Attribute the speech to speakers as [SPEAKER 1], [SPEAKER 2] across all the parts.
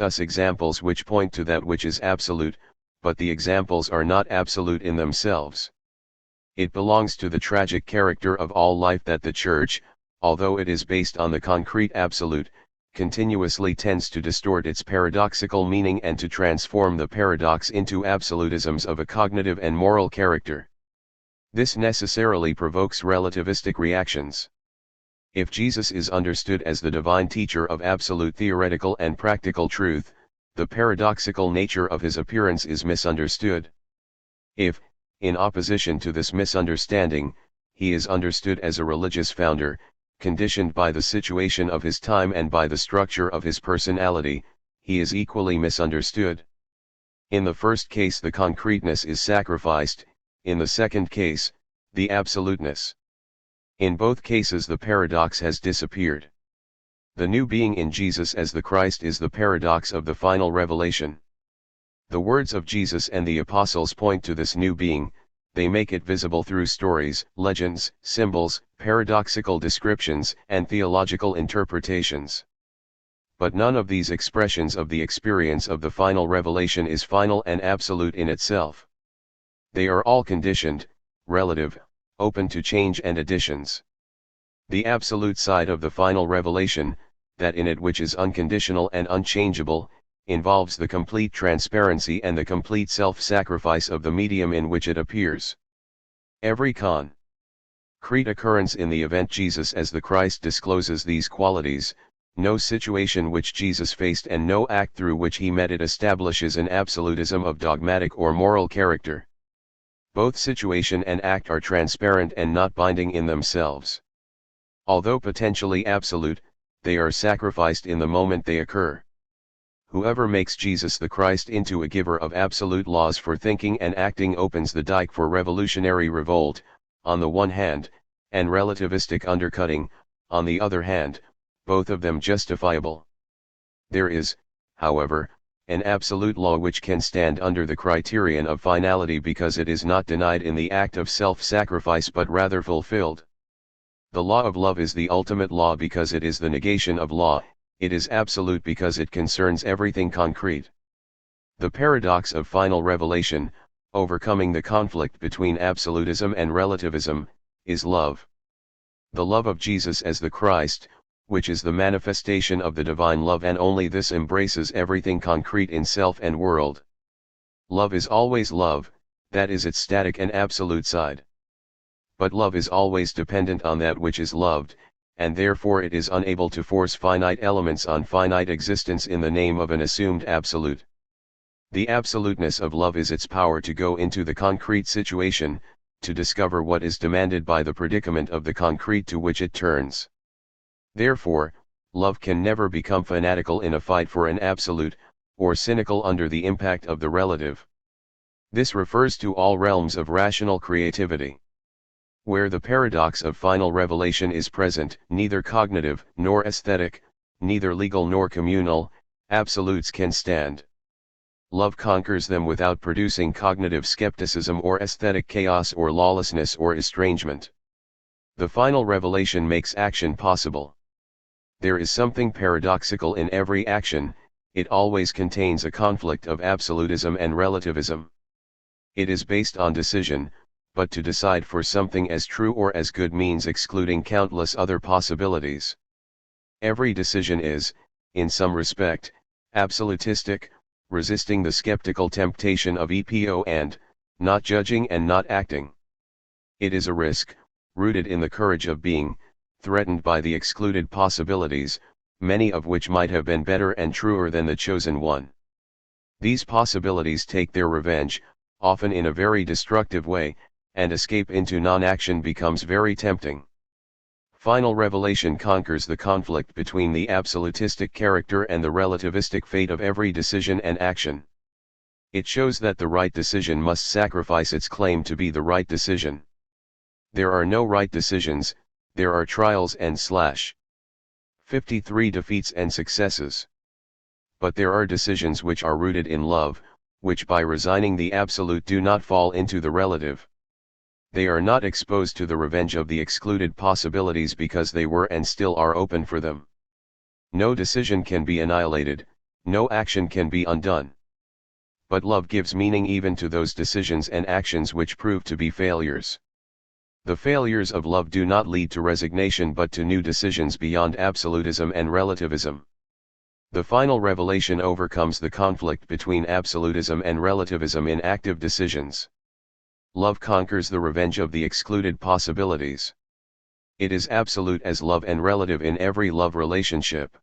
[SPEAKER 1] us examples which point to that which is absolute, but the examples are not absolute in themselves. It belongs to the tragic character of all life that the Church, although it is based on the concrete absolute, continuously tends to distort its paradoxical meaning and to transform the paradox into absolutisms of a cognitive and moral character. This necessarily provokes relativistic reactions. If Jesus is understood as the divine teacher of absolute theoretical and practical truth, the paradoxical nature of his appearance is misunderstood. If, in opposition to this misunderstanding, he is understood as a religious founder, conditioned by the situation of his time and by the structure of his personality, he is equally misunderstood. In the first case the concreteness is sacrificed, in the second case, the absoluteness. In both cases the paradox has disappeared. The new being in Jesus as the Christ is the paradox of the final revelation. The words of Jesus and the apostles point to this new being. They make it visible through stories, legends, symbols, paradoxical descriptions, and theological interpretations. But none of these expressions of the experience of the final revelation is final and absolute in itself. They are all conditioned, relative, open to change and additions. The absolute side of the final revelation, that in it which is unconditional and unchangeable, involves the complete transparency and the complete self-sacrifice of the medium in which it appears. Every concrete occurrence in the event Jesus as the Christ discloses these qualities. No situation which Jesus faced and no act through which he met it establishes an absolutism of dogmatic or moral character. Both situation and act are transparent and not binding in themselves. Although potentially absolute, they are sacrificed in the moment they occur. Whoever makes Jesus the Christ into a giver of absolute laws for thinking and acting opens the dike for revolutionary revolt, on the one hand, and relativistic undercutting, on the other hand, both of them justifiable. There is, however, an absolute law which can stand under the criterion of finality because it is not denied in the act of self-sacrifice but rather fulfilled. The law of love is the ultimate law because it is the negation of law. It is absolute because it concerns everything concrete. The paradox of final revelation, overcoming the conflict between absolutism and relativism, is love. The love of Jesus as the Christ, which is the manifestation of the divine love, and only this embraces everything concrete in self and world. Love is always love, that is its static and absolute side. But love is always dependent on that which is loved, and therefore it is unable to force finite elements on finite existence in the name of an assumed absolute. The absoluteness of love is its power to go into the concrete situation, to discover what is demanded by the predicament of the concrete to which it turns. Therefore, love can never become fanatical in a fight for an absolute, or cynical under the impact of the relative. This refers to all realms of rational creativity. Where the paradox of final revelation is present, neither cognitive nor aesthetic, neither legal nor communal, absolutes can stand. Love conquers them without producing cognitive skepticism or aesthetic chaos or lawlessness or estrangement. The final revelation makes action possible. There is something paradoxical in every action. It always contains a conflict of absolutism and relativism. It is based on decision, but to decide for something as true or as good means excluding countless other possibilities. Every decision is, in some respect, absolutistic, resisting the skeptical temptation of EPO and, not judging and not acting. It is a risk, rooted in the courage of being, threatened by the excluded possibilities, many of which might have been better and truer than the chosen one. These possibilities take their revenge, often in a very destructive way, and escape into non-action becomes very tempting. Final revelation conquers the conflict between the absolutistic character and the relativistic fate of every decision and action. It shows that the right decision must sacrifice its claim to be the right decision. There are no right decisions, there are trials and 53 defeats and successes. But there are decisions which are rooted in love, which by resigning the absolute do not fall into the relative. They are not exposed to the revenge of the excluded possibilities because they were and still are open for them. No decision can be annihilated, No action can be undone. But love gives meaning even to those decisions and actions which prove to be failures. The failures of love do not lead to resignation but to new decisions beyond absolutism and relativism. The final revelation overcomes the conflict between absolutism and relativism in active decisions. Love conquers the revenge of the excluded possibilities. It is absolute as love and relative in every love relationship.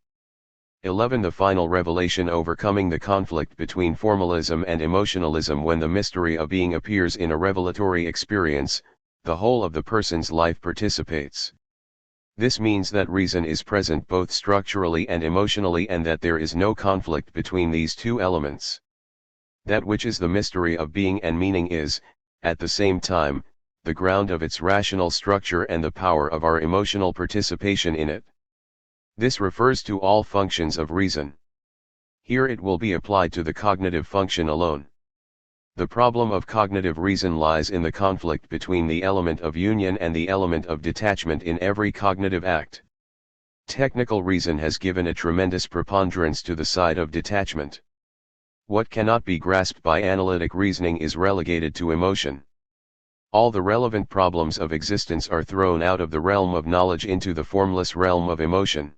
[SPEAKER 1] 11. The final revelation overcoming the conflict between formalism and emotionalism. When the mystery of being appears in a revelatory experience, the whole of the person's life participates. This means that reason is present both structurally and emotionally and that there is no conflict between these two elements. That which is the mystery of being and meaning is, at the same time, the ground of its rational structure and the power of our emotional participation in it. This refers to all functions of reason. Here it will be applied to the cognitive function alone. The problem of cognitive reason lies in the conflict between the element of union and the element of detachment in every cognitive act. Technical reason has given a tremendous preponderance to the side of detachment. What cannot be grasped by analytic reasoning is relegated to emotion. All the relevant problems of existence are thrown out of the realm of knowledge into the formless realm of emotion.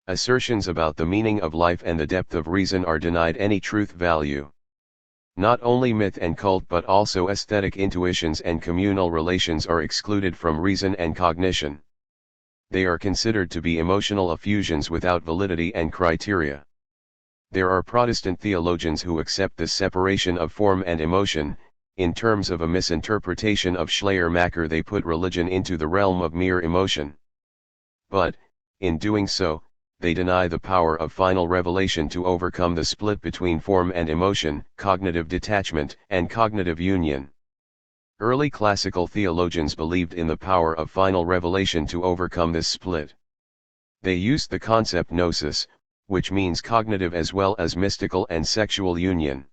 [SPEAKER 1] Assertions about the meaning of life and the depth of reason are denied any truth value. Not only myth and cult but also aesthetic intuitions and communal relations are excluded from reason and cognition. They are considered to be emotional effusions without validity and criteria. There are Protestant theologians who accept this separation of form and emotion. In terms of a misinterpretation of Schleiermacher, they put religion into the realm of mere emotion. But, in doing so, they deny the power of final revelation to overcome the split between form and emotion, cognitive detachment, and cognitive union. Early classical theologians believed in the power of final revelation to overcome this split. They used the concept gnosis, which means cognitive as well as mystical and sexual union.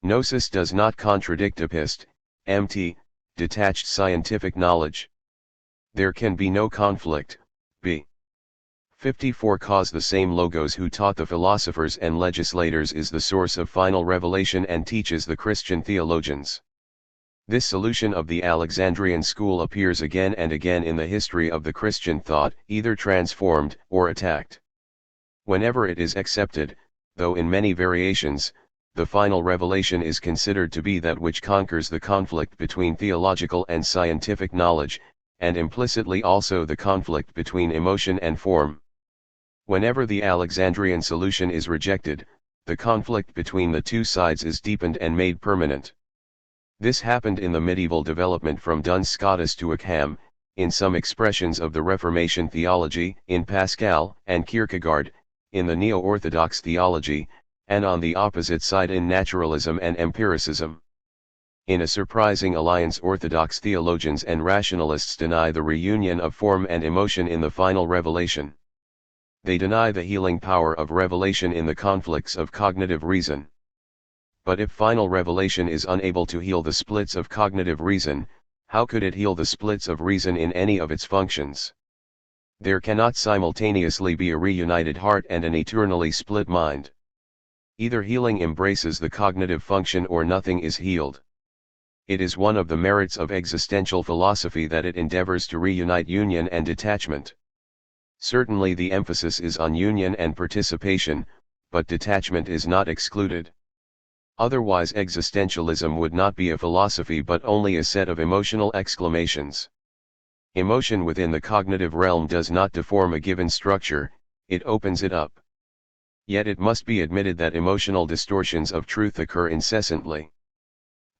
[SPEAKER 1] Gnosis does not contradict epist, empty, detached scientific knowledge. There can be no conflict. B. 54 Cause the same Logos who taught the philosophers and legislators is the source of final revelation and teaches the Christian theologians. This solution of the Alexandrian school appears again and again in the history of the Christian thought, either transformed or attacked. Whenever it is accepted, though in many variations, the final revelation is considered to be that which conquers the conflict between theological and scientific knowledge, and implicitly also the conflict between emotion and form. Whenever the Alexandrian solution is rejected, the conflict between the two sides is deepened and made permanent. This happened in the medieval development from Duns Scotus to Occam, in some expressions of the Reformation theology, in Pascal and Kierkegaard, in the neo-orthodox theology, and on the opposite side in naturalism and empiricism. In a surprising alliance, orthodox theologians and rationalists deny the reunion of form and emotion in the final revelation. They deny the healing power of revelation in the conflicts of cognitive reason. But if final revelation is unable to heal the splits of cognitive reason, how could it heal the splits of reason in any of its functions? There cannot simultaneously be a reunited heart and an eternally split mind. Either healing embraces the cognitive function or nothing is healed. It is one of the merits of existential philosophy that it endeavors to reunite union and detachment. Certainly the emphasis is on union and participation, but detachment is not excluded. Otherwise existentialism would not be a philosophy but only a set of emotional exclamations. Emotion within the cognitive realm does not deform a given structure, it opens it up. Yet it must be admitted that emotional distortions of truth occur incessantly.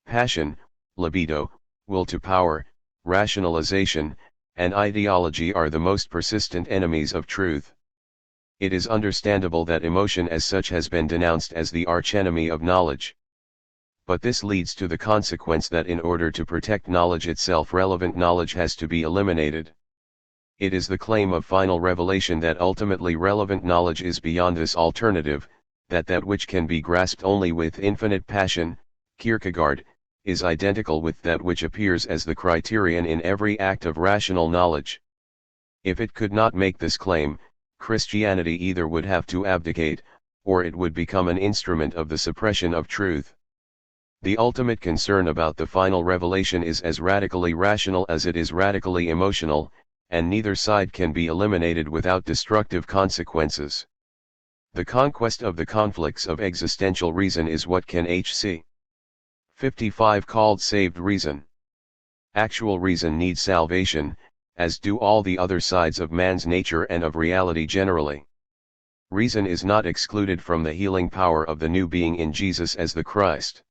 [SPEAKER 1] Passion, libido, will to power, rationalization, and ideology are the most persistent enemies of truth. It is understandable that emotion as such has been denounced as the archenemy of knowledge. But this leads to the consequence that in order to protect knowledge itself, relevant knowledge has to be eliminated. It is the claim of final revelation that ultimately relevant knowledge is beyond this alternative, that which can be grasped only with infinite passion, Kierkegaard, is identical with that which appears as the criterion in every act of rational knowledge. If it could not make this claim, Christianity either would have to abdicate, or it would become an instrument of the suppression of truth. The ultimate concern about the final revelation is as radically rational as it is radically emotional, and neither side can be eliminated without destructive consequences. The conquest of the conflicts of existential reason is what can H.C. 55 called saved reason. Actual reason needs salvation, as do all the other sides of man's nature and of reality generally. Reason is not excluded from the healing power of the new being in Jesus as the Christ.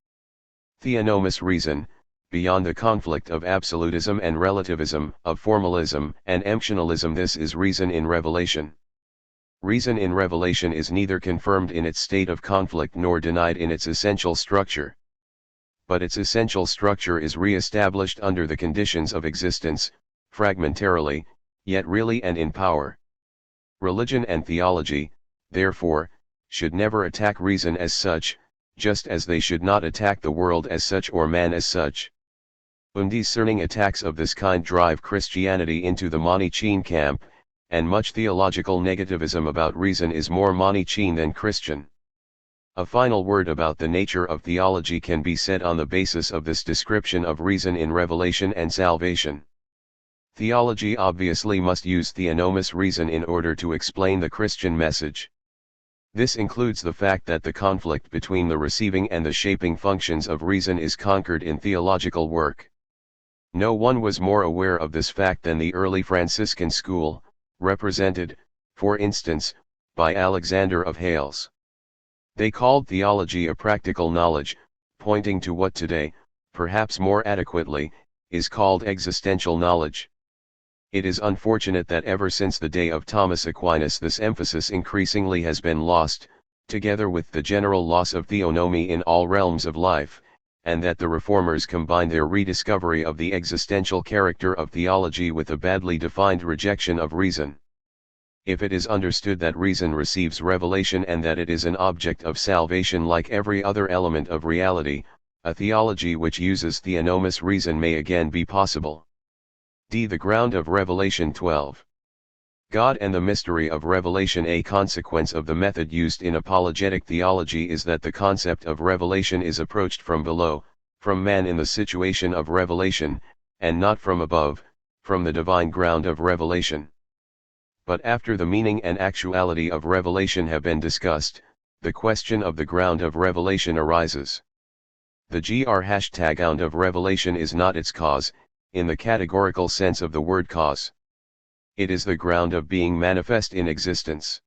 [SPEAKER 1] Theonomous reason, beyond the conflict of absolutism and relativism, of formalism and emptionalism, this is reason in revelation. Reason in revelation is neither confirmed in its state of conflict nor denied in its essential structure. But its essential structure is re-established under the conditions of existence, fragmentarily, yet really and in power. Religion and theology, therefore, should never attack reason as such, just as they should not attack the world as such or man as such. Undiscerning attacks of this kind drive Christianity into the Manichaean camp, and much theological negativism about reason is more Manichaean than Christian. A final word about the nature of theology can be said on the basis of this description of reason in revelation and salvation. Theology obviously must use theonomous reason in order to explain the Christian message. This includes the fact that the conflict between the receiving and the shaping functions of reason is conquered in theological work. No one was more aware of this fact than the early Franciscan school, represented, for instance, by Alexander of Hales. They called theology a practical knowledge, pointing to what today, perhaps more adequately, is called existential knowledge. It is unfortunate that ever since the day of Thomas Aquinas this emphasis increasingly has been lost, together with the general loss of theonomy in all realms of life, and that the reformers combine their rediscovery of the existential character of theology with a badly defined rejection of reason. If it is understood that reason receives revelation and that it is an object of salvation like every other element of reality, a theology which uses theonomous reason may again be possible. D. The ground of Revelation 12. God and the mystery of revelation. A consequence of the method used in apologetic theology is that the concept of revelation is approached from below, from man in the situation of revelation, and not from above, from the divine ground of revelation. But after the meaning and actuality of revelation have been discussed, the question of the ground of revelation arises. The ground of revelation is not its cause, in the categorical sense of the word cause. It is the ground of being manifest in existence.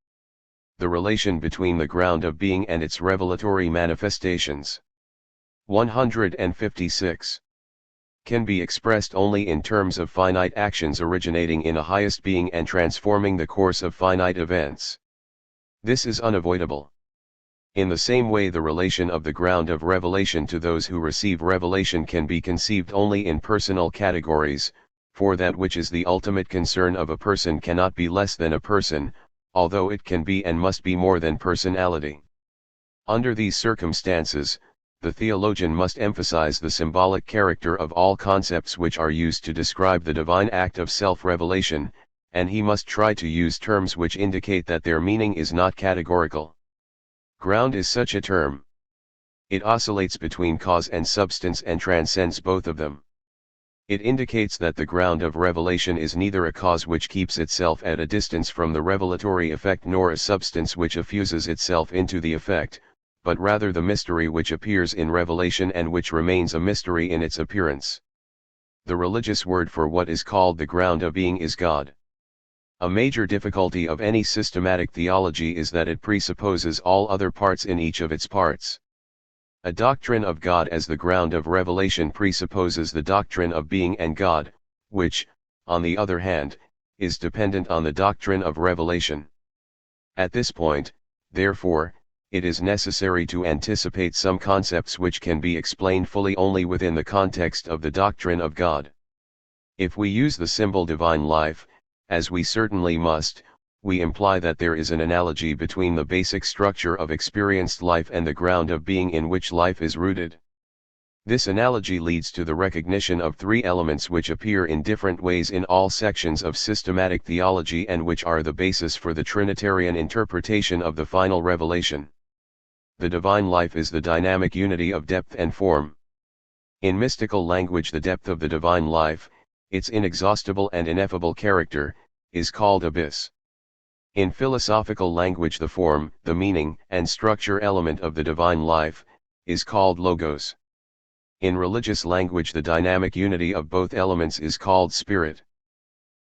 [SPEAKER 1] The relation between the ground of being and its revelatory manifestations. 156. Can be expressed only in terms of finite actions originating in a highest being and transforming the course of finite events. This is unavoidable. In the same way, the relation of the ground of revelation to those who receive revelation can be conceived only in personal categories, for that which is the ultimate concern of a person cannot be less than a person, although it can be and must be more than personality. Under these circumstances, the theologian must emphasize the symbolic character of all concepts which are used to describe the divine act of self-revelation, and he must try to use terms which indicate that their meaning is not categorical. Ground is such a term. It oscillates between cause and substance and transcends both of them. It indicates that the ground of revelation is neither a cause which keeps itself at a distance from the revelatory effect nor a substance which effuses itself into the effect, but rather the mystery which appears in revelation and which remains a mystery in its appearance. The religious word for what is called the ground of being is God. A major difficulty of any systematic theology is that it presupposes all other parts in each of its parts. A doctrine of God as the ground of revelation presupposes the doctrine of being and God, which, on the other hand, is dependent on the doctrine of revelation. At this point, therefore, it is necessary to anticipate some concepts which can be explained fully only within the context of the doctrine of God. If we use the symbol divine life, as we certainly must, we imply that there is an analogy between the basic structure of experienced life and the ground of being in which life is rooted. This analogy leads to the recognition of three elements which appear in different ways in all sections of systematic theology and which are the basis for the Trinitarian interpretation of the final revelation. The divine life is the dynamic unity of depth and form. In mystical language, the depth of the divine life, its inexhaustible and ineffable character, is called abyss. In philosophical language, the form, the meaning, and structure element of the divine life, is called logos. In religious language, the dynamic unity of both elements is called spirit.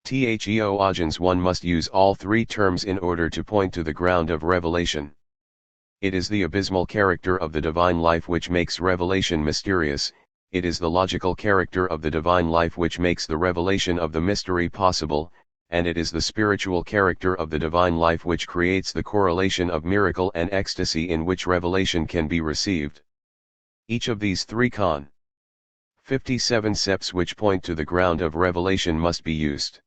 [SPEAKER 1] Theologians, one must use all three terms in order to point to the ground of revelation. It is the abysmal character of the divine life which makes revelation mysterious. It is the logical character of the divine life which makes the revelation of the mystery possible, and it is the spiritual character of the divine life which creates the correlation of miracle and ecstasy in which revelation can be received. Each of these three 57 steps which point to the ground of revelation must be used.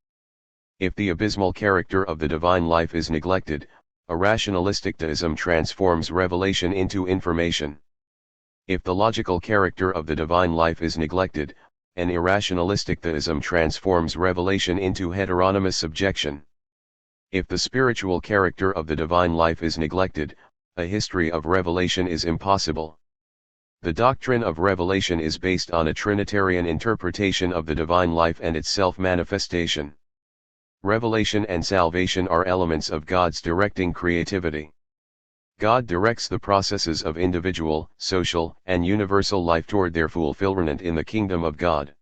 [SPEAKER 1] If the abysmal character of the divine life is neglected, a rationalistic deism transforms revelation into information. If the logical character of the divine life is neglected, an irrationalistic theism transforms revelation into heteronymous subjection. If the spiritual character of the divine life is neglected, a history of revelation is impossible. The doctrine of revelation is based on a Trinitarian interpretation of the divine life and its self-manifestation. Revelation and salvation are elements of God's directing creativity. God directs the processes of individual, social, and universal life toward their fulfillment in the kingdom of God.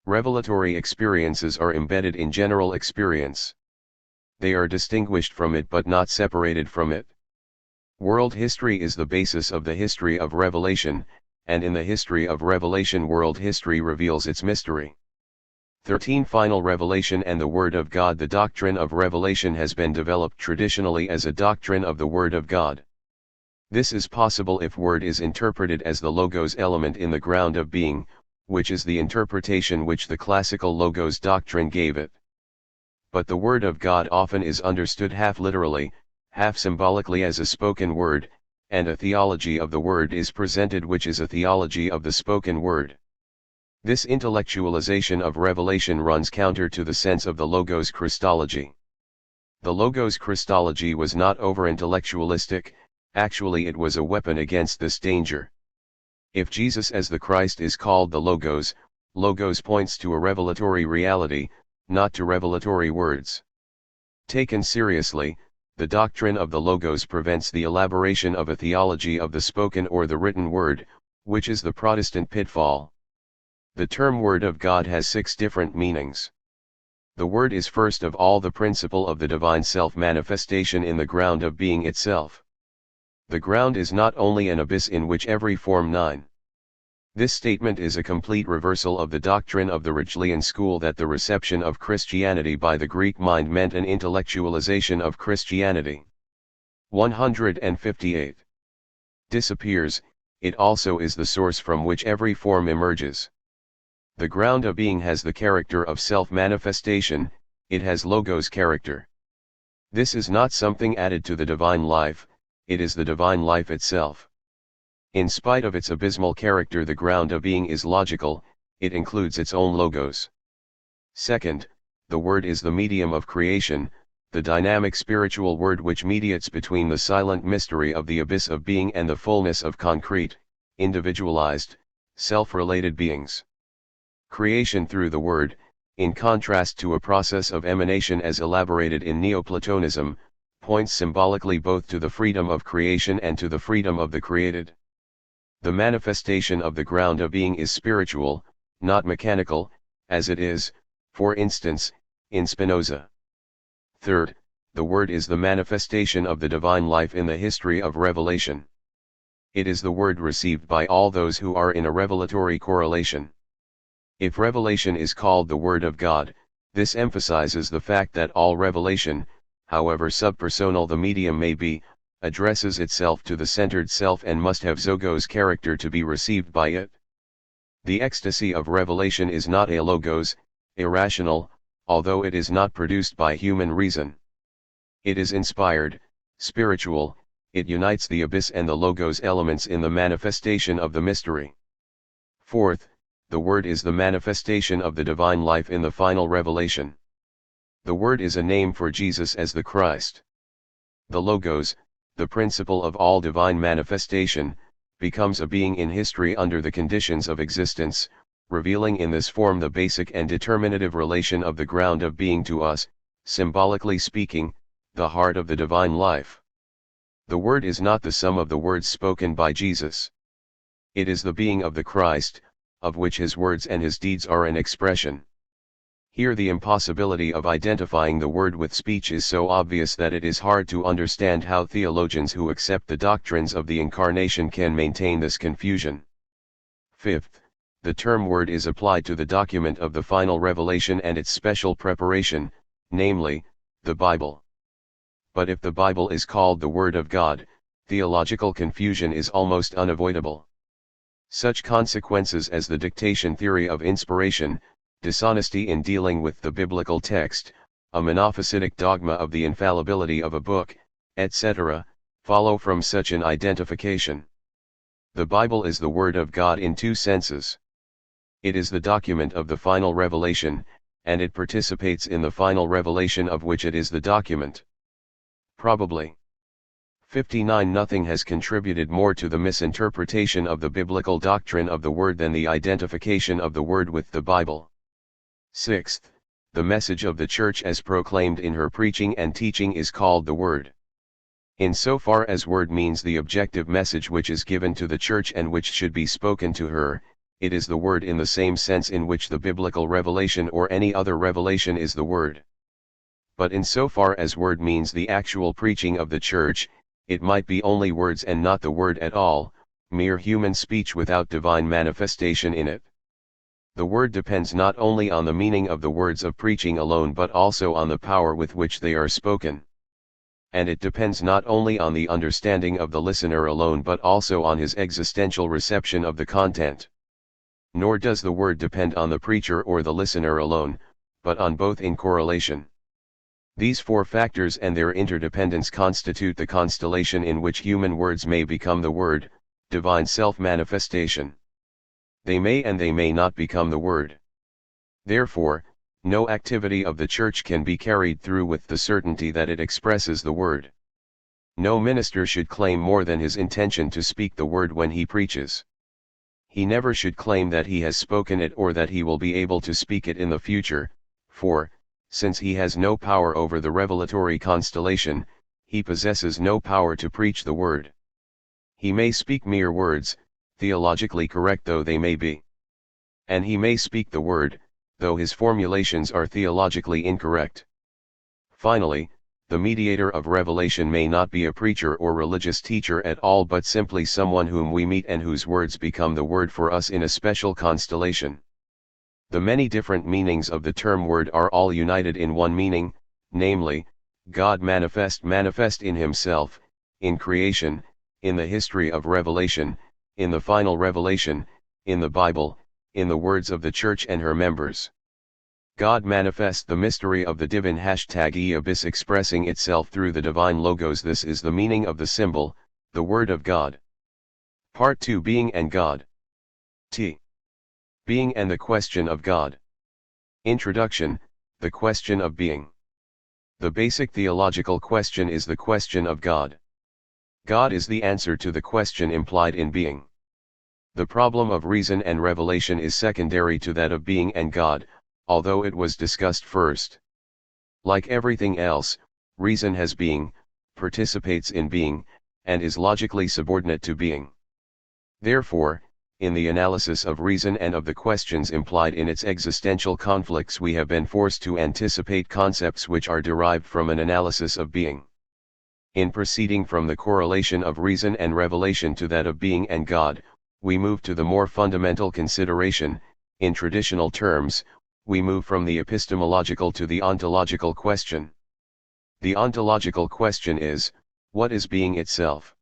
[SPEAKER 1] Revelatory experiences are embedded in general experience. They are distinguished from it but not separated from it. World history is the basis of the history of revelation, and in the history of revelation, world history reveals its mystery. 13. Final revelation and the Word of God. The doctrine of revelation has been developed traditionally as a doctrine of the Word of God. This is possible if Word is interpreted as the Logos element in the ground of being, which is the interpretation which the classical Logos doctrine gave it. But the Word of God often is understood half literally, half symbolically as a spoken word, and a theology of the Word is presented which is a theology of the spoken word. This intellectualization of revelation runs counter to the sense of the Logos Christology. The Logos Christology was not over-intellectualistic, actually it was a weapon against this danger. If Jesus as the Christ is called the Logos, Logos points to a revelatory reality, not to revelatory words. Taken seriously, the doctrine of the Logos prevents the elaboration of a theology of the spoken or the written word, which is the Protestant pitfall. The term Word of God has 6 different meanings. The Word is first of all the principle of the divine self-manifestation in the ground of being itself. The ground is not only an abyss in which every form 9. This statement is a complete reversal of the doctrine of the Ridgelian school that the reception of Christianity by the Greek mind meant an intellectualization of Christianity. 158. Disappears, it also is the source from which every form emerges. The ground of being has the character of self-manifestation, it has Logos character. This is not something added to the divine life, it is the divine life itself. In spite of its abysmal character, the ground of being is logical, it includes its own Logos. Second, the Word is the medium of creation, the dynamic spiritual word which mediates between the silent mystery of the abyss of being and the fullness of concrete, individualized, self-related beings. Creation through the Word, in contrast to a process of emanation as elaborated in Neoplatonism, points symbolically both to the freedom of creation and to the freedom of the created. The manifestation of the ground of being is spiritual, not mechanical, as it is, for instance, in Spinoza. Third, the Word is the manifestation of the divine life in the history of revelation. It is the Word received by all those who are in a revelatory correlation. If revelation is called the Word of God, this emphasizes the fact that all revelation, however subpersonal the medium may be, addresses itself to the centered self and must have Zogos character to be received by it. The ecstasy of revelation is not a Logos, irrational, although it is not produced by human reason. It is inspired, spiritual, it unites the abyss and the Logos elements in the manifestation of the mystery. Fourth, the Word is the manifestation of the divine life in the final revelation. The Word is a name for Jesus as the Christ. The Logos, the principle of all divine manifestation, becomes a being in history under the conditions of existence, revealing in this form the basic and determinative relation of the ground of being to us, symbolically speaking, the heart of the divine life. The Word is not the sum of the words spoken by Jesus. It is the being of the Christ, of which his words and his deeds are an expression. Here the impossibility of identifying the Word with speech is so obvious that it is hard to understand how theologians who accept the doctrines of the Incarnation can maintain this confusion. Fifth, the term Word is applied to the document of the final revelation and its special preparation, namely, the Bible. But if the Bible is called the Word of God, theological confusion is almost unavoidable. Such consequences as the dictation theory of inspiration, dishonesty in dealing with the biblical text, a monophysitic dogma of the infallibility of a book, etc., follow from such an identification. The Bible is the Word of God in two senses. It is the document of the final revelation, and it participates in the final revelation of which it is the document. Probably. 59. Nothing has contributed more to the misinterpretation of the biblical doctrine of the Word than the identification of the Word with the Bible. Sixth, the message of the Church as proclaimed in her preaching and teaching is called the Word. In so far as Word means the objective message which is given to the Church and which should be spoken to her, it is the Word in the same sense in which the biblical revelation or any other revelation is the Word. But in so far as Word means the actual preaching of the Church, it might be only words and not the Word at all, mere human speech without divine manifestation in it. The Word depends not only on the meaning of the words of preaching alone but also on the power with which they are spoken. And it depends not only on the understanding of the listener alone but also on his existential reception of the content. Nor does the Word depend on the preacher or the listener alone, but on both in correlation. These four factors and their interdependence constitute the constellation in which human words may become the Word, divine self-manifestation. They may and they may not become the Word. Therefore, no activity of the Church can be carried through with the certainty that it expresses the Word. No minister should claim more than his intention to speak the Word when he preaches. He never should claim that he has spoken it or that he will be able to speak it in the future, for, since he has no power over the revelatory constellation, he possesses no power to preach the Word. He may speak mere words, theologically correct though they may be. And he may speak the Word, though his formulations are theologically incorrect. Finally, the mediator of revelation may not be a preacher or religious teacher at all but simply someone whom we meet and whose words become the Word for us in a special constellation. The many different meanings of the term Word are all united in one meaning, namely, God manifest in himself, in creation, in the history of revelation, in the final revelation, in the Bible, in the words of the Church and her members. God manifest the mystery of the divine #e-abyss expressing itself through the divine logos. This is the meaning of the symbol, the Word of God. Part 2. Being and God. Being and the question of God. Introduction, the question of being. The basic theological question is the question of God. God is the answer to the question implied in being. The problem of reason and revelation is secondary to that of being and God, although it was discussed first. Like everything else, reason has being, participates in being, and is logically subordinate to being. Therefore, in the analysis of reason and of the questions implied in its existential conflicts, we have been forced to anticipate concepts which are derived from an analysis of being. In proceeding from the correlation of reason and revelation to that of being and God, we move to the more fundamental consideration. In traditional terms, we move from the epistemological to the ontological question. The ontological question is, what is being itself?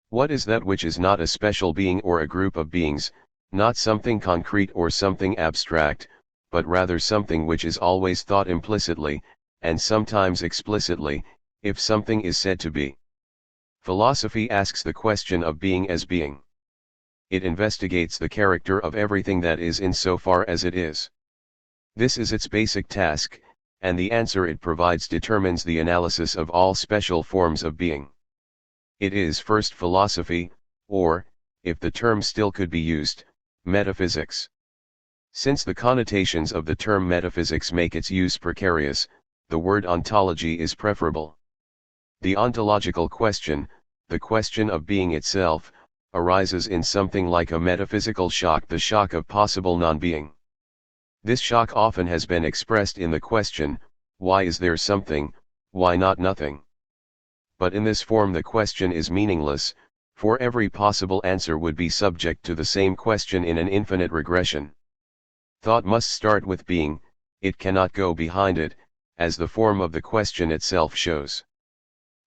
[SPEAKER 1] What is that which is not a special being or a group of beings, not something concrete or something abstract, but rather something which is always thought implicitly, and sometimes explicitly, if something is said to be? Philosophy asks the question of being as being. It investigates the character of everything that is insofar as it is. This is its basic task, and the answer it provides determines the analysis of all special forms of being. It is first philosophy, or, if the term still could be used, metaphysics. Since the connotations of the term metaphysics make its use precarious, the word ontology is preferable. The ontological question, the question of being itself, arises in something like a metaphysical shock, the shock of possible non-being. This shock often has been expressed in the question, why is there something, why not nothing? But in this form the question is meaningless, for every possible answer would be subject to the same question in an infinite regression. Thought must start with being, it cannot go behind it, as the form of the question itself shows.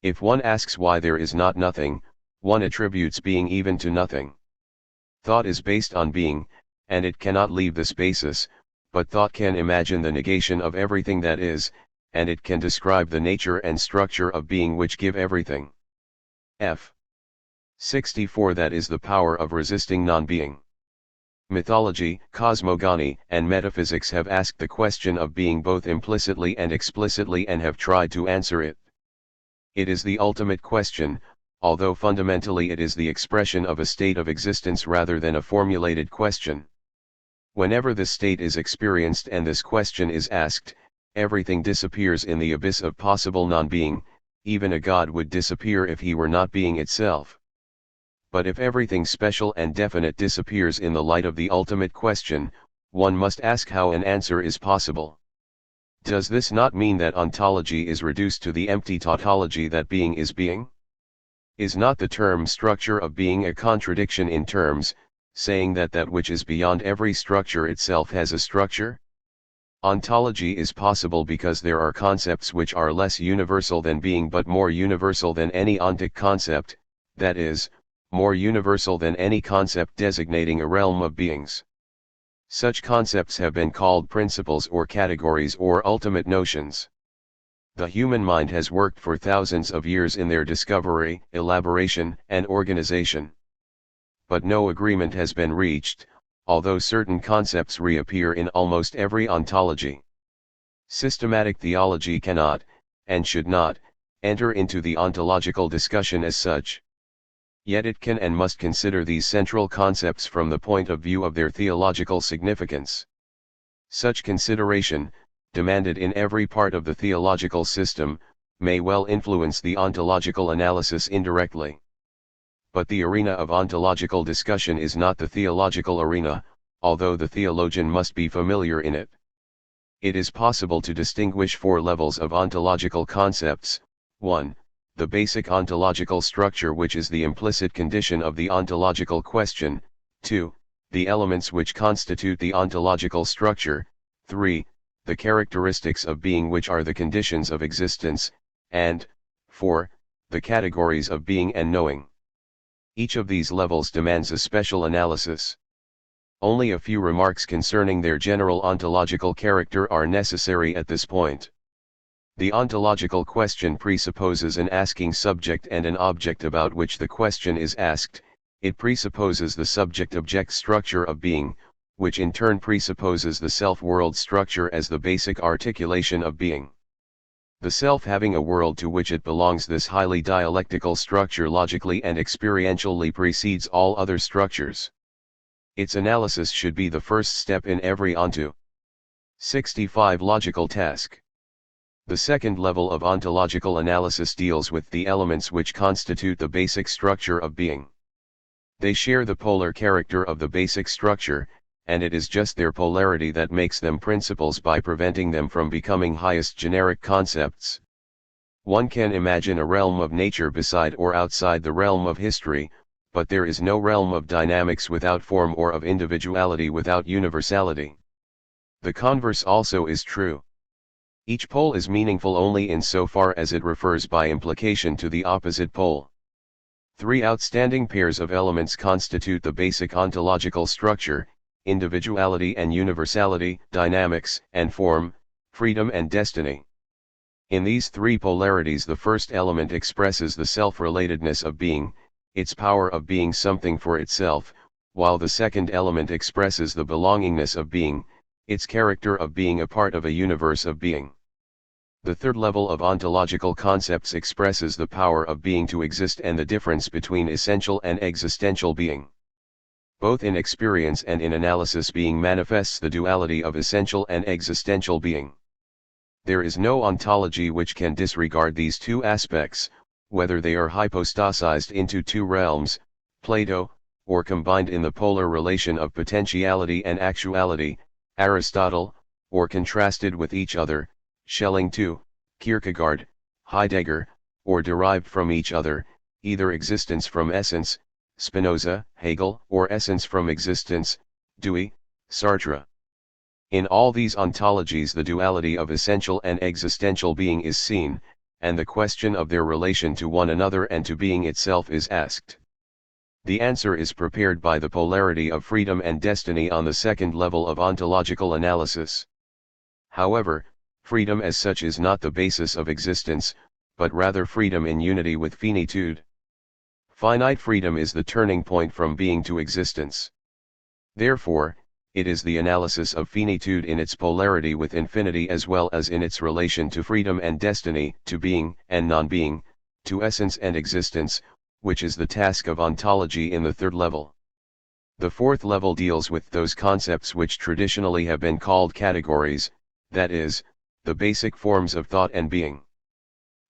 [SPEAKER 1] If one asks why there is not nothing, one attributes being even to nothing. Thought is based on being, and it cannot leave this basis, but thought can imagine the negation of everything that is, and it can describe the nature and structure of being which give everything. F. 64 That is the power of resisting non-being. Mythology, cosmogony, and metaphysics have asked the question of being both implicitly and explicitly and have tried to answer it. It is the ultimate question, although fundamentally it is the expression of a state of existence rather than a formulated question. Whenever this state is experienced and this question is asked, everything disappears in the abyss of possible non-being, even a god would disappear if he were not being itself. But if everything special and definite disappears in the light of the ultimate question, one must ask how an answer is possible. Does this not mean that ontology is reduced to the empty tautology that being is being? Is not the term structure of being a contradiction in terms, saying that that which is beyond every structure itself has a structure? Ontology is possible because there are concepts which are less universal than being but more universal than any ontic concept, that is, more universal than any concept designating a realm of beings. Such concepts have been called principles or categories or ultimate notions. The human mind has worked for thousands of years in their discovery, elaboration, and organization. But no agreement has been reached, although certain concepts reappear in almost every ontology. Systematic theology cannot, and should not, enter into the ontological discussion as such. Yet it can and must consider these central concepts from the point of view of their theological significance. Such consideration, demanded in every part of the theological system, may well influence the ontological analysis indirectly. But the arena of ontological discussion is not the theological arena, although the theologian must be familiar in it. It is possible to distinguish four levels of ontological concepts. 1. The basic ontological structure, which is the implicit condition of the ontological question. 2. The elements which constitute the ontological structure. 3. The characteristics of being, which are the conditions of existence. And 4. The categories of being and knowing. Each of these levels demands a special analysis. Only a few remarks concerning their general ontological character are necessary at this point. The ontological question presupposes an asking subject and an object about which the question is asked. It presupposes the subject-object structure of being, which in turn presupposes the self-world structure as the basic articulation of being. The self having a world to which it belongs, this highly dialectical structure logically and experientially precedes all other structures. Its analysis should be the first step in every onto 65 logical task. The second level of ontological analysis deals with the elements which constitute the basic structure of being. They share the polar character of the basic structure, and it is just their polarity that makes them principles by preventing them from becoming highest generic concepts. One can imagine a realm of nature beside or outside the realm of history, but there is no realm of dynamics without form or of individuality without universality. The converse also is true. Each pole is meaningful only in so far as it refers by implication to the opposite pole. Three outstanding pairs of elements constitute the basic ontological structure: individuality and universality, dynamics and form, freedom and destiny. In these three polarities, the first element expresses the self-relatedness of being, its power of being something for itself, while the second element expresses the belongingness of being, its character of being a part of a universe of being. The third level of ontological concepts expresses the power of being to exist and the difference between essential and existential being. Both in experience and in analysis, being manifests the duality of essential and existential being. There is no ontology which can disregard these two aspects, whether they are hypostasized into two realms, Plato, or combined in the polar relation of potentiality and actuality, Aristotle, or contrasted with each other, Schelling II, Kierkegaard, Heidegger, or derived from each other, either existence from essence, Spinoza, Hegel, or essence from existence, Dewey, Sartre. In all these ontologies the duality of essential and existential being is seen, and the question of their relation to one another and to being itself is asked. The answer is prepared by the polarity of freedom and destiny on the second level of ontological analysis. However, freedom as such is not the basis of existence, but rather freedom in unity with finitude. Finite freedom is the turning point from being to existence. Therefore, it is the analysis of finitude in its polarity with infinity as well as in its relation to freedom and destiny, to being and non-being, to essence and existence, which is the task of ontology in the third level. The fourth level deals with those concepts which traditionally have been called categories, that is, the basic forms of thought and being.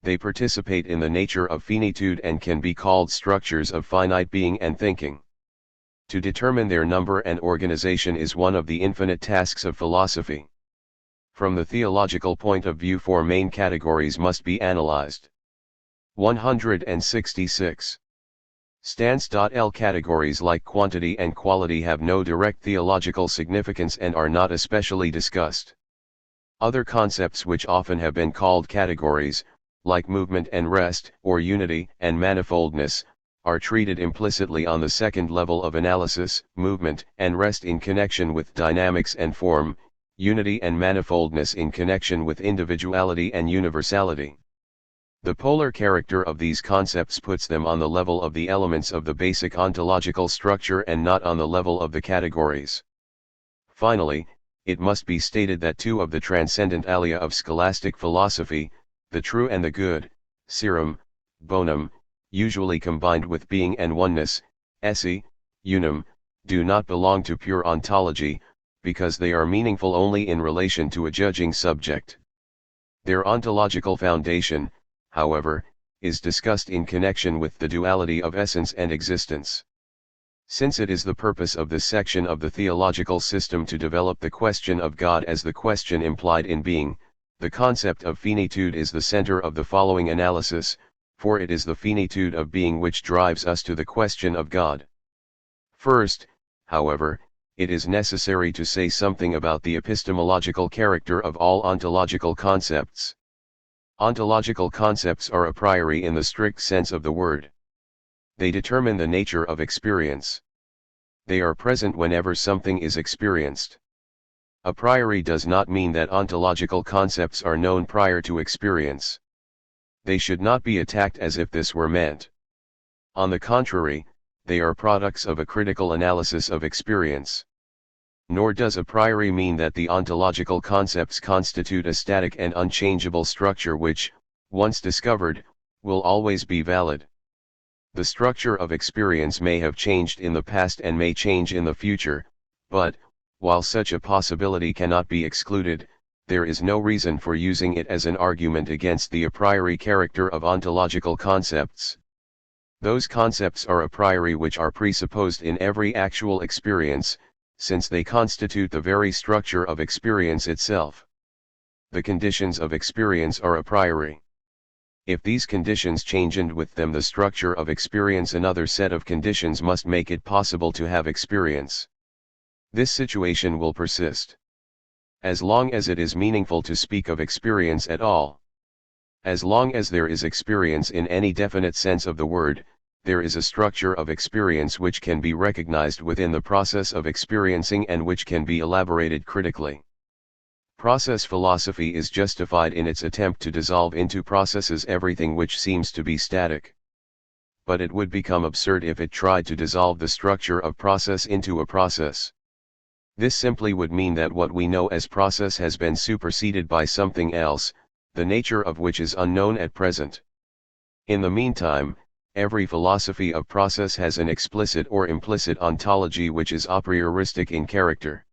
[SPEAKER 1] They participate in the nature of finitude and can be called structures of finite being and thinking. To determine their number and organization is one of the infinite tasks of philosophy. From the theological point of view, four main categories must be analyzed. 166. Stance.L categories like quantity and quality have no direct theological significance and are not especially discussed. Other concepts which often have been called categories, like movement and rest, or unity and manifoldness, are treated implicitly on the second level of analysis, movement and rest in connection with dynamics and form, unity and manifoldness in connection with individuality and universality. The polar character of these concepts puts them on the level of the elements of the basic ontological structure and not on the level of the categories. Finally, it must be stated that two of the transcendent alia of scholastic philosophy, the true and the good, serum, bonum, usually combined with being and oneness, esse, unum, do not belong to pure ontology, because they are meaningful only in relation to a judging subject. Their ontological foundation, however, is discussed in connection with the duality of essence and existence. Since it is the purpose of this section of the theological system to develop the question of God as the question implied in being, the concept of finitude is the center of the following analysis, for it is the finitude of being which drives us to the question of God. First, however, it is necessary to say something about the epistemological character of all ontological concepts. Ontological concepts are a priori in the strict sense of the word. They determine the nature of experience. They are present whenever something is experienced. A priori does not mean that ontological concepts are known prior to experience. They should not be attacked as if this were meant. On the contrary, they are products of a critical analysis of experience. Nor does a priori mean that the ontological concepts constitute a static and unchangeable structure which, once discovered, will always be valid. The structure of experience may have changed in the past and may change in the future, but, while such a possibility cannot be excluded, there is no reason for using it as an argument against the a priori character of ontological concepts. Those concepts are a priori which are presupposed in every actual experience, since they constitute the very structure of experience itself. The conditions of experience are a priori. If these conditions change and with them the structure of experience, another set of conditions must make it possible to have experience. This situation will persist as long as it is meaningful to speak of experience at all. As long as there is experience in any definite sense of the word, there is a structure of experience which can be recognized within the process of experiencing and which can be elaborated critically. Process philosophy is justified in its attempt to dissolve into processes everything which seems to be static. But it would become absurd if it tried to dissolve the structure of process into a process. This simply would mean that what we know as process has been superseded by something else, the nature of which is unknown at present. In the meantime, every philosophy of process has an explicit or implicit ontology which is a prioristic in character.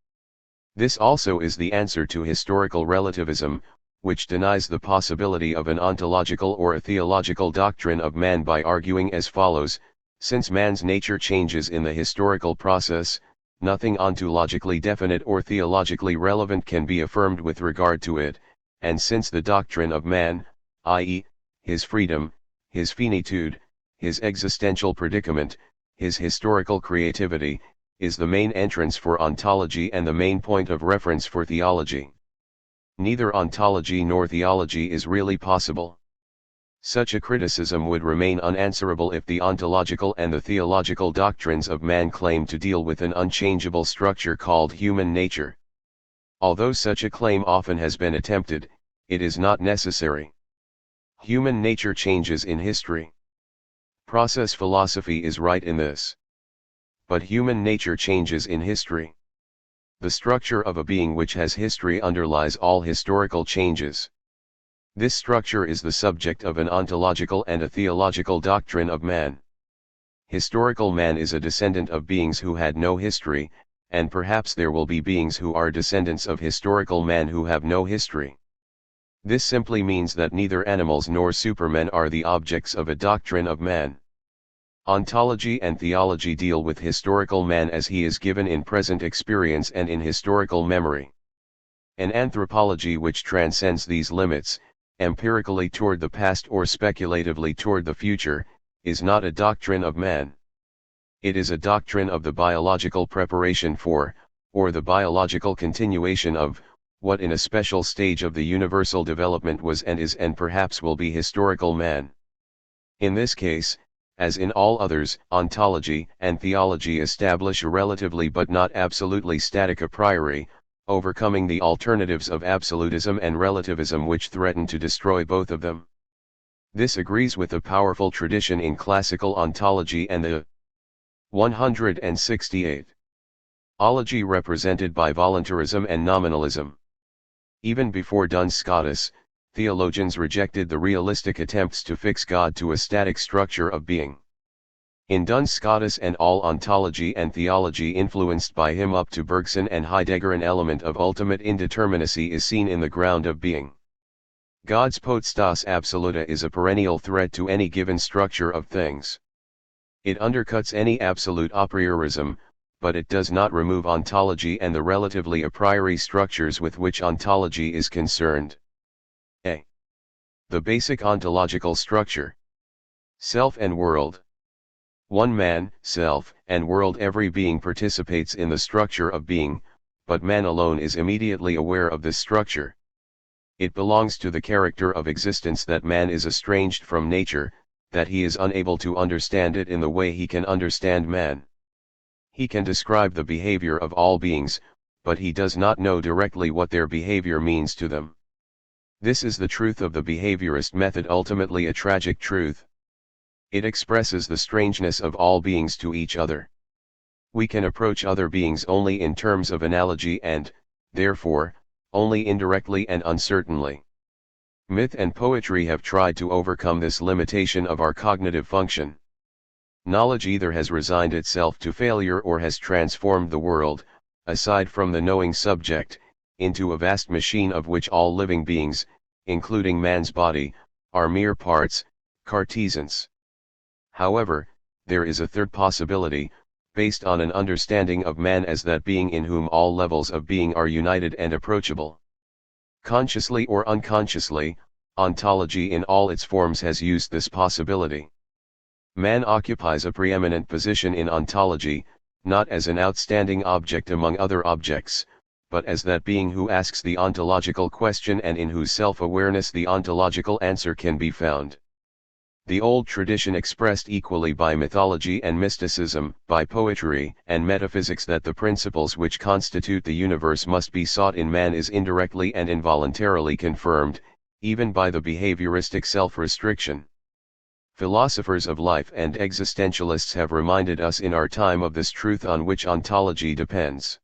[SPEAKER 1] This also is the answer to historical relativism, which denies the possibility of an ontological or a theological doctrine of man by arguing as follows: since man's nature changes in the historical process, nothing ontologically definite or theologically relevant can be affirmed with regard to it, and since the doctrine of man, i.e., his freedom, his finitude, his existential predicament, his historical creativity, is the main entrance for ontology and the main point of reference for theology, neither ontology nor theology is really possible. Such a criticism would remain unanswerable if the ontological and the theological doctrines of man claim to deal with an unchangeable structure called human nature. Although such a claim often has been attempted, it is not necessary. Human nature changes in history. Process philosophy is right in this. But human nature changes in history. The structure of a being which has history underlies all historical changes. This structure is the subject of an ontological and a theological doctrine of man. Historical man is a descendant of beings who had no history, and perhaps there will be beings who are descendants of historical man who have no history. This simply means that neither animals nor supermen are the objects of a doctrine of man. Ontology and theology deal with historical man as he is given in present experience and in historical memory. An anthropology which transcends these limits, empirically toward the past or speculatively toward the future, is not a doctrine of man. It is a doctrine of the biological preparation for, or the biological continuation of, what in a special stage of the universal development was and is and perhaps will be historical man. In this case, as in all others, ontology and theology establish a relatively but not absolutely static a priori, overcoming the alternatives of absolutism and relativism which threaten to destroy both of them. This agrees with a powerful tradition in classical ontology and the 168. Ology represented by voluntarism and nominalism. Even before Duns Scotus, theologians rejected the realistic attempts to fix God to a static structure of being. In Duns Scotus and all ontology and theology influenced by him up to Bergson and Heidegger, an element of ultimate indeterminacy is seen in the ground of being. God's potestas absoluta is a perennial threat to any given structure of things. It undercuts any absolute a priorism, but it does not remove ontology and the relatively a priori structures with which ontology is concerned. A. The basic ontological structure. Self and world. One man, self, and world. Every being participates in the structure of being, but man alone is immediately aware of this structure. It belongs to the character of existence that man is estranged from nature, that he is unable to understand it in the way he can understand man. He can describe the behavior of all beings, but he does not know directly what their behavior means to them. This is the truth of the behaviorist method, ultimately a tragic truth. It expresses the strangeness of all beings to each other. We can approach other beings only in terms of analogy and, therefore, only indirectly and uncertainly. Myth and poetry have tried to overcome this limitation of our cognitive function. Knowledge either has resigned itself to failure or has transformed the world, aside from the knowing subject, into a vast machine of which all living beings, including man's body, are mere parts, Cartesians. However, there is a third possibility, based on an understanding of man as that being in whom all levels of being are united and approachable. Consciously or unconsciously, ontology in all its forms has used this possibility. Man occupies a preeminent position in ontology, not as an outstanding object among other objects, but as that being who asks the ontological question and in whose self-awareness the ontological answer can be found. The old tradition expressed equally by mythology and mysticism, by poetry and metaphysics, that the principles which constitute the universe must be sought in man is indirectly and involuntarily confirmed, even by the behavioristic self-restriction. Philosophers of life and existentialists have reminded us in our time of this truth on which ontology depends.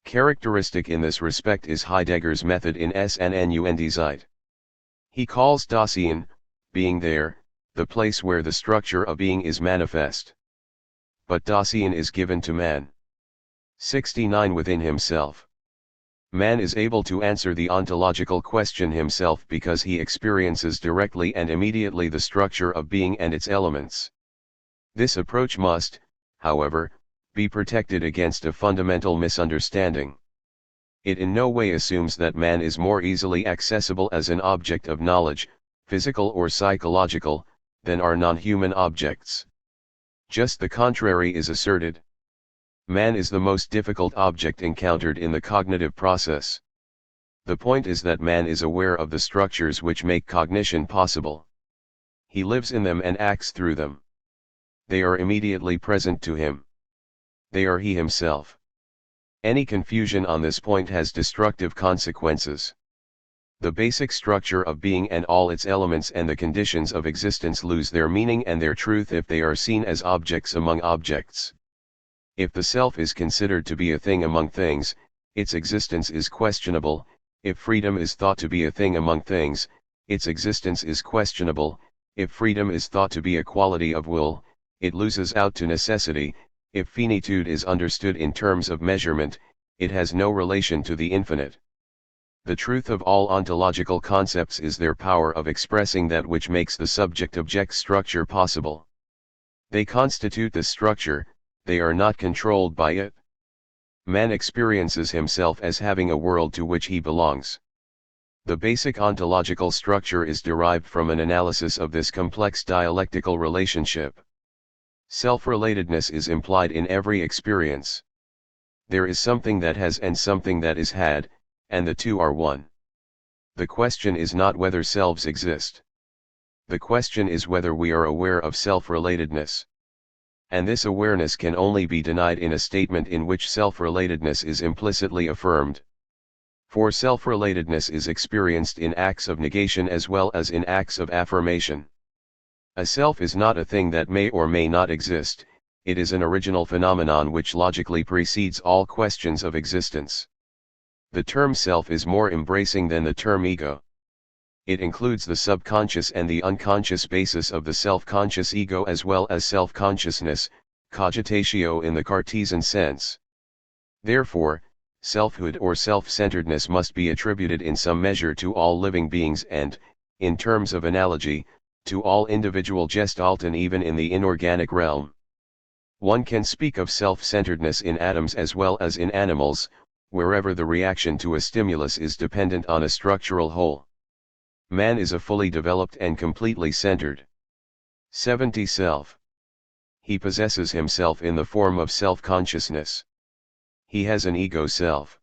[SPEAKER 1] Characteristic in this respect is Heidegger's method in S and Nuendizeit. He calls Dasein, being there, the place where the structure of being is manifest. But Dasein is given to man. 69 Within himself. Man is able to answer the ontological question himself because he experiences directly and immediately the structure of being and its elements. This approach must, however, be protected against a fundamental misunderstanding. It in no way assumes that man is more easily accessible as an object of knowledge, physical or psychological, than are non-human objects. Just the contrary is asserted. Man is the most difficult object encountered in the cognitive process. The point is that man is aware of the structures which make cognition possible. He lives in them and acts through them. They are immediately present to him. They are he himself. Any confusion on this point has destructive consequences. The basic structure of being and all its elements and the conditions of existence lose their meaning and their truth if they are seen as objects among objects. If the self is considered to be a thing among things, its existence is questionable. If freedom is thought to be a thing among things, its existence is questionable. If freedom is thought to be a quality of will, it loses out to necessity. If finitude is understood in terms of measurement, it has no relation to the infinite. The truth of all ontological concepts is their power of expressing that which makes the subject-object structure possible. They constitute the structure, they are not controlled by it. Man experiences himself as having a world to which he belongs. The basic ontological structure is derived from an analysis of this complex dialectical relationship. Self-relatedness is implied in every experience. There is something that has and something that is had, and the two are one. The question is not whether selves exist. The question is whether we are aware of self-relatedness. And this awareness can only be denied in a statement in which self-relatedness is implicitly affirmed. For self-relatedness is experienced in acts of negation as well as in acts of affirmation. A self is not a thing that may or may not exist, it is an original phenomenon which logically precedes all questions of existence. The term self is more embracing than the term ego. It includes the subconscious and the unconscious basis of the self-conscious ego as well as self-consciousness, cogitatio in the Cartesian sense. Therefore, selfhood or self-centeredness must be attributed in some measure to all living beings and, in terms of analogy, to all individual gestalten even in the inorganic realm. One can speak of self-centeredness in atoms as well as in animals, wherever the reaction to a stimulus is dependent on a structural whole. Man is a fully developed and completely centered. 70 Self. He possesses himself in the form of self-consciousness. He has an ego self.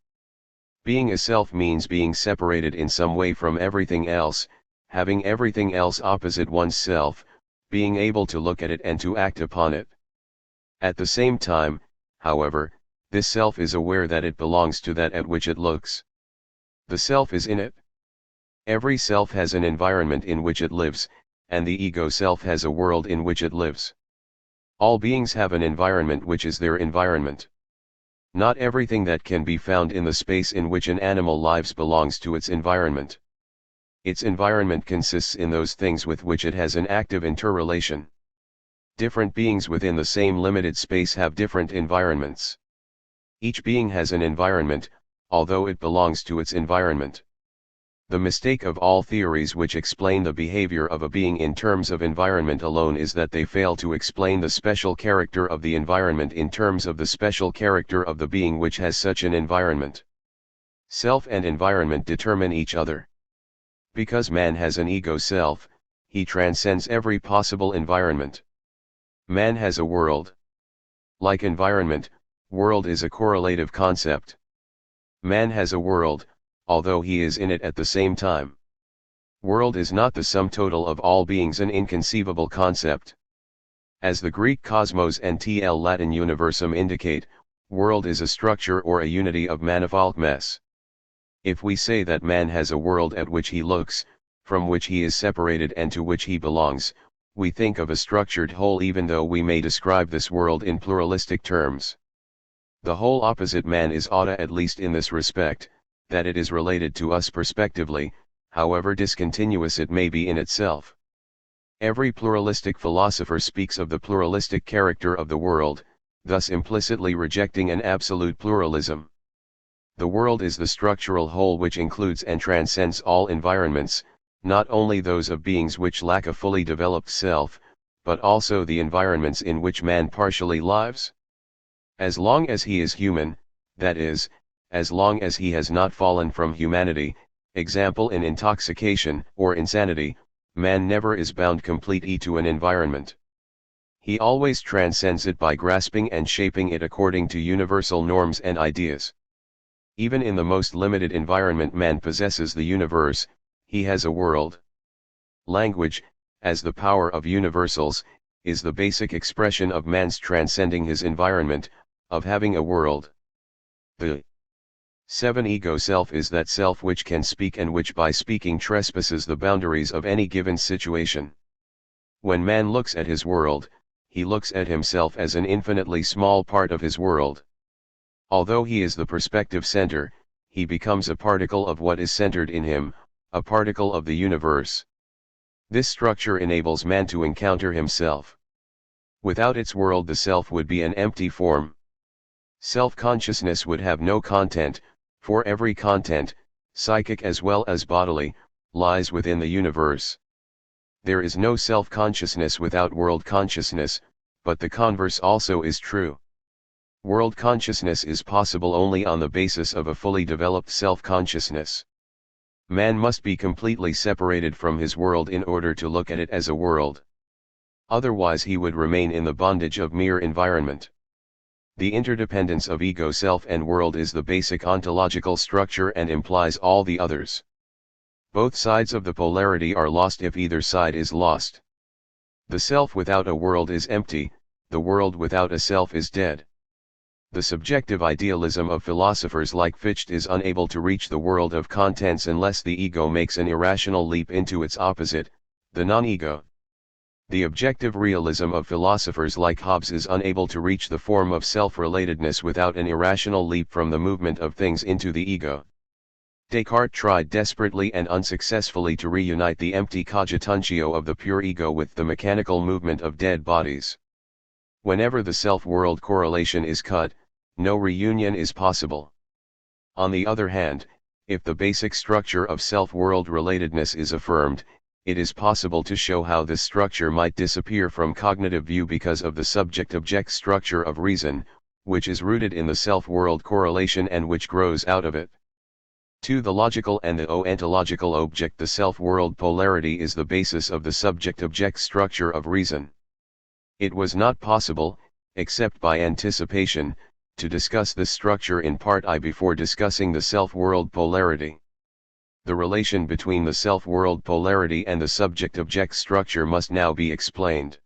[SPEAKER 1] Being a self means being separated in some way from everything else, having everything else opposite oneself, being able to look at it and to act upon it. At the same time, however, this self is aware that it belongs to that at which it looks. The self is in it. Every self has an environment in which it lives, and the ego self has a world in which it lives. All beings have an environment which is their environment. Not everything that can be found in the space in which an animal lives belongs to its environment. Its environment consists in those things with which it has an active interrelation. Different beings within the same limited space have different environments. Each being has an environment, although it belongs to its environment. The mistake of all theories which explain the behavior of a being in terms of environment alone is that they fail to explain the special character of the environment in terms of the special character of the being which has such an environment. Self and environment determine each other. Because man has an ego self, he transcends every possible environment. Man has a world. Like environment, world is a correlative concept. Man has a world, although he is in it at the same time. World is not the sum total of all beings, an inconceivable concept. As the Greek cosmos and TL Latin universum indicate, world is a structure or a unity of manifoldness. If we say that man has a world at which he looks, from which he is separated and to which he belongs, we think of a structured whole even though we may describe this world in pluralistic terms. The whole opposite man is Ada at least in this respect, that it is related to us prospectively, however discontinuous it may be in itself. Every pluralistic philosopher speaks of the pluralistic character of the world, thus implicitly rejecting an absolute pluralism. The world is the structural whole which includes and transcends all environments, not only those of beings which lack a fully developed self, but also the environments in which man partially lives. As long as he is human, that is, as long as he has not fallen from humanity, example in intoxication or insanity, man never is bound completely to an environment. He always transcends it by grasping and shaping it according to universal norms and ideas. Even in the most limited environment man possesses the universe, he has a world. Language, as the power of universals, is the basic expression of man's transcending his environment, of having a world. The 7 ego self is that self which can speak and which by speaking trespasses the boundaries of any given situation. When man looks at his world, he looks at himself as an infinitely small part of his world. Although he is the perspective center, he becomes a particle of what is centered in him, a particle of the universe. This structure enables man to encounter himself. Without its world the self would be an empty form. Self-consciousness would have no content, for every content, psychic as well as bodily, lies within the universe. There is no self-consciousness without world consciousness, but the converse also is true. World consciousness is possible only on the basis of a fully developed self-consciousness. Man must be completely separated from his world in order to look at it as a world. Otherwise he would remain in the bondage of mere environment. The interdependence of ego self and world is the basic ontological structure and implies all the others. Both sides of the polarity are lost if either side is lost. The self without a world is empty, the world without a self is dead. The subjective idealism of philosophers like Fichte is unable to reach the world of contents unless the ego makes an irrational leap into its opposite, the non-ego. The objective realism of philosophers like Hobbes is unable to reach the form of self-relatedness without an irrational leap from the movement of things into the ego. Descartes tried desperately and unsuccessfully to reunite the empty cogitantio of the pure ego with the mechanical movement of dead bodies. Whenever the self-world correlation is cut, no reunion is possible. On the other hand, if the basic structure of self-world relatedness is affirmed, it is possible to show how this structure might disappear from cognitive view because of the subject-object structure of reason, which is rooted in the self-world correlation and which grows out of it. To the logical and the ontological object, the self-world polarity is the basis of the subject-object structure of reason. It was not possible, except by anticipation, to discuss this structure in part I before discussing the self-world polarity. The relation between the self-world polarity and the subject-object structure must now be explained.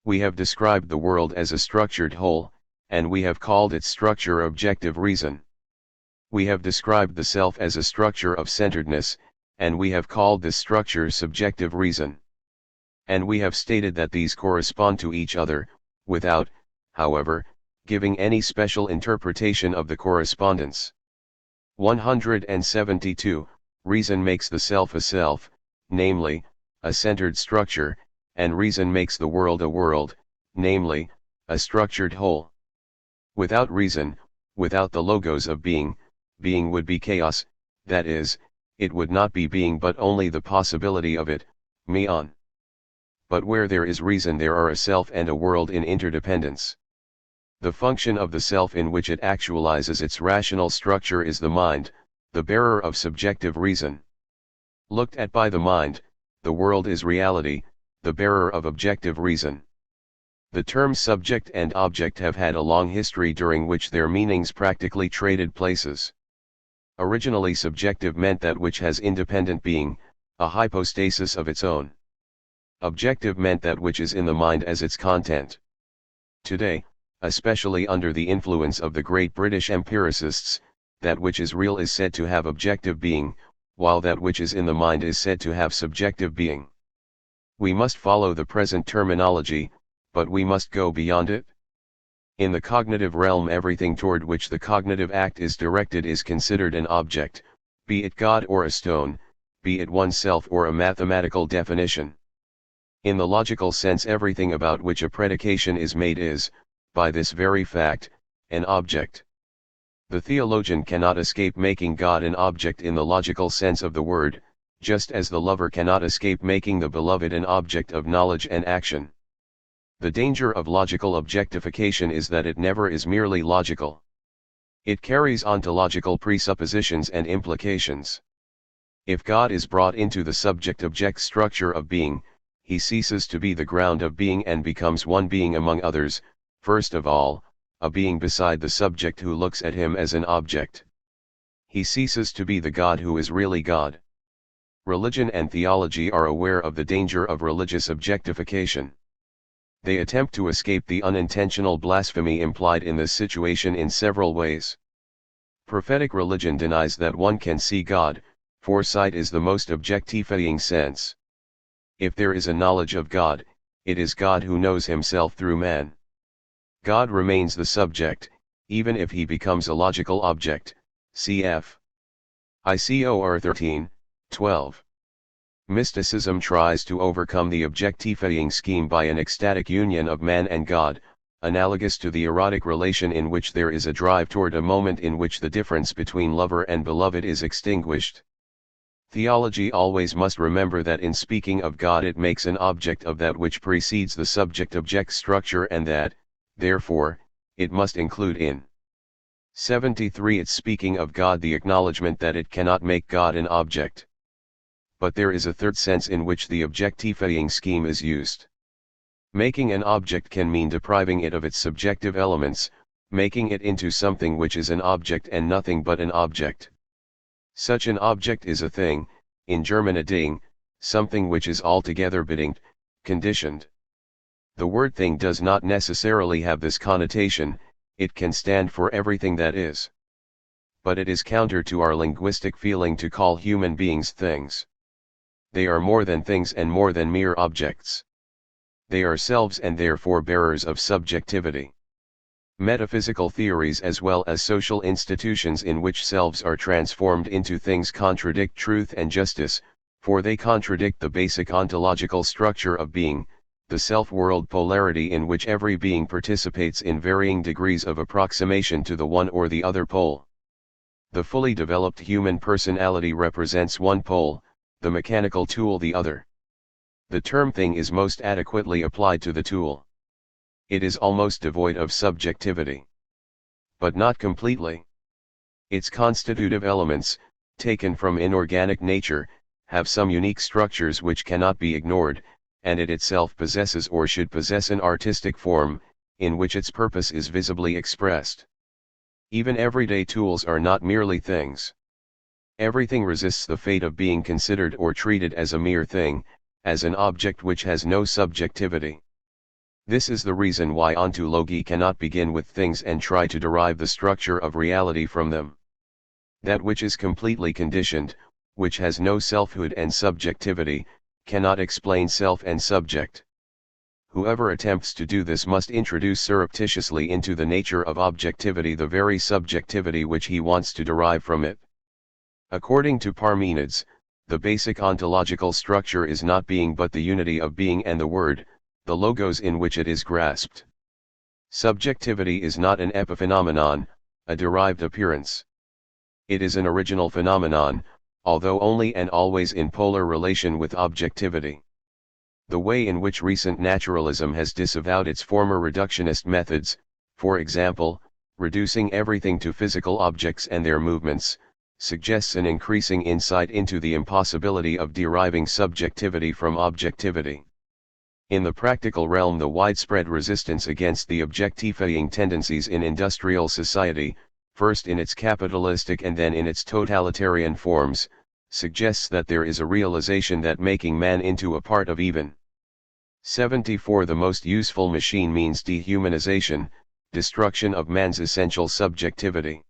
[SPEAKER 1] We have described the world as a structured whole, and we have called its structure objective reason. We have described the self as a structure of centeredness, and we have called this structure subjective reason. And we have stated that these correspond to each other, without, however, giving any special interpretation of the correspondence. 172. Reason makes the self a self, namely, a centered structure, and reason makes the world a world, namely, a structured whole. Without reason, without the logos of being, being would be chaos, that is, it would not be being but only the possibility of it, meon. But where there is reason there are a self and a world in interdependence. The function of the self in which it actualizes its rational structure is the mind, the bearer of subjective reason. Looked at by the mind, the world is reality, the bearer of objective reason. The terms subject and object have had a long history during which their meanings practically traded places. Originally subjective meant that which has independent being, a hypostasis of its own. Objective meant that which is in the mind as its content. Today, especially under the influence of the great British empiricists, that which is real is said to have objective being, while that which is in the mind is said to have subjective being. We must follow the present terminology, but we must go beyond it. In the cognitive realm, everything toward which the cognitive act is directed is considered an object, be it God or a stone, be it oneself or a mathematical definition. In the logical sense, everything about which a predication is made is, by this very fact, an object. The theologian cannot escape making God an object in the logical sense of the word, just as the lover cannot escape making the beloved an object of knowledge and action. The danger of logical objectification is that it never is merely logical. It carries ontological presuppositions and implications. If God is brought into the subject-object structure of being, he ceases to be the ground of being and becomes one being among others, first of all, a being beside the subject who looks at him as an object. He ceases to be the God who is really God. Religion and theology are aware of the danger of religious objectification. They attempt to escape the unintentional blasphemy implied in this situation in several ways. Prophetic religion denies that one can see God, for sight is the most objectifying sense. If there is a knowledge of God, it is God who knows himself through man. God remains the subject, even if he becomes a logical object, cf. ICOR 13:12. Mysticism tries to overcome the objectifying scheme by an ecstatic union of man and God, analogous to the erotic relation in which there is a drive toward a moment in which the difference between lover and beloved is extinguished. Theology always must remember that in speaking of God it makes an object of that which precedes the subject-object structure, and that, therefore, it must include in 73 its speaking of God the acknowledgement that it cannot make God an object. But there is a third sense in which the objectifying scheme is used. Making an object can mean depriving it of its subjective elements, making it into something which is an object and nothing but an object. Such an object is a thing, in German a Ding, something which is altogether bedingt, conditioned. The word thing does not necessarily have this connotation, it can stand for everything that is. But it is counter to our linguistic feeling to call human beings things. They are more than things and more than mere objects. They are selves and therefore bearers of subjectivity. Metaphysical theories as well as social institutions in which selves are transformed into things contradict truth and justice, for they contradict the basic ontological structure of being, the self-world polarity in which every being participates in varying degrees of approximation to the one or the other pole. The fully developed human personality represents one pole, the mechanical tool the other. The term thing is most adequately applied to the tool. It is almost devoid of subjectivity. But not completely. Its constitutive elements, taken from inorganic nature, have some unique structures which cannot be ignored, and it itself possesses or should possess an artistic form, in which its purpose is visibly expressed. Even everyday tools are not merely things. Everything resists the fate of being considered or treated as a mere thing, as an object which has no subjectivity. This is the reason why ontology cannot begin with things and try to derive the structure of reality from them. That which is completely conditioned, which has no selfhood and subjectivity, cannot explain self and subject. Whoever attempts to do this must introduce surreptitiously into the nature of objectivity the very subjectivity which he wants to derive from it. According to Parmenides, the basic ontological structure is not being but the unity of being and the word, the logos in which it is grasped. Subjectivity is not an epiphenomenon, a derived appearance. It is an original phenomenon, although only and always in polar relation with objectivity. The way in which recent naturalism has disavowed its former reductionist methods, for example, reducing everything to physical objects and their movements, suggests an increasing insight into the impossibility of deriving subjectivity from objectivity. In the practical realm, the widespread resistance against the objectifying tendencies in industrial society, first in its capitalistic and then in its totalitarian forms, suggests that there is a realization that making man into a part of even 74 the most useful machine means dehumanization, destruction of man's essential subjectivity.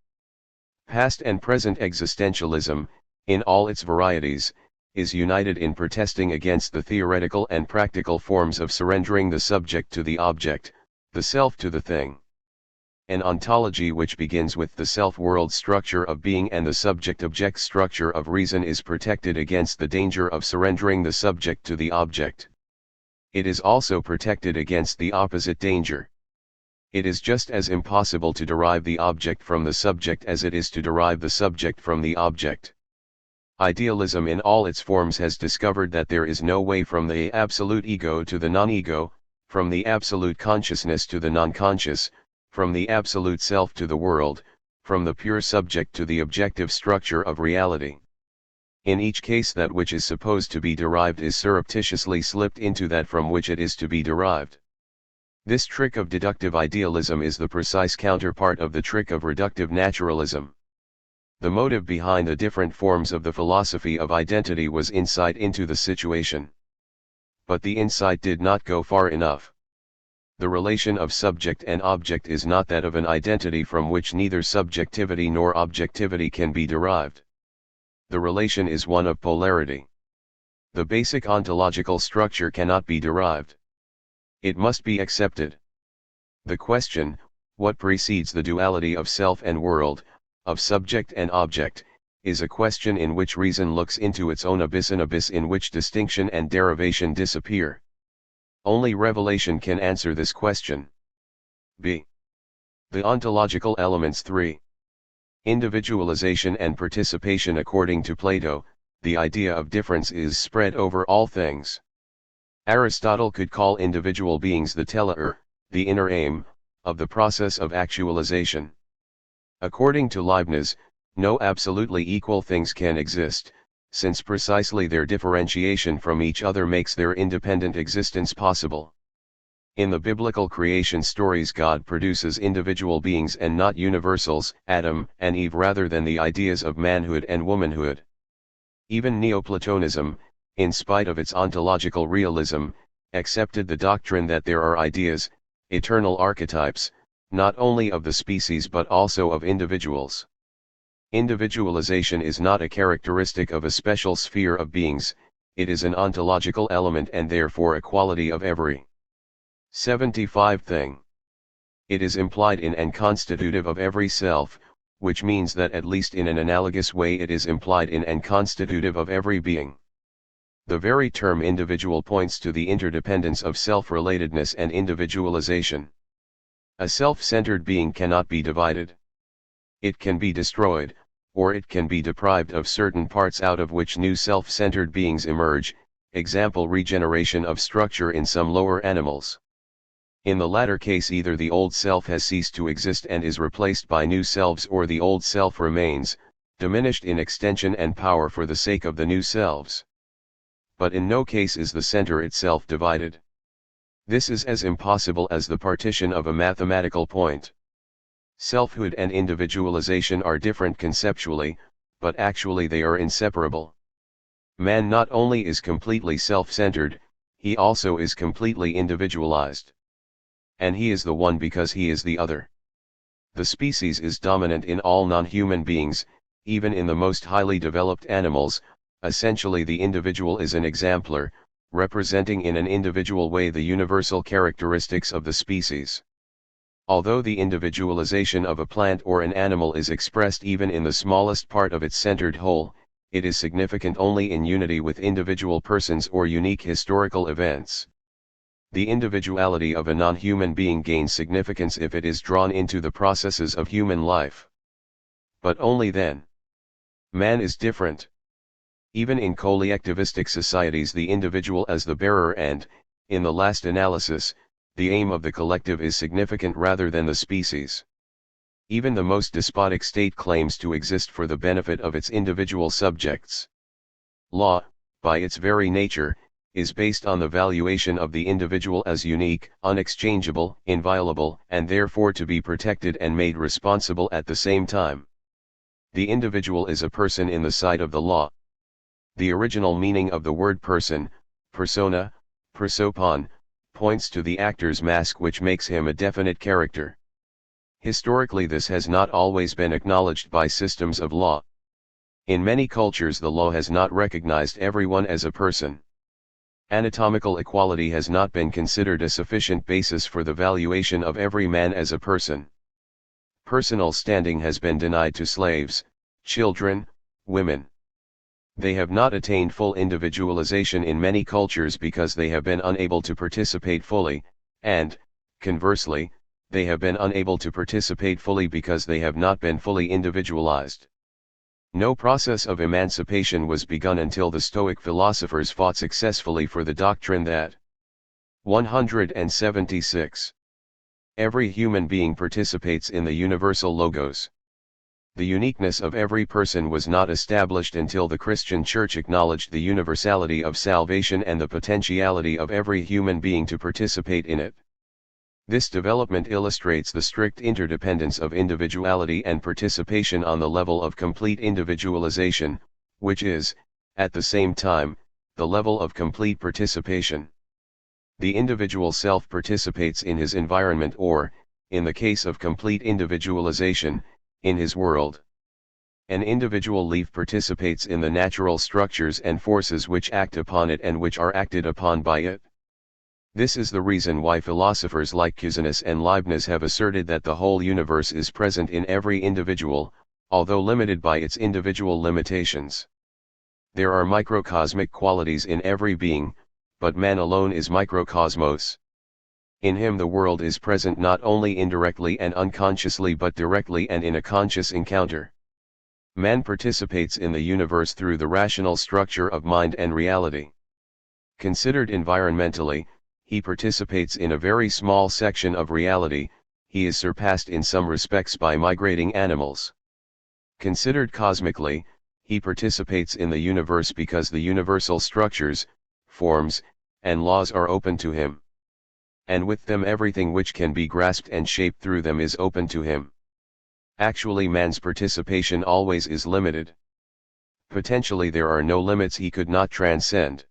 [SPEAKER 1] Past and present existentialism, in all its varieties, is united in protesting against the theoretical and practical forms of surrendering the subject to the object, the self to the thing. An ontology which begins with the self-world structure of being and the subject-object structure of reason is protected against the danger of surrendering the subject to the object. It is also protected against the opposite danger. It is just as impossible to derive the object from the subject as it is to derive the subject from the object. Idealism in all its forms has discovered that there is no way from the absolute ego to the non-ego, from the absolute consciousness to the non-conscious, from the absolute self to the world, from the pure subject to the objective structure of reality. In each case that which is supposed to be derived is surreptitiously slipped into that from which it is to be derived. This trick of deductive idealism is the precise counterpart of the trick of reductive naturalism. The motive behind the different forms of the philosophy of identity was insight into the situation. But the insight did not go far enough. The relation of subject and object is not that of an identity from which neither subjectivity nor objectivity can be derived. The relation is one of polarity. The basic ontological structure cannot be derived. It must be accepted. The question, what precedes the duality of self and world, of subject and object, is a question in which reason looks into its own abyss, an abyss in which distinction and derivation disappear. Only revelation can answer this question. b. The ontological elements 3. Individualization and participation. According to Plato, the idea of difference is spread over all things. Aristotle could call individual beings the teleios, the inner aim, of the process of actualization. According to Leibniz, no absolutely equal things can exist, since precisely their differentiation from each other makes their independent existence possible. In the biblical creation stories, God produces individual beings and not universals, Adam and Eve, rather than the ideas of manhood and womanhood. Even Neoplatonism, in spite of its ontological realism, accepted the doctrine that there are ideas, eternal archetypes, not only of the species but also of individuals. Individualization is not a characteristic of a special sphere of beings, it is an ontological element and therefore a quality of every 75 thing. It is implied in and constitutive of every self, which means that at least in an analogous way it is implied in and constitutive of every being. The very term individual points to the interdependence of self-relatedness and individualization. A self-centered being cannot be divided. It can be destroyed, or it can be deprived of certain parts out of which new self-centered beings emerge, example regeneration of structure in some lower animals. In the latter case, either the old self has ceased to exist and is replaced by new selves, or the old self remains, diminished in extension and power for the sake of the new selves. But in no case is the center itself divided. This is as impossible as the partition of a mathematical point. Selfhood and individualization are different conceptually, but actually they are inseparable. Man not only is completely self-centered, he also is completely individualized. And he is the one because he is the other. The species is dominant in all non-human beings, even in the most highly developed animals. Essentially, the individual is an exemplar, representing in an individual way the universal characteristics of the species. Although the individualization of a plant or an animal is expressed even in the smallest part of its centered whole, it is significant only in unity with individual persons or unique historical events. The individuality of a non-human being gains significance if it is drawn into the processes of human life. But only then. Man is different. Even in collectivistic societies, the individual as the bearer and, in the last analysis, the aim of the collective is significant rather than the species. Even the most despotic state claims to exist for the benefit of its individual subjects. Law, by its very nature, is based on the valuation of the individual as unique, unexchangeable, inviolable, and therefore to be protected and made responsible at the same time. The individual is a person in the sight of the law. The original meaning of the word person, persona, prosopon, points to the actor's mask, which makes him a definite character. Historically, this has not always been acknowledged by systems of law. In many cultures, the law has not recognized everyone as a person. Anatomical equality has not been considered a sufficient basis for the valuation of every man as a person. personal standing has been denied to slaves, children, women. They have not attained full individualization in many cultures because they have been unable to participate fully, and, conversely, they have been unable to participate fully because they have not been fully individualized. No process of emancipation was begun until the Stoic philosophers fought successfully for the doctrine that 176. Every human being participates in the universal logos. The uniqueness of every person was not established until the Christian Church acknowledged the universality of salvation and the potentiality of every human being to participate in it. This development illustrates the strict interdependence of individuality and participation on the level of complete individualization, which is, at the same time, the level of complete participation. The individual self participates in his environment or, in the case of complete individualization, in his world. An individual leaf participates in the natural structures and forces which act upon it and which are acted upon by it. This is the reason why philosophers like Cusanus and Leibniz have asserted that the whole universe is present in every individual, although limited by its individual limitations. There are microcosmic qualities in every being, but man alone is microcosmos. In him the world is present not only indirectly and unconsciously but directly and in a conscious encounter. Man participates in the universe through the rational structure of mind and reality. Considered environmentally, he participates in a very small section of reality. He is surpassed in some respects by migrating animals. Considered cosmically, he participates in the universe because the universal structures, forms, and laws are open to him. And with them everything which can be grasped and shaped through them is open to him. Actually, man's participation always is limited. Potentially there are no limits he could not transcend.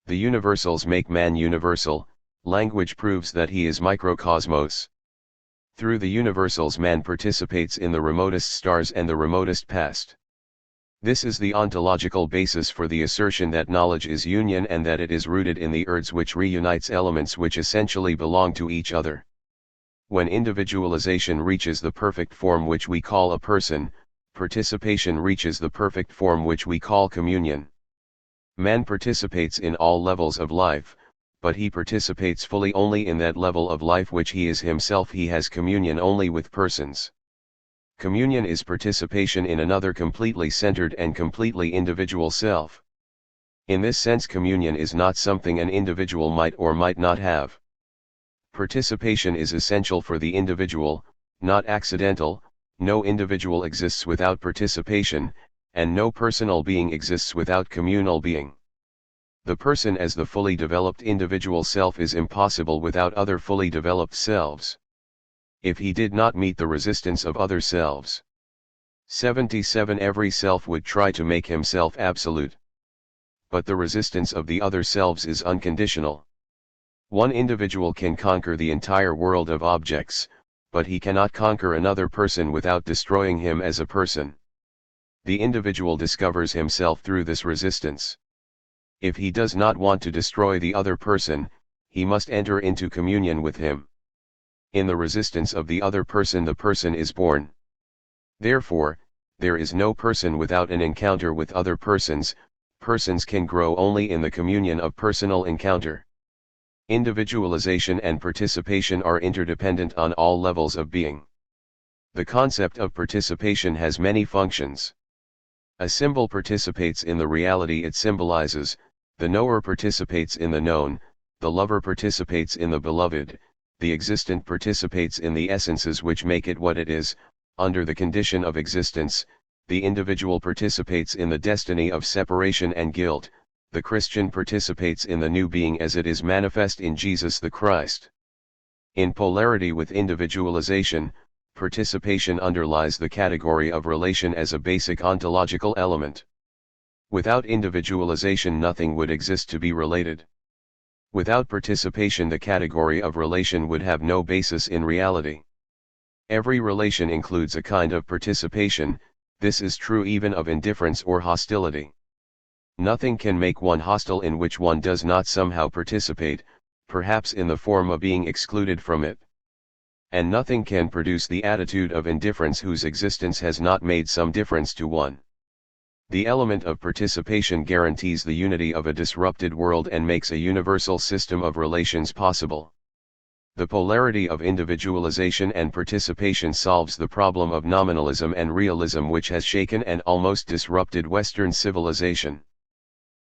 [SPEAKER 1] The universals make man universal. Language proves that he is microcosmos. Through the universals man participates in the remotest stars and the remotest past. This is the ontological basis for the assertion that knowledge is union and that it is rooted in the urge which reunites elements which essentially belong to each other. When individualization reaches the perfect form which we call a person, participation reaches the perfect form which we call communion. Man participates in all levels of life, but he participates fully only in that level of life which he is himself. He has communion only with persons. Communion is participation in another completely centered and completely individual self. In this sense, communion is not something an individual might or might not have. Participation is essential for the individual, not accidental. No individual exists without participation, and no personal being exists without communal being. The person as the fully developed individual self is impossible without other fully developed selves. If he did not meet the resistance of other selves. 77. Every self would try to make himself absolute. But the resistance of the other selves is unconditional. One individual can conquer the entire world of objects, but he cannot conquer another person without destroying him as a person. The individual discovers himself through this resistance. If he does not want to destroy the other person, he must enter into communion with him. In the resistance of the other person the person is born. Therefore, there is no person without an encounter with other persons. Persons can grow only in the communion of personal encounter. Individualization and participation are interdependent on all levels of being. The concept of participation has many functions. A symbol participates in the reality it symbolizes, the knower participates in the known, the lover participates in the beloved, the existent participates in the essences which make it what it is. Under the condition of existence, the individual participates in the destiny of separation and guilt. The Christian participates in the new being as it is manifest in Jesus the Christ. In polarity with individualization, participation underlies the category of relation as a basic ontological element. Without individualization nothing would exist to be related. Without participation the category of relation would have no basis in reality. Every relation includes a kind of participation. This is true even of indifference or hostility. Nothing can make one hostile in which one does not somehow participate, perhaps in the form of being excluded from it. And nothing can produce the attitude of indifference whose existence has not made some difference to one. The element of participation guarantees the unity of a disrupted world and makes a universal system of relations possible. The polarity of individualization and participation solves the problem of nominalism and realism which has shaken and almost disrupted Western civilization.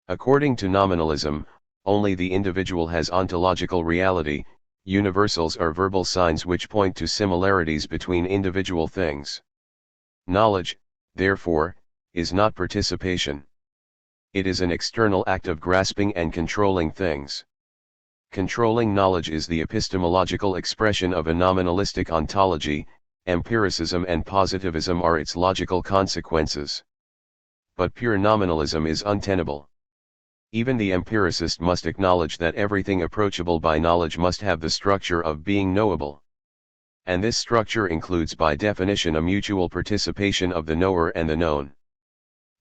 [SPEAKER 1] According to nominalism, only the individual has ontological reality. Universals are verbal signs which point to similarities between individual things. Knowledge, therefore, is not participation. It is an external act of grasping and controlling things. Controlling knowledge is the epistemological expression of a nominalistic ontology. Empiricism and positivism are its logical consequences. But pure nominalism is untenable. Even the empiricist must acknowledge that everything approachable by knowledge must have the structure of being knowable. And this structure includes by definition a mutual participation of the knower and the known.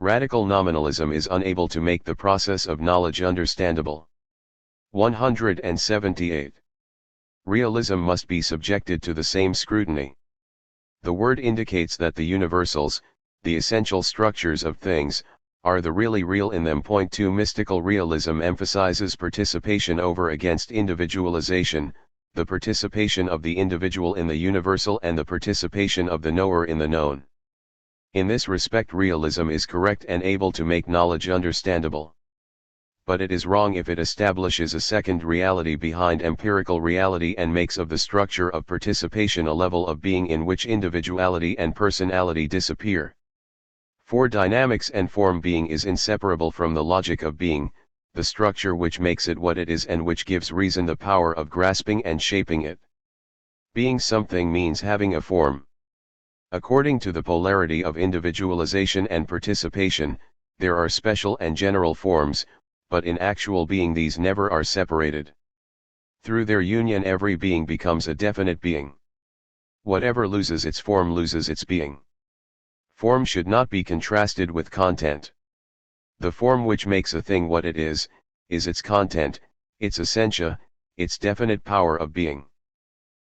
[SPEAKER 1] Radical nominalism is unable to make the process of knowledge understandable. 178. Realism must be subjected to the same scrutiny. The word indicates that the universals, the essential structures of things, are the really real in them. 2 Mystical realism emphasizes participation over against individualization, the participation of the individual in the universal and the participation of the knower in the known. In this respect realism is correct and able to make knowledge understandable. But it is wrong if it establishes a second reality behind empirical reality and makes of the structure of participation a level of being in which individuality and personality disappear. For dynamics and form, being is inseparable from the logic of being, the structure which makes it what it is and which gives reason the power of grasping and shaping it. Being something means having a form. According to the polarity of individualization and participation, there are special and general forms, but in actual being these never are separated. Through their union every being becomes a definite being. Whatever loses its form loses its being. Form should not be contrasted with content. The form which makes a thing what it is its content, its essentia, its definite power of being.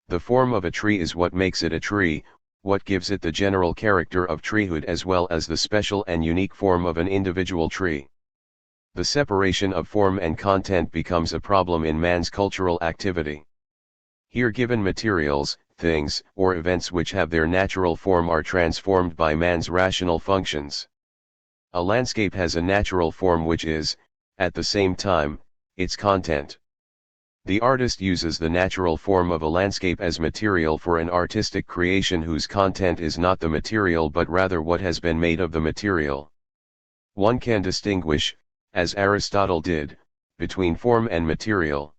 [SPEAKER 1] The form of a tree is what makes it a tree, what gives it the general character of treehood as well as the special and unique form of an individual tree. The separation of form and content becomes a problem in man's cultural activity. Here given materials, things, or events which have their natural form are transformed by man's rational functions. A landscape has a natural form which is, at the same time, its content. The artist uses the natural form of a landscape as material for an artistic creation whose content is not the material but rather what has been made of the material. One can distinguish, as Aristotle did, between form and material.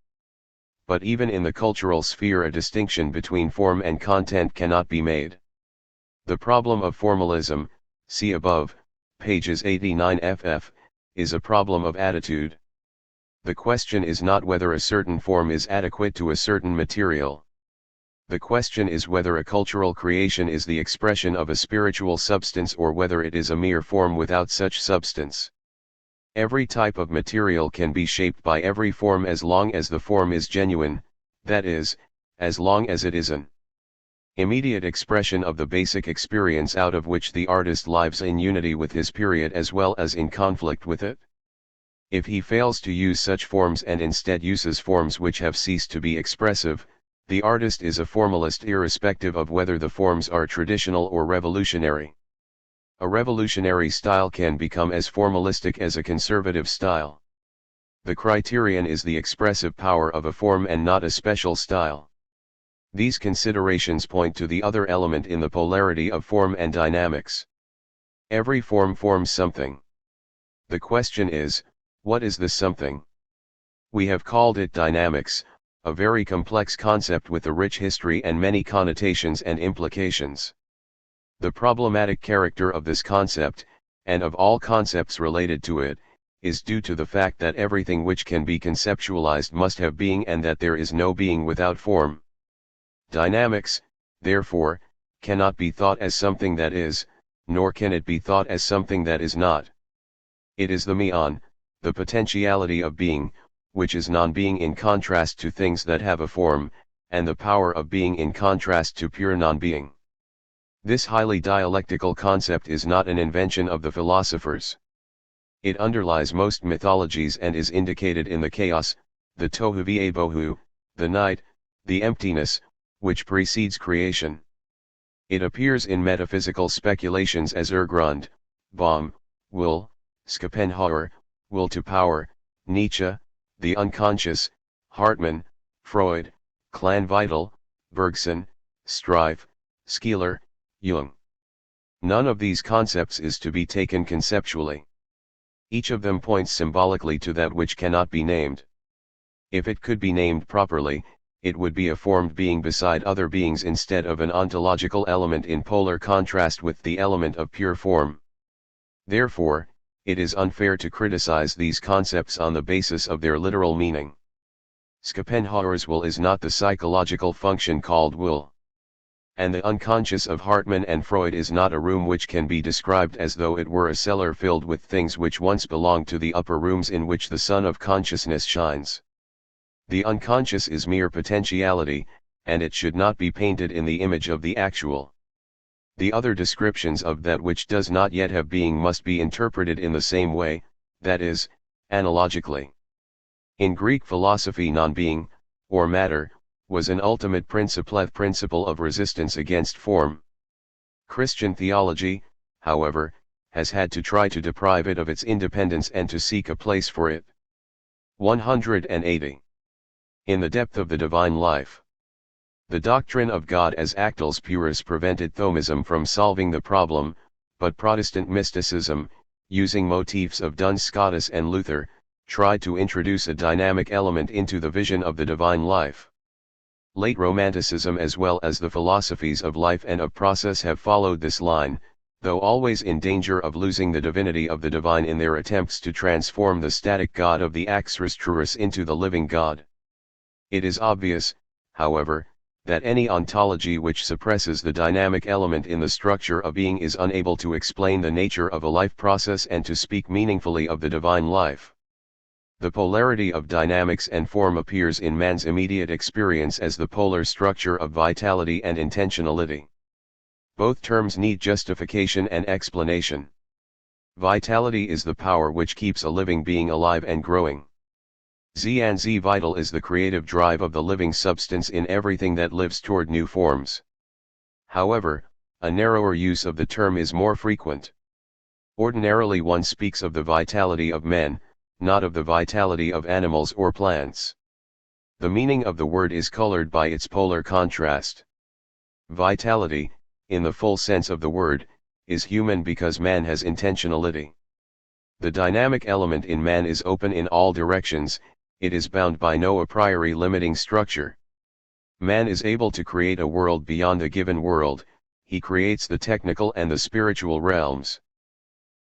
[SPEAKER 1] But even in the cultural sphere a distinction between form and content cannot be made. The problem of formalism, see above, pages 89 ff, is a problem of attitude. The question is not whether a certain form is adequate to a certain material. The question is whether a cultural creation is the expression of a spiritual substance or whether it is a mere form without such substance. Every type of material can be shaped by every form as long as the form is genuine, that is, as long as it is an immediate expression of the basic experience out of which the artist lives in unity with his period as well as in conflict with it. If he fails to use such forms and instead uses forms which have ceased to be expressive, the artist is a formalist irrespective of whether the forms are traditional or revolutionary. A revolutionary style can become as formalistic as a conservative style. The criterion is the expressive power of a form and not a special style. These considerations point to the other element in the polarity of form and dynamics. Every form forms something. The question is, what is this something? We have called it dynamics, a very complex concept with a rich history and many connotations and implications. The problematic character of this concept, and of all concepts related to it, is due to the fact that everything which can be conceptualized must have being and that there is no being without form. Dynamics, therefore, cannot be thought as something that is, nor can it be thought as something that is not. It is the meon, the potentiality of being, which is non-being in contrast to things that have a form, and the power of being in contrast to pure non-being. This highly dialectical concept is not an invention of the philosophers. It underlies most mythologies and is indicated in the chaos, the tohu v'bohu, the night, the emptiness, which precedes creation. It appears in metaphysical speculations as Urgrund, Baum, will, Schopenhauer, will to power, Nietzsche, the unconscious, Hartmann, Freud, Clan Vital, Bergson, Strife, Skeeler, Jung. None of these concepts is to be taken conceptually. Each of them points symbolically to that which cannot be named. If it could be named properly, it would be a formed being beside other beings instead of an ontological element in polar contrast with the element of pure form. Therefore, it is unfair to criticize these concepts on the basis of their literal meaning. Schopenhauer's will is not the psychological function called will. And the unconscious of Hartmann and Freud is not a room which can be described as though it were a cellar filled with things which once belonged to the upper rooms in which the sun of consciousness shines. The unconscious is mere potentiality, and it should not be painted in the image of the actual. The other descriptions of that which does not yet have being must be interpreted in the same way, that is, analogically. In Greek philosophy non-being, or matter, was an ultimate principle of resistance against form. Christian theology, however, has had to try to deprive it of its independence and to seek a place for it. 180. In the depth of the divine life. The doctrine of God as actus purus prevented Thomism from solving the problem, but Protestant mysticism, using motifs of Duns Scotus and Luther, tried to introduce a dynamic element into the vision of the divine life. Late Romanticism as well as the philosophies of life and of process have followed this line, though always in danger of losing the divinity of the divine in their attempts to transform the static God of the axis truus into the living God. It is obvious, however, that any ontology which suppresses the dynamic element in the structure of being is unable to explain the nature of a life process and to speak meaningfully of the divine life. The polarity of dynamics and form appears in man's immediate experience as the polar structure of vitality and intentionality. Both terms need justification and explanation. Vitality is the power which keeps a living being alive and growing. Z vital is the creative drive of the living substance in everything that lives toward new forms. However, a narrower use of the term is more frequent. Ordinarily one speaks of the vitality of men, not of the vitality of animals or plants. The meaning of the word is colored by its polar contrast. Vitality, in the full sense of the word, is human because man has intentionality. The dynamic element in man is open in all directions, it is bound by no a priori limiting structure. Man is able to create a world beyond a given world, he creates the technical and the spiritual realms.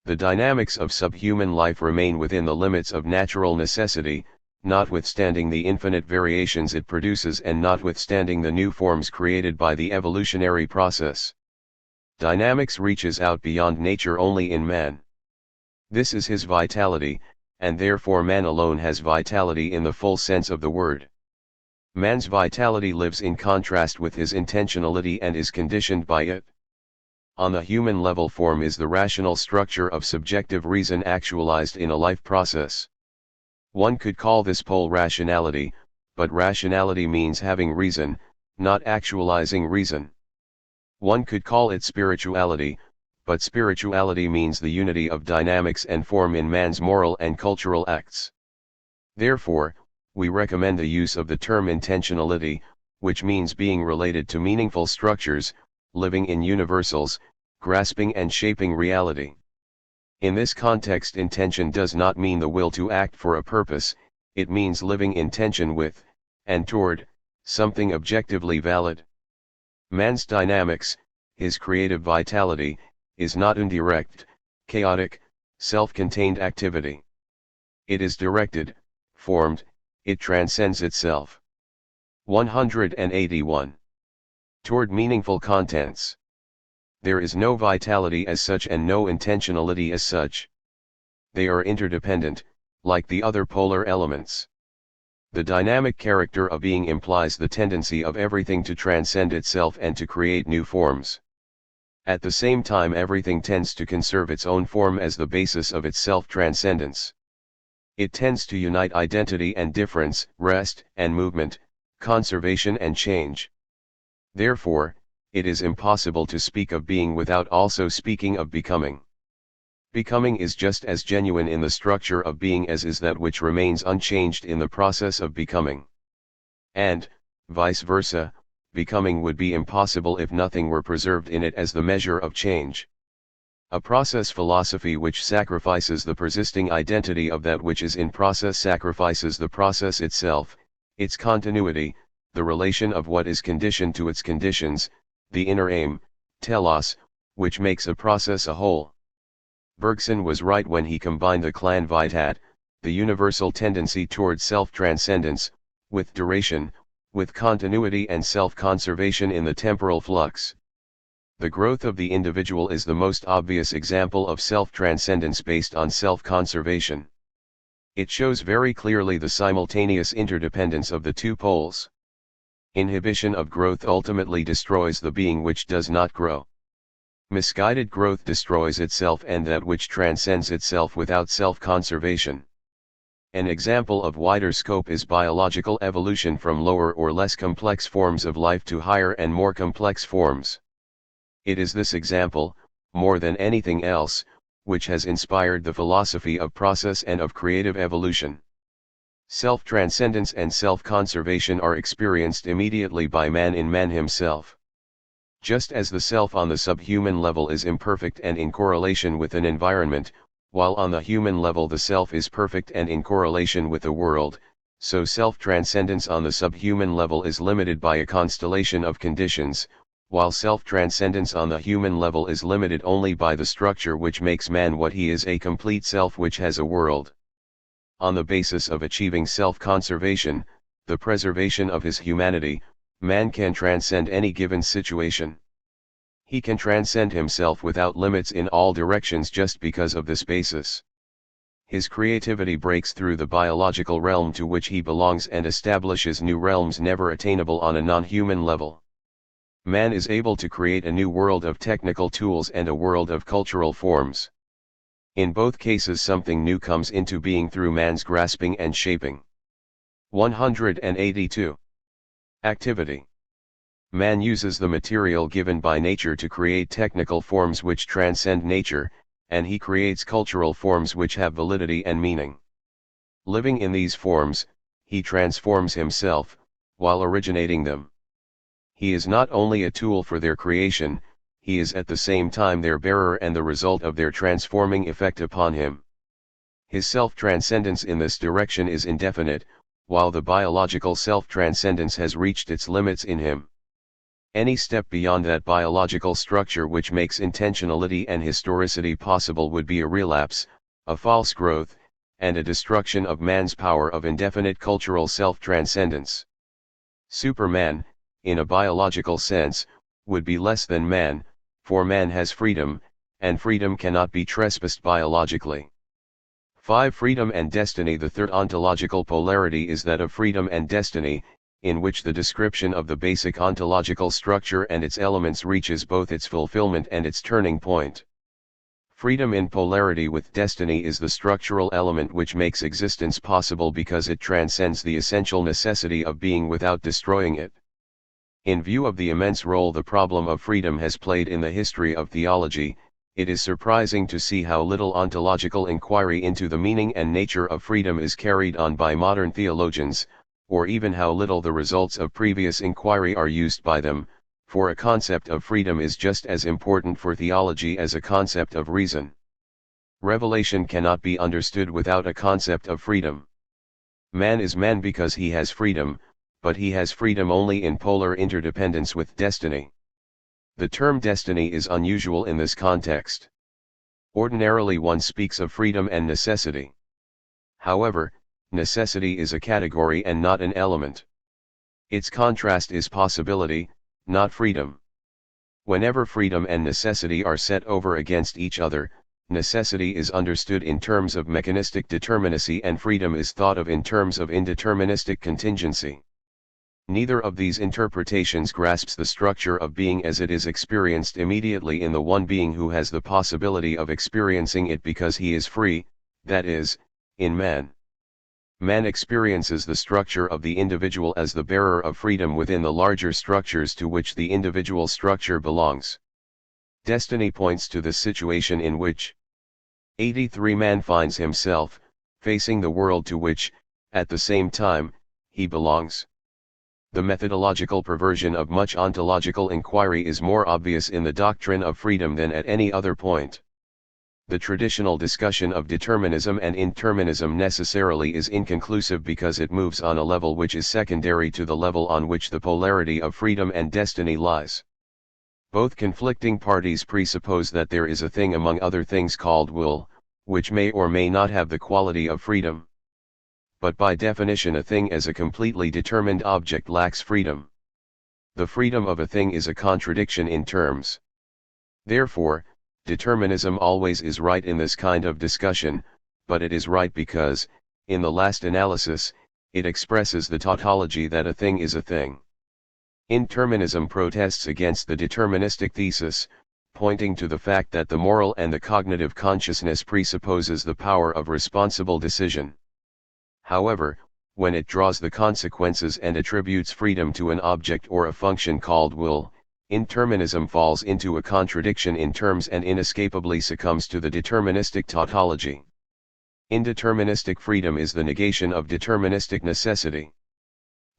[SPEAKER 1] The dynamics of subhuman life remain within the limits of natural necessity, notwithstanding the infinite variations it produces and notwithstanding the new forms created by the evolutionary process. Dynamics reaches out beyond nature only in man. This is his vitality, and therefore man alone has vitality in the full sense of the word. Man's vitality lives in contrast with his intentionality and is conditioned by it. On the human level, form is the rational structure of subjective reason actualized in a life process. One could call this pole rationality, but rationality means having reason, not actualizing reason. One could call it spirituality, but spirituality means the unity of dynamics and form in man's moral and cultural acts. Therefore, we recommend the use of the term intentionality, which means being related to meaningful structures, living in universals, grasping and shaping reality. In this context, intention does not mean the will to act for a purpose, it means living in tension with, and toward, something objectively valid. Man's dynamics, his creative vitality, is not indirect, chaotic, self-contained activity. It is directed, formed, it transcends itself. 181. Toward meaningful contents. There is no vitality as such and no intentionality as such. They are interdependent, like the other polar elements. The dynamic character of being implies the tendency of everything to transcend itself and to create new forms. At the same time, everything tends to conserve its own form as the basis of its self-transcendence. It tends to unite identity and difference, rest and movement, conservation and change. Therefore, it is impossible to speak of being without also speaking of becoming. Becoming is just as genuine in the structure of being as is that which remains unchanged in the process of becoming. And, vice versa, becoming would be impossible if nothing were preserved in it as the measure of change. A process philosophy which sacrifices the persisting identity of that which is in process sacrifices the process itself, its continuity, the relation of what is conditioned to its conditions, the inner aim, telos, which makes a process a whole. Bergson was right when he combined the clan vitat, the universal tendency towards self-transcendence, with duration, with continuity and self-conservation in the temporal flux. The growth of the individual is the most obvious example of self-transcendence based on self-conservation. It shows very clearly the simultaneous interdependence of the two poles. Inhibition of growth ultimately destroys the being which does not grow. Misguided growth destroys itself and that which transcends itself without self-conservation. An example of wider scope is biological evolution from lower or less complex forms of life to higher and more complex forms. It is this example, more than anything else, which has inspired the philosophy of process and of creative evolution. Self-transcendence and self-conservation are experienced immediately by man in man himself. Just as the self on the subhuman level is imperfect and in correlation with an environment, while on the human level the self is perfect and in correlation with the world, so self-transcendence on the subhuman level is limited by a constellation of conditions, while self-transcendence on the human level is limited only by the structure which makes man what he is, a complete self which has a world. On the basis of achieving self-conservation, the preservation of his humanity, man can transcend any given situation. He can transcend himself without limits in all directions just because of this basis. His creativity breaks through the biological realm to which he belongs and establishes new realms never attainable on a non-human level. Man is able to create a new world of technical tools and a world of cultural forms. In both cases something new comes into being through man's grasping and shaping. 182. Activity. Man uses the material given by nature to create technical forms which transcend nature, and he creates cultural forms which have validity and meaning. Living in these forms, he transforms himself, while originating them. He is not only a tool for their creation, he is at the same time their bearer and the result of their transforming effect upon him. His self-transcendence in this direction is indefinite, while the biological self-transcendence has reached its limits in him. Any step beyond that biological structure which makes intentionality and historicity possible would be a relapse, a false growth, and a destruction of man's power of indefinite cultural self-transcendence. Superman, in a biological sense, would be less than man, for man has freedom, and freedom cannot be trespassed biologically. 5. Freedom and destiny. The third ontological polarity is that of freedom and destiny, in which the description of the basic ontological structure and its elements reaches both its fulfillment and its turning point. Freedom in polarity with destiny is the structural element which makes existence possible because it transcends the essential necessity of being without destroying it. In view of the immense role the problem of freedom has played in the history of theology, it is surprising to see how little ontological inquiry into the meaning and nature of freedom is carried on by modern theologians, or even how little the results of previous inquiry are used by them, for a concept of freedom is just as important for theology as a concept of reason. Revelation cannot be understood without a concept of freedom. Man is man because he has freedom, but he has freedom only in polar interdependence with destiny. The term destiny is unusual in this context. Ordinarily one speaks of freedom and necessity. However, necessity is a category and not an element. Its contrast is possibility, not freedom. Whenever freedom and necessity are set over against each other, necessity is understood in terms of mechanistic determinacy and freedom is thought of in terms of indeterministic contingency. Neither of these interpretations grasps the structure of being as it is experienced immediately in the one being who has the possibility of experiencing it because he is free, that is, in man. Man experiences the structure of the individual as the bearer of freedom within the larger structures to which the individual structure belongs. Destiny points to the situation in which 83 man finds himself, facing the world to which, at the same time, he belongs. The methodological perversion of much ontological inquiry is more obvious in the doctrine of freedom than at any other point. The traditional discussion of determinism and indeterminism necessarily is inconclusive because it moves on a level which is secondary to the level on which the polarity of freedom and destiny lies. Both conflicting parties presuppose that there is a thing among other things called will, which may or may not have the quality of freedom. But by definition a thing as a completely determined object lacks freedom. The freedom of a thing is a contradiction in terms. Therefore, determinism always is right in this kind of discussion, but it is right because, in the last analysis, it expresses the tautology that a thing is a thing. Indeterminism protests against the deterministic thesis, pointing to the fact that the moral and the cognitive consciousness presupposes the power of responsible decision. However, when it draws the consequences and attributes freedom to an object or a function called will, indeterminism falls into a contradiction in terms and inescapably succumbs to the deterministic tautology. Indeterministic freedom is the negation of deterministic necessity.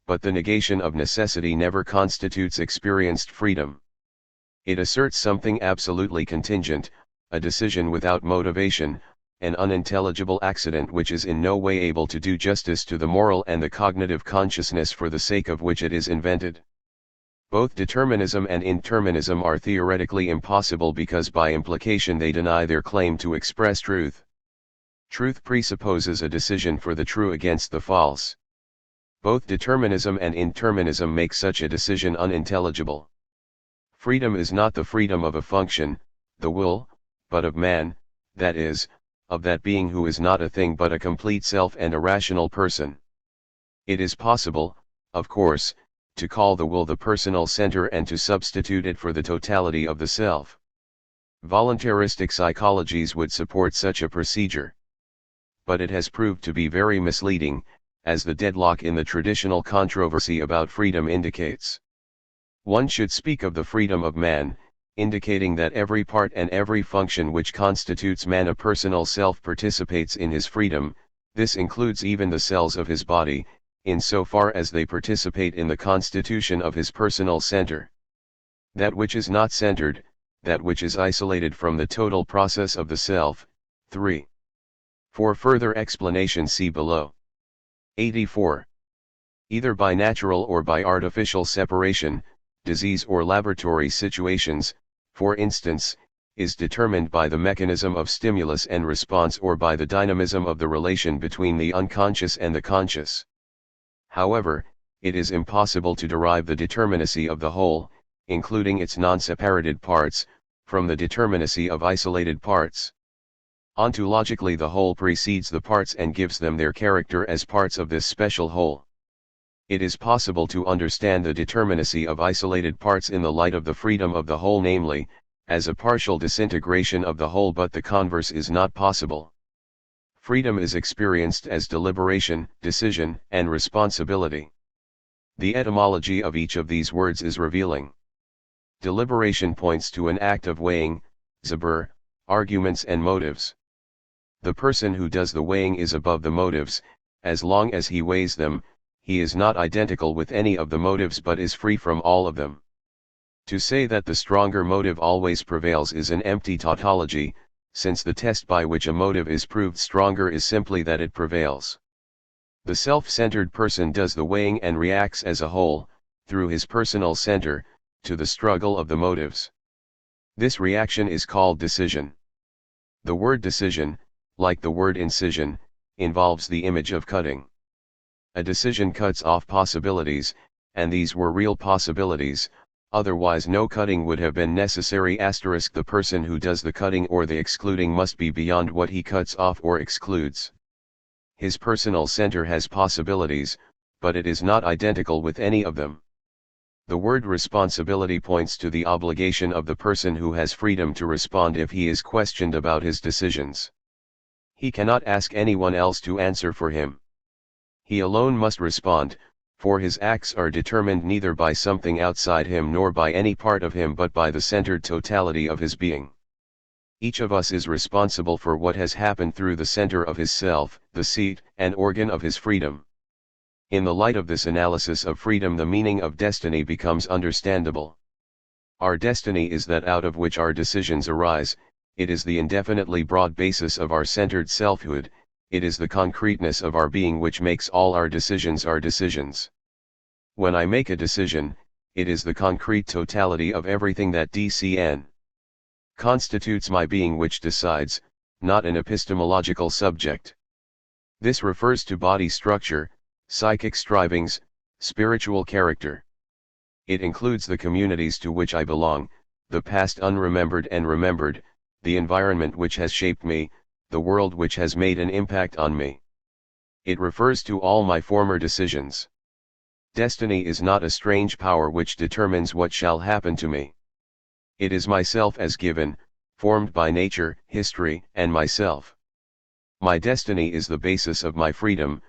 [SPEAKER 1] But the negation of necessity never constitutes experienced freedom. It asserts something absolutely contingent, a decision without motivation, an unintelligible accident which is in no way able to do justice to the moral and the cognitive consciousness for the sake of which it is invented. Both determinism and indeterminism are theoretically impossible because by implication they deny their claim to express truth. Truth presupposes a decision for the true against the false. Both determinism and indeterminism make such a decision unintelligible. Freedom is not the freedom of a function, the will, but of man, that is, of that being who is not a thing but a complete self and a rational person. It is possible, of course, to call the will the personal center and to substitute it for the totality of the self. Voluntaristic psychologies would support such a procedure. But it has proved to be very misleading, as the deadlock in the traditional controversy about freedom indicates. One should speak of the freedom of man, indicating that every part and every function which constitutes man a personal self participates in his freedom. This includes even the cells of his body, insofar as they participate in the constitution of his personal center. That which is not centered, that which is isolated from the total process of the self. 3. For further explanation see below. 84. Either by natural or by artificial separation, disease or laboratory situations, for instance, is determined by the mechanism of stimulus and response or by the dynamism of the relation between the unconscious and the conscious. However, it is impossible to derive the determinacy of the whole, including its non-separated parts, from the determinacy of isolated parts. Ontologically the whole precedes the parts and gives them their character as parts of this special whole. It is possible to understand the determinacy of isolated parts in the light of the freedom of the whole, namely, as a partial disintegration of the whole, but the converse is not possible. Freedom is experienced as deliberation, decision, and responsibility. The etymology of each of these words is revealing. Deliberation points to an act of weighing, zabur, arguments and motives. The person who does the weighing is above the motives. As long as he weighs them, he is not identical with any of the motives but is free from all of them. To say that the stronger motive always prevails is an empty tautology, since the test by which a motive is proved stronger is simply that it prevails. The self-centered person does the weighing and reacts as a whole, through his personal center, to the struggle of the motives. This reaction is called decision. The word decision, like the word incision, involves the image of cutting. A decision cuts off possibilities, and these were real possibilities, Otherwise no cutting would have been necessary. The person who does the cutting or the excluding must be beyond what he cuts off or excludes. His personal center has possibilities, but it is not identical with any of them. The word responsibility points to the obligation of the person who has freedom to respond if he is questioned about his decisions. He cannot ask anyone else to answer for him. He alone must respond, for his acts are determined neither by something outside him nor by any part of him but by the centered totality of his being. Each of us is responsible for what has happened through the center of his self, the seat and organ of his freedom. In the light of this analysis of freedom, the meaning of destiny becomes understandable. Our destiny is that out of which our decisions arise, it is the indefinitely broad basis of our centered selfhood, it is the concreteness of our being which makes all our decisions our decisions. When I make a decision, it is the concrete totality of everything that constitutes my being which decides, not an epistemological subject. This refers to body structure, psychic strivings, spiritual character. It includes the communities to which I belong, the past unremembered and remembered, the environment which has shaped me, the world which has made an impact on me. It refers to all my former decisions. Destiny is not a strange power which determines what shall happen to me. It is myself as given, formed by nature, history, and myself. My destiny is the basis of my freedom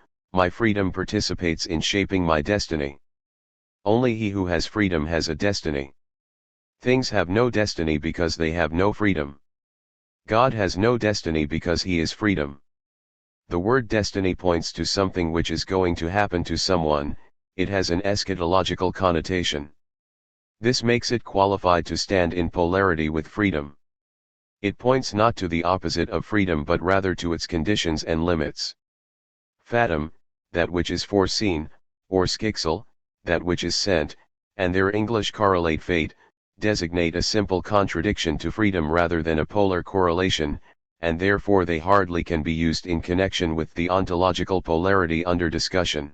[SPEAKER 1] participates in shaping my destiny. Only he who has freedom has a destiny. Things have no destiny because they have no freedom. God has no destiny because he is freedom. The word destiny points to something which is going to happen to someone, it has an eschatological connotation. This makes it qualified to stand in polarity with freedom. It points not to the opposite of freedom but rather to its conditions and limits. Fatum, that which is foreseen, or schicksal, that which is sent, and their English correlate fate, designate a simple contradiction to freedom rather than a polar correlation, and therefore they hardly can be used in connection with the ontological polarity under discussion.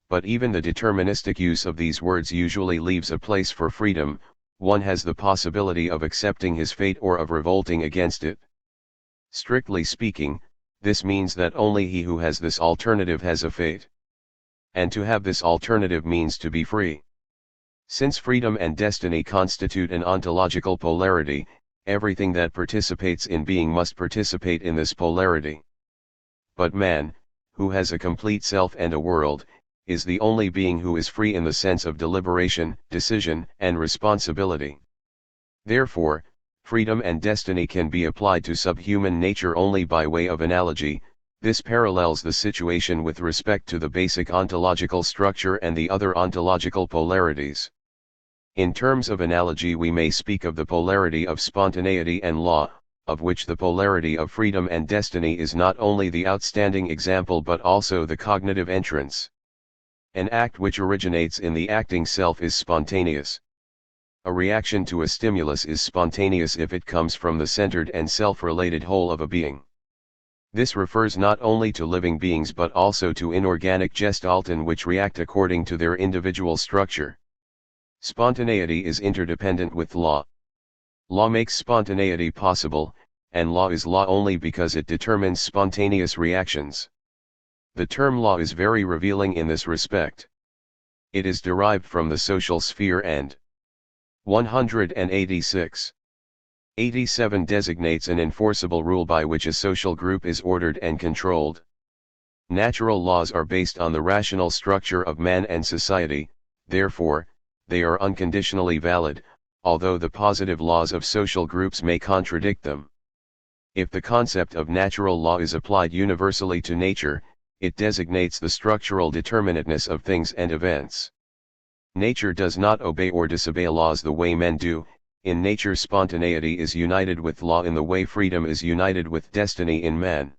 [SPEAKER 1] But even the deterministic use of these words usually leaves a place for freedom. One has the possibility of accepting his fate or of revolting against it. Strictly speaking, this means that only he who has this alternative has a fate. And to have this alternative means to be free. Since freedom and destiny constitute an ontological polarity, everything that participates in being must participate in this polarity. But man, who has a complete self and a world, is the only being who is free in the sense of deliberation, decision, and responsibility. Therefore, freedom and destiny can be applied to subhuman nature only by way of analogy. This parallels the situation with respect to the basic ontological structure and the other ontological polarities. In terms of analogy, we may speak of the polarity of spontaneity and law, of which the polarity of freedom and destiny is not only the outstanding example but also the cognitive entrance. An act which originates in the acting self is spontaneous. A reaction to a stimulus is spontaneous if it comes from the centered and self-related whole of a being. This refers not only to living beings but also to inorganic gestalten which react according to their individual structure. Spontaneity is interdependent with law. Law makes spontaneity possible, and law is law only because it determines spontaneous reactions. The term law is very revealing in this respect. It is derived from the social sphere and 186. 87 designates an enforceable rule by which a social group is ordered and controlled. Natural laws are based on the rational structure of man and society, therefore, they are unconditionally valid, although the positive laws of social groups may contradict them. If the concept of natural law is applied universally to nature, it designates the structural determinateness of things and events. Nature does not obey or disobey laws the way men do. In nature, spontaneity is united with law in the way freedom is united with destiny in man.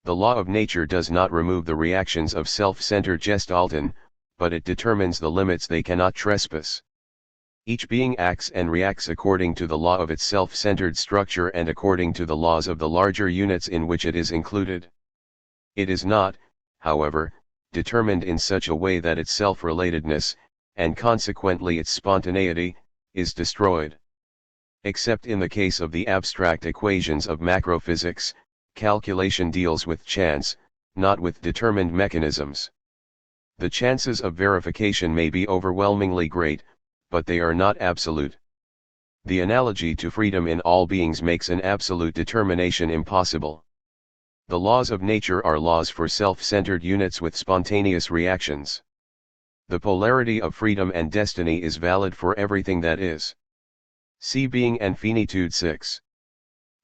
[SPEAKER 1] The law of nature does not remove the reactions of self-centered gestalten, but it determines the limits they cannot trespass. Each being acts and reacts according to the law of its self-centered structure and according to the laws of the larger units in which it is included. It is not, however, determined in such a way that its self-relatedness, and consequently its spontaneity, is destroyed. Except in the case of the abstract equations of macrophysics, calculation deals with chance, not with determined mechanisms. The chances of verification may be overwhelmingly great, but they are not absolute. The analogy to freedom in all beings makes an absolute determination impossible. The laws of nature are laws for self-centered units with spontaneous reactions. The polarity of freedom and destiny is valid for everything that is. See Being and Finitude 6.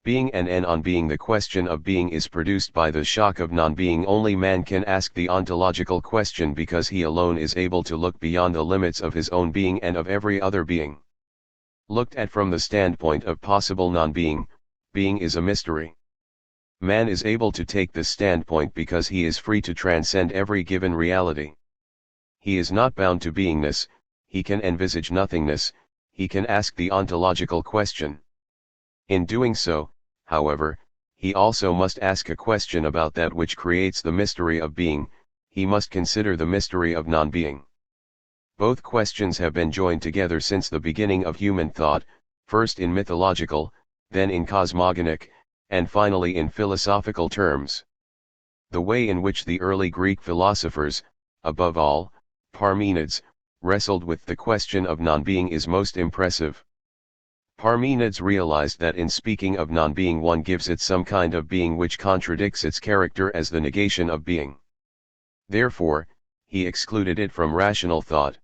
[SPEAKER 1] Being and non-being. The question of being is produced by the shock of non-being. Only man can ask the ontological question because he alone is able to look beyond the limits of his own being and of every other being. Looked at from the standpoint of possible non-being, being is a mystery. Man is able to take this standpoint because he is free to transcend every given reality. He is not bound to beingness, he can envisage nothingness, he can ask the ontological question. In doing so, however, he also must ask a question about that which creates the mystery of being, he must consider the mystery of non-being. Both questions have been joined together since the beginning of human thought, first in mythological, then in cosmogonic, and finally in philosophical terms. The way in which the early Greek philosophers, above all, Parmenides, wrestled with the question of non-being is most impressive. Parmenides realized that in speaking of non-being one gives it some kind of being which contradicts its character as the negation of being. Therefore, he excluded it from rational thought.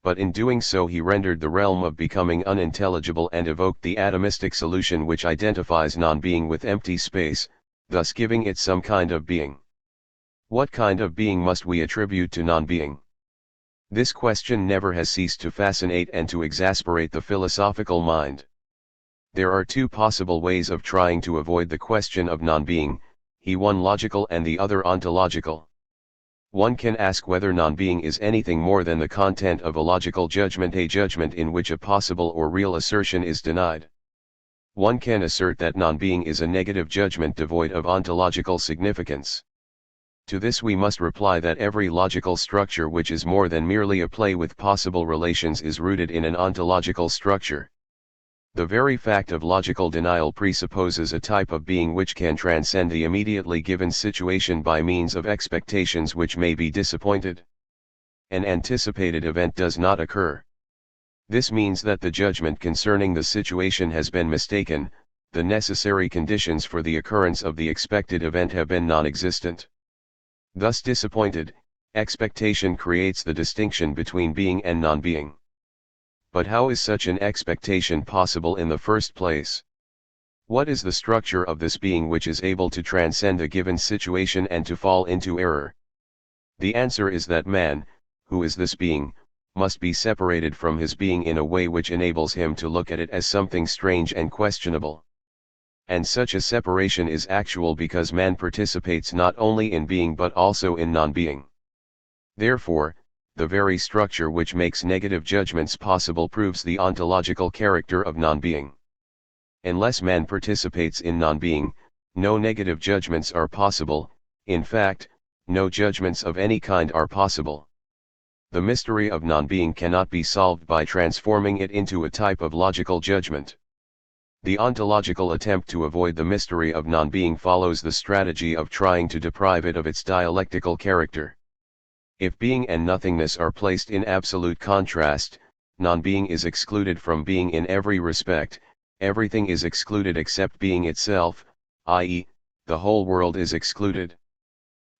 [SPEAKER 1] But in doing so he rendered the realm of becoming unintelligible and evoked the atomistic solution which identifies non-being with empty space, thus giving it some kind of being. What kind of being must we attribute to non-being? This question never has ceased to fascinate and to exasperate the philosophical mind. There are two possible ways of trying to avoid the question of non-being, one logical and the other ontological. One can ask whether non-being is anything more than the content of a logical judgment, a judgment in which a possible or real assertion is denied. One can assert that non-being is a negative judgment devoid of ontological significance. To this we must reply that every logical structure which is more than merely a play with possible relations is rooted in an ontological structure. The very fact of logical denial presupposes a type of being which can transcend the immediately given situation by means of expectations which may be disappointed. An anticipated event does not occur. This means that the judgment concerning the situation has been mistaken, the necessary conditions for the occurrence of the expected event have been non-existent. Thus disappointed, expectation creates the distinction between being and non-being. But how is such an expectation possible in the first place? What is the structure of this being which is able to transcend a given situation and to fall into error? The answer is that man, who is this being, must be separated from his being in a way which enables him to look at it as something strange and questionable. And such a separation is actual because man participates not only in being but also in non-being. Therefore, the very structure which makes negative judgments possible proves the ontological character of non-being. Unless man participates in non-being, no negative judgments are possible, in fact, no judgments of any kind are possible. The mystery of non-being cannot be solved by transforming it into a type of logical judgment. The ontological attempt to avoid the mystery of non-being follows the strategy of trying to deprive it of its dialectical character. If being and nothingness are placed in absolute contrast, non-being is excluded from being in every respect, everything is excluded except being itself, i.e., the whole world is excluded.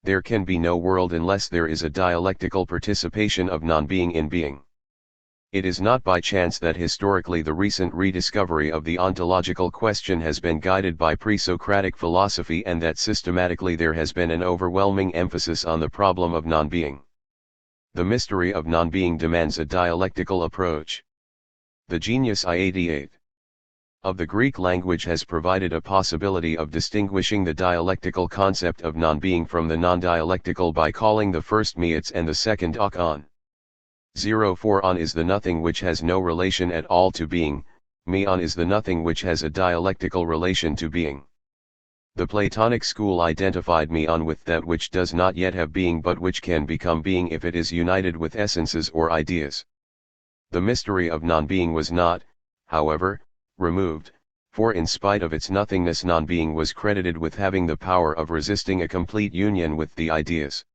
[SPEAKER 1] There can be no world unless there is a dialectical participation of non-being in being. It is not by chance that historically the recent rediscovery of the ontological question has been guided by pre-Socratic philosophy and that systematically there has been an overwhelming emphasis on the problem of non-being. The mystery of non-being demands a dialectical approach. The genius I-88 of the Greek language has provided a possibility of distinguishing the dialectical concept of non-being from the non-dialectical by calling the first meits and the second ok. 04 on is the nothing which has no relation at all to being, me on is the nothing which has a dialectical relation to being. The Platonic school identified meon with that which does not yet have being but which can become being if it is united with essences or ideas. The mystery of non-being was not, however, removed, for in spite of its nothingness non-being was credited with having the power of resisting a complete union with the ideas.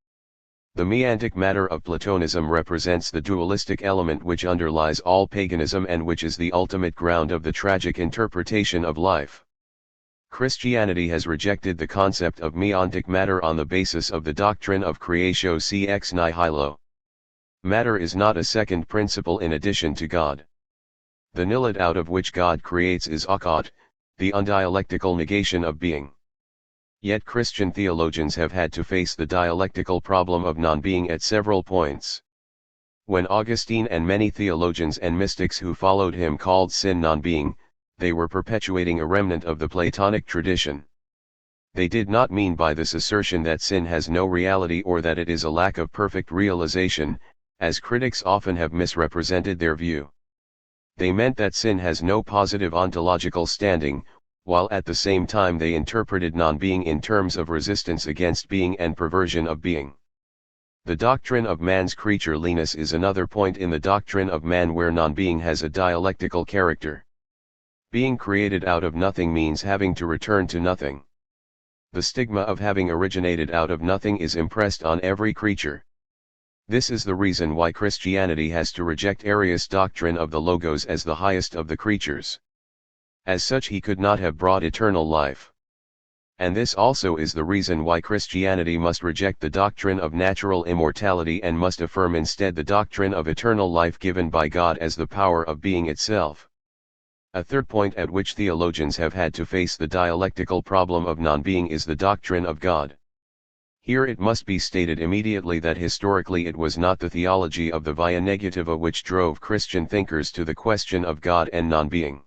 [SPEAKER 1] The meantic matter of Platonism represents the dualistic element which underlies all paganism and which is the ultimate ground of the tragic interpretation of life. Christianity has rejected the concept of meantic matter on the basis of the doctrine of creatio ex nihilo. Matter is not a second principle in addition to God. The nihility out of which God creates is akot, the undialectical negation of being. Yet Christian theologians have had to face the dialectical problem of non-being at several points. When Augustine and many theologians and mystics who followed him called sin non-being, they were perpetuating a remnant of the Platonic tradition. They did not mean by this assertion that sin has no reality or that it is a lack of perfect realization, as critics often have misrepresented their view. They meant that sin has no positive ontological standing, while at the same time they interpreted non-being in terms of resistance against being and perversion of being. The doctrine of man's creatureliness is another point in the doctrine of man where non-being has a dialectical character. Being created out of nothing means having to return to nothing. The stigma of having originated out of nothing is impressed on every creature. This is the reason why Christianity has to reject Arius' doctrine of the Logos as the highest of the creatures. As such he could not have brought eternal life. And this also is the reason why Christianity must reject the doctrine of natural immortality and must affirm instead the doctrine of eternal life given by God as the power of being itself. A third point at which theologians have had to face the dialectical problem of non-being is the doctrine of God. Here it must be stated immediately that historically it was not the theology of the via negativa which drove Christian thinkers to the question of God and non-being.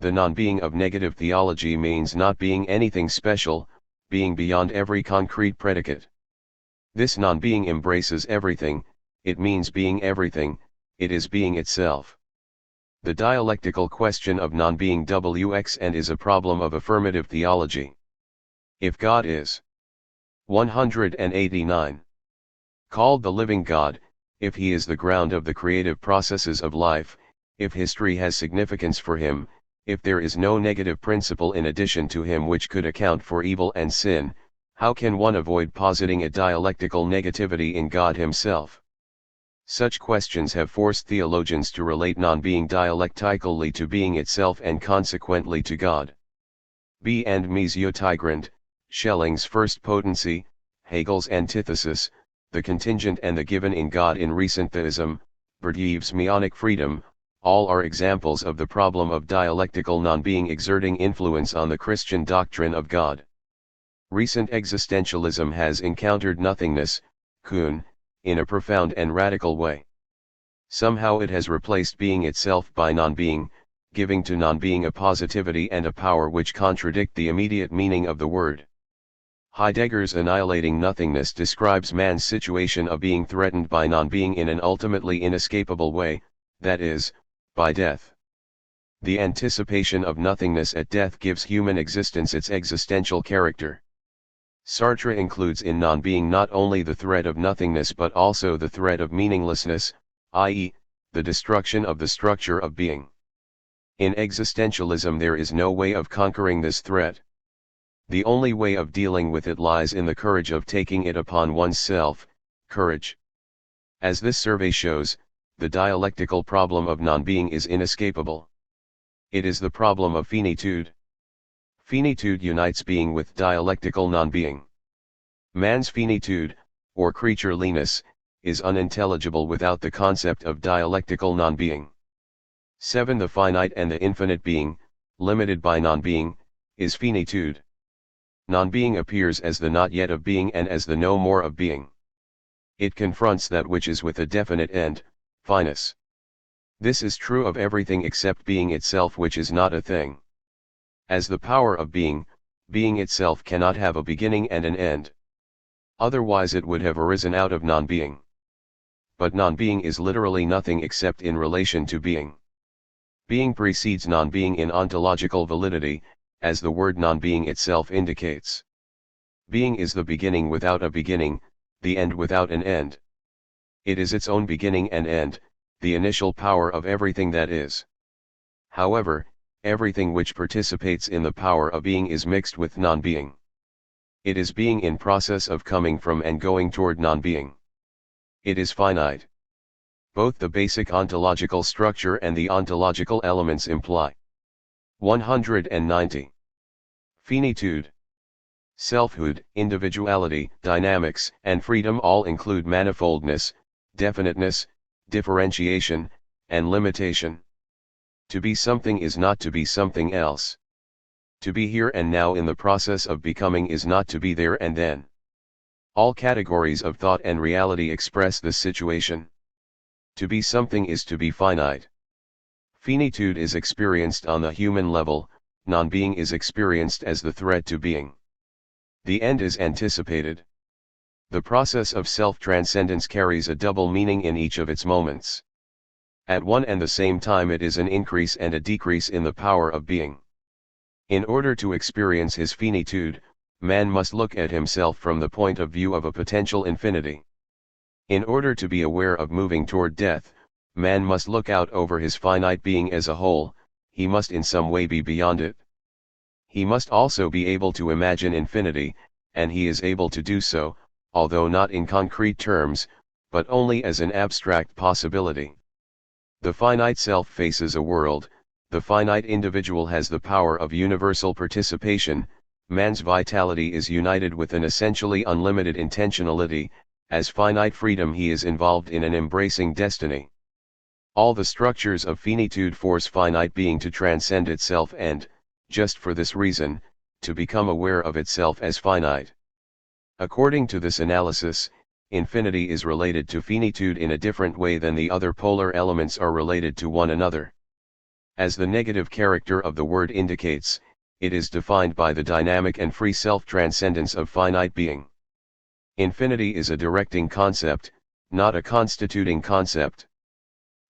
[SPEAKER 1] The non-being of negative theology means not being anything special, being beyond every concrete predicate. This non-being embraces everything, it means being everything, it is being itself. The dialectical question of non-being wx and is a problem of affirmative theology. If God is 189. Called the living God, if he is the ground of the creative processes of life, if history has significance for him, if there is no negative principle in addition to him which could account for evil and sin, how can one avoid positing a dialectical negativity in God himself? Such questions have forced theologians to relate non-being dialectically to being itself and consequently to God. B. and Mesiotigrant, Schelling's first potency, Hegel's antithesis, the contingent and the given in God in recent theism, Berdyaev's meonic freedom, all are examples of the problem of dialectical non-being exerting influence on the Christian doctrine of God. Recent existentialism has encountered nothingness, Kuhn, in a profound and radical way. Somehow it has replaced being itself by non-being, giving to non-being a positivity and a power which contradict the immediate meaning of the word. Heidegger's Annihilating Nothingness describes man's situation of being threatened by non-being in an ultimately inescapable way, that is, by death. The anticipation of nothingness at death gives human existence its existential character. Sartre includes in non-being not only the threat of nothingness but also the threat of meaninglessness, i.e., the destruction of the structure of being. In existentialism there is no way of conquering this threat. The only way of dealing with it lies in the courage of taking it upon oneself, courage. As this survey shows, the dialectical problem of non-being is inescapable. It is the problem of finitude. Finitude unites being with dialectical non-being. Man's finitude, or creatureliness, is unintelligible without the concept of dialectical non-being. 7. The finite and the infinite being, limited by non-being, is finitude. Non-being appears as the not yet of being and as the no more of being. It confronts that which is with a definite end, finus. This is true of everything except being itself, which is not a thing. As the power of being, being itself cannot have a beginning and an end. Otherwise it would have arisen out of non-being. But non-being is literally nothing except in relation to being. Being precedes non-being in ontological validity, as the word non-being itself indicates. Being is the beginning without a beginning, the end without an end. It is its own beginning and end, the initial power of everything that is. However, everything which participates in the power of being is mixed with non-being. It is being in process of coming from and going toward non-being. It is finite. Both the basic ontological structure and the ontological elements imply. 190. Finitude. Selfhood, individuality, dynamics, and freedom all include manifoldness, definiteness, differentiation, and limitation. To be something is not to be something else. To be here and now in the process of becoming is not to be there and then. All categories of thought and reality express this situation. To be something is to be finite. Finitude is experienced on the human level, non-being is experienced as the thread to being. The end is anticipated. The process of self-transcendence carries a double meaning in each of its moments. At one and the same time it is an increase and a decrease in the power of being. In order to experience his finitude, man must look at himself from the point of view of a potential infinity. In order to be aware of moving toward death, man must look out over his finite being as a whole, he must in some way be beyond it. He must also be able to imagine infinity, and he is able to do so, although not in concrete terms, but only as an abstract possibility. The finite self faces a world, the finite individual has the power of universal participation, man's vitality is united with an essentially unlimited intentionality, as finite freedom he is involved in an embracing destiny. All the structures of finitude force finite being to transcend itself and, just for this reason, to become aware of itself as finite. According to this analysis, infinity is related to finitude in a different way than the other polar elements are related to one another. As the negative character of the word indicates, it is defined by the dynamic and free self-transcendence of finite being. Infinity is a directing concept, not a constituting concept.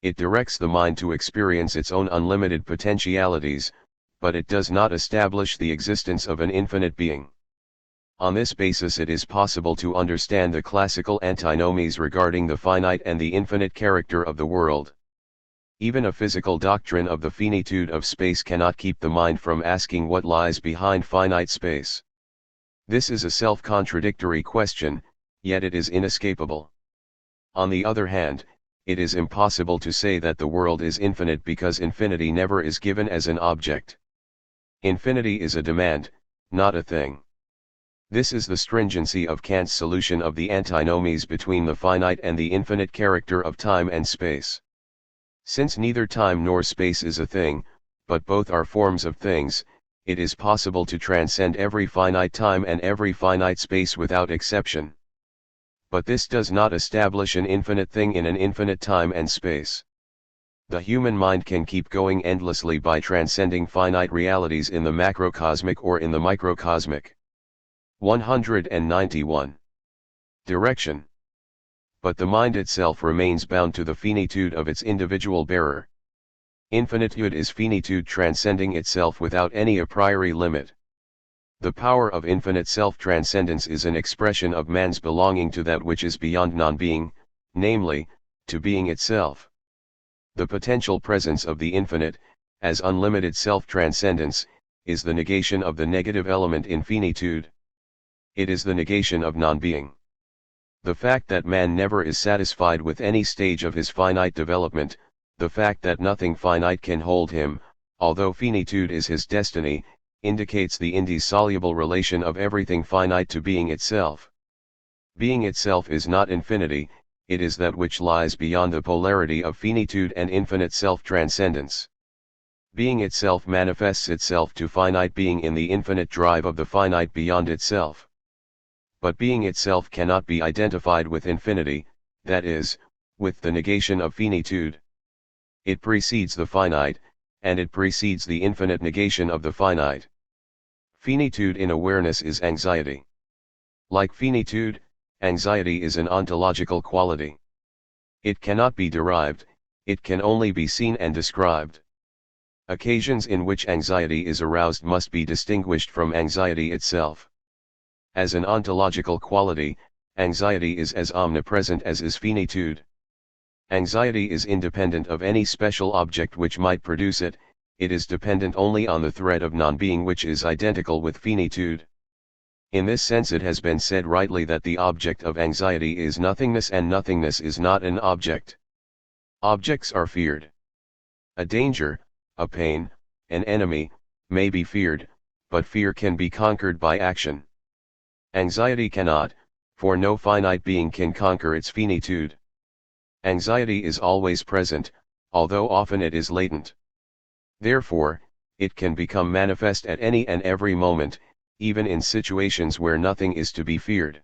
[SPEAKER 1] It directs the mind to experience its own unlimited potentialities, but it does not establish the existence of an infinite being. On this basis it is possible to understand the classical antinomies regarding the finite and the infinite character of the world. Even a physical doctrine of the finitude of space cannot keep the mind from asking what lies behind finite space. This is a self-contradictory question, yet it is inescapable. On the other hand, it is impossible to say that the world is infinite because infinity never is given as an object. Infinity is a demand, not a thing. This is the stringency of Kant's solution of the antinomies between the finite and the infinite character of time and space. Since neither time nor space is a thing, but both are forms of things, it is possible to transcend every finite time and every finite space without exception. But this does not establish an infinite thing in an infinite time and space. The human mind can keep going endlessly by transcending finite realities in the macrocosmic or in the microcosmic. 191. Direction. But the mind itself remains bound to the finitude of its individual bearer. Infinitude is finitude transcending itself without any a priori limit. The power of infinite self-transcendence is an expression of man's belonging to that which is beyond non-being, namely, to being itself. The potential presence of the infinite, as unlimited self-transcendence, is the negation of the negative element in finitude. It is the negation of non-being. The fact that man never is satisfied with any stage of his finite development, the fact that nothing finite can hold him, although finitude is his destiny, indicates the indissoluble relation of everything finite to being itself. Being itself is not infinity, it is that which lies beyond the polarity of finitude and infinite self-transcendence. Being itself manifests itself to finite being in the infinite drive of the finite beyond itself. But being itself cannot be identified with infinity, that is, with the negation of finitude. It precedes the finite, and it precedes the infinite negation of the finite. Finitude in awareness is anxiety. Like finitude, anxiety is an ontological quality. It cannot be derived, it can only be seen and described. Occasions in which anxiety is aroused must be distinguished from anxiety itself. As an ontological quality, anxiety is as omnipresent as is finitude. Anxiety is independent of any special object which might produce it, it is dependent only on the thread of non-being which is identical with finitude. In this sense it has been said rightly that the object of anxiety is nothingness and nothingness is not an object. Objects are feared. A danger, a pain, an enemy, may be feared, but fear can be conquered by action. Anxiety cannot, for no finite being can conquer its finitude. Anxiety is always present, although often it is latent. Therefore, it can become manifest at any and every moment, even in situations where nothing is to be feared.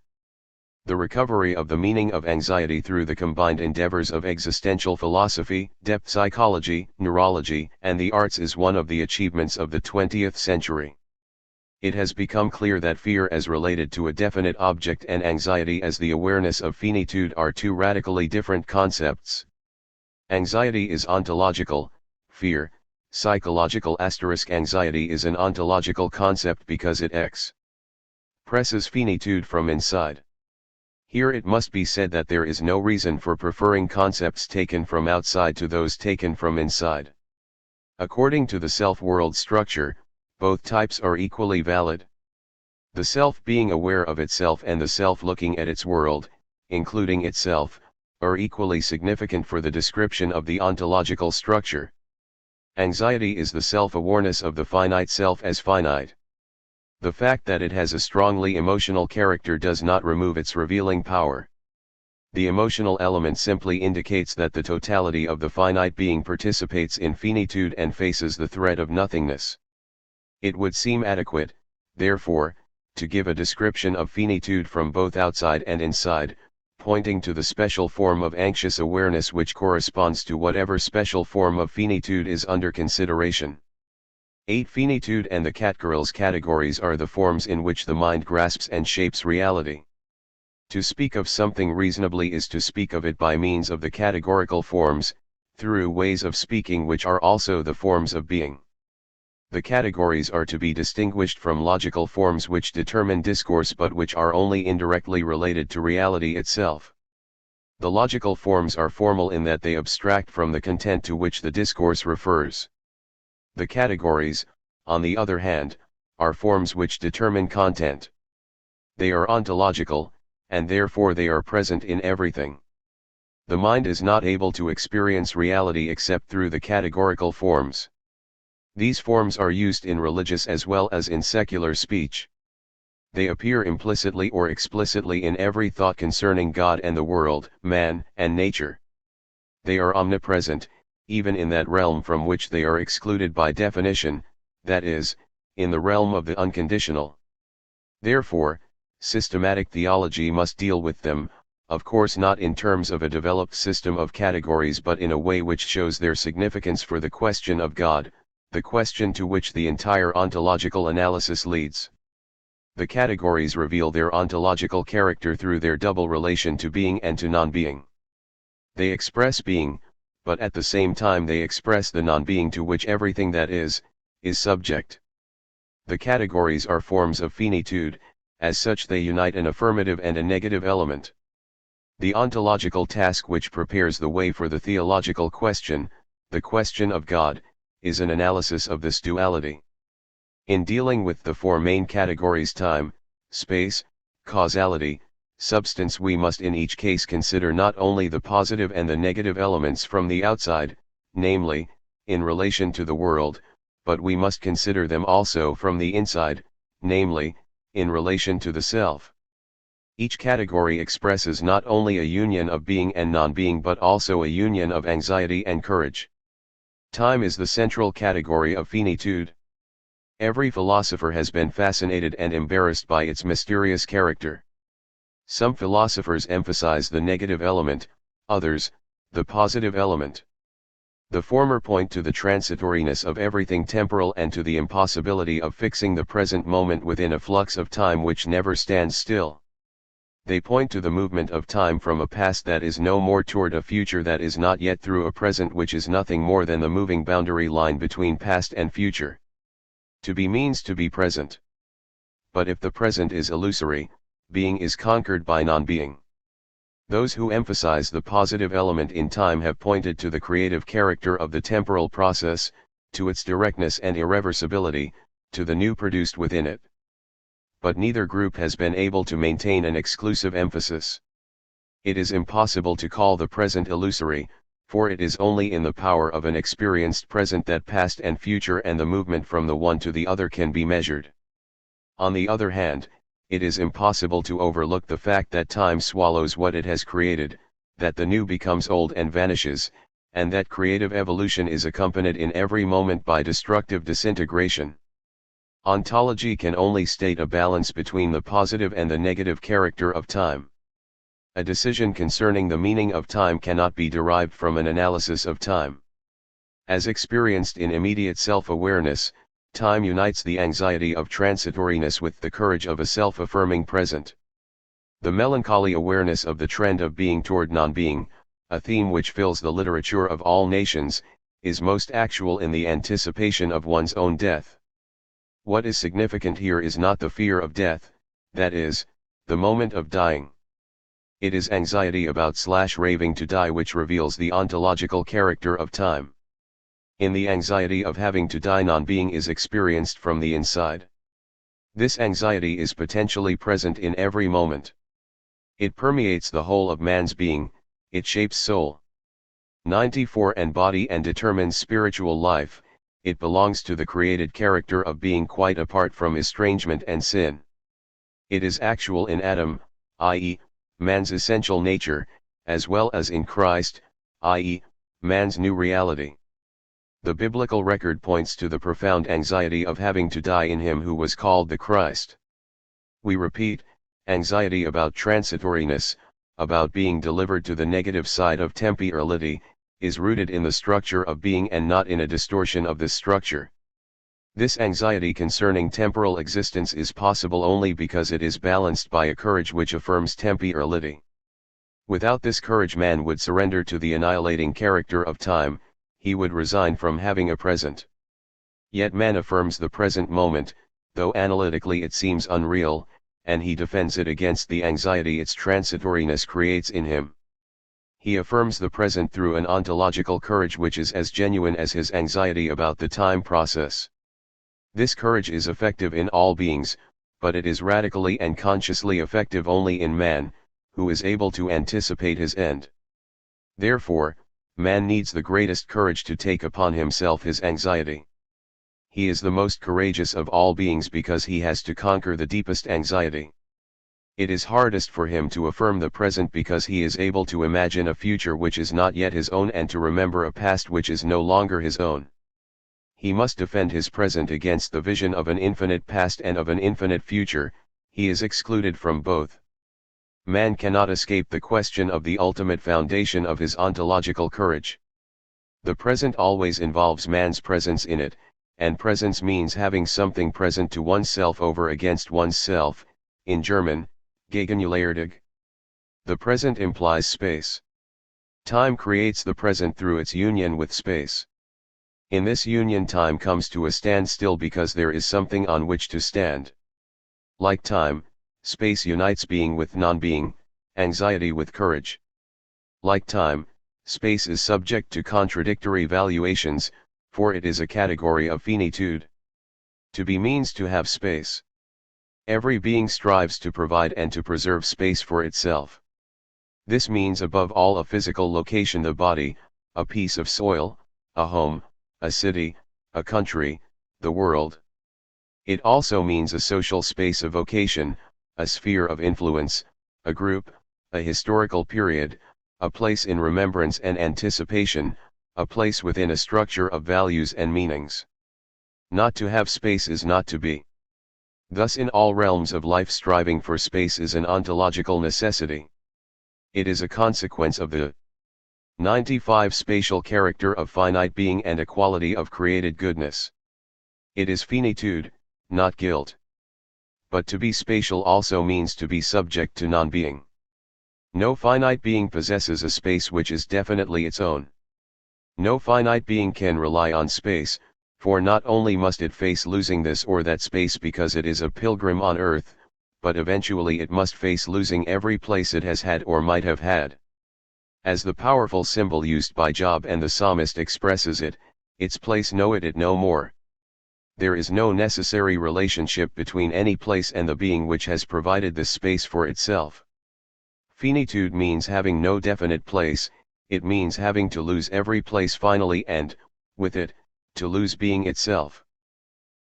[SPEAKER 1] The recovery of the meaning of anxiety through the combined endeavors of existential philosophy, depth psychology, neurology, and the arts is one of the achievements of the 20th century. It has become clear that fear as related to a definite object and anxiety as the awareness of finitude are two radically different concepts. Anxiety is ontological, fear, psychological. Anxiety is an ontological concept because it expresses finitude from inside. Here it must be said that there is no reason for preferring concepts taken from outside to those taken from inside. According to the self-world structure, both types are equally valid. The self being aware of itself and the self looking at its world, including itself, are equally significant for the description of the ontological structure. Anxiety is the self-awareness of the finite self as finite. The fact that it has a strongly emotional character does not remove its revealing power. The emotional element simply indicates that the totality of the finite being participates in finitude and faces the threat of nothingness. It would seem adequate, therefore, to give a description of finitude from both outside and inside, pointing to the special form of anxious awareness which corresponds to whatever special form of finitude is under consideration. 8. Finitude and the categories are the forms in which the mind grasps and shapes reality. To speak of something reasonably is to speak of it by means of the categorical forms, through ways of speaking which are also the forms of being. The categories are to be distinguished from logical forms which determine discourse but which are only indirectly related to reality itself. The logical forms are formal in that they abstract from the content to which the discourse refers. The categories, on the other hand, are forms which determine content. They are ontological, and therefore they are present in everything. The mind is not able to experience reality except through the categorical forms. These forms are used in religious as well as in secular speech. They appear implicitly or explicitly in every thought concerning God and the world, man, and nature. They are omnipresent, even in that realm from which they are excluded by definition, that is, in the realm of the unconditional. Therefore, systematic theology must deal with them, of course not in terms of a developed system of categories but in a way which shows their significance for the question of God, the question to which the entire ontological analysis leads. The categories reveal their ontological character through their double relation to being and to non-being. They express being, but at the same time they express the non-being to which everything that is subject. The categories are forms of finitude, as such they unite an affirmative and a negative element. The ontological task which prepares the way for the theological question, the question of God, is an analysis of this duality. In dealing with the four main categories time, space, causality, substance, we must in each case consider not only the positive and the negative elements from the outside, namely, in relation to the world, but we must consider them also from the inside, namely, in relation to the self. Each category expresses not only a union of being and non-being but also a union of anxiety and courage. Time is the central category of finitude. Every philosopher has been fascinated and embarrassed by its mysterious character. Some philosophers emphasize the negative element, others, the positive element. The former point to the transitoriness of everything temporal and to the impossibility of fixing the present moment within a flux of time which never stands still. They point to the movement of time from a past that is no more toward a future that is not yet through a present which is nothing more than the moving boundary line between past and future. To be means to be present. But if the present is illusory, being is conquered by non-being. Those who emphasize the positive element in time have pointed to the creative character of the temporal process, to its directness and irreversibility, to the new produced within it. But neither group has been able to maintain an exclusive emphasis. It is impossible to call the present illusory, for it is only in the power of an experienced present that past and future and the movement from the one to the other can be measured. On the other hand, it is impossible to overlook the fact that time swallows what it has created, that the new becomes old and vanishes, and that creative evolution is accompanied in every moment by destructive disintegration. Ontology can only state a balance between the positive and the negative character of time. A decision concerning the meaning of time cannot be derived from an analysis of time. As experienced in immediate self-awareness, time unites the anxiety of transitoriness with the courage of a self-affirming present. The melancholy awareness of the trend of being toward non-being, a theme which fills the literature of all nations, is most actual in the anticipation of one's own death. What is significant here is not the fear of death, that is, the moment of dying. It is anxiety about/raving to die which reveals the ontological character of time. In the anxiety of having to die, non-being is experienced from the inside. This anxiety is potentially present in every moment. It permeates the whole of man's being, it shapes soul, 94 and body and determines spiritual life. It belongs to the created character of being quite apart from estrangement and sin. It is actual in Adam, i.e., man's essential nature, as well as in Christ, i.e., man's new reality. The biblical record points to the profound anxiety of having to die in him who was called the Christ. We repeat, anxiety about transitoriness, about being delivered to the negative side of temporality, is rooted in the structure of being and not in a distortion of this structure. This anxiety concerning temporal existence is possible only because it is balanced by a courage which affirms temporality. Without this courage, man would surrender to the annihilating character of time, he would resign from having a present. Yet man affirms the present moment, though analytically it seems unreal, and he defends it against the anxiety its transitoriness creates in him. He affirms the present through an ontological courage which is as genuine as his anxiety about the time process. This courage is effective in all beings, but it is radically and consciously effective only in man, who is able to anticipate his end. Therefore, man needs the greatest courage to take upon himself his anxiety. He is the most courageous of all beings because he has to conquer the deepest anxiety. It is hardest for him to affirm the present because he is able to imagine a future which is not yet his own and to remember a past which is no longer his own. He must defend his present against the vision of an infinite past and of an infinite future. He is excluded from both. Man cannot escape the question of the ultimate foundation of his ontological courage. The present always involves man's presence in it, and presence means having something present to oneself over against oneself, in German, Gegenwärtig. The present implies space. Time creates the present through its union with space. In this union, time comes to a standstill because there is something on which to stand. Like time, space unites being with non-being, anxiety with courage. Like time, space is subject to contradictory valuations, for it is a category of finitude. To be means to have space. Every being strives to provide and to preserve space for itself. This means above all a physical location, the body, a piece of soil, a home, a city, a country, the world. It also means a social space, a vocation, a sphere of influence, a group, a historical period, a place in remembrance and anticipation, a place within a structure of values and meanings. Not to have space is not to be. Thus in all realms of life, striving for space is an ontological necessity. It is a consequence of the 95 spatial character of finite being and a quality of created goodness. It is finitude, not guilt. But to be spatial also means to be subject to non-being. No finite being possesses a space which is definitely its own. No finite being can rely on space, for not only must it face losing this or that space because it is a pilgrim on earth, but eventually it must face losing every place it has had or might have had. As the powerful symbol used by Job and the psalmist expresses it, its place knoweth it no more. There is no necessary relationship between any place and the being which has provided this space for itself. Finitude means having no definite place, it means having to lose every place finally and, with it, to lose being itself.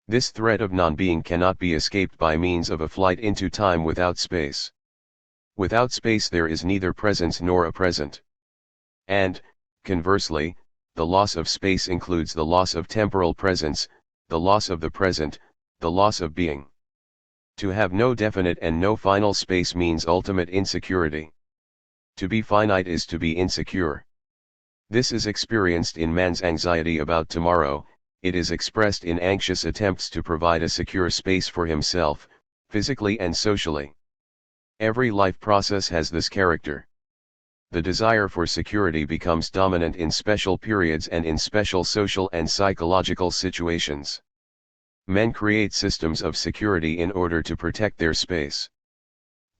[SPEAKER 1] This threat of non-being cannot be escaped by means of a flight into time without space. Without space there is neither presence nor a present. And, conversely, the loss of space includes the loss of temporal presence, the loss of the present, the loss of being. To have no definite and no final space means ultimate insecurity. To be finite is to be insecure. This is experienced in man's anxiety about tomorrow, it is expressed in anxious attempts to provide a secure space for himself, physically and socially. Every life process has this character. The desire for security becomes dominant in special periods and in special social and psychological situations. Men create systems of security in order to protect their space.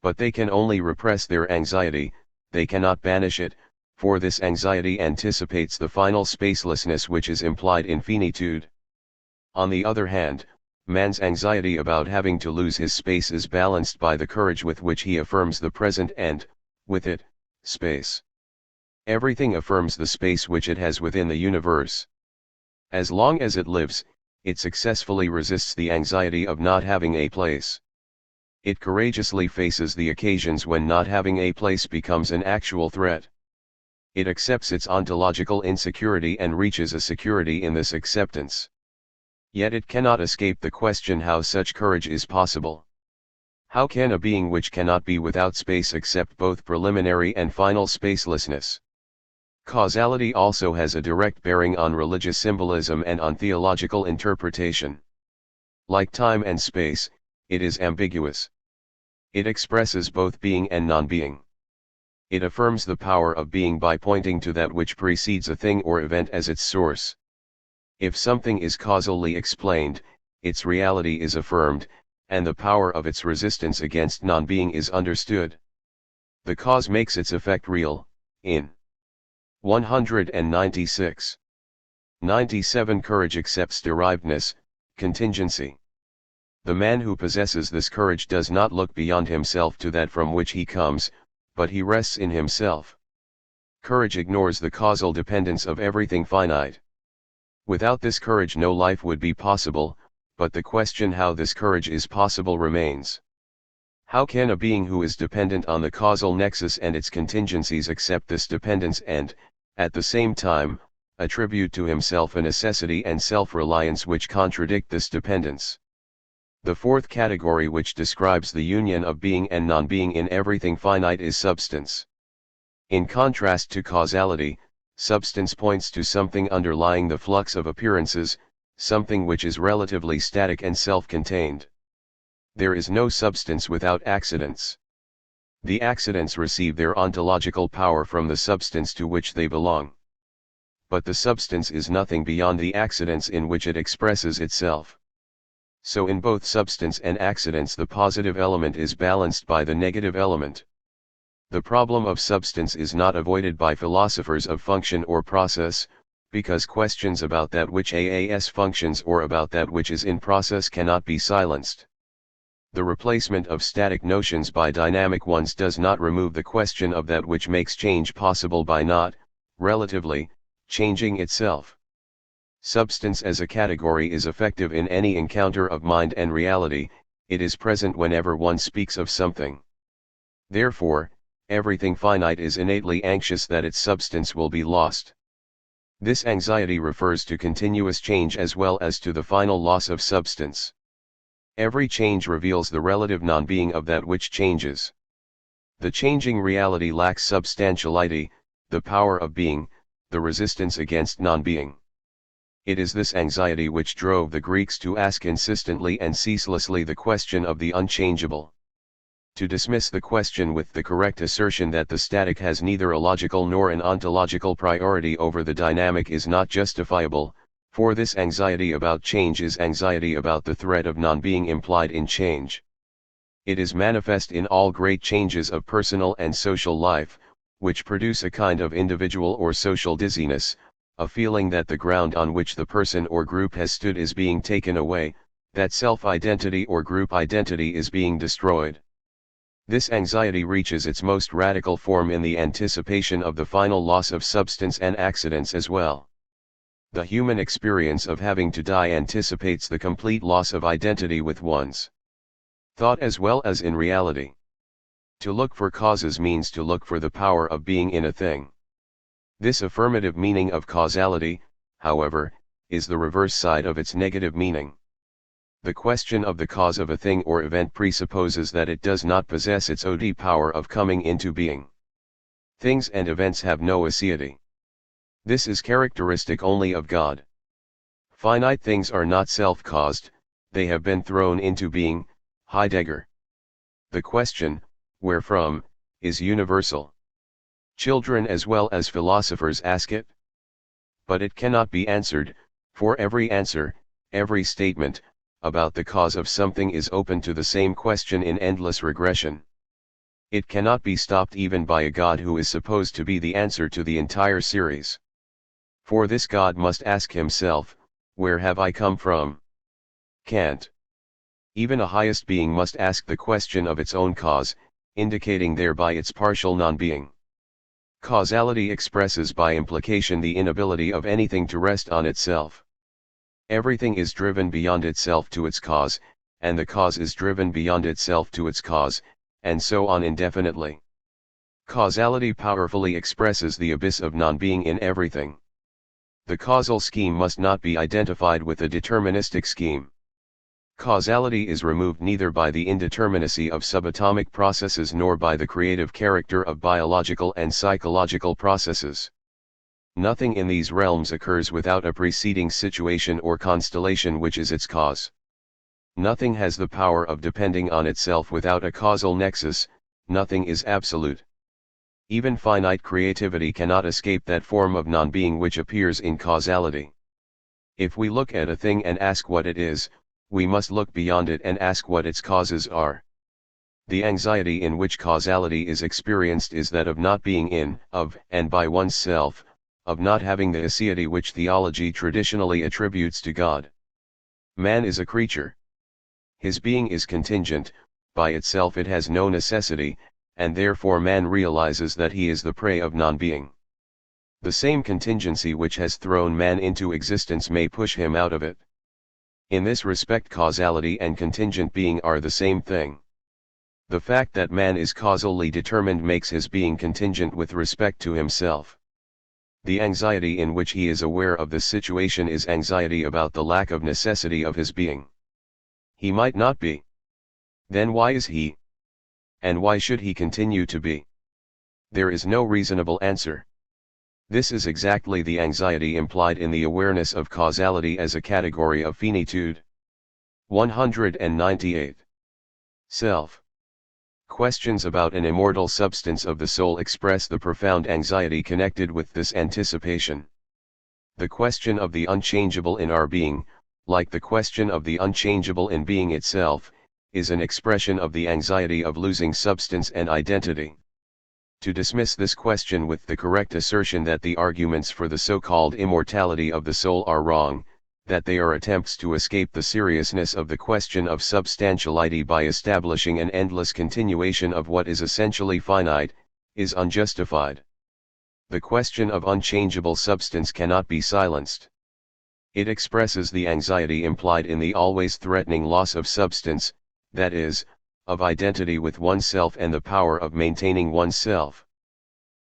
[SPEAKER 1] But they can only repress their anxiety, they cannot banish it, for this anxiety anticipates the final spacelessness which is implied in finitude. On the other hand, man's anxiety about having to lose his space is balanced by the courage with which he affirms the present and, with it, space. Everything affirms the space which it has within the universe. As long as it lives, it successfully resists the anxiety of not having a place. It courageously faces the occasions when not having a place becomes an actual threat. It accepts its ontological insecurity and reaches a security in this acceptance. Yet it cannot escape the question how such courage is possible. How can a being which cannot be without space accept both preliminary and final spacelessness? Causality also has a direct bearing on religious symbolism and on theological interpretation. Like time and space, it is ambiguous. It expresses both being and non-being. It affirms the power of being by pointing to that which precedes a thing or event as its source. If something is causally explained, its reality is affirmed, and the power of its resistance against non-being is understood. The cause makes its effect real, in 196. 97 Courage accepts derivedness, contingency. The man who possesses this courage does not look beyond himself to that from which he comes, but he rests in himself. Courage ignores the causal dependence of everything finite. Without this courage no life would be possible, but the question how this courage is possible remains. How can a being who is dependent on the causal nexus and its contingencies accept this dependence and, at the same time, attribute to himself a necessity and self-reliance which contradict this dependence? The fourth category which describes the union of being and non-being in everything finite is substance. In contrast to causality, substance points to something underlying the flux of appearances, something which is relatively static and self-contained. There is no substance without accidents. The accidents receive their ontological power from the substance to which they belong. But the substance is nothing beyond the accidents in which it expresses itself. So in both substance and accidents the positive element is balanced by the negative element. The problem of substance is not avoided by philosophers of function or process, because questions about that which as functions or about that which is in process cannot be silenced. The replacement of static notions by dynamic ones does not remove the question of that which makes change possible by not, relatively, changing itself. Substance as a category is effective in any encounter of mind and reality, it is present whenever one speaks of something. Therefore, everything finite is innately anxious that its substance will be lost. This anxiety refers to continuous change as well as to the final loss of substance. Every change reveals the relative non-being of that which changes. The changing reality lacks substantiality, the power of being, the resistance against non-being. It is this anxiety which drove the Greeks to ask insistently and ceaselessly the question of the unchangeable. To dismiss the question with the correct assertion that the static has neither a logical nor an ontological priority over the dynamic is not justifiable, for this anxiety about change is anxiety about the threat of non-being implied in change. It is manifest in all great changes of personal and social life, which produce a kind of individual or social dizziness, a feeling that the ground on which the person or group has stood is being taken away, that self-identity or group identity is being destroyed. This anxiety reaches its most radical form in the anticipation of the final loss of substance and accidents as well. The human experience of having to die anticipates the complete loss of identity with one's thought as well as in reality. To look for causes means to look for the power of being in a thing. This affirmative meaning of causality, however, is the reverse side of its negative meaning. The question of the cause of a thing or event presupposes that it does not possess its own power of coming into being. Things and events have no aseity. This is characteristic only of God. Finite things are not self-caused, they have been thrown into being, Heidegger. The question, where from, is universal. Children as well as philosophers ask it. But it cannot be answered, for every answer, every statement, about the cause of something is open to the same question in endless regression. It cannot be stopped even by a God who is supposed to be the answer to the entire series. For this God must ask himself, where have I come from? Can't. Even a highest being must ask the question of its own cause, indicating thereby its partial non-being. Causality expresses by implication the inability of anything to rest on itself. Everything is driven beyond itself to its cause, and the cause is driven beyond itself to its cause, and so on indefinitely. Causality powerfully expresses the abyss of non-being in everything. The causal scheme must not be identified with a deterministic scheme. Causality is removed neither by the indeterminacy of subatomic processes nor by the creative character of biological and psychological processes. Nothing in these realms occurs without a preceding situation or constellation which is its cause. Nothing has the power of depending on itself without a causal nexus, nothing is absolute. Even finite creativity cannot escape that form of non-being which appears in causality. If we look at a thing and ask what it is, we must look beyond it and ask what its causes are. The anxiety in which causality is experienced is that of not being in, of, and by oneself, of not having the aseity which theology traditionally attributes to God. Man is a creature. His being is contingent, by itself it has no necessity, and therefore man realizes that he is the prey of non-being. The same contingency which has thrown man into existence may push him out of it. In this respect causality and contingent being are the same thing. The fact that man is causally determined makes his being contingent with respect to himself. The anxiety in which he is aware of this situation is anxiety about the lack of necessity of his being. He might not be. Then why is he? And why should he continue to be? There is no reasonable answer. This is exactly the anxiety implied in the awareness of causality as a category of finitude. 198. Self. Questions about an immortal substance of the soul express the profound anxiety connected with this anticipation. The question of the unchangeable in our being, like the question of the unchangeable in being itself, is an expression of the anxiety of losing substance and identity. To dismiss this question with the correct assertion that the arguments for the so-called immortality of the soul are wrong, that they are attempts to escape the seriousness of the question of substantiality by establishing an endless continuation of what is essentially finite, is unjustified. The question of unchangeable substance cannot be silenced. It expresses the anxiety implied in the always threatening loss of substance, that is, of identity with oneself and the power of maintaining oneself.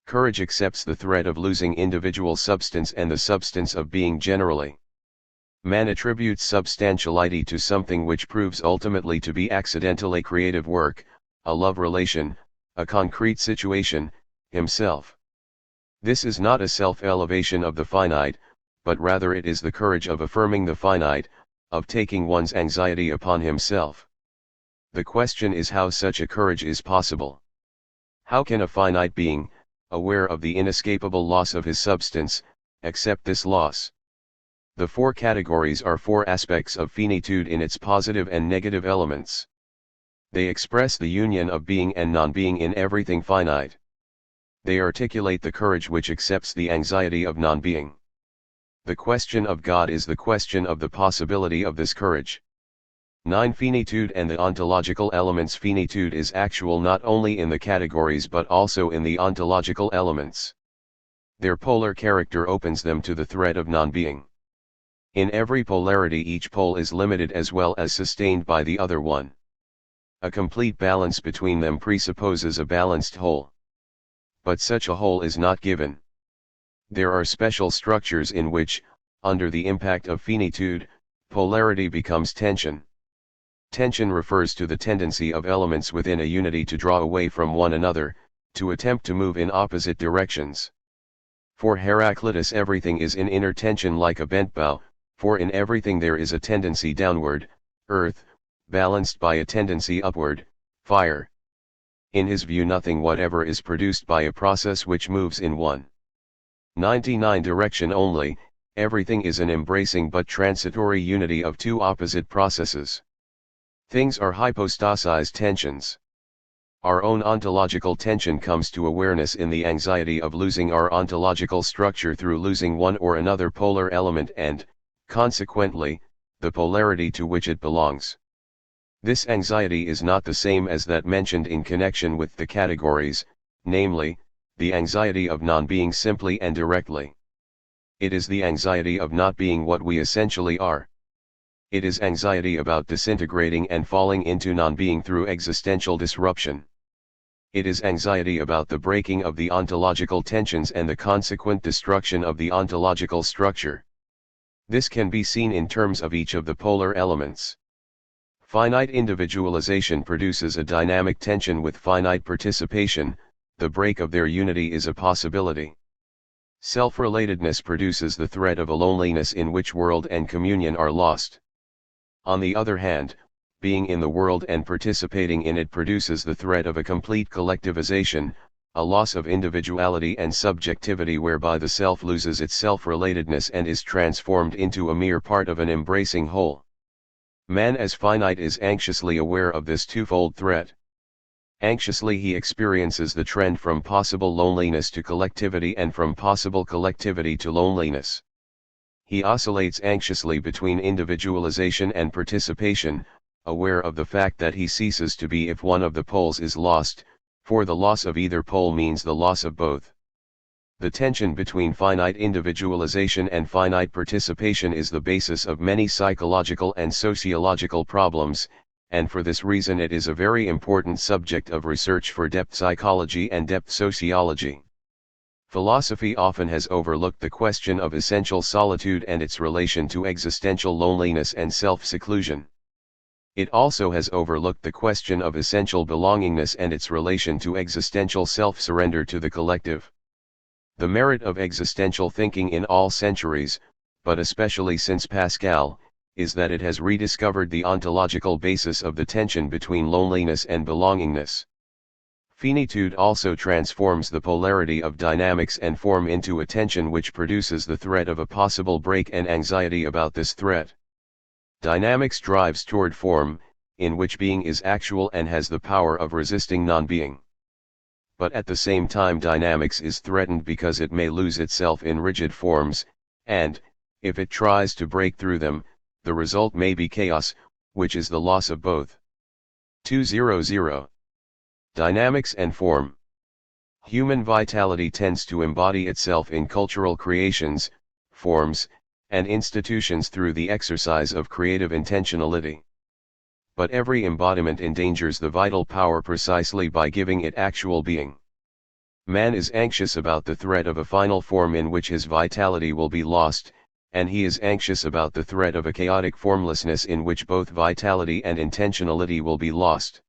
[SPEAKER 1] Courage accepts the threat of losing individual substance and the substance of being generally. Man attributes substantiality to something which proves ultimately to be accidentally creative work, a love relation, a concrete situation, himself. This is not a self-elevation of the finite, but rather it is the courage of affirming the finite, of taking one's anxiety upon himself. The question is how such a courage is possible. How can a finite being, aware of the inescapable loss of his substance, accept this loss? The four categories are four aspects of finitude in its positive and negative elements. They express the union of being and non-being in everything finite. They articulate the courage which accepts the anxiety of non-being. The question of God is the question of the possibility of this courage. 9. Finitude and the ontological elements. Finitude is actual not only in the categories but also in the ontological elements. Their polar character opens them to the threat of non-being. In every polarity each pole is limited as well as sustained by the other one. A complete balance between them presupposes a balanced whole. But such a whole is not given. There are special structures in which, under the impact of finitude, polarity becomes tension. Tension refers to the tendency of elements within a unity to draw away from one another, to attempt to move in opposite directions. For Heraclitus, everything is in inner tension like a bent bow, for in everything there is a tendency downward, earth, balanced by a tendency upward, fire. In his view, nothing whatever is produced by a process which moves in one 99 direction only. Everything is an embracing but transitory unity of two opposite processes. Things are hypostasized tensions. Our own ontological tension comes to awareness in the anxiety of losing our ontological structure through losing one or another polar element and, consequently, the polarity to which it belongs. This anxiety is not the same as that mentioned in connection with the categories, namely, the anxiety of non-being simply and directly. It is the anxiety of not being what we essentially are. It is anxiety about disintegrating and falling into non-being through existential disruption. It is anxiety about the breaking of the ontological tensions and the consequent destruction of the ontological structure. This can be seen in terms of each of the polar elements. Finite individualization produces a dynamic tension with finite participation. The break of their unity is a possibility. Self-relatedness produces the threat of a loneliness in which world and communion are lost. On the other hand, being in the world and participating in it produces the threat of a complete collectivization, a loss of individuality and subjectivity whereby the self loses its self-relatedness and is transformed into a mere part of an embracing whole. Man as finite is anxiously aware of this twofold threat. Anxiously he experiences the trend from possible loneliness to collectivity and from possible collectivity to loneliness. He oscillates anxiously between individualization and participation, aware of the fact that he ceases to be if one of the poles is lost, for the loss of either pole means the loss of both. The tension between finite individualization and finite participation is the basis of many psychological and sociological problems, and for this reason it is a very important subject of research for depth psychology and depth sociology. Philosophy often has overlooked the question of essential solitude and its relation to existential loneliness and self-seclusion. It also has overlooked the question of essential belongingness and its relation to existential self-surrender to the collective. The merit of existential thinking in all centuries, but especially since Pascal, is that it has rediscovered the ontological basis of the tension between loneliness and belongingness. Finitude also transforms the polarity of dynamics and form into a tension which produces the threat of a possible break and anxiety about this threat. Dynamics drives toward form, in which being is actual and has the power of resisting non-being. But at the same time dynamics is threatened because it may lose itself in rigid forms, and, if it tries to break through them, the result may be chaos, which is the loss of both. 200. Dynamics and form. Human vitality tends to embody itself in cultural creations, forms, and institutions through the exercise of creative intentionality. But every embodiment endangers the vital power precisely by giving it actual being. Man is anxious about the threat of a final form in which his vitality will be lost, and he is anxious about the threat of a chaotic formlessness in which both vitality and intentionality will be lost.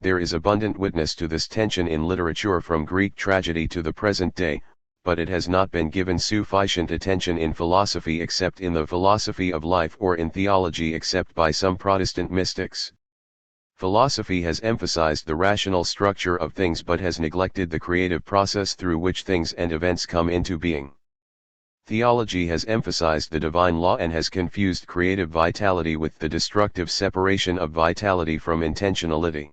[SPEAKER 1] There is abundant witness to this tension in literature from Greek tragedy to the present day, but it has not been given sufficient attention in philosophy except in the philosophy of life or in theology except by some Protestant mystics. Philosophy has emphasized the rational structure of things but has neglected the creative process through which things and events come into being. Theology has emphasized the divine law and has confused creative vitality with the destructive separation of vitality from intentionality.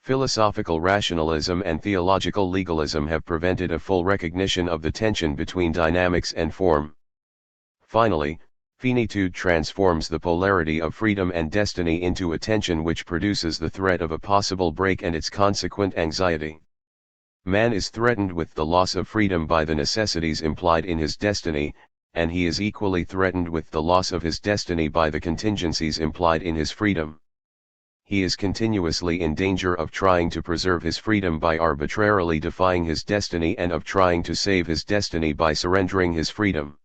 [SPEAKER 1] Philosophical rationalism and theological legalism have prevented a full recognition of the tension between dynamics and form. Finally, finitude transforms the polarity of freedom and destiny into a tension which produces the threat of a possible break and its consequent anxiety. Man is threatened with the loss of freedom by the necessities implied in his destiny, and he is equally threatened with the loss of his destiny by the contingencies implied in his freedom. He is continuously in danger of trying to preserve his freedom by arbitrarily defying his destiny and of trying to save his destiny by surrendering his freedom.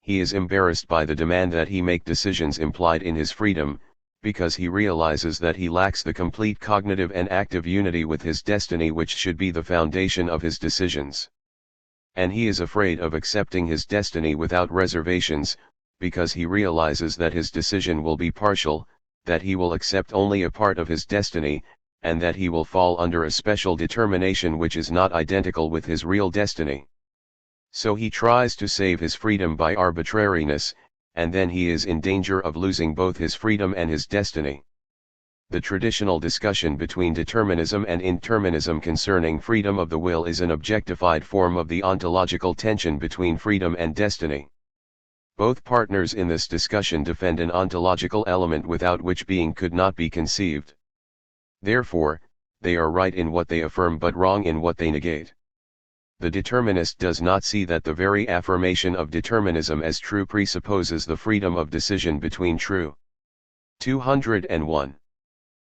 [SPEAKER 1] He is embarrassed by the demand that he make decisions implied in his freedom, because he realizes that he lacks the complete cognitive and active unity with his destiny which should be the foundation of his decisions. And he is afraid of accepting his destiny without reservations, because he realizes that his decision will be partial, that he will accept only a part of his destiny, and that he will fall under a special determination which is not identical with his real destiny. So he tries to save his freedom by arbitrariness, and then he is in danger of losing both his freedom and his destiny. The traditional discussion between determinism and indeterminism concerning freedom of the will is an objectified form of the ontological tension between freedom and destiny. Both partners in this discussion defend an ontological element without which being could not be conceived. Therefore, they are right in what they affirm but wrong in what they negate. The determinist does not see that the very affirmation of determinism as true presupposes the freedom of decision between true 201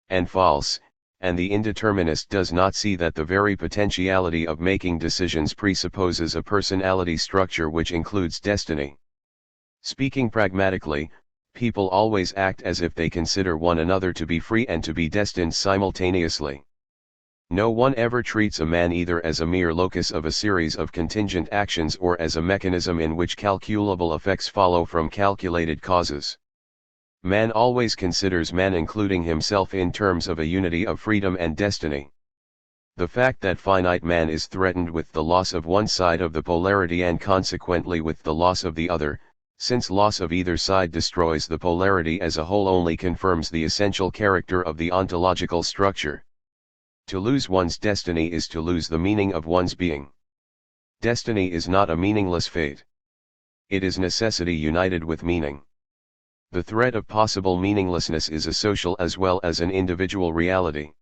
[SPEAKER 1] and false, and the indeterminist does not see that the very potentiality of making decisions presupposes a personality structure which includes destiny. Speaking pragmatically, people always act as if they consider one another to be free and to be destined simultaneously. No one ever treats a man either as a mere locus of a series of contingent actions or as a mechanism in which calculable effects follow from calculated causes. Man always considers man including himself in terms of a unity of freedom and destiny. The fact that finite man is threatened with the loss of one side of the polarity and consequently with the loss of the other, since loss of either side destroys the polarity as a whole, only confirms the essential character of the ontological structure. To lose one's destiny is to lose the meaning of one's being. Destiny is not a meaningless fate. It is necessity united with meaning. The threat of possible meaninglessness is a social as well as an individual reality.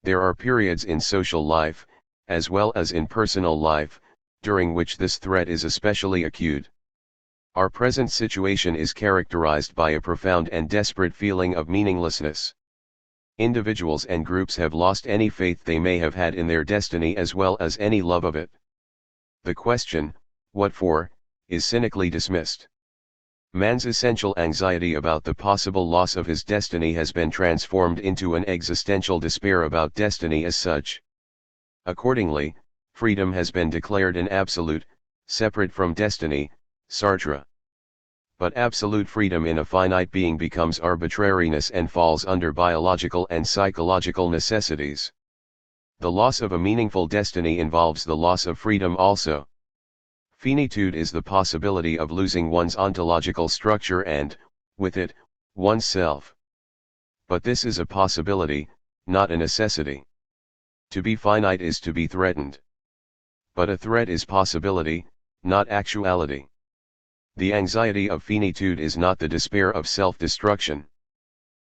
[SPEAKER 1] There are periods in social life, as well as in personal life, during which this threat is especially acute. Our present situation is characterized by a profound and desperate feeling of meaninglessness. Individuals and groups have lost any faith they may have had in their destiny as well as any love of it. The question, what for, is cynically dismissed. Man's essential anxiety about the possible loss of his destiny has been transformed into an existential despair about destiny as such. Accordingly, freedom has been declared an absolute, separate from destiny, Sartre. But absolute freedom in a finite being becomes arbitrariness and falls under biological and psychological necessities. The loss of a meaningful destiny involves the loss of freedom also. Finitude is the possibility of losing one's ontological structure and, with it, one's self. But this is a possibility, not a necessity. To be finite is to be threatened. But a threat is possibility, not actuality. The anxiety of finitude is not the despair of self-destruction.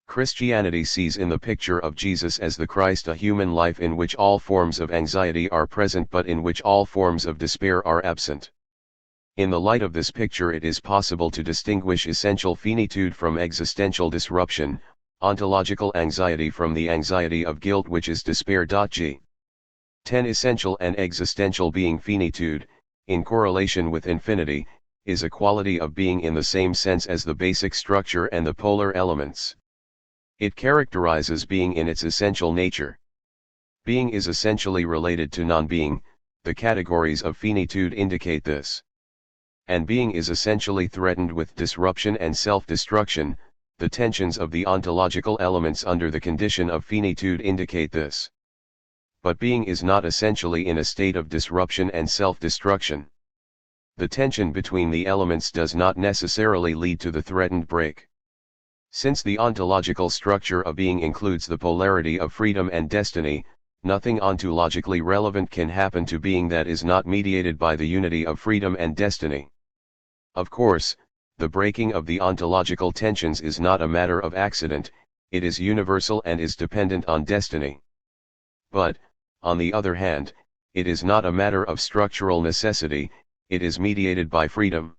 [SPEAKER 1] Christianity sees in the picture of Jesus as the Christ a human life in which all forms of anxiety are present but in which all forms of despair are absent. In the light of this picture it is possible to distinguish essential finitude from existential disruption, ontological anxiety from the anxiety of guilt which is despair. G. 10 Essential and existential being finitude, in correlation with infinity, is a quality of being in the same sense as the basic structure and the polar elements. It characterizes being in its essential nature. Being is essentially related to non-being, the categories of finitude indicate this. And being is essentially threatened with disruption and self-destruction, the tensions of the ontological elements under the condition of finitude indicate this. But being is not essentially in a state of disruption and self-destruction. The tension between the elements does not necessarily lead to the threatened break. Since the ontological structure of being includes the polarity of freedom and destiny, nothing ontologically relevant can happen to being that is not mediated by the unity of freedom and destiny. Of course, the breaking of the ontological tensions is not a matter of accident, it is universal and is dependent on destiny. But, on the other hand, it is not a matter of structural necessity, it is mediated by freedom.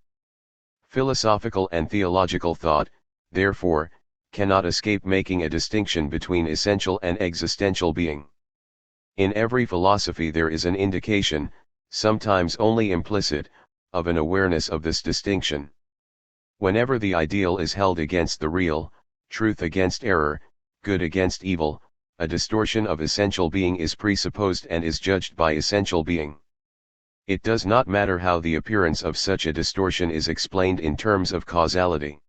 [SPEAKER 1] Philosophical and theological thought, therefore, cannot escape making a distinction between essential and existential being. In every philosophy there is an indication, sometimes only implicit, of an awareness of this distinction. Whenever the ideal is held against the real, truth against error, good against evil, a distortion of essential being is presupposed and is judged by essential being. It does not matter how the appearance of such a distortion is explained in terms of causality.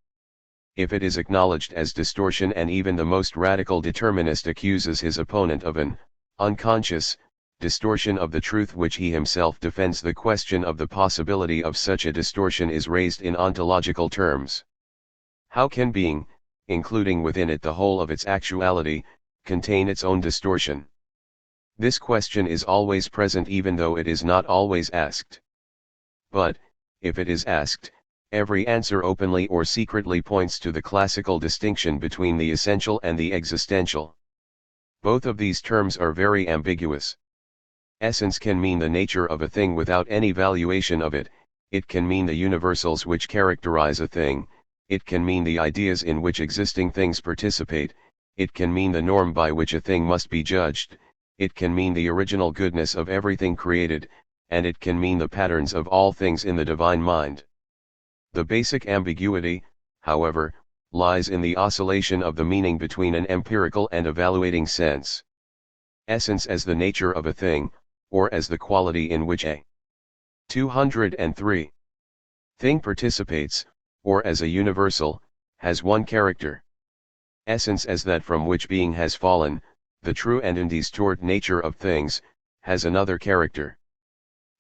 [SPEAKER 1] If it is acknowledged as distortion, and even the most radical determinist accuses his opponent of an unconscious distortion of the truth which he himself defends, the question of the possibility of such a distortion is raised in ontological terms. How can being, including within it the whole of its actuality, contain its own distortion? This question is always present even though it is not always asked. But, if it is asked, every answer openly or secretly points to the classical distinction between the essential and the existential. Both of these terms are very ambiguous. Essence can mean the nature of a thing without any valuation of it, it can mean the universals which characterize a thing, it can mean the ideas in which existing things participate, it can mean the norm by which a thing must be judged, it can mean the original goodness of everything created, and it can mean the patterns of all things in the divine mind. The basic ambiguity, however, lies in the oscillation of the meaning between an empirical and evaluating sense. Essence as the nature of a thing, or as the quality in which a 203 thing participates, or as a universal, has one character. Essence as that from which being has fallen, the true and undistort nature of things, has another character.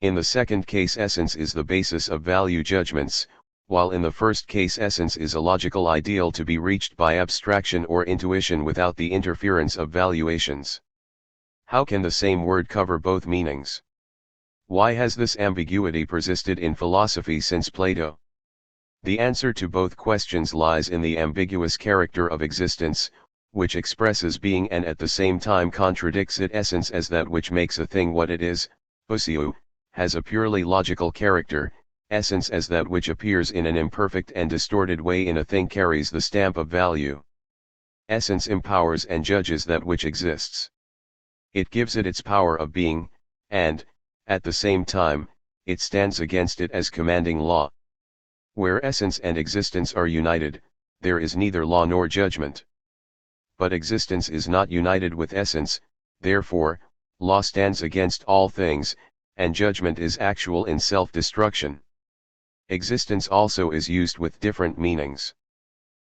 [SPEAKER 1] In the second case essence is the basis of value judgments, while in the first case essence is a logical ideal to be reached by abstraction or intuition without the interference of valuations. How can the same word cover both meanings? Why has this ambiguity persisted in philosophy since Plato? The answer to both questions lies in the ambiguous character of existence, which expresses being and at the same time contradicts it. Essence as that which makes a thing what it is, ousiou, has a purely logical character. Essence as that which appears in an imperfect and distorted way in a thing carries the stamp of value. Essence empowers and judges that which exists. It gives it its power of being, and, at the same time, it stands against it as commanding law. Where essence and existence are united, there is neither law nor judgment. But existence is not united with essence, therefore, law stands against all things, and judgment is actual in self-destruction. Existence also is used with different meanings.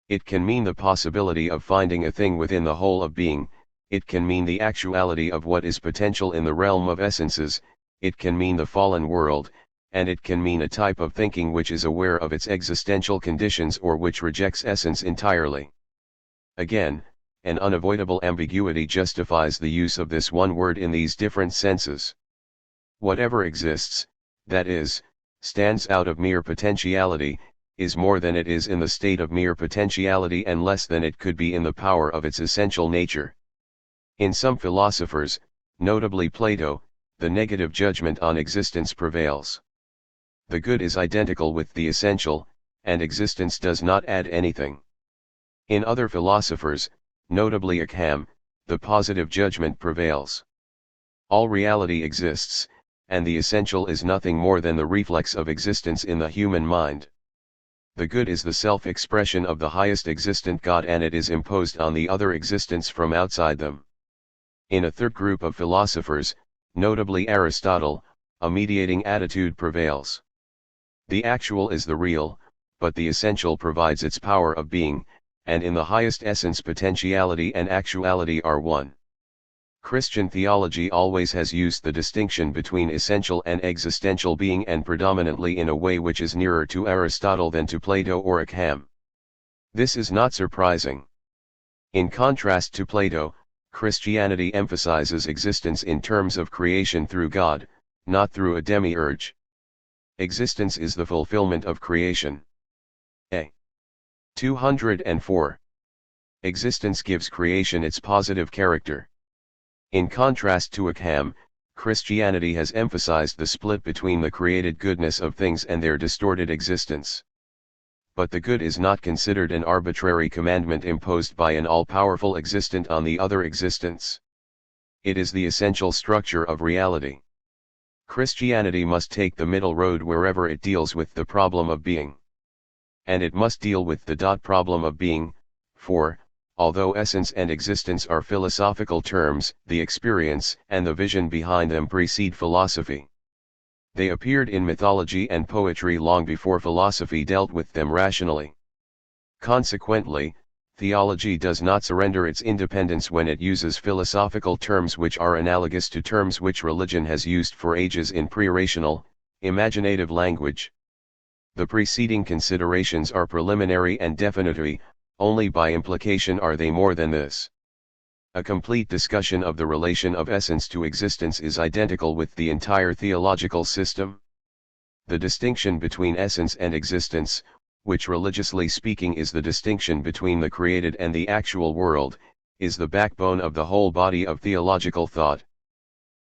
[SPEAKER 1] It can mean the possibility of finding a thing within the whole of being, it can mean the actuality of what is potential in the realm of essences, it can mean the fallen world, and it can mean a type of thinking which is aware of its existential conditions or which rejects essence entirely. Again, an unavoidable ambiguity justifies the use of this one word in these different senses. Whatever exists, that is, stands out of mere potentiality, is more than it is in the state of mere potentiality and less than it could be in the power of its essential nature. In some philosophers, notably Plato, the negative judgment on existence prevails. The good is identical with the essential, and existence does not add anything. In other philosophers, notably Occam, the positive judgment prevails. All reality exists, and the essential is nothing more than the reflex of existence in the human mind. The good is the self-expression of the highest existent God, and it is imposed on the other existence from outside them. In a third group of philosophers, notably Aristotle, a mediating attitude prevails. The actual is the real, but the essential provides its power of being, and in the highest essence potentiality and actuality are one. Christian theology always has used the distinction between essential and existential being, and predominantly in a way which is nearer to Aristotle than to Plato or Occam. This is not surprising. In contrast to Plato, Christianity emphasizes existence in terms of creation through God, not through a demiurge. Existence is the fulfillment of creation. A. 204. Existence gives creation its positive character. In contrast to Occam, Christianity has emphasized the split between the created goodness of things and their distorted existence. But the good is not considered an arbitrary commandment imposed by an all-powerful existent on the other existence. It is the essential structure of reality. Christianity must take the middle road wherever it deals with the problem of being. And it must deal with the problem of being, for, although essence and existence are philosophical terms, the experience and the vision behind them precede philosophy. They appeared in mythology and poetry long before philosophy dealt with them rationally. Consequently, theology does not surrender its independence when it uses philosophical terms which are analogous to terms which religion has used for ages in pre-rational, imaginative language. The preceding considerations are preliminary and definitory, only by implication are they more than this. A complete discussion of the relation of essence to existence is identical with the entire theological system. The distinction between essence and existence, which religiously speaking is the distinction between the created and the actual world, is the backbone of the whole body of theological thought.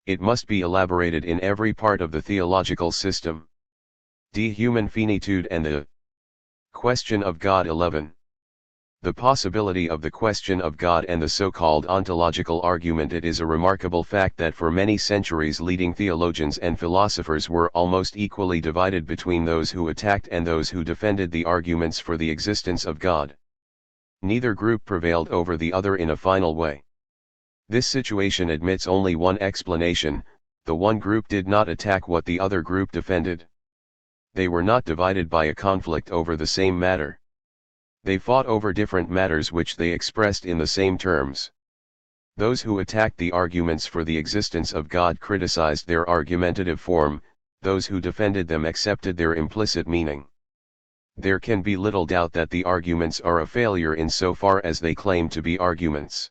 [SPEAKER 1] It must be elaborated in every part of the theological system. De Human Finitude and the Question of God 11. The possibility of the question of God and the so-called ontological argument. It is a remarkable fact that for many centuries leading theologians and philosophers were almost equally divided between those who attacked and those who defended the arguments for the existence of God. Neither group prevailed over the other in a final way. This situation admits only one explanation: the one group did not attack what the other group defended. They were not divided by a conflict over the same matter. They fought over different matters which they expressed in the same terms. Those who attacked the arguments for the existence of God criticized their argumentative form, those who defended them accepted their implicit meaning. There can be little doubt that the arguments are a failure in so far as they claim to be arguments.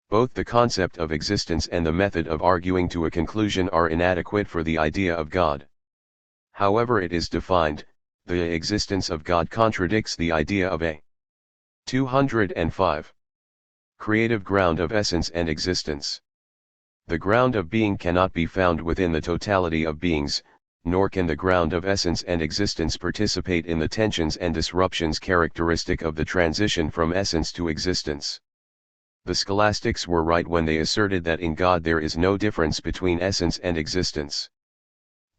[SPEAKER 1] Both the concept of existence and the method of arguing to a conclusion are inadequate for the idea of God. However it is defined, the existence of God contradicts the idea of a 205. Creative ground of essence and existence. The ground of being cannot be found within the totality of beings, nor can the ground of essence and existence participate in the tensions and disruptions characteristic of the transition from essence to existence. The scholastics were right when they asserted that in God there is no difference between essence and existence.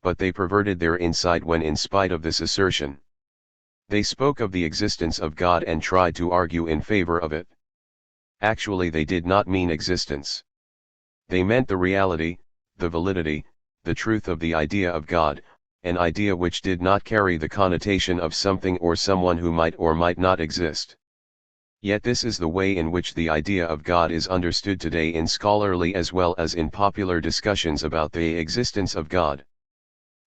[SPEAKER 1] But they perverted their insight when, in spite of this assertion, they spoke of the existence of God and tried to argue in favor of it. Actually, they did not mean existence. They meant the reality, the validity, the truth of the idea of God, an idea which did not carry the connotation of something or someone who might or might not exist. Yet this is the way in which the idea of God is understood today in scholarly as well as in popular discussions about the existence of God.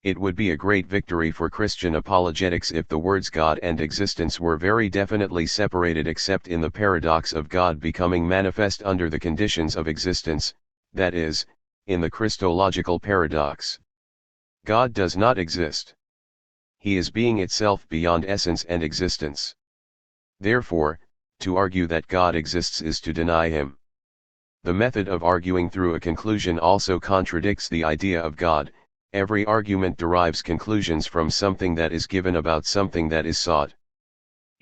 [SPEAKER 1] It would be a great victory for Christian apologetics if the words God and existence were very definitely separated, except in the paradox of God becoming manifest under the conditions of existence, that is, in the Christological paradox. God does not exist. He is being itself beyond essence and existence. Therefore, to argue that God exists is to deny him. The method of arguing through a conclusion also contradicts the idea of God. Every argument derives conclusions from something that is given about something that is sought.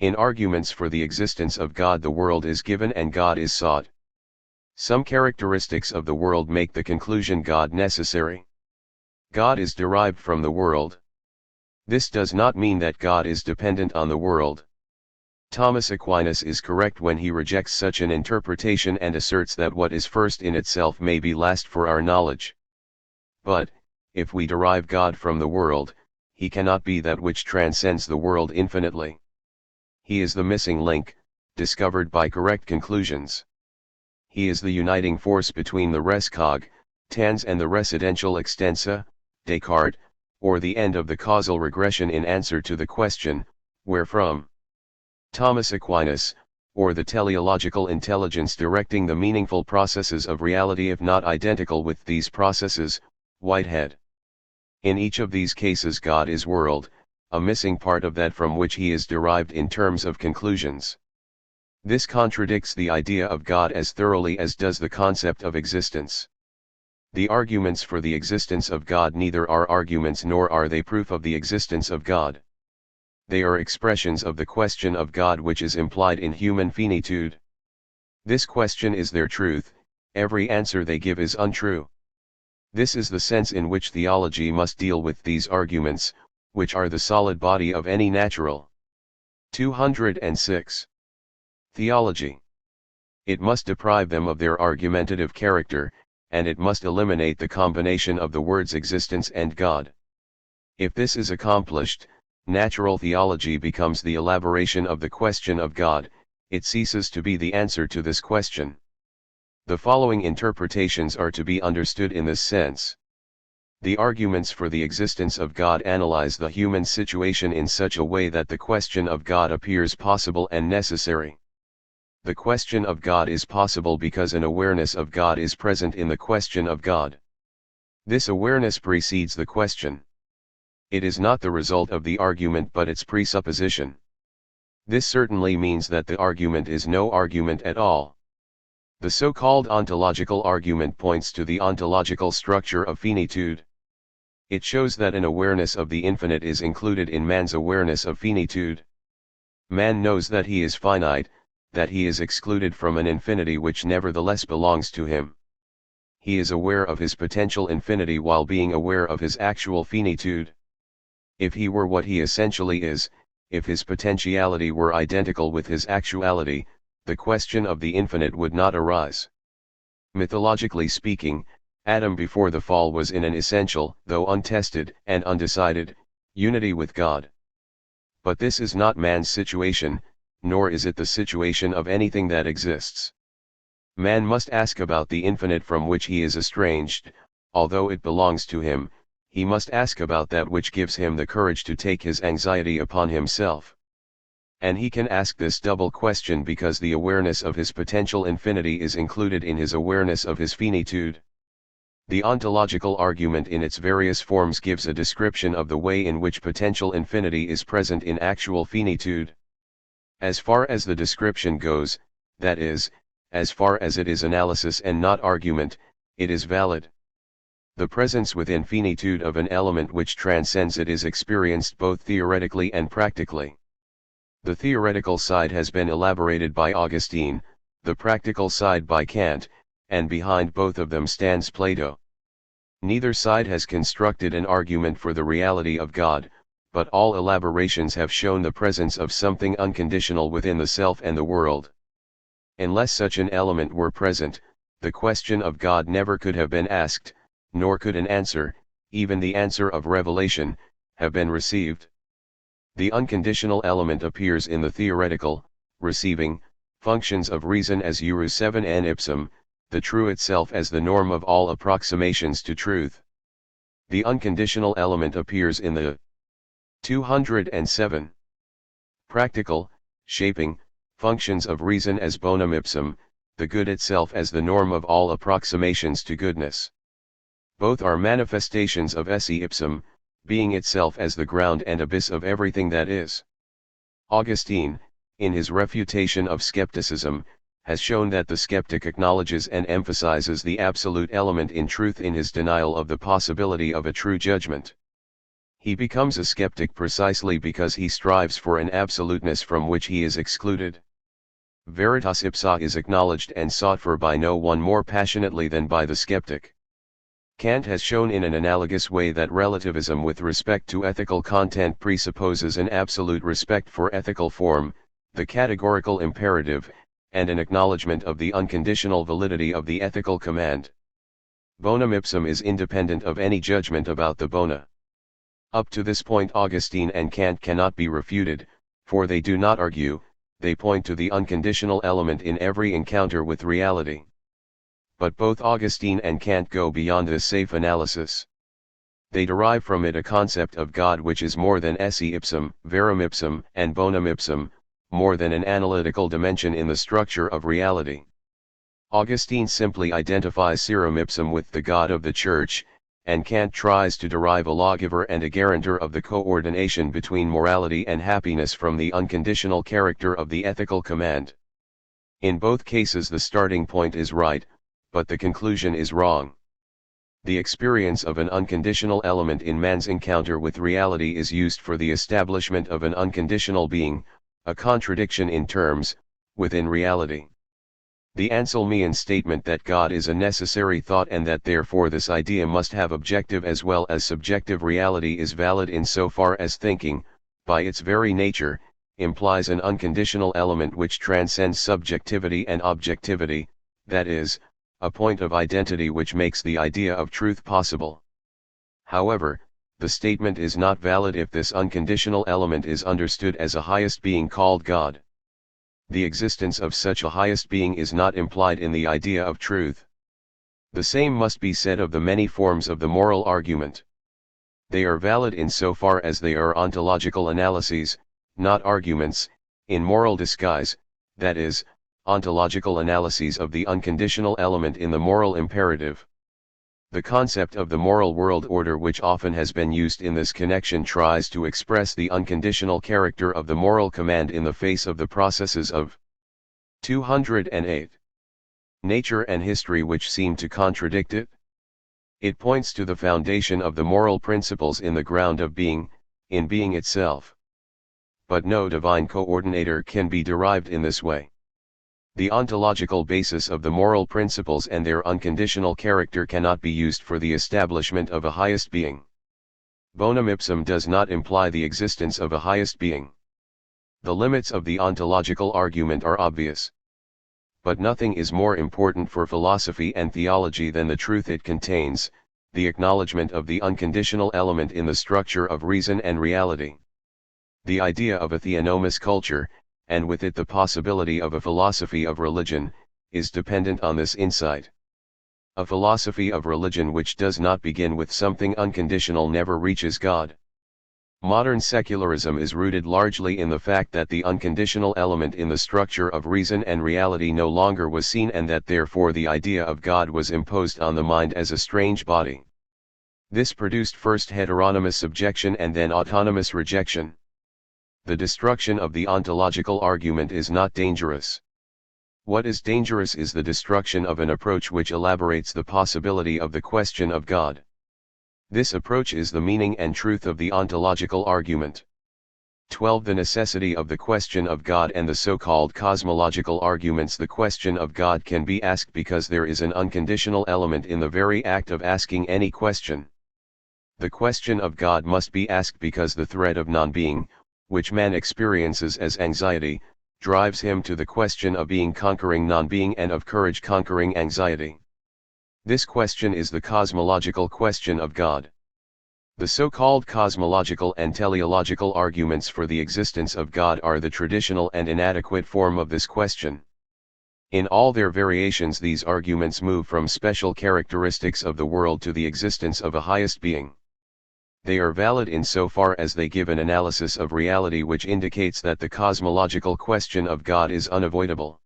[SPEAKER 1] In arguments for the existence of God, the world is given and God is sought. Some characteristics of the world make the conclusion God necessary. God is derived from the world. This does not mean that God is dependent on the world. Thomas Aquinas is correct when he rejects such an interpretation and asserts that what is first in itself may be last for our knowledge. But, if we derive God from the world, he cannot be that which transcends the world infinitely. He is the missing link, discovered by correct conclusions. He is the uniting force between the res cogitans and the residential extensa, Descartes, or the end of the causal regression in answer to the question, where from? Thomas Aquinas, or the teleological intelligence directing the meaningful processes of reality if not identical with these processes, Whitehead. In each of these cases God is world, a missing part of that from which he is derived in terms of conclusions. This contradicts the idea of God as thoroughly as does the concept of existence. The arguments for the existence of God neither are arguments nor are they proof of the existence of God. They are expressions of the question of God which is implied in human finitude. This question is their truth, every answer they give is untrue. This is the sense in which theology must deal with these arguments, which are the solid body of any natural. 206. Theology. It must deprive them of their argumentative character, and it must eliminate the combination of the words existence and God. If this is accomplished, natural theology becomes the elaboration of the question of God, it ceases to be the answer to this question. The following interpretations are to be understood in this sense. The arguments for the existence of God analyze the human situation in such a way that the question of God appears possible and necessary. The question of God is possible because an awareness of God is present in the question of God. This awareness precedes the question. It is not the result of the argument but its presupposition. This certainly means that the argument is no argument at all. The so-called ontological argument points to the ontological structure of finitude. It shows that an awareness of the infinite is included in man's awareness of finitude. Man knows that he is finite, that he is excluded from an infinity which nevertheless belongs to him. He is aware of his potential infinity while being aware of his actual finitude. If he were what he essentially is, if his potentiality were identical with his actuality, the question of the infinite would not arise. Mythologically speaking, Adam before the fall was in an essential, though untested and undecided, unity with God. But this is not man's situation, nor is it the situation of anything that exists. Man must ask about the infinite from which he is estranged, although it belongs to him, he must ask about that which gives him the courage to take his anxiety upon himself. And he can ask this double question because the awareness of his potential infinity is included in his awareness of his finitude. The ontological argument in its various forms gives a description of the way in which potential infinity is present in actual finitude. As far as the description goes, that is, as far as it is analysis and not argument, it is valid. The presence within finitude of an element which transcends it is experienced both theoretically and practically. The theoretical side has been elaborated by Augustine, the practical side by Kant, and behind both of them stands Plato. Neither side has constructed an argument for the reality of God, but all elaborations have shown the presence of something unconditional within the self and the world. Unless such an element were present, the question of God never could have been asked, nor could an answer, even the answer of revelation, have been received. The unconditional element appears in the theoretical, receiving, functions of reason as Euro 7 and ipsum, the true itself as the norm of all approximations to truth. The unconditional element appears in the 207. Practical, shaping, functions of reason as bonum ipsum, the good itself as the norm of all approximations to goodness. Both are manifestations of esse ipsum, being itself as the ground and abyss of everything that is. Augustine, in his refutation of skepticism, has shown that the skeptic acknowledges and emphasizes the absolute element in truth in his denial of the possibility of a true judgment. He becomes a skeptic precisely because he strives for an absoluteness from which he is excluded. Veritas ipsa is acknowledged and sought for by no one more passionately than by the skeptic. Kant has shown in an analogous way that relativism with respect to ethical content presupposes an absolute respect for ethical form, the categorical imperative, and an acknowledgement of the unconditional validity of the ethical command. Bonum ipsum is independent of any judgment about the bona. Up to this point Augustine and Kant cannot be refuted, for they do not argue, they point to the unconditional element in every encounter with reality. But both Augustine and Kant go beyond this safe analysis. They derive from it a concept of God which is more than esse ipsum, verum ipsum, and bonum ipsum, more than an analytical dimension in the structure of reality. Augustine simply identifies serum ipsum with the God of the Church, and Kant tries to derive a lawgiver and a guarantor of the coordination between morality and happiness from the unconditional character of the ethical command. In both cases the starting point is right, but the conclusion is wrong. The experience of an unconditional element in man's encounter with reality is used for the establishment of an unconditional being, a contradiction in terms, within reality. The Anselmian statement that God is a necessary thought and that therefore this idea must have objective as well as subjective reality is valid insofar as thinking, by its very nature, implies an unconditional element which transcends subjectivity and objectivity, that is, a point of identity which makes the idea of truth possible. However, the statement is not valid if this unconditional element is understood as a highest being called God. The existence of such a highest being is not implied in the idea of truth. The same must be said of the many forms of the moral argument. They are valid insofar as they are ontological analyses, not arguments, in moral disguise, that is, ontological analyses of the unconditional element in the moral imperative. The concept of the moral world order which often has been used in this connection tries to express the unconditional character of the moral command in the face of the processes of 208. Nature and history which seem to contradict it. It points to the foundation of the moral principles in the ground of being, in being itself. But no divine coordinator can be derived in this way. The ontological basis of the moral principles and their unconditional character cannot be used for the establishment of a highest being. Bonum ipsum does not imply the existence of a highest being. The limits of the ontological argument are obvious. But nothing is more important for philosophy and theology than the truth it contains, the acknowledgement of the unconditional element in the structure of reason and reality. The idea of a theonomous culture, and with it the possibility of a philosophy of religion, is dependent on this insight. A philosophy of religion which does not begin with something unconditional never reaches God. Modern secularism is rooted largely in the fact that the unconditional element in the structure of reason and reality no longer was seen and that therefore the idea of God was imposed on the mind as a strange body. This produced first heteronymous subjection and then autonomous rejection. The destruction of the ontological argument is not dangerous. What is dangerous is the destruction of an approach which elaborates the possibility of the question of God. This approach is the meaning and truth of the ontological argument. 12. The necessity of the question of God and the so-called cosmological arguments. The question of God can be asked because there is an unconditional element in the very act of asking any question. The question of God must be asked because the threat of non-being, which man experiences as anxiety, drives him to the question of being conquering non-being and of courage conquering anxiety. This question is the cosmological question of God. The so-called cosmological and teleological arguments for the existence of God are the traditional and inadequate form of this question. In all their variations these arguments move from special characteristics of the world to the existence of a highest being. They are valid insofar as they give an analysis of reality which indicates that the cosmological question of God is unavoidable.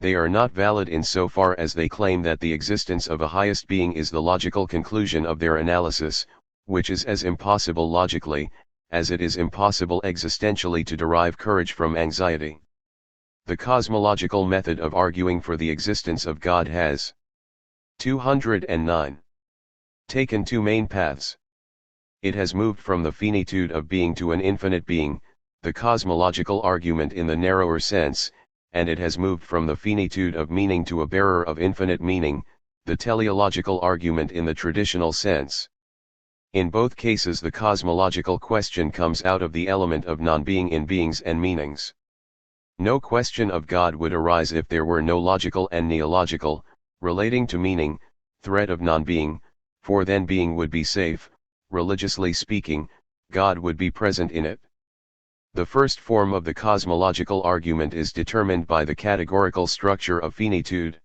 [SPEAKER 1] They are not valid insofar as they claim that the existence of a highest being is the logical conclusion of their analysis, which is as impossible logically, as it is impossible existentially to derive courage from anxiety. The cosmological method of arguing for the existence of God has 209. Taken two main paths. It has moved from the finitude of being to an infinite being, the cosmological argument in the narrower sense, and it has moved from the finitude of meaning to a bearer of infinite meaning, the teleological argument in the traditional sense. In both cases the cosmological question comes out of the element of non-being in beings and meanings. No question of God would arise if there were no logical and neological, relating to meaning, threat of non-being, for then being would be safe, religiously speaking, God would be present in it. The first form of the cosmological argument is determined by the categorical structure of finitude.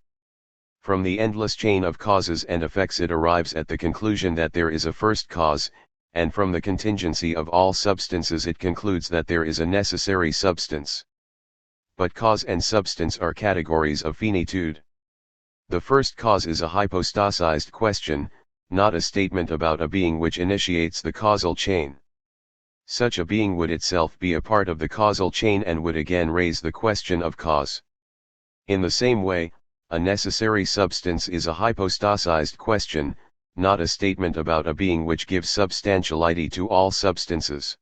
[SPEAKER 1] From the endless chain of causes and effects it arrives at the conclusion that there is a first cause, and from the contingency of all substances it concludes that there is a necessary substance. But cause and substance are categories of finitude. The first cause is a hypostasized question, not a statement about a being which initiates the causal chain. Such a being would itself be a part of the causal chain and would again raise the question of cause. In the same way, a necessary substance is a hypostasized question, not a statement about a being which gives substantiality to all substances.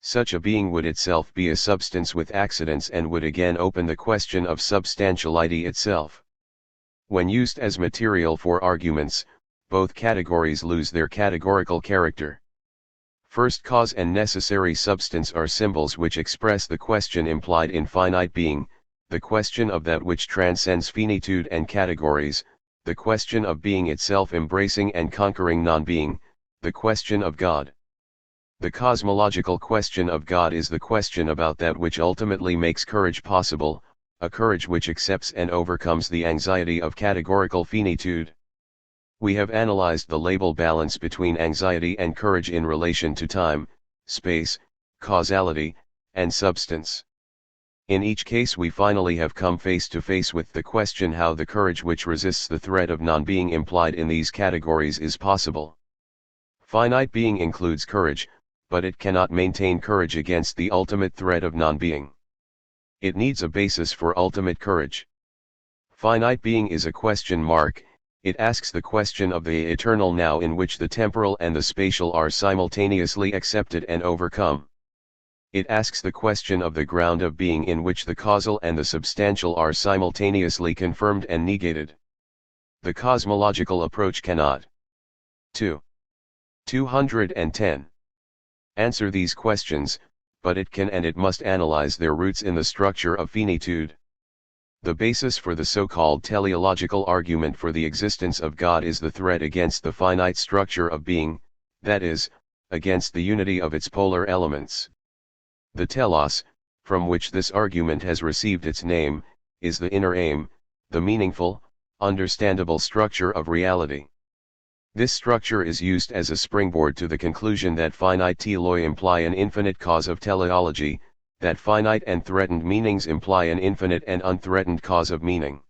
[SPEAKER 1] Such a being would itself be a substance with accidents and would again open the question of substantiality itself. When used as material for arguments, both categories lose their categorical character. First cause and necessary substance are symbols which express the question implied in finite being, the question of that which transcends finitude and categories, the question of being itself embracing and conquering non-being, the question of God. The cosmological question of God is the question about that which ultimately makes courage possible, a courage which accepts and overcomes the anxiety of categorical finitude. We have analyzed the label balance between anxiety and courage in relation to time, space, causality, and substance. In each case we finally have come face to face with the question how the courage which resists the threat of non-being implied in these categories is possible. Finite being includes courage, but it cannot maintain courage against the ultimate threat of non-being. It needs a basis for ultimate courage. Finite being is a question mark. It asks the question of the eternal now in which the temporal and the spatial are simultaneously accepted and overcome. It asks the question of the ground of being in which the causal and the substantial are simultaneously confirmed and negated. The cosmological approach cannot 210 answer these questions, but it can and it must analyze their roots in the structure of finitude. The basis for the so-called teleological argument for the existence of God is the threat against the finite structure of being, that is, against the unity of its polar elements. The telos, from which this argument has received its name, is the inner aim, the meaningful, understandable structure of reality. This structure is used as a springboard to the conclusion that finite teloi imply an infinite cause of teleology, that finite and threatened meanings imply an infinite and unthreatened cause of meaning.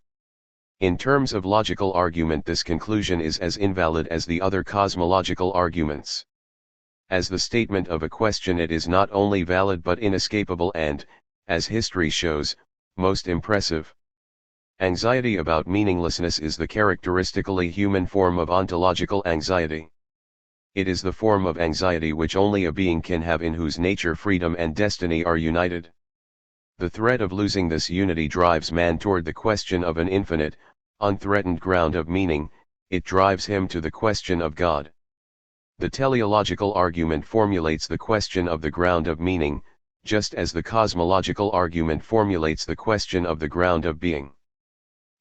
[SPEAKER 1] In terms of logical argument, this conclusion is as invalid as the other cosmological arguments. As the statement of a question, it is not only valid but inescapable and, as history shows, most impressive. Anxiety about meaninglessness is the characteristically human form of ontological anxiety. It is the form of anxiety which only a being can have in whose nature freedom and destiny are united. The threat of losing this unity drives man toward the question of an infinite, unthreatened ground of meaning. It drives him to the question of God. The teleological argument formulates the question of the ground of meaning, just as the cosmological argument formulates the question of the ground of being.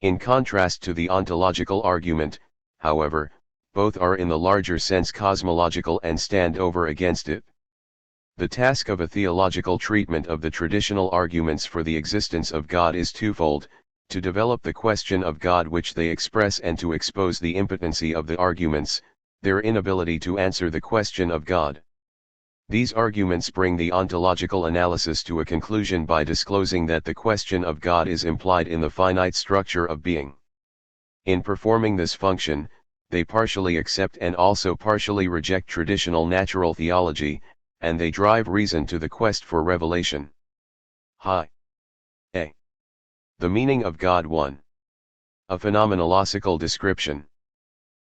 [SPEAKER 1] In contrast to the ontological argument, however, both are in the larger sense cosmological and stand over against it. The task of a theological treatment of the traditional arguments for the existence of God is twofold: to develop the question of God which they express and to expose the impotency of the arguments, their inability to answer the question of God. These arguments bring the ontological analysis to a conclusion by disclosing that the question of God is implied in the finite structure of being. In performing this function, they partially accept and also partially reject traditional natural theology, and they drive reason to the quest for revelation. A. The meaning of God 1. A phenomenological description.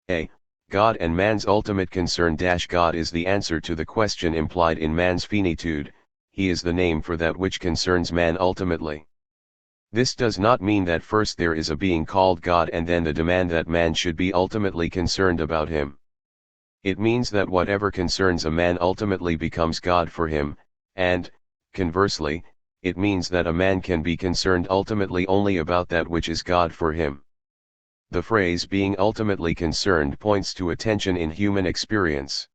[SPEAKER 1] A. God and man's ultimate concern. God is the answer to the question implied in man's finitude. He is the name for that which concerns man ultimately. This does not mean that first there is a being called God and then the demand that man should be ultimately concerned about him. It means that whatever concerns a man ultimately becomes God for him, and, conversely, it means that a man can be concerned ultimately only about that which is God for him. The phrase being ultimately concerned points to a tension in human experience.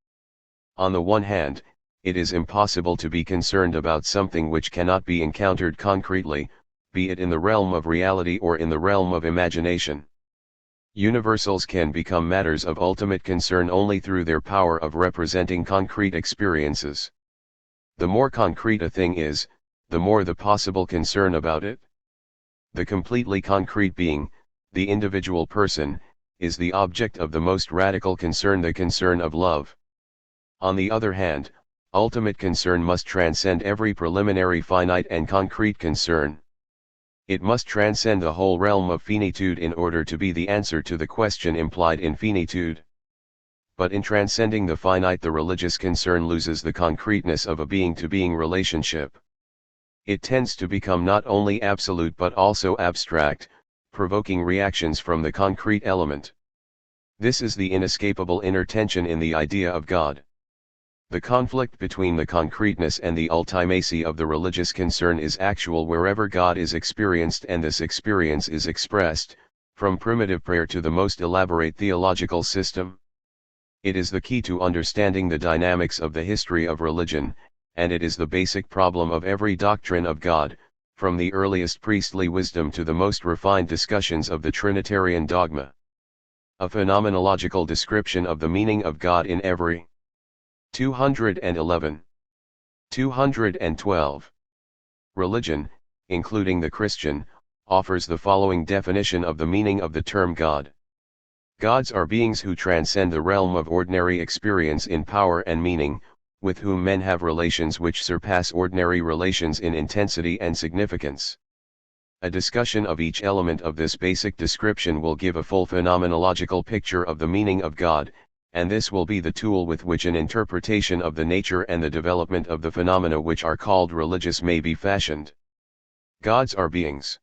[SPEAKER 1] On the one hand, it is impossible to be concerned about something which cannot be encountered concretely, be it in the realm of reality or in the realm of imagination. Universals can become matters of ultimate concern only through their power of representing concrete experiences. The more concrete a thing is, the more the possible concern about it. The completely concrete being, the individual person, is the object of the most radical concern, the concern of love. On the other hand, ultimate concern must transcend every preliminary finite and concrete concern. It must transcend the whole realm of finitude in order to be the answer to the question implied in finitude. But in transcending the finite, the religious concern loses the concreteness of a being-to-being relationship. It tends to become not only absolute but also abstract, provoking reactions from the concrete element. This is the inescapable inner tension in the idea of God. The conflict between the concreteness and the ultimacy of the religious concern is actual wherever God is experienced, and this experience is expressed, from primitive prayer to the most elaborate theological system. It is the key to understanding the dynamics of the history of religion, and it is the basic problem of every doctrine of God, from the earliest priestly wisdom to the most refined discussions of the Trinitarian dogma. A phenomenological description of the meaning of God in every 211. 212. Religion, including the Christian, offers the following definition of the meaning of the term God. Gods are beings who transcend the realm of ordinary experience in power and meaning, with whom men have relations which surpass ordinary relations in intensity and significance. A discussion of each element of this basic description will give a full phenomenological picture of the meaning of God, and this will be the tool with which an interpretation of the nature and the development of the phenomena which are called religious may be fashioned. Gods are beings.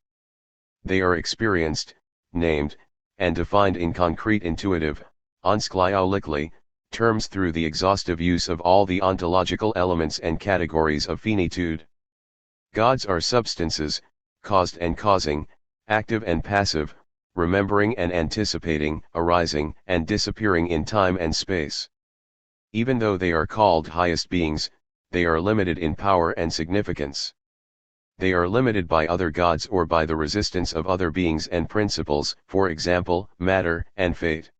[SPEAKER 1] They are experienced, named, and defined in concrete, intuitive, onschliolically, terms through the exhaustive use of all the ontological elements and categories of finitude. Gods are substances, caused and causing, active and passive, remembering and anticipating, arising and disappearing in time and space. Even though they are called highest beings, they are limited in power and significance. They are limited by other gods or by the resistance of other beings and principles, for example, matter and fate.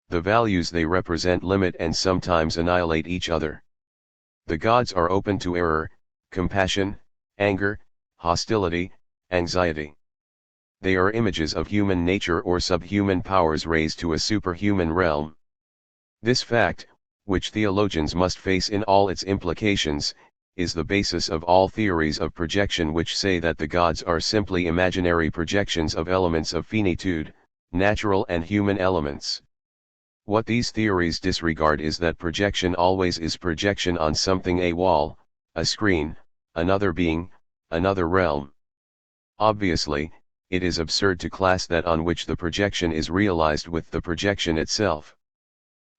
[SPEAKER 1] The values they represent limit and sometimes annihilate each other. The gods are open to error, compassion, anger, hostility, anxiety. They are images of human nature or subhuman powers raised to a superhuman realm. This fact, which theologians must face in all its implications, is the basis of all theories of projection which say that the gods are simply imaginary projections of elements of finitude, natural and human elements. What these theories disregard is that projection always is projection on something: a wall, a screen, another being, another realm. Obviously, it is absurd to class that on which the projection is realized with the projection itself.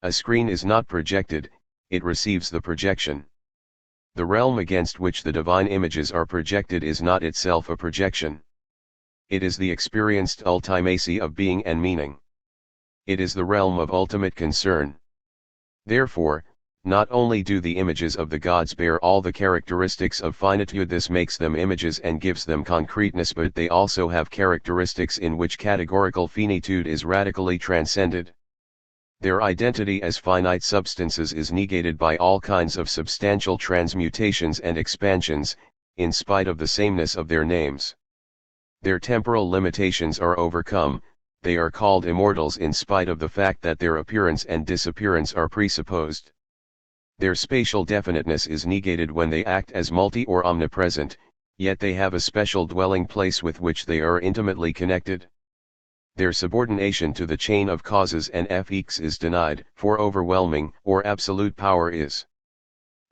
[SPEAKER 1] A screen is not projected, it receives the projection. The realm against which the divine images are projected is not itself a projection. It is the experienced ultimacy of being and meaning. It is the realm of ultimate concern. Therefore, not only do the images of the gods bear all the characteristics of finitude, this makes them images and gives them concreteness, but they also have characteristics in which categorical finitude is radically transcended. Their identity as finite substances is negated by all kinds of substantial transmutations and expansions, in spite of the sameness of their names. Their temporal limitations are overcome, they are called immortals in spite of the fact that their appearance and disappearance are presupposed. Their spatial definiteness is negated when they act as multi or omnipresent, yet they have a special dwelling place with which they are intimately connected. Their subordination to the chain of causes and effects is denied, for overwhelming or absolute power is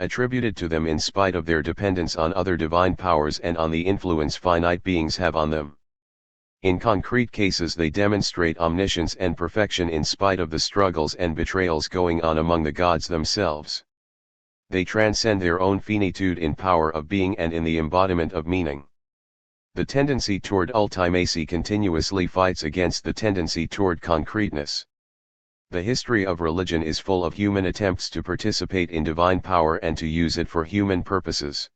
[SPEAKER 1] attributed to them in spite of their dependence on other divine powers and on the influence finite beings have on them. In concrete cases they demonstrate omniscience and perfection in spite of the struggles and betrayals going on among the gods themselves. They transcend their own finitude in power of being and in the embodiment of meaning. The tendency toward ultimacy continuously fights against the tendency toward concreteness. The history of religion is full of human attempts to participate in divine power and to use it for human purposes.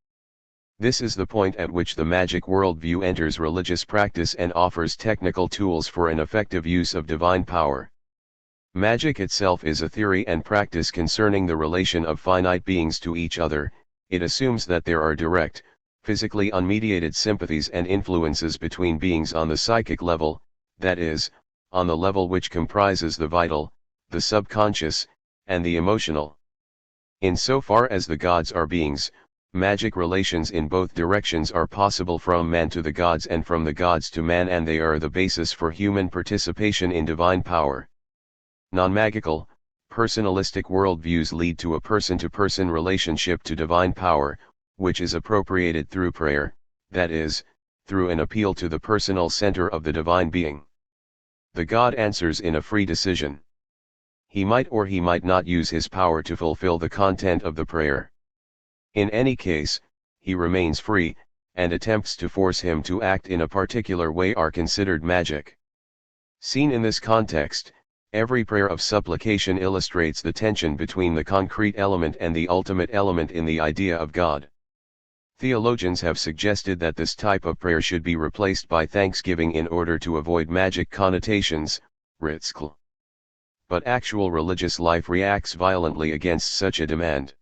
[SPEAKER 1] This is the point at which the magic worldview enters religious practice and offers technical tools for an effective use of divine power. Magic itself is a theory and practice concerning the relation of finite beings to each other. It assumes that there are direct, physically unmediated sympathies and influences between beings on the psychic level, that is, on the level which comprises the vital, the subconscious, and the emotional. Insofar as the gods are beings, magic relations in both directions are possible from man to the gods and from the gods to man, and they are the basis for human participation in divine power. Non-magical, personalistic worldviews lead to a person-to-person relationship to divine power, which is appropriated through prayer, that is, through an appeal to the personal center of the divine being. The God answers in a free decision. He might or he might not use his power to fulfill the content of the prayer. In any case, he remains free, and attempts to force him to act in a particular way are considered magic. Seen in this context, every prayer of supplication illustrates the tension between the concrete element and the ultimate element in the idea of God. Theologians have suggested that this type of prayer should be replaced by thanksgiving in order to avoid magic connotations, ritzkl. But actual religious life reacts violently against such a demand.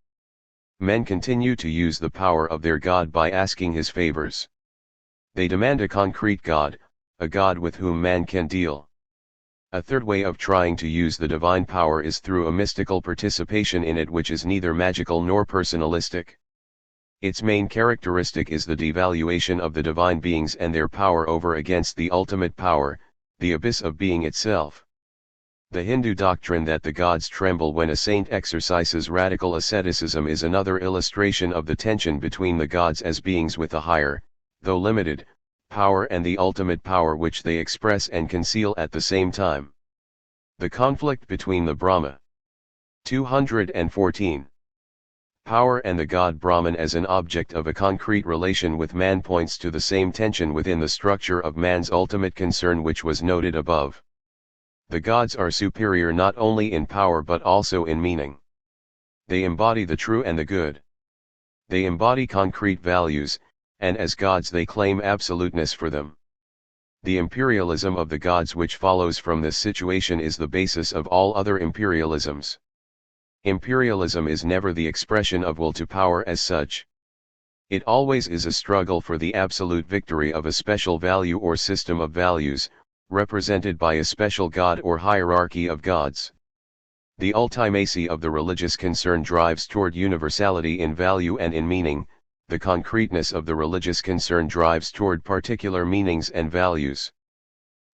[SPEAKER 1] Men continue to use the power of their God by asking his favors. They demand a concrete God, a God with whom man can deal. A third way of trying to use the divine power is through a mystical participation in it, which is neither magical nor personalistic. Its main characteristic is the devaluation of the divine beings and their power over against the ultimate power, the abyss of being itself. The Hindu doctrine that the gods tremble when a saint exercises radical asceticism is another illustration of the tension between the gods as beings with a higher, though limited, power and the ultimate power which they express and conceal at the same time. The conflict between the Brahma 214 power and the god Brahman as an object of a concrete relation with man points to the same tension within the structure of man's ultimate concern which was noted above. The gods are superior not only in power but also in meaning. They embody the true and the good. They embody concrete values, and as gods they claim absoluteness for them. The imperialism of the gods which follows from this situation is the basis of all other imperialisms. Imperialism is never the expression of will to power as such. It always is a struggle for the absolute victory of a special value or system of values, represented by a special god or hierarchy of gods. The ultimacy of the religious concern drives toward universality in value and in meaning. The concreteness of the religious concern drives toward particular meanings and values.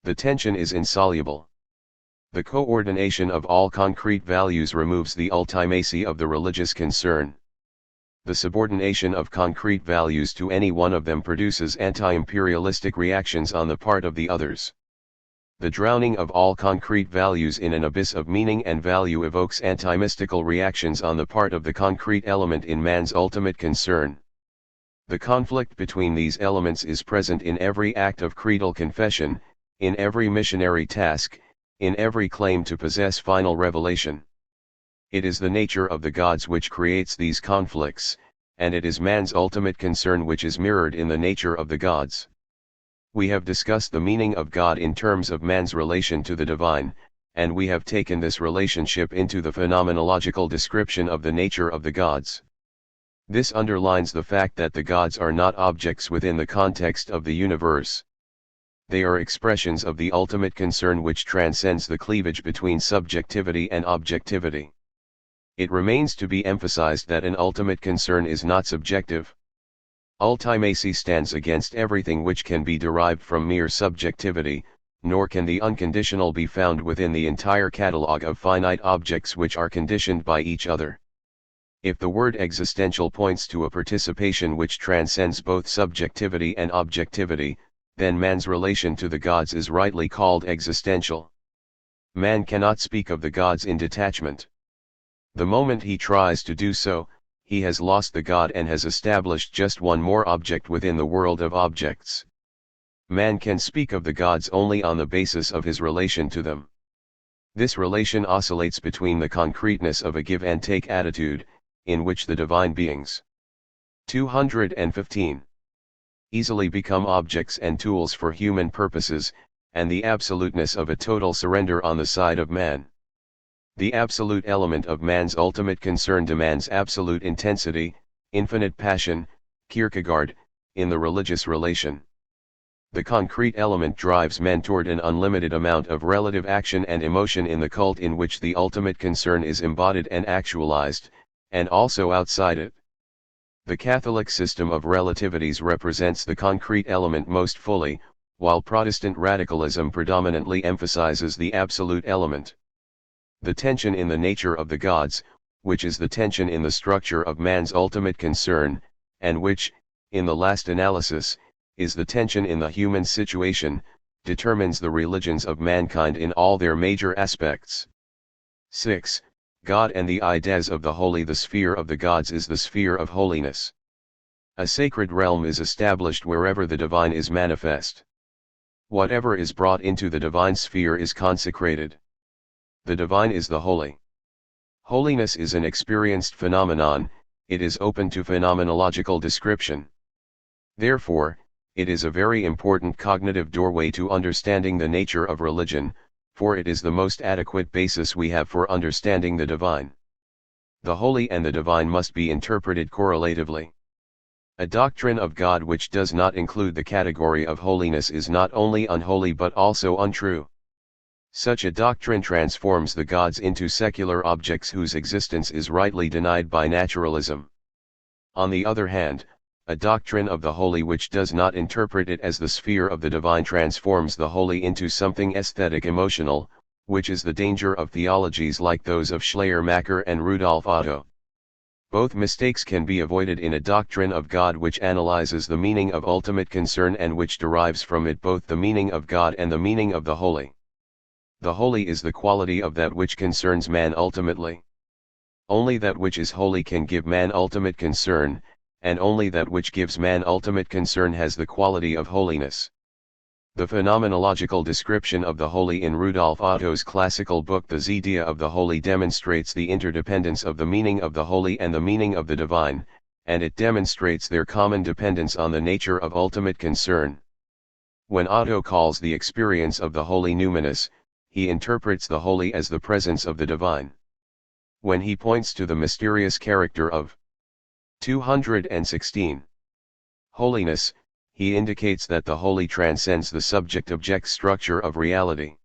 [SPEAKER 1] The tension is insoluble. The coordination of all concrete values removes the ultimacy of the religious concern. The subordination of concrete values to any one of them produces anti-imperialistic reactions on the part of the others. The drowning of all concrete values in an abyss of meaning and value evokes anti-mystical reactions on the part of the concrete element in man's ultimate concern. The conflict between these elements is present in every act of creedal confession, in every missionary task, in every claim to possess final revelation. It is the nature of the gods which creates these conflicts, and it is man's ultimate concern which is mirrored in the nature of the gods. We have discussed the meaning of God in terms of man's relation to the divine, and we have taken this relationship into the phenomenological description of the nature of the gods. This underlines the fact that the gods are not objects within the context of the universe. They are expressions of the ultimate concern which transcends the cleavage between subjectivity and objectivity. It remains to be emphasized that an ultimate concern is not subjective. Ultimacy stands against everything which can be derived from mere subjectivity, nor can the unconditional be found within the entire catalogue of finite objects which are conditioned by each other. If the word existential points to a participation which transcends both subjectivity and objectivity, then man's relation to the gods is rightly called existential. Man cannot speak of the gods in detachment. The moment he tries to do so, he has lost the God and has established just one more object within the world of objects. Man can speak of the gods only on the basis of his relation to them. This relation oscillates between the concreteness of a give and take attitude, in which the divine beings 215 easily become objects and tools for human purposes, and the absoluteness of a total surrender on the side of man. The absolute element of man's ultimate concern demands absolute intensity, infinite passion, Kierkegaard, in the religious relation. The concrete element drives men toward an unlimited amount of relative action and emotion in the cult in which the ultimate concern is embodied and actualized, and also outside it. The Catholic system of relativities represents the concrete element most fully, while Protestant radicalism predominantly emphasizes the absolute element. The tension in the nature of the gods, which is the tension in the structure of man's ultimate concern, and which, in the last analysis, is the tension in the human situation, determines the religions of mankind in all their major aspects. 6. God and the ideas of the holy. The sphere of the gods is the sphere of holiness. A sacred realm is established wherever the divine is manifest. Whatever is brought into the divine sphere is consecrated. The divine is the holy. Holiness is an experienced phenomenon, it is open to phenomenological description. Therefore, it is a very important cognitive doorway to understanding the nature of religion, for it is the most adequate basis we have for understanding the divine. The holy and the divine must be interpreted correlatively. A doctrine of God which does not include the category of holiness is not only unholy but also untrue. Such a doctrine transforms the gods into secular objects whose existence is rightly denied by naturalism. On the other hand, a doctrine of the holy which does not interpret it as the sphere of the divine transforms the holy into something aesthetic emotional, which is the danger of theologies like those of Schleiermacher and Rudolf Otto. Both mistakes can be avoided in a doctrine of God which analyzes the meaning of ultimate concern and which derives from it both the meaning of God and the meaning of the holy. The holy is the quality of that which concerns man ultimately. Only that which is holy can give man ultimate concern, and only that which gives man ultimate concern has the quality of holiness. The phenomenological description of the holy in Rudolf Otto's classical book The Idea of the Holy demonstrates the interdependence of the meaning of the holy and the meaning of the divine, and it demonstrates their common dependence on the nature of ultimate concern. When Otto calls the experience of the holy numinous, he interprets the holy as the presence of the divine. When he points to the mysterious character of 216 holiness, he indicates that the holy transcends the subject-object structure of reality.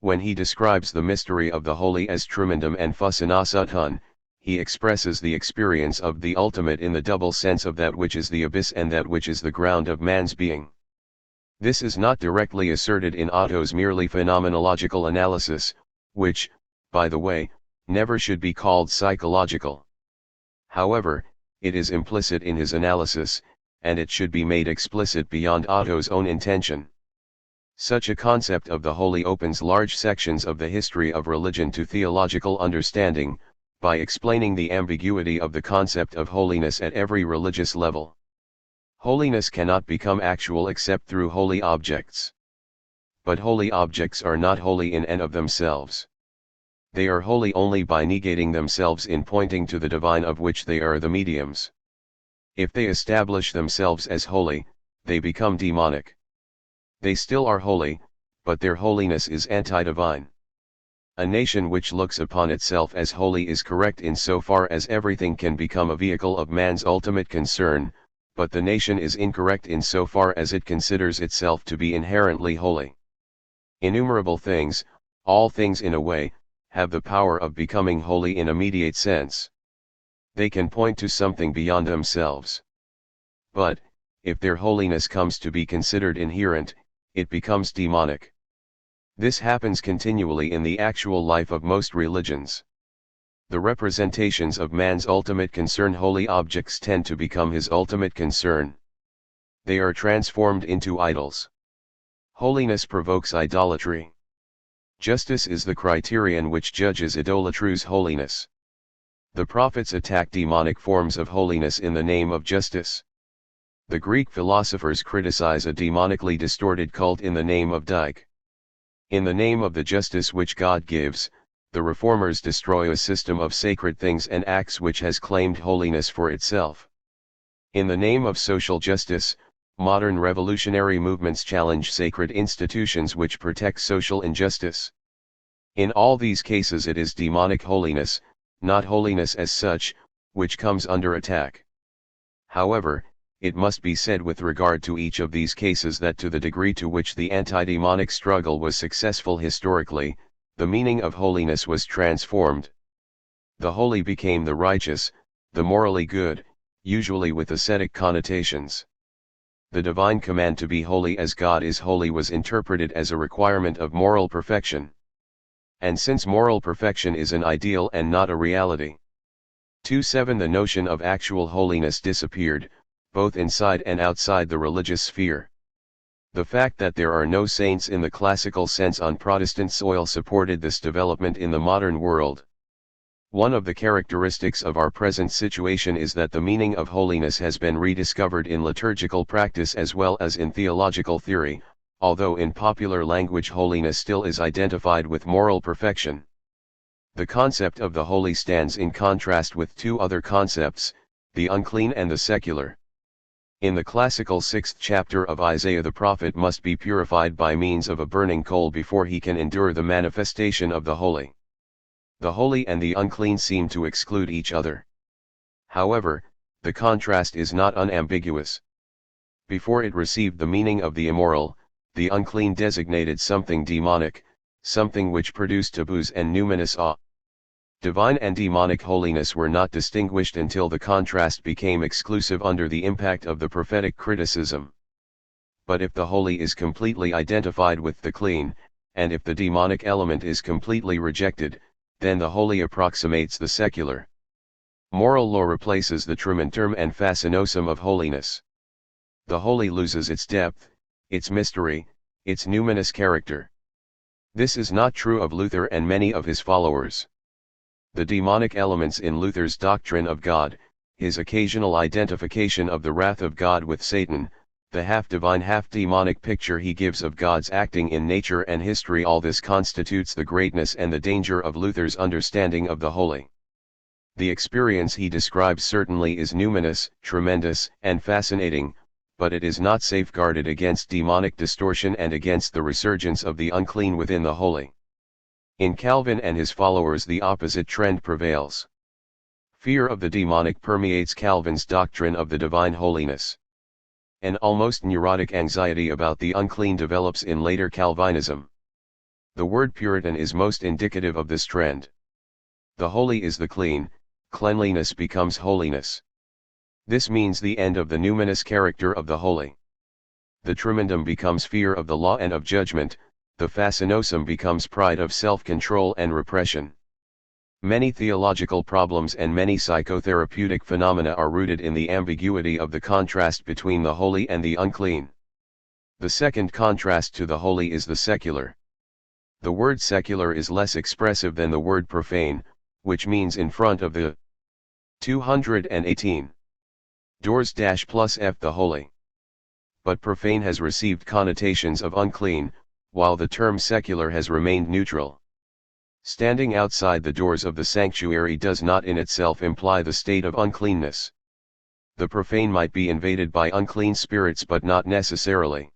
[SPEAKER 1] When he describes the mystery of the holy as tremendum and fascinatun, he expresses the experience of the ultimate in the double sense of that which is the abyss and that which is the ground of man's being. This is not directly asserted in Otto's merely phenomenological analysis, which, by the way, never should be called psychological. However, it is implicit in his analysis, and it should be made explicit beyond Otto's own intention. Such a concept of the holy opens large sections of the history of religion to theological understanding, by explaining the ambiguity of the concept of holiness at every religious level. Holiness cannot become actual except through holy objects. But holy objects are not holy in and of themselves. They are holy only by negating themselves in pointing to the divine of which they are the mediums. If they establish themselves as holy, they become demonic. They still are holy, but their holiness is anti-divine. A nation which looks upon itself as holy is correct in so far as everything can become a vehicle of man's ultimate concern, but the nation is incorrect in so far as it considers itself to be inherently holy. Innumerable things, all things in a way, have the power of becoming holy in a mediate sense. They can point to something beyond themselves. But, if their holiness comes to be considered inherent, it becomes demonic. This happens continually in the actual life of most religions. The representations of man's ultimate concern, holy objects, tend to become his ultimate concern. They are transformed into idols. Holiness provokes idolatry. Justice is the criterion which judges idolatry's holiness. The prophets attack demonic forms of holiness in the name of justice. The Greek philosophers criticize a demonically distorted cult in the name of Dike. In the name of the justice which God gives, the reformers destroy a system of sacred things and acts which has claimed holiness for itself. In the name of social justice, modern revolutionary movements challenge sacred institutions which protect social injustice. In all these cases it is demonic holiness, not holiness as such, which comes under attack. However, it must be said with regard to each of these cases that to the degree to which the anti-demonic struggle was successful historically, the meaning of holiness was transformed. The holy became the righteous, the morally good, usually with ascetic connotations. The divine command to be holy as God is holy was interpreted as a requirement of moral perfection. And since moral perfection is an ideal and not a reality, 2:7 the notion of actual holiness disappeared, both inside and outside the religious sphere. The fact that there are no saints in the classical sense on Protestant soil supported this development in the modern world. One of the characteristics of our present situation is that the meaning of holiness has been rediscovered in liturgical practice as well as in theological theory, although in popular language holiness still is identified with moral perfection. The concept of the holy stands in contrast with two other concepts, the unclean and the secular. In the classical 6th chapter of Isaiah, the prophet must be purified by means of a burning coal before he can endure the manifestation of the holy. The holy and the unclean seem to exclude each other. However, the contrast is not unambiguous. Before it received the meaning of the immoral, the unclean designated something demonic, something which produced taboos and numinous awe. Divine and demonic holiness were not distinguished until the contrast became exclusive under the impact of the prophetic criticism. But if the holy is completely identified with the clean, and if the demonic element is completely rejected, then the holy approximates the secular. Moral law replaces the tramentum and fascinosum of holiness. The holy loses its depth, its mystery, its numinous character. This is not true of Luther and many of his followers. The demonic elements in Luther's doctrine of God, his occasional identification of the wrath of God with Satan, the half-divine half-demonic picture he gives of God's acting in nature and history, all this constitutes the greatness and the danger of Luther's understanding of the holy. The experience he describes certainly is numinous, tremendous, and fascinating, but it is not safeguarded against demonic distortion and against the resurgence of the unclean within the holy. In Calvin and his followers the opposite trend prevails. Fear of the demonic permeates Calvin's doctrine of the divine holiness. An almost neurotic anxiety about the unclean develops in later Calvinism. The word Puritan is most indicative of this trend. The holy is the clean, cleanliness becomes holiness. This means the end of the numinous character of the holy. The tremendum becomes fear of the law and of judgment, the fascinosum becomes pride of self-control and repression. Many theological problems and many psychotherapeutic phenomena are rooted in the ambiguity of the contrast between the holy and the unclean. The second contrast to the holy is the secular. The word secular is less expressive than the word profane, which means in front of the 218 doors plus f the holy. But profane has received connotations of unclean, while the term secular has remained neutral. Standing outside the doors of the sanctuary does not in itself imply the state of uncleanness. The profane might be invaded by unclean spirits but not necessarily.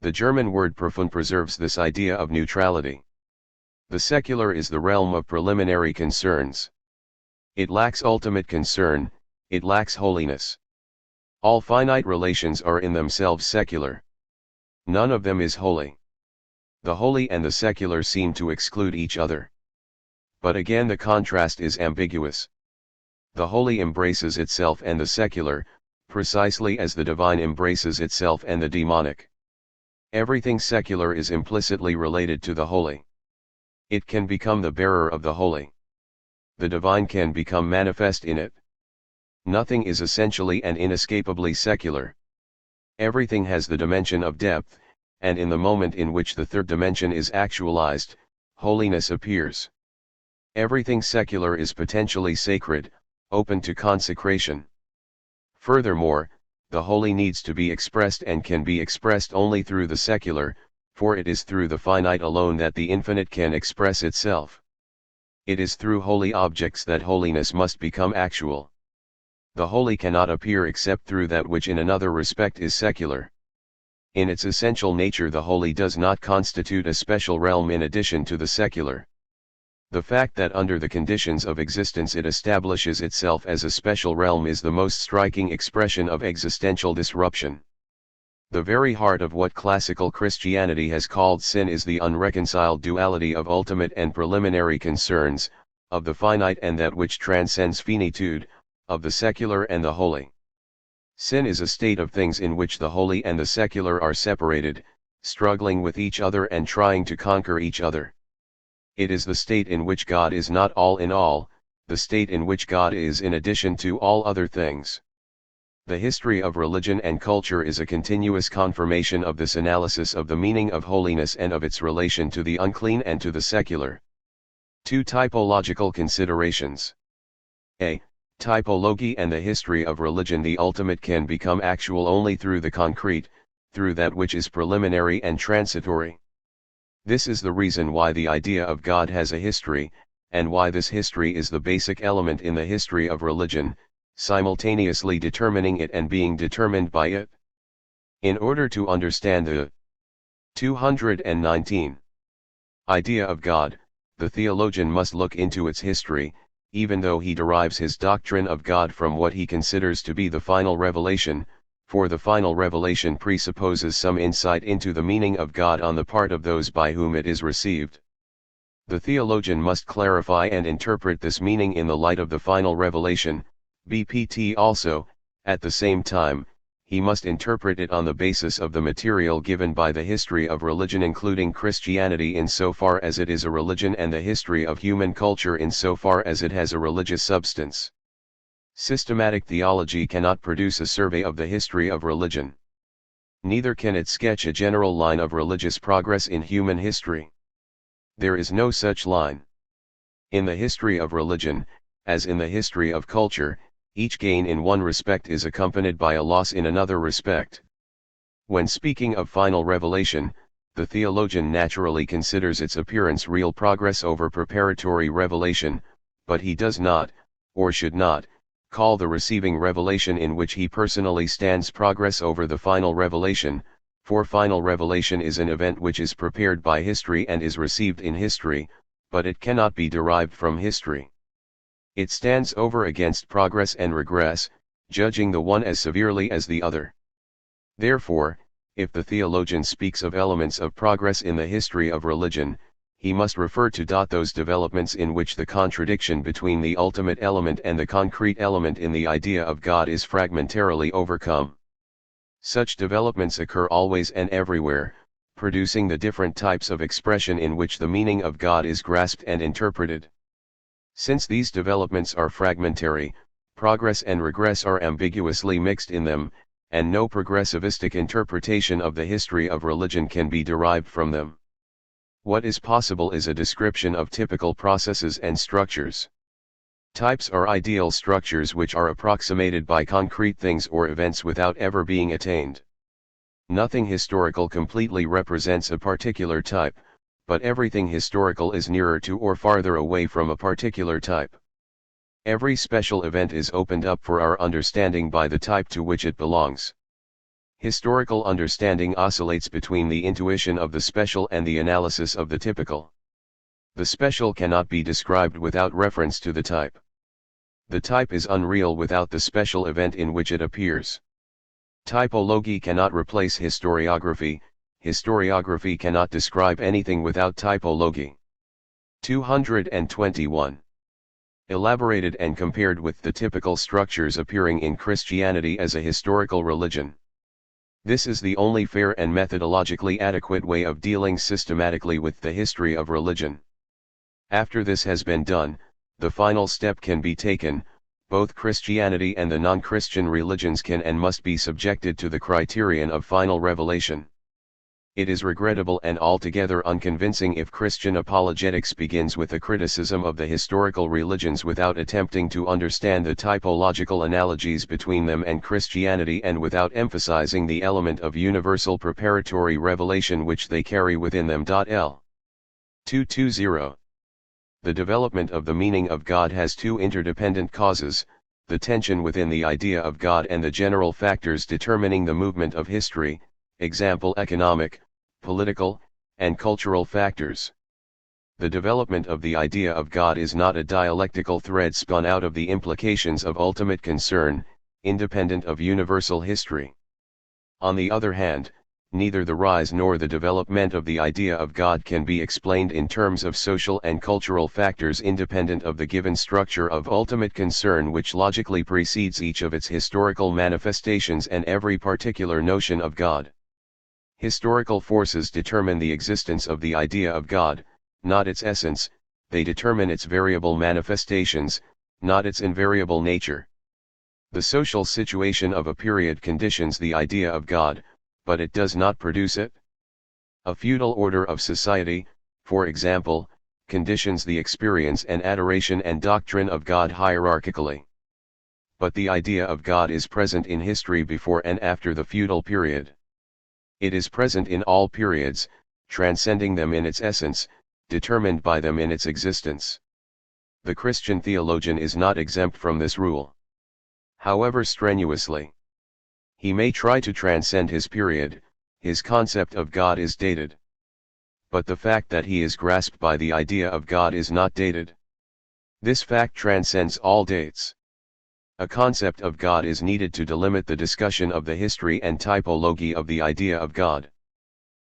[SPEAKER 1] The German word profan preserves this idea of neutrality. The secular is the realm of preliminary concerns. It lacks ultimate concern, it lacks holiness. All finite relations are in themselves secular. None of them is holy. The holy and the secular seem to exclude each other. But again the contrast is ambiguous. The holy embraces itself and the secular, precisely as the divine embraces itself and the demonic. Everything secular is implicitly related to the holy. It can become the bearer of the holy. The divine can become manifest in it. Nothing is essentially and inescapably secular. Everything has the dimension of depth, and in the moment in which the third dimension is actualized, holiness appears. Everything secular is potentially sacred, open to consecration. Furthermore, the holy needs to be expressed and can be expressed only through the secular, for it is through the finite alone that the infinite can express itself. It is through holy objects that holiness must become actual. The holy cannot appear except through that which in another respect is secular. In its essential nature the holy does not constitute a special realm in addition to the secular. The fact that under the conditions of existence it establishes itself as a special realm is the most striking expression of existential disruption. The very heart of what classical Christianity has called sin is the unreconciled duality of ultimate and preliminary concerns, of the finite and that which transcends finitude, of the secular and the holy. Sin is a state of things in which the holy and the secular are separated, struggling with each other and trying to conquer each other. It is the state in which God is not all in all, the state in which God is in addition to all other things. The history of religion and culture is a continuous confirmation of this analysis of the meaning of holiness and of its relation to the unclean and to the secular. 2 Typological considerations. A. Typology and the history of religion. The ultimate can become actual only through the concrete, through that which is preliminary and transitory. This is the reason why the idea of God has a history, and why this history is the basic element in the history of religion, simultaneously determining it and being determined by it. In order to understand the 219 idea of God, the theologian must look into its history, even though he derives his doctrine of God from what he considers to be the final revelation, for the final revelation presupposes some insight into the meaning of God on the part of those by whom it is received. The theologian must clarify and interpret this meaning in the light of the final revelation, BPT also. At the same time, he must interpret it on the basis of the material given by the history of religion, including Christianity insofar as it is a religion, and the history of human culture insofar as it has a religious substance. Systematic theology cannot produce a survey of the history of religion. Neither can it sketch a general line of religious progress in human history. There is no such line. In the history of religion, as in the history of culture, each gain in one respect is accompanied by a loss in another respect. When speaking of final revelation, the theologian naturally considers its appearance real progress over preparatory revelation, but he does not, or should not, call the receiving revelation in which he personally stands progress over the final revelation, for final revelation is an event which is prepared by history and is received in history, but it cannot be derived from history. It stands over against progress and regress, judging the one as severely as the other. Therefore, if the theologian speaks of elements of progress in the history of religion, he must refer to those developments in which the contradiction between the ultimate element and the concrete element in the idea of God is fragmentarily overcome. Such developments occur always and everywhere, producing the different types of expression in which the meaning of God is grasped and interpreted. Since these developments are fragmentary, progress and regress are ambiguously mixed in them, and no progressivistic interpretation of the history of religion can be derived from them. What is possible is a description of typical processes and structures. Types are ideal structures which are approximated by concrete things or events without ever being attained. Nothing historical completely represents a particular type, but everything historical is nearer to or farther away from a particular type. Every special event is opened up for our understanding by the type to which it belongs. Historical understanding oscillates between the intuition of the special and the analysis of the typical. The special cannot be described without reference to the type. The type is unreal without the special event in which it appears. Typology cannot replace historiography. Historiography cannot describe anything without typology. 221. Elaborated and compared with the typical structures appearing in Christianity as a historical religion. This is the only fair and methodologically adequate way of dealing systematically with the history of religion. After this has been done, the final step can be taken. Both Christianity and the non-Christian religions can and must be subjected to the criterion of final revelation. It is regrettable and altogether unconvincing if Christian apologetics begins with a criticism of the historical religions without attempting to understand the typological analogies between them and Christianity, and without emphasizing the element of universal preparatory revelation which they carry within them. L. 220. The development of the meaning of God has two interdependent causes: the tension within the idea of God and the general factors determining the movement of history, example economic, political, and cultural factors. The development of the idea of God is not a dialectical thread spun out of the implications of ultimate concern, independent of universal history. On the other hand, neither the rise nor the development of the idea of God can be explained in terms of social and cultural factors independent of the given structure of ultimate concern which logically precedes each of its historical manifestations and every particular notion of God. Historical forces determine the existence of the idea of God, not its essence; they determine its variable manifestations, not its invariable nature. The social situation of a period conditions the idea of God, but it does not produce it. A feudal order of society, for example, conditions the experience and adoration and doctrine of God hierarchically. But the idea of God is present in history before and after the feudal period. It is present in all periods, transcending them in its essence, determined by them in its existence. The Christian theologian is not exempt from this rule. However strenuously he may try to transcend his period, his concept of God is dated. But the fact that he is grasped by the idea of God is not dated. This fact transcends all dates. A concept of God is needed to delimit the discussion of the history and typology of the idea of God.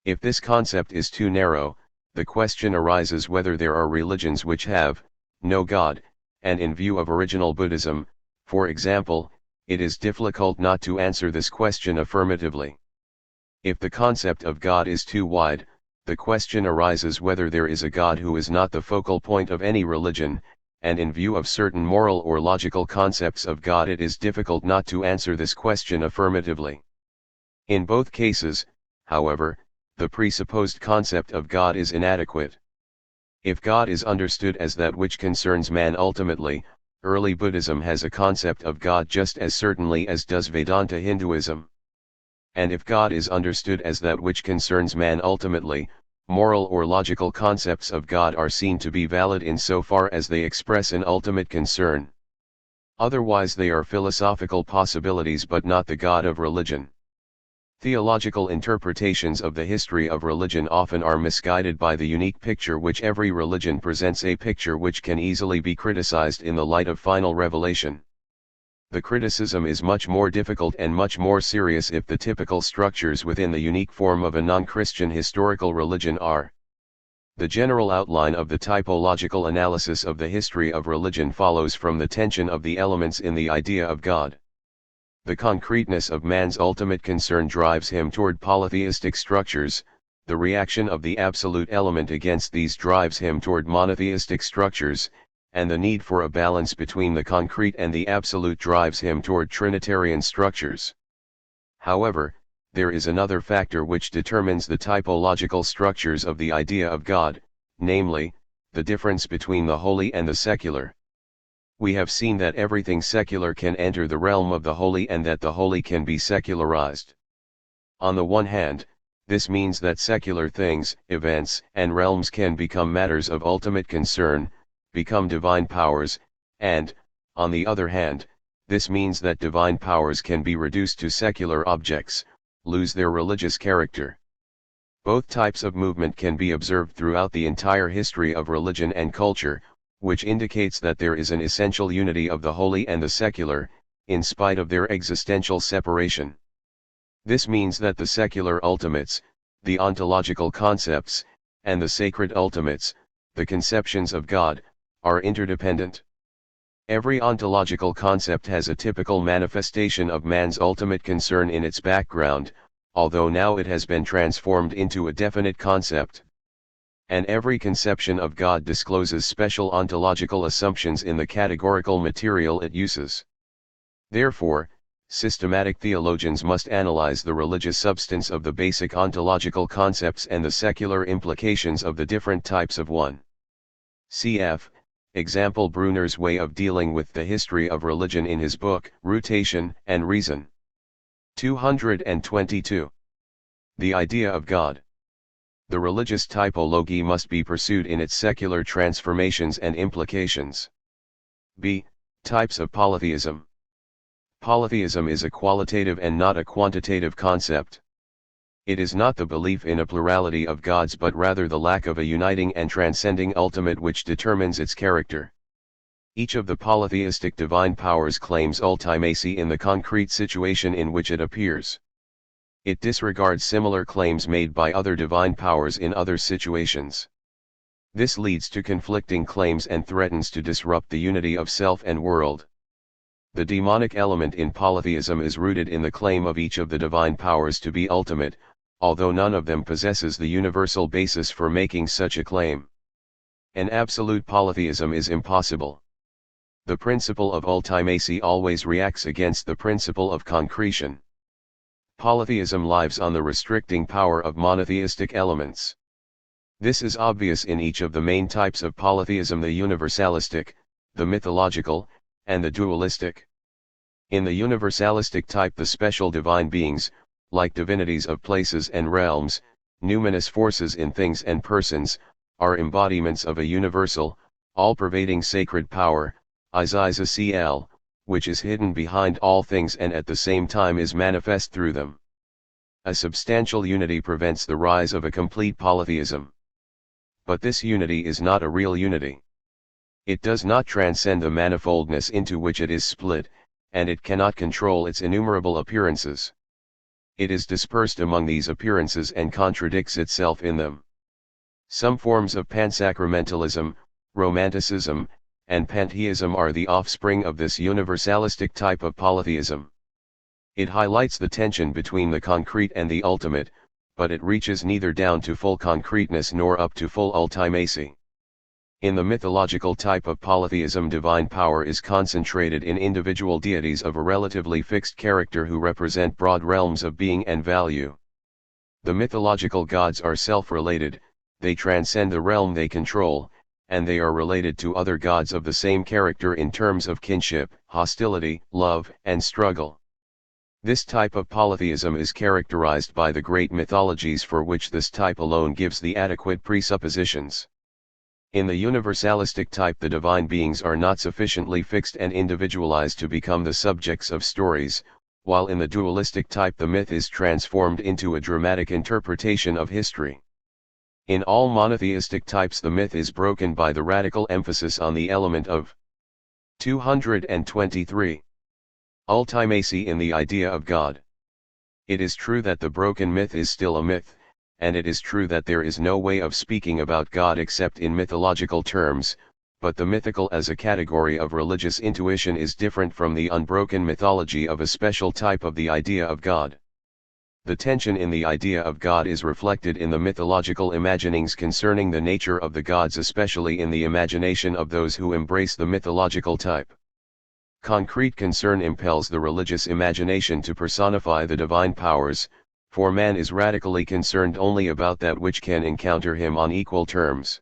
[SPEAKER 1] If this concept is too narrow, the question arises whether there are religions which have no God, and in view of original Buddhism, for example, it is difficult not to answer this question affirmatively. If the concept of God is too wide, the question arises whether there is a God who is not the focal point of any religion, and in view of certain moral or logical concepts of God it is difficult not to answer this question affirmatively. In both cases, however, the presupposed concept of God is inadequate. If God is understood as that which concerns man ultimately, early Buddhism has a concept of God just as certainly as does Vedanta Hinduism. And if God is understood as that which concerns man ultimately, moral or logical concepts of God are seen to be valid in so far as they express an ultimate concern. Otherwise they are philosophical possibilities but not the God of religion. Theological interpretations of the history of religion often are misguided by the unique picture which every religion presents, a picture which can easily be criticized in the light of final revelation. The criticism is much more difficult and much more serious if the typical structures within the unique form of a non-Christian historical religion are. The general outline of the typological analysis of the history of religion follows from the tension of the elements in the idea of God. The concreteness of man's ultimate concern drives him toward polytheistic structures, the reaction of the absolute element against these drives him toward monotheistic structures, and the need for a balance between the concrete and the absolute drives him toward Trinitarian structures. However, there is another factor which determines the typological structures of the idea of God, namely, the difference between the holy and the secular. We have seen that everything secular can enter the realm of the holy and that the holy can be secularized. On the one hand, this means that secular things, events, and realms can become matters of ultimate concern, become divine powers, and, on the other hand, this means that divine powers can be reduced to secular objects, lose their religious character. Both types of movement can be observed throughout the entire history of religion and culture, which indicates that there is an essential unity of the holy and the secular, in spite of their existential separation. This means that the secular ultimates, the ontological concepts, and the sacred ultimates, the conceptions of God, are interdependent. Every ontological concept has a typical manifestation of man's ultimate concern in its background, although now it has been transformed into a definite concept. And every conception of God discloses special ontological assumptions in the categorical material it uses. Therefore, Systematic theologians must analyze the religious substance of the basic ontological concepts and the secular implications of the different types of one. Cf. Example Brunner's way of dealing with the history of religion in his book, Rootation and Reason. 222. The idea of God. The religious typology must be pursued in its secular transformations and implications. B. Types of polytheism. Polytheism is a qualitative and not a quantitative concept. It is not the belief in a plurality of gods but rather the lack of a uniting and transcending ultimate which determines its character. Each of the polytheistic divine powers claims ultimacy in the concrete situation in which it appears. It disregards similar claims made by other divine powers in other situations. This leads to conflicting claims and threatens to disrupt the unity of self and world. The demonic element in polytheism is rooted in the claim of each of the divine powers to be ultimate, although none of them possesses the universal basis for making such a claim. An absolute polytheism is impossible. The principle of ultimacy always reacts against the principle of concretion. Polytheism lives on the restricting power of monotheistic elements. This is obvious in each of the main types of polytheism: the universalistic, the mythological, and the dualistic. In the universalistic type, the special divine beings, like divinities of places and realms, numinous forces in things and persons, are embodiments of a universal, all-pervading sacred power, Isa cl, which is hidden behind all things and at the same time is manifest through them. A substantial unity prevents the rise of a complete polytheism. But this unity is not a real unity. It does not transcend the manifoldness into which it is split, and it cannot control its innumerable appearances. It is dispersed among these appearances and contradicts itself in them. Some forms of pansacramentalism, romanticism, and pantheism are the offspring of this universalistic type of polytheism. It highlights the tension between the concrete and the ultimate, but it reaches neither down to full concreteness nor up to full ultimacy. In the mythological type of polytheism, divine power is concentrated in individual deities of a relatively fixed character who represent broad realms of being and value. The mythological gods are self-related, they transcend the realm they control, and they are related to other gods of the same character in terms of kinship, hostility, love, and struggle. This type of polytheism is characterized by the great mythologies for which this type alone gives the adequate presuppositions. In the universalistic type, the divine beings are not sufficiently fixed and individualized to become the subjects of stories, while in the dualistic type the myth is transformed into a dramatic interpretation of history. In all monotheistic types the myth is broken by the radical emphasis on the element of 223. Ultimacy in the idea of God. It is true that the broken myth is still a myth, and it is true that there is no way of speaking about God except in mythological terms, but the mythical as a category of religious intuition is different from the unbroken mythology of a special type of the idea of God. The tension in the idea of God is reflected in the mythological imaginings concerning the nature of the gods, especially in the imagination of those who embrace the mythological type. Concrete concern impels the religious imagination to personify the divine powers, for man is radically concerned only about that which can encounter him on equal terms.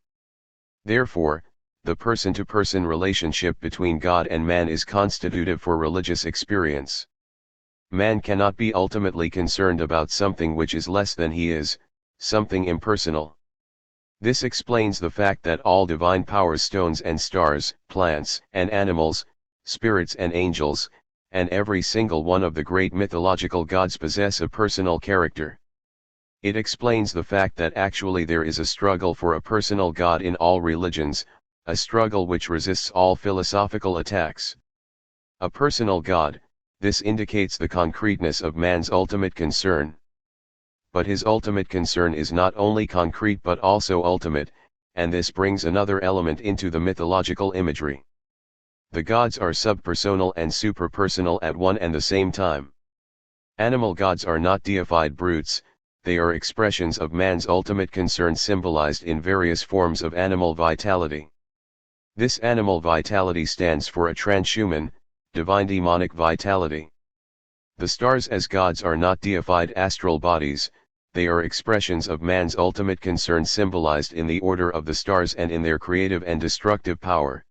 [SPEAKER 1] Therefore, the person-to-person relationship between God and man is constitutive for religious experience. Man cannot be ultimately concerned about something which is less than he is, something impersonal. This explains the fact that all divine powers, stones and stars, plants and animals, spirits and angels, and every single one of the great mythological gods possess a personal character. It explains the fact that actually there is a struggle for a personal God in all religions, a struggle which resists all philosophical attacks. A personal God, this indicates the concreteness of man's ultimate concern. But his ultimate concern is not only concrete but also ultimate, and this brings another element into the mythological imagery. The gods are subpersonal and superpersonal at one and the same time. Animal gods are not deified brutes, they are expressions of man's ultimate concern symbolized in various forms of animal vitality. This animal vitality stands for a transhuman, divine demonic vitality. The stars as gods are not deified astral bodies, they are expressions of man's ultimate concern symbolized in the order of the stars and in their creative and destructive power.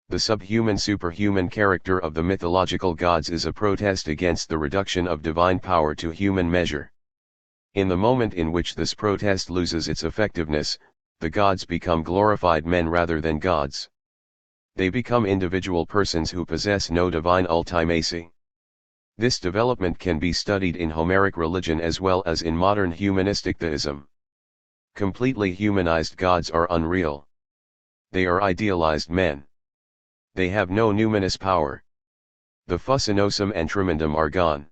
[SPEAKER 1] The subhuman-superhuman character of the mythological gods is a protest against the reduction of divine power to human measure. In the moment in which this protest loses its effectiveness, the gods become glorified men rather than gods. They become individual persons who possess no divine ultimacy. This development can be studied in Homeric religion as well as in modern humanistic theism. Completely humanized gods are unreal. They are idealized men. They have no numinous power. The fusinosum and tremendum are gone.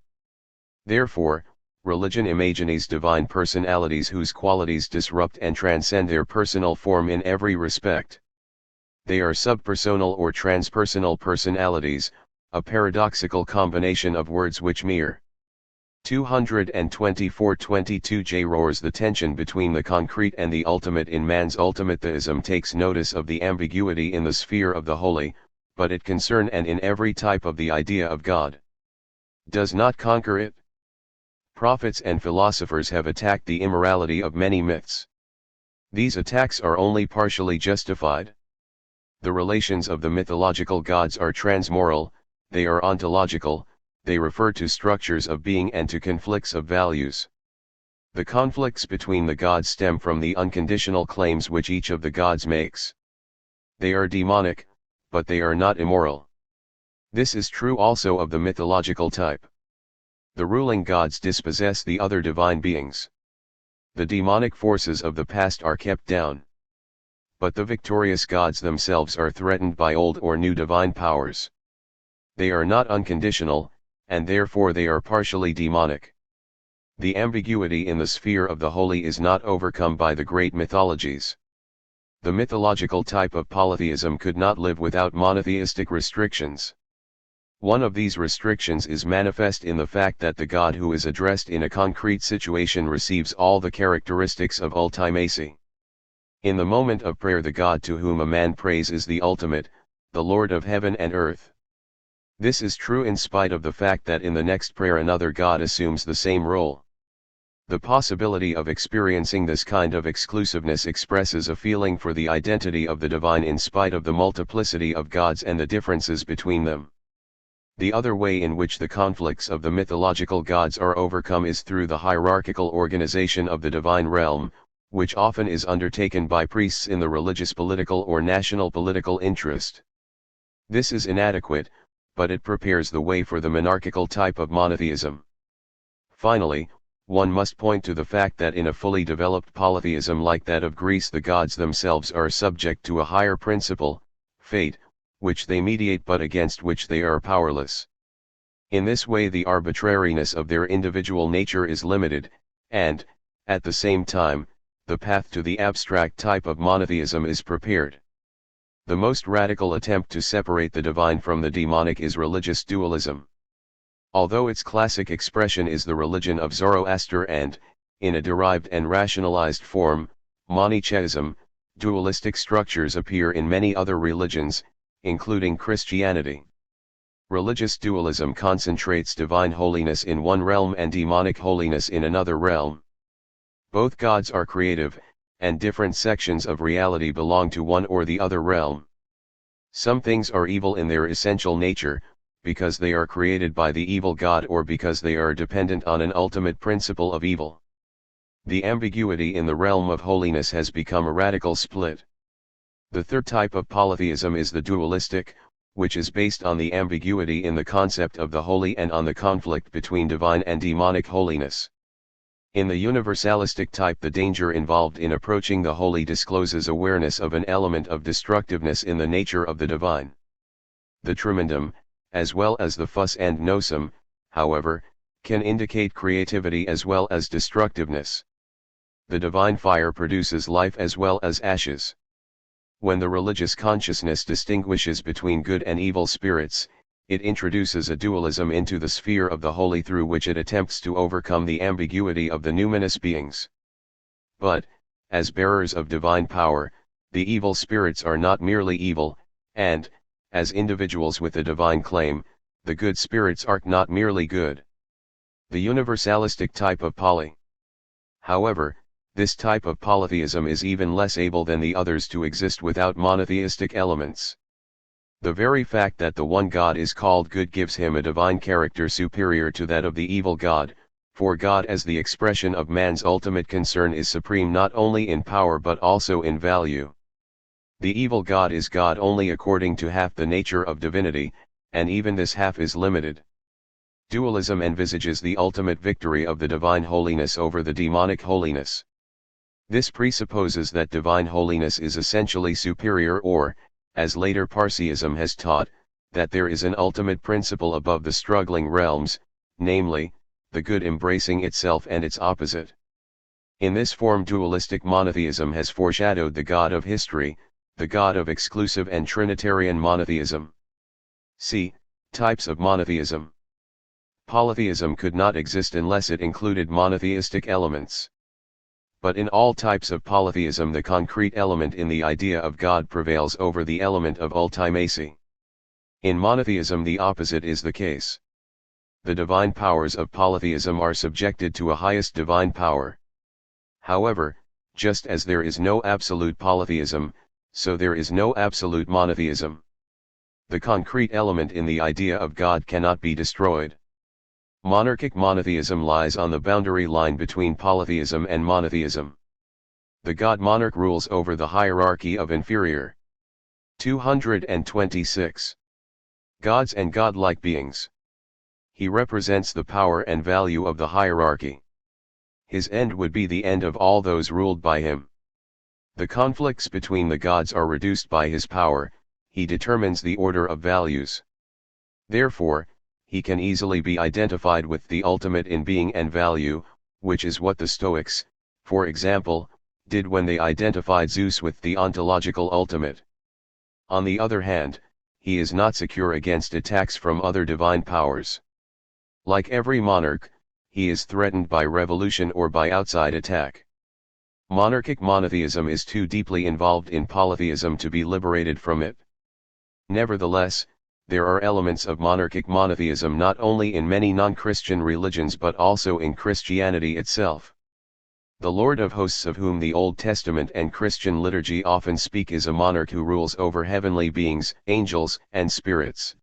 [SPEAKER 1] Therefore, religion imagines divine personalities whose qualities disrupt and transcend their personal form in every respect. They are subpersonal or transpersonal personalities, a paradoxical combination of words which mirror. 224-22 roars the tension between the concrete and the ultimate in man's ultimate theism takes notice of the ambiguity in the sphere of the holy, but it concern and in every type of the idea of God. Does not conquer it. Prophets and philosophers have attacked the immorality of many myths. These attacks are only partially justified. The relations of the mythological gods are transmoral, they are ontological, they refer to structures of being and to conflicts of values. The conflicts between the gods stem from the unconditional claims which each of the gods makes. They are demonic, but they are not immoral. This is true also of the mythological type. The ruling gods dispossess the other divine beings. The demonic forces of the past are kept down. But the victorious gods themselves are threatened by old or new divine powers. They are not unconditional, and therefore they are partially demonic. The ambiguity in the sphere of the holy is not overcome by the great mythologies. The mythological type of polytheism could not live without monotheistic restrictions. One of these restrictions is manifest in the fact that the God who is addressed in a concrete situation receives all the characteristics of ultimacy. In the moment of prayer, the God to whom a man prays is the ultimate, the Lord of heaven and earth. This is true in spite of the fact that in the next prayer another God assumes the same role. The possibility of experiencing this kind of exclusiveness expresses a feeling for the identity of the divine in spite of the multiplicity of gods and the differences between them. The other way in which the conflicts of the mythological gods are overcome is through the hierarchical organization of the divine realm, which often is undertaken by priests in the religious political or national political interest. This is inadequate, but it prepares the way for the monarchical type of monotheism. Finally, one must point to the fact that in a fully developed polytheism like that of Greece, the gods themselves are subject to a higher principle, fate, which they mediate but against which they are powerless. In this way the arbitrariness of their individual nature is limited, and, at the same time, the path to the abstract type of monotheism is prepared. The most radical attempt to separate the divine from the demonic is religious dualism. Although its classic expression is the religion of Zoroaster and, in a derived and rationalized form, Manichaeism, dualistic structures appear in many other religions, including Christianity. Religious dualism concentrates divine holiness in one realm and demonic holiness in another realm. Both gods are creative, and different sections of reality belong to one or the other realm. Some things are evil in their essential nature, because they are created by the evil god or because they are dependent on an ultimate principle of evil. The ambiguity in the realm of holiness has become a radical split. The third type of polytheism is the dualistic, which is based on the ambiguity in the concept of the holy and on the conflict between divine and demonic holiness. In the universalistic type, the danger involved in approaching the holy discloses awareness of an element of destructiveness in the nature of the divine. The tremendum, as well as the fus and nosum, however, can indicate creativity as well as destructiveness. The divine fire produces life as well as ashes. When the religious consciousness distinguishes between good and evil spirits, it introduces a dualism into the sphere of the holy through which it attempts to overcome the ambiguity of the numinous beings. But, as bearers of divine power, the evil spirits are not merely evil, and, as individuals with a divine claim, the good spirits are not merely good. The universalistic type of poly. However, this type of polytheism is even less able than the others to exist without monotheistic elements. The very fact that the one God is called good gives him a divine character superior to that of the evil God, for God as the expression of man's ultimate concern is supreme not only in power but also in value. The evil God is God only according to half the nature of divinity, and even this half is limited. Dualism envisages the ultimate victory of the divine holiness over the demonic holiness. This presupposes that divine holiness is essentially superior or, as later Parsiism has taught, that there is an ultimate principle above the struggling realms, namely, the good embracing itself and its opposite. In this form dualistic monotheism has foreshadowed the God of history, the God of exclusive and Trinitarian monotheism. C. Types of monotheism. Polytheism could not exist unless it included monotheistic elements. But in all types of polytheism the concrete element in the idea of God prevails over the element of ultimacy. In monotheism the opposite is the case. The divine powers of polytheism are subjected to a highest divine power. However, just as there is no absolute polytheism, so there is no absolute monotheism. The concrete element in the idea of God cannot be destroyed. Monarchic monotheism lies on the boundary line between polytheism and monotheism. The god-monarch rules over the hierarchy of inferior. 226. Gods and godlike beings. He represents the power and value of the hierarchy. His end would be the end of all those ruled by him. The conflicts between the gods are reduced by his power, he determines the order of values. Therefore, he can easily be identified with the ultimate in being and value, which is what the Stoics, for example, did when they identified Zeus with the ontological ultimate. On the other hand, he is not secure against attacks from other divine powers. Like every monarch, he is threatened by revolution or by outside attack. Monarchic monotheism is too deeply involved in polytheism to be liberated from it. Nevertheless, there are elements of monarchic monotheism not only in many non-Christian religions but also in Christianity itself. The Lord of hosts of whom the Old Testament and Christian liturgy often speak is a monarch who rules over heavenly beings, angels, and spirits.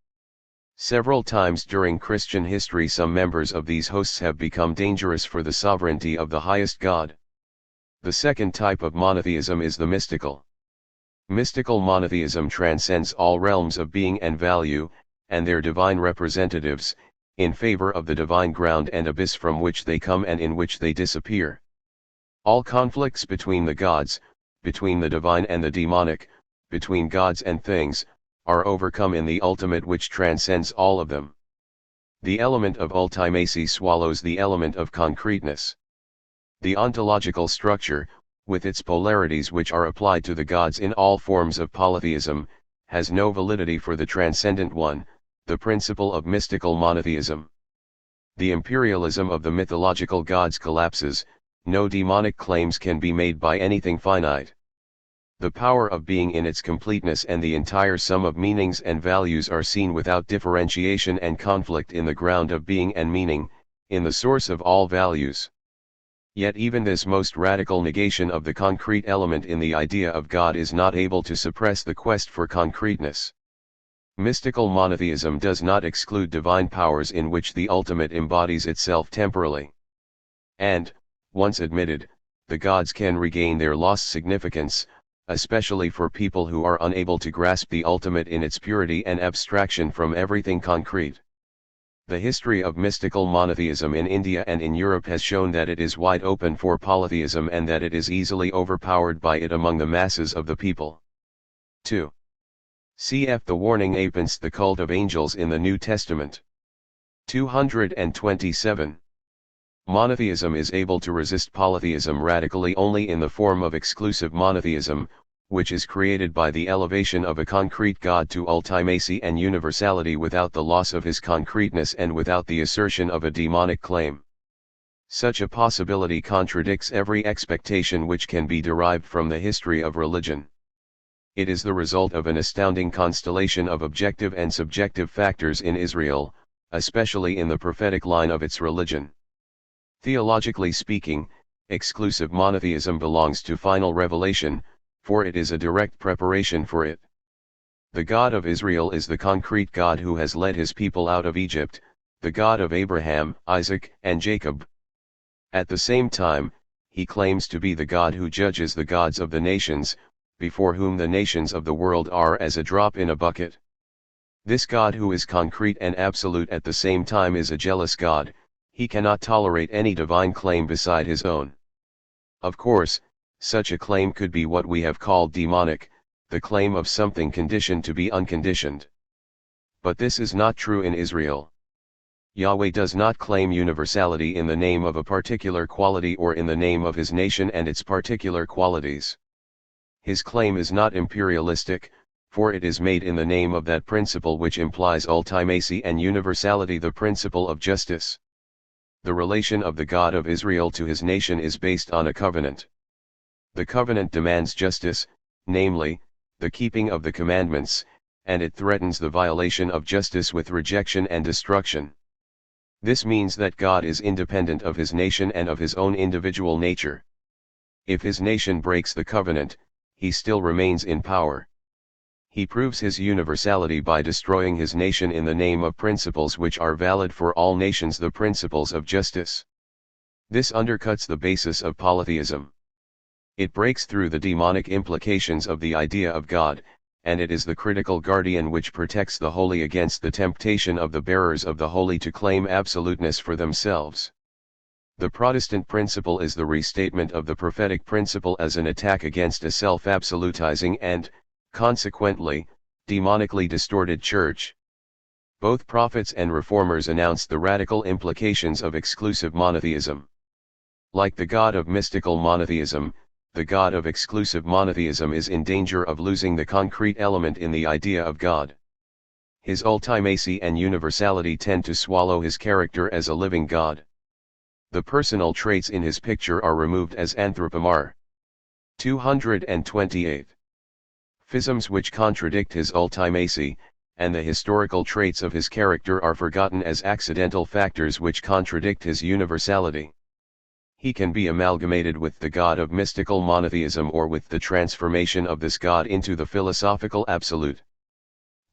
[SPEAKER 1] Several times during Christian history some members of these hosts have become dangerous for the sovereignty of the highest God. The second type of monotheism is the mystical. Mystical monotheism transcends all realms of being and value, and their divine representatives, in favor of the divine ground and abyss from which they come and in which they disappear. All conflicts between the gods, between the divine and the demonic, between gods and things, are overcome in the ultimate which transcends all of them. The element of ultimacy swallows the element of concreteness. The ontological structure, with its polarities which are applied to the gods in all forms of polytheism, has no validity for the transcendent one, the principle of mystical monotheism. The imperialism of the mythological gods collapses, no demonic claims can be made by anything finite. The power of being in its completeness and the entire sum of meanings and values are seen without differentiation and conflict in the ground of being and meaning, in the source of all values. Yet even this most radical negation of the concrete element in the idea of God is not able to suppress the quest for concreteness. Mystical monotheism does not exclude divine powers in which the ultimate embodies itself temporally. And, once admitted, the gods can regain their lost significance, especially for people who are unable to grasp the ultimate in its purity and abstraction from everything concrete. The history of mystical monotheism in India and in Europe has shown that it is wide open for polytheism and that it is easily overpowered by it among the masses of the people. 2. Cf. the warning against the cult of angels in the New Testament. 227. Monotheism is able to resist polytheism radically only in the form of exclusive monotheism, which is created by the elevation of a concrete God to ultimacy and universality without the loss of his concreteness and without the assertion of a demonic claim. Such a possibility contradicts every expectation which can be derived from the history of religion. It is the result of an astounding constellation of objective and subjective factors in Israel, especially in the prophetic line of its religion. Theologically speaking, exclusive monotheism belongs to final revelation, for it is a direct preparation for it. The God of Israel is the concrete God who has led his people out of Egypt, the God of Abraham, Isaac, and Jacob. At the same time, he claims to be the God who judges the gods of the nations, before whom the nations of the world are as a drop in a bucket. This God who is concrete and absolute at the same time is a jealous God. He cannot tolerate any divine claim beside his own. Of course, such a claim could be what we have called demonic, the claim of something conditioned to be unconditioned. But this is not true in Israel. Yahweh does not claim universality in the name of a particular quality or in the name of his nation and its particular qualities. His claim is not imperialistic, for it is made in the name of that principle which implies ultimacy and universality, the principle of justice. The relation of the God of Israel to his nation is based on a covenant. The covenant demands justice, namely, the keeping of the commandments, and it threatens the violation of justice with rejection and destruction. This means that God is independent of his nation and of his own individual nature. If his nation breaks the covenant, he still remains in power. He proves his universality by destroying his nation in the name of principles which are valid for all nations, the principles of justice. This undercuts the basis of polytheism. It breaks through the demonic implications of the idea of God, and it is the critical guardian which protects the holy against the temptation of the bearers of the holy to claim absoluteness for themselves. The Protestant principle is the restatement of the prophetic principle as an attack against a self-absolutizing and, consequently, demonically distorted church. Both prophets and reformers announced the radical implications of exclusive monotheism. Like the God of mystical monotheism, the God of exclusive monotheism is in danger of losing the concrete element in the idea of God. His ultimacy and universality tend to swallow his character as a living God. The personal traits in his picture are removed as anthropomorph. 228. Phisms which contradict his ultimacy, and the historical traits of his character are forgotten as accidental factors which contradict his universality. He can be amalgamated with the God of mystical monotheism or with the transformation of this God into the philosophical absolute.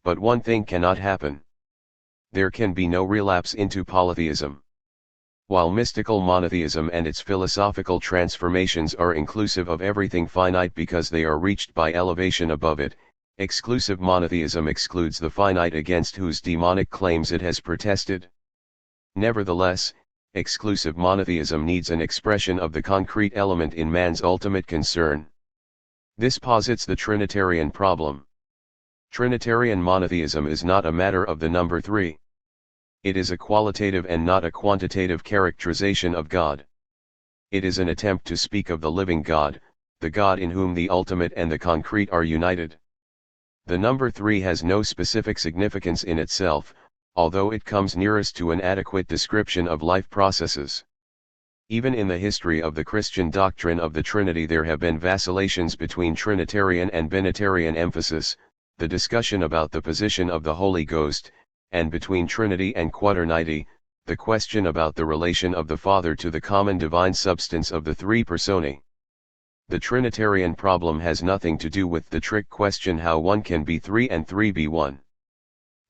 [SPEAKER 1] But one thing cannot happen. There can be no relapse into polytheism. While mystical monotheism and its philosophical transformations are inclusive of everything finite because they are reached by elevation above it, exclusive monotheism excludes the finite against whose demonic claims it has protested. Nevertheless, exclusive monotheism needs an expression of the concrete element in man's ultimate concern. This posits the Trinitarian problem. Trinitarian monotheism is not a matter of the number 3. It is a qualitative and not a quantitative characterization of God. It is an attempt to speak of the living God, the God in whom the ultimate and the concrete are united. The number 3 has no specific significance in itself, although it comes nearest to an adequate description of life processes. Even in the history of the Christian doctrine of the Trinity there have been vacillations between Trinitarian and Binitarian emphasis, the discussion about the position of the Holy Ghost, and between Trinity and Quaternity, the question about the relation of the Father to the common divine substance of the three personae. The Trinitarian problem has nothing to do with the trick question how one can be 3 and 3 be 1.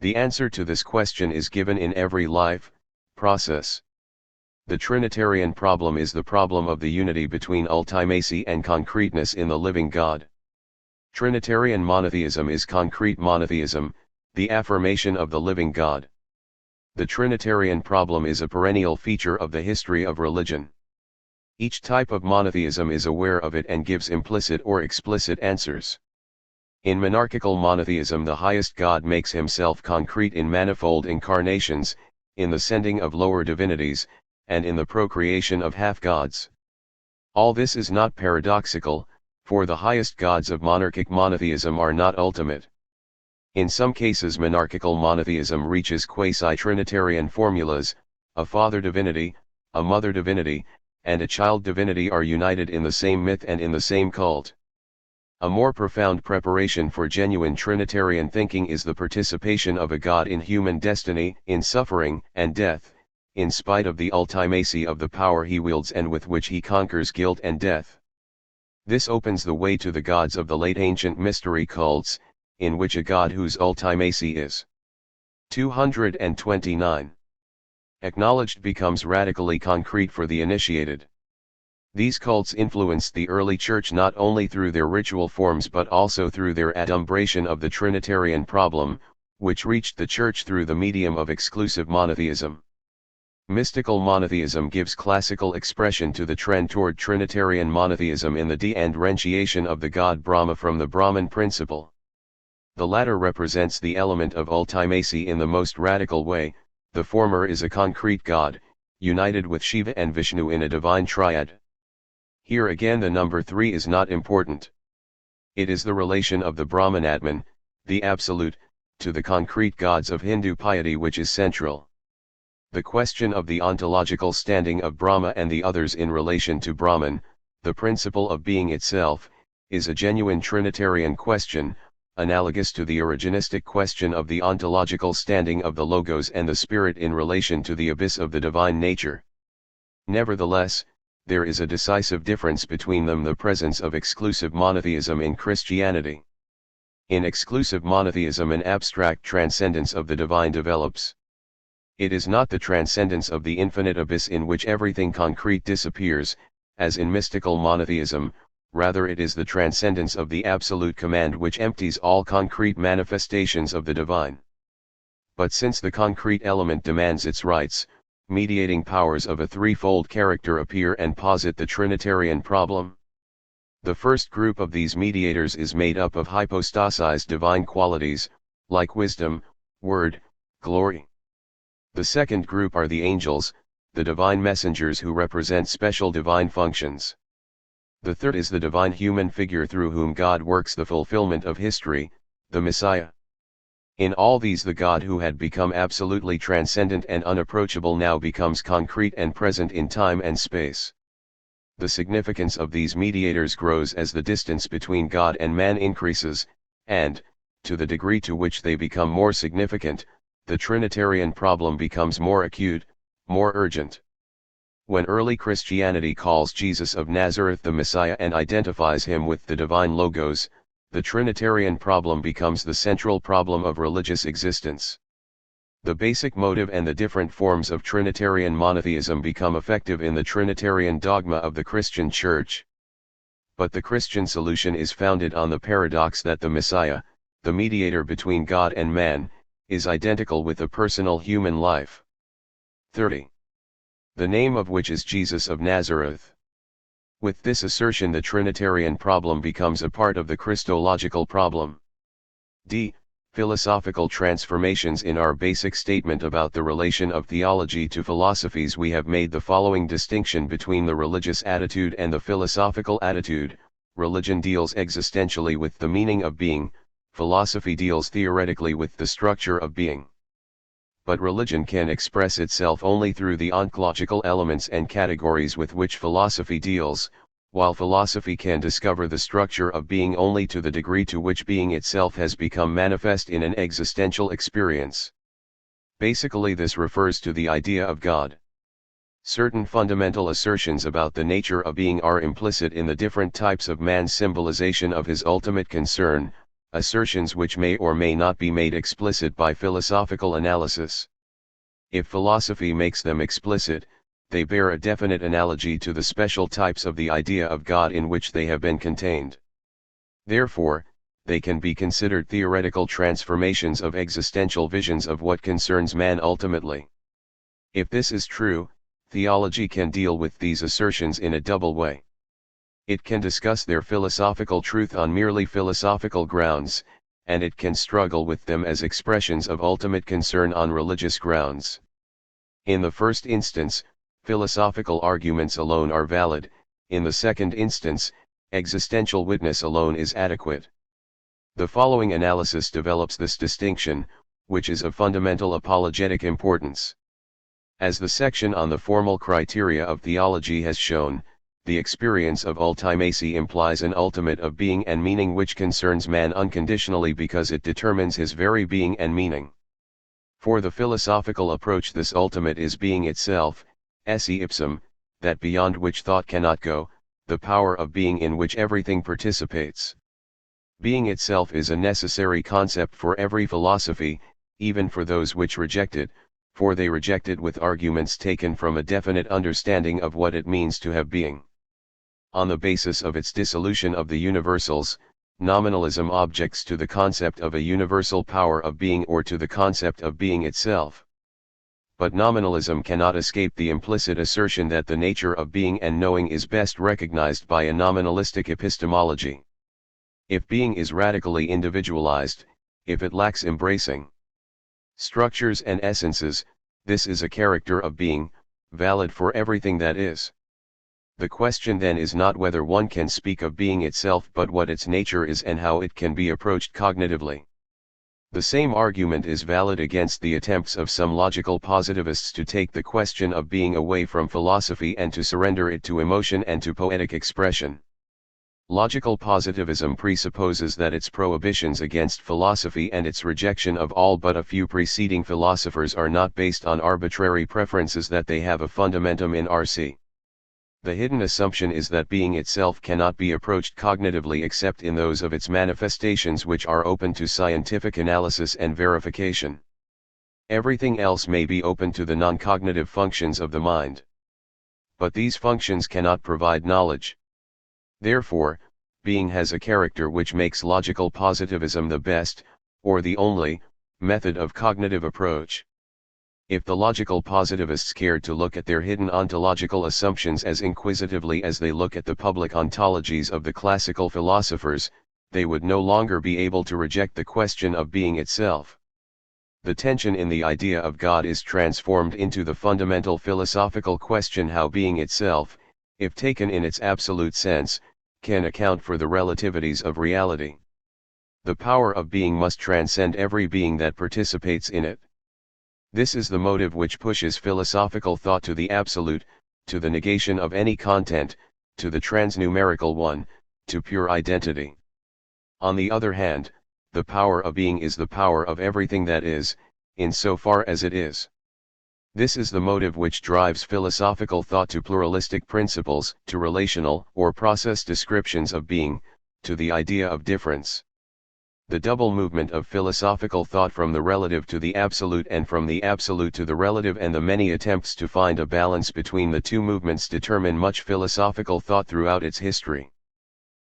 [SPEAKER 1] The answer to this question is given in every life process. The Trinitarian problem is the problem of the unity between ultimacy and concreteness in the living God. Trinitarian monotheism is concrete monotheism, the affirmation of the living God. The Trinitarian problem is a perennial feature of the history of religion. Each type of monotheism is aware of it and gives implicit or explicit answers. In monarchical monotheism the highest God makes himself concrete in manifold incarnations, in the sending of lower divinities, and in the procreation of half-gods. All this is not paradoxical, for the highest gods of monarchic monotheism are not ultimate. In some cases monarchical monotheism reaches quasi-trinitarian formulas, a father divinity, a mother divinity, and a child divinity are united in the same myth and in the same cult. A more profound preparation for genuine Trinitarian thinking is the participation of a God in human destiny, in suffering and death, in spite of the ultimacy of the power he wields and with which he conquers guilt and death. This opens the way to the gods of the late ancient mystery cults, in which a god whose ultimacy is 229. Acknowledged becomes radically concrete for the initiated. These cults influenced the early church not only through their ritual forms but also through their adumbration of the Trinitarian problem, which reached the church through the medium of exclusive monotheism. Mystical monotheism gives classical expression to the trend toward Trinitarian monotheism in the de-andrentiation of the god Brahma from the Brahman principle. The latter represents the element of ultimacy in the most radical way. The former is a concrete god, united with Shiva and Vishnu in a divine triad. Here again the number 3 is not important. It is the relation of the Brahmanatman, the Absolute, to the concrete gods of Hindu piety which is central. The question of the ontological standing of Brahma and the others in relation to Brahman, the principle of being itself, is a genuine Trinitarian question, analogous to the originistic question of the ontological standing of the Logos and the Spirit in relation to the abyss of the divine nature. Nevertheless, there is a decisive difference between them: the presence of exclusive monotheism in Christianity. In exclusive monotheism an abstract transcendence of the divine develops. It is not the transcendence of the infinite abyss in which everything concrete disappears, as in mystical monotheism, rather it is the transcendence of the absolute command which empties all concrete manifestations of the divine. But since the concrete element demands its rights, mediating powers of a threefold character appear and posit the Trinitarian problem. The first group of these mediators is made up of hypostasized divine qualities, like wisdom, word, glory. The second group are the angels, the divine messengers who represent special divine functions. The third is the divine human figure through whom God works the fulfillment of history, the Messiah. In all these the God who had become absolutely transcendent and unapproachable now becomes concrete and present in time and space. The significance of these mediators grows as the distance between God and man increases, and, to the degree to which they become more significant, the Trinitarian problem becomes more acute, more urgent. When early Christianity calls Jesus of Nazareth the Messiah and identifies him with the divine Logos, the Trinitarian problem becomes the central problem of religious existence. The basic motive and the different forms of Trinitarian monotheism become effective in the Trinitarian dogma of the Christian Church. But the Christian solution is founded on the paradox that the Messiah, the mediator between God and man, is identical with the personal human life. 30. The name of which is Jesus of Nazareth. With this assertion the Trinitarian problem becomes a part of the Christological problem. d. Philosophical transformations. In our basic statement about the relation of theology to philosophies we have made the following distinction between the religious attitude and the philosophical attitude. Religion deals existentially with the meaning of being, philosophy deals theoretically with the structure of being. But religion can express itself only through the ontological elements and categories with which philosophy deals, while philosophy can discover the structure of being only to the degree to which being itself has become manifest in an existential experience. Basically this refers to the idea of God. Certain fundamental assertions about the nature of being are implicit in the different types of man's symbolization of his ultimate concern, assertions which may or may not be made explicit by philosophical analysis. If philosophy makes them explicit, they bear a definite analogy to the special types of the idea of God in which they have been contained. Therefore, they can be considered theoretical transformations of existential visions of what concerns man ultimately. If this is true, theology can deal with these assertions in a double way. It can discuss their philosophical truth on merely philosophical grounds, and it can struggle with them as expressions of ultimate concern on religious grounds. In the first instance, philosophical arguments alone are valid; in the second instance, existential witness alone is adequate. The following analysis develops this distinction, which is of fundamental apologetic importance. As the section on the formal criteria of theology has shown, the experience of ultimacy implies an ultimate of being and meaning which concerns man unconditionally because it determines his very being and meaning. For the philosophical approach, this ultimate is being itself, esse ipsum, that beyond which thought cannot go, the power of being in which everything participates. Being itself is a necessary concept for every philosophy, even for those which reject it, for they reject it with arguments taken from a definite understanding of what it means to have being. On the basis of its dissolution of the universals, nominalism objects to the concept of a universal power of being or to the concept of being itself. But nominalism cannot escape the implicit assertion that the nature of being and knowing is best recognized by a nominalistic epistemology. If being is radically individualized, if it lacks embracing structures and essences, this is a character of being, valid for everything that is. The question then is not whether one can speak of being itself but what its nature is and how it can be approached cognitively. The same argument is valid against the attempts of some logical positivists to take the question of being away from philosophy and to surrender it to emotion and to poetic expression. Logical positivism presupposes that its prohibitions against philosophy and its rejection of all but a few preceding philosophers are not based on arbitrary preferences, that they have a fundamentum in RC. The hidden assumption is that being itself cannot be approached cognitively except in those of its manifestations which are open to scientific analysis and verification. Everything else may be open to the non-cognitive functions of the mind. But these functions cannot provide knowledge. Therefore, being has a character which makes logical positivism the best, or the only, method of cognitive approach. If the logical positivists cared to look at their hidden ontological assumptions as inquisitively as they look at the public ontologies of the classical philosophers, they would no longer be able to reject the question of being itself. The tension in the idea of God is transformed into the fundamental philosophical question how being itself, if taken in its absolute sense, can account for the relativities of reality. The power of being must transcend every being that participates in it. This is the motive which pushes philosophical thought to the absolute, to the negation of any content, to the transnumerical one, to pure identity. On the other hand, the power of being is the power of everything that is, in so far as it is. This is the motive which drives philosophical thought to pluralistic principles, to relational or process descriptions of being, to the idea of difference. The double movement of philosophical thought from the relative to the absolute and from the absolute to the relative, and the many attempts to find a balance between the two movements, determine much philosophical thought throughout its history.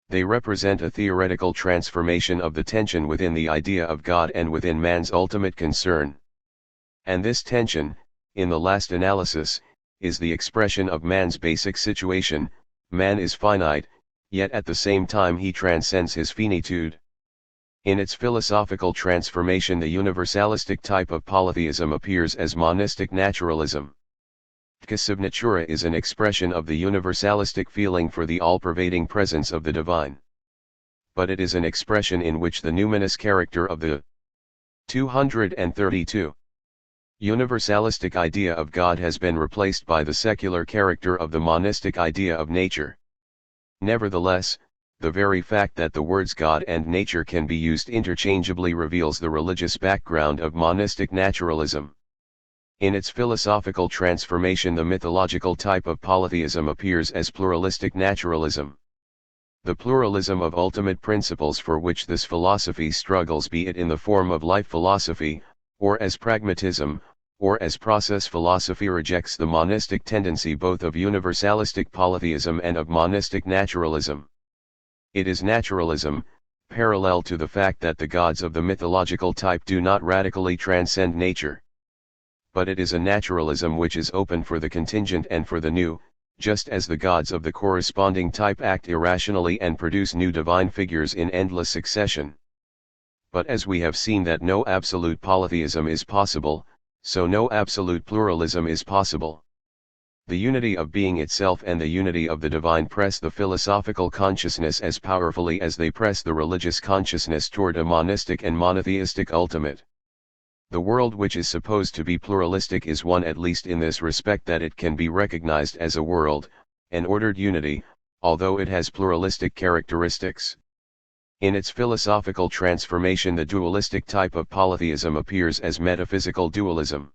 [SPEAKER 1] They represent a theoretical transformation of the tension within the idea of God and within man's ultimate concern. And this tension, in the last analysis, is the expression of man's basic situation. Man is finite, yet at the same time he transcends his finitude. In its philosophical transformation, the universalistic type of polytheism appears as monistic naturalism. Quis natura is an expression of the universalistic feeling for the all-pervading presence of the divine. But it is an expression in which the numinous character of the 232 universalistic idea of God has been replaced by the secular character of the monistic idea of nature. Nevertheless, the very fact that the words God and nature can be used interchangeably reveals the religious background of monistic naturalism. In its philosophical transformation, the mythological type of polytheism appears as pluralistic naturalism. The pluralism of ultimate principles for which this philosophy struggles, be it in the form of life philosophy, or as pragmatism, or as process philosophy, rejects the monistic tendency both of universalistic polytheism and of monistic naturalism. It is naturalism, parallel to the fact that the gods of the mythological type do not radically transcend nature. But it is a naturalism which is open for the contingent and for the new, just as the gods of the corresponding type act irrationally and produce new divine figures in endless succession. But as we have seen that no absolute polytheism is possible, so no absolute pluralism is possible. The unity of being itself and the unity of the divine press the philosophical consciousness as powerfully as they press the religious consciousness toward a monistic and monotheistic ultimate. The world which is supposed to be pluralistic is one at least in this respect, that it can be recognized as a world, an ordered unity, although it has pluralistic characteristics. In its philosophical transformation, the dualistic type of polytheism appears as metaphysical dualism.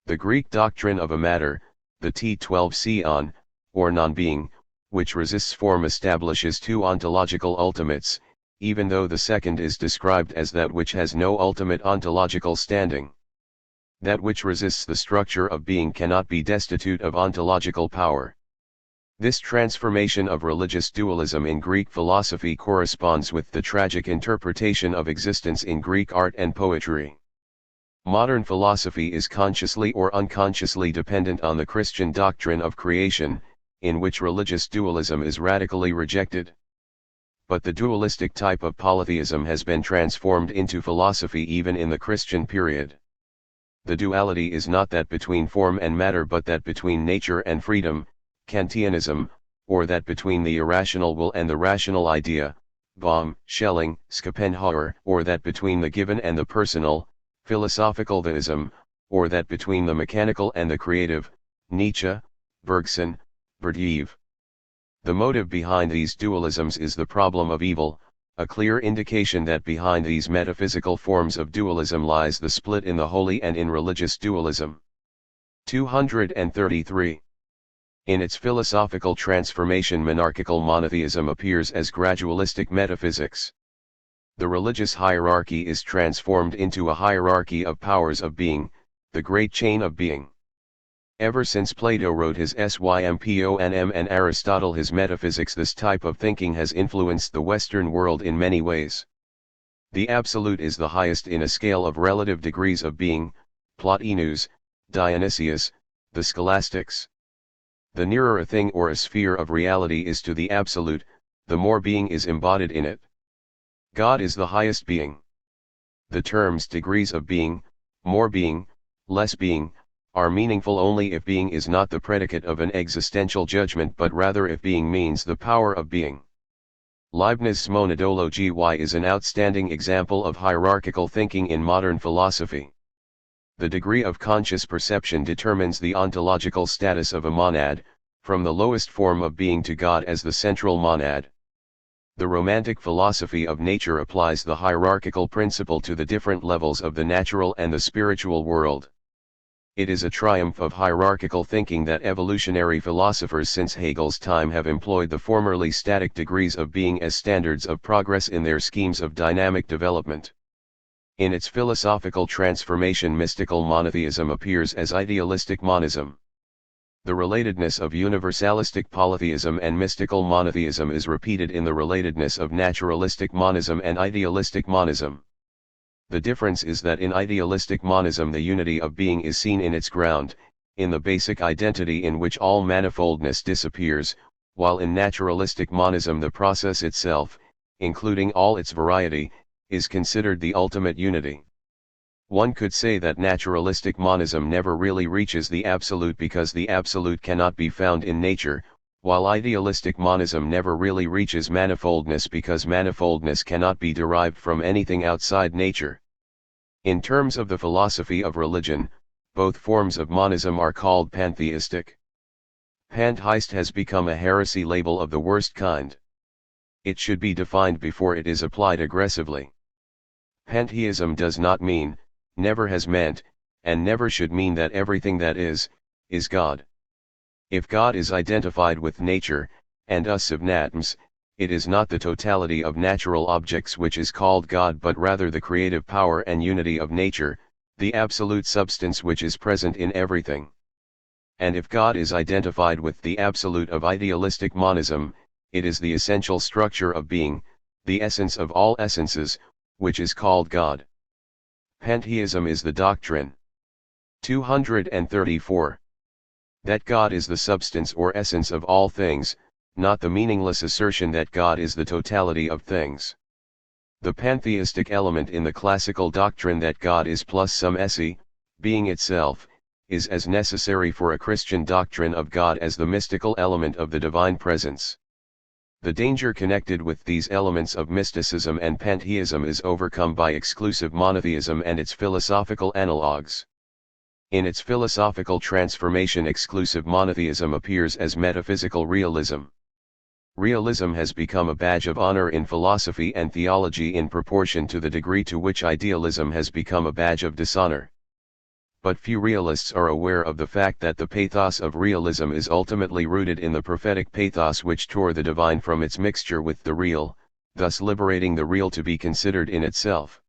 [SPEAKER 1] The Greek doctrine of a matter, the T12 or non-being, which resists form, establishes two ontological ultimates, even though the second is described as that which has no ultimate ontological standing. That which resists the structure of being cannot be destitute of ontological power. This transformation of religious dualism in Greek philosophy corresponds with the tragic interpretation of existence in Greek art and poetry. Modern philosophy is consciously or unconsciously dependent on the Christian doctrine of creation, in which religious dualism is radically rejected. But the dualistic type of polytheism has been transformed into philosophy even in the Christian period. The duality is not that between form and matter, but that between nature and freedom, Kantianism, or that between the irrational will and the rational idea, Baum, Schelling, Schopenhauer, or that between the given and the personal, philosophical theism, or that between the mechanical and the creative, Nietzsche, Bergson, Berdyaev. The motive behind these dualisms is the problem of evil, a clear indication that behind these metaphysical forms of dualism lies the split in the holy and in religious dualism. 233. In its philosophical transformation, monarchical monotheism appears as gradualistic metaphysics. The religious hierarchy is transformed into a hierarchy of powers of being, the great chain of being. Ever since Plato wrote his Symposium and Aristotle his Metaphysics, this type of thinking has influenced the Western world in many ways. The absolute is the highest in a scale of relative degrees of being, Plotinus, Dionysius, the scholastics. The nearer a thing or a sphere of reality is to the absolute, the more being is embodied in it. God is the highest being. The terms degrees of being, more being, less being, are meaningful only if being is not the predicate of an existential judgment, but rather if being means the power of being. Leibniz's monadology is an outstanding example of hierarchical thinking in modern philosophy. The degree of conscious perception determines the ontological status of a monad, from the lowest form of being to God as the central monad. The Romantic philosophy of nature applies the hierarchical principle to the different levels of the natural and the spiritual world. It is a triumph of hierarchical thinking that evolutionary philosophers since Hegel's time have employed the formerly static degrees of being as standards of progress in their schemes of dynamic development. In its philosophical transformation, mystical monotheism appears as idealistic monism. The relatedness of universalistic polytheism and mystical monotheism is repeated in the relatedness of naturalistic monism and idealistic monism. The difference is that in idealistic monism the unity of being is seen in its ground, in the basic identity in which all manifoldness disappears, while in naturalistic monism the process itself, including all its variety, is considered the ultimate unity. One could say that naturalistic monism never really reaches the absolute because the absolute cannot be found in nature, while idealistic monism never really reaches manifoldness because manifoldness cannot be derived from anything outside nature. In terms of the philosophy of religion, both forms of monism are called pantheistic. Pantheist has become a heresy label of the worst kind. It should be defined before it is applied aggressively. Pantheism does not mean, never has meant, and never should mean that everything that is God. If God is identified with nature, and us subnatms, it is not the totality of natural objects which is called God, but rather the creative power and unity of nature, the absolute substance which is present in everything. And if God is identified with the absolute of idealistic monism, it is the essential structure of being, the essence of all essences, which is called God. Pantheism is the doctrine. 234. That God is the substance or essence of all things, not the meaningless assertion that God is the totality of things. The pantheistic element in the classical doctrine that God is plus some esse, being itself, is as necessary for a Christian doctrine of God as the mystical element of the divine presence. The danger connected with these elements of mysticism and pantheism is overcome by exclusive monotheism and its philosophical analogues. In its philosophical transformation, exclusive monotheism appears as metaphysical realism. Realism has become a badge of honor in philosophy and theology in proportion to the degree to which idealism has become a badge of dishonor. But few realists are aware of the fact that the pathos of realism is ultimately rooted in the prophetic pathos which tore the divine from its mixture with the real, thus liberating the real to be considered in itself.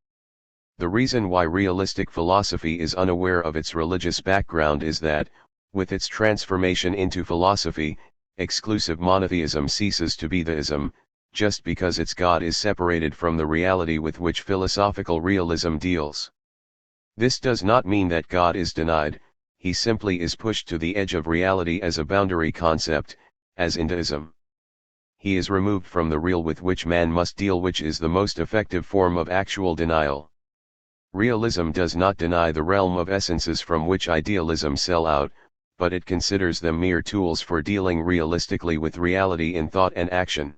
[SPEAKER 1] The reason why realistic philosophy is unaware of its religious background is that, with its transformation into philosophy, exclusive monotheism ceases to be theism, just because its God is separated from the reality with which philosophical realism deals. This does not mean that God is denied, he simply is pushed to the edge of reality as a boundary concept, as in deism. He is removed from the real with which man must deal, which is the most effective form of actual denial. Realism does not deny the realm of essences from which idealism sell out, but it considers them mere tools for dealing realistically with reality in thought and action.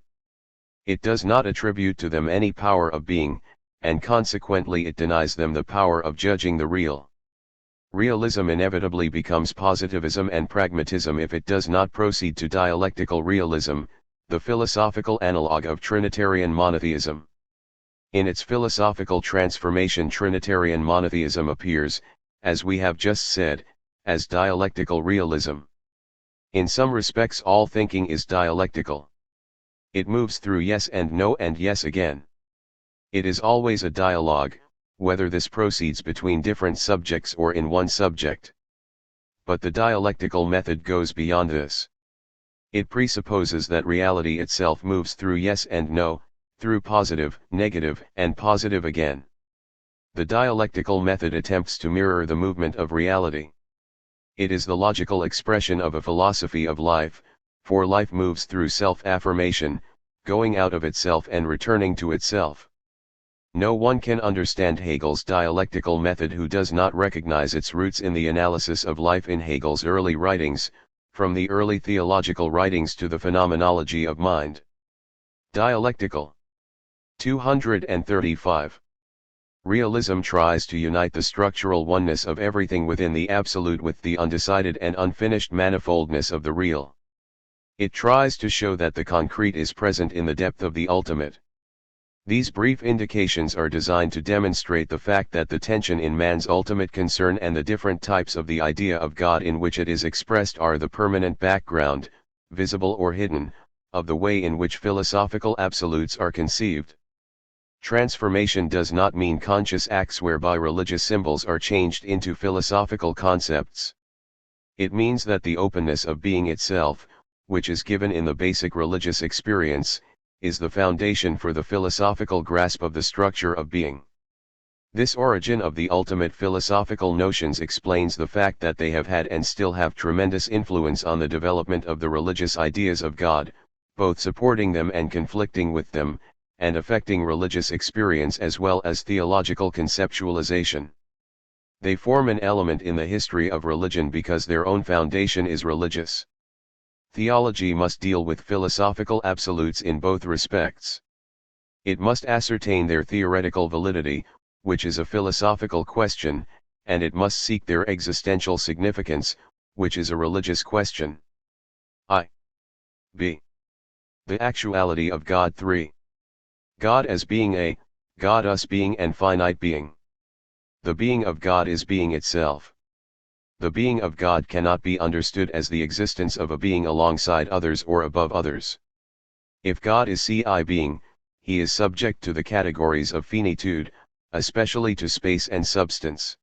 [SPEAKER 1] It does not attribute to them any power of being, and consequently it denies them the power of judging the real. Realism inevitably becomes positivism and pragmatism if it does not proceed to dialectical realism, the philosophical analogue of Trinitarian monotheism. In its philosophical transformation, Trinitarian monotheism appears, as we have just said, as dialectical realism. In some respects all thinking is dialectical. It moves through yes and no and yes again. It is always a dialogue, whether this proceeds between different subjects or in one subject. But the dialectical method goes beyond this. It presupposes that reality itself moves through yes and no, through positive, negative, and positive again. The dialectical method attempts to mirror the movement of reality. It is the logical expression of a philosophy of life, for life moves through self-affirmation, going out of itself and returning to itself. No one can understand Hegel's dialectical method who does not recognize its roots in the analysis of life in Hegel's early writings, from the early theological writings to the phenomenology of mind. Dialectical. 235. Realism tries to unite the structural oneness of everything within the absolute with the undecided and unfinished manifoldness of the real. It tries to show that the concrete is present in the depth of the ultimate. These brief indications are designed to demonstrate the fact that the tension in man's ultimate concern and the different types of the idea of God in which it is expressed are the permanent background, visible or hidden, of the way in which philosophical absolutes are conceived. Transformation does not mean conscious acts whereby religious symbols are changed into philosophical concepts. It means that the openness of being itself, which is given in the basic religious experience, is the foundation for the philosophical grasp of the structure of being. This origin of the ultimate philosophical notions explains the fact that they have had and still have tremendous influence on the development of the religious ideas of God, both supporting them and conflicting with them, and affecting religious experience as well as theological conceptualization. They form an element in the history of religion because their own foundation is religious. Theology must deal with philosophical absolutes in both respects. It must ascertain their theoretical validity, which is a philosophical question, and it must seek their existential significance, which is a religious question. B. The actuality of God. 3. God as being a, God us being and finite being. The being of God is being itself. The being of God cannot be understood as the existence of a being alongside others or above others. If God is ci being, he is subject to the categories of finitude, especially to space and substance.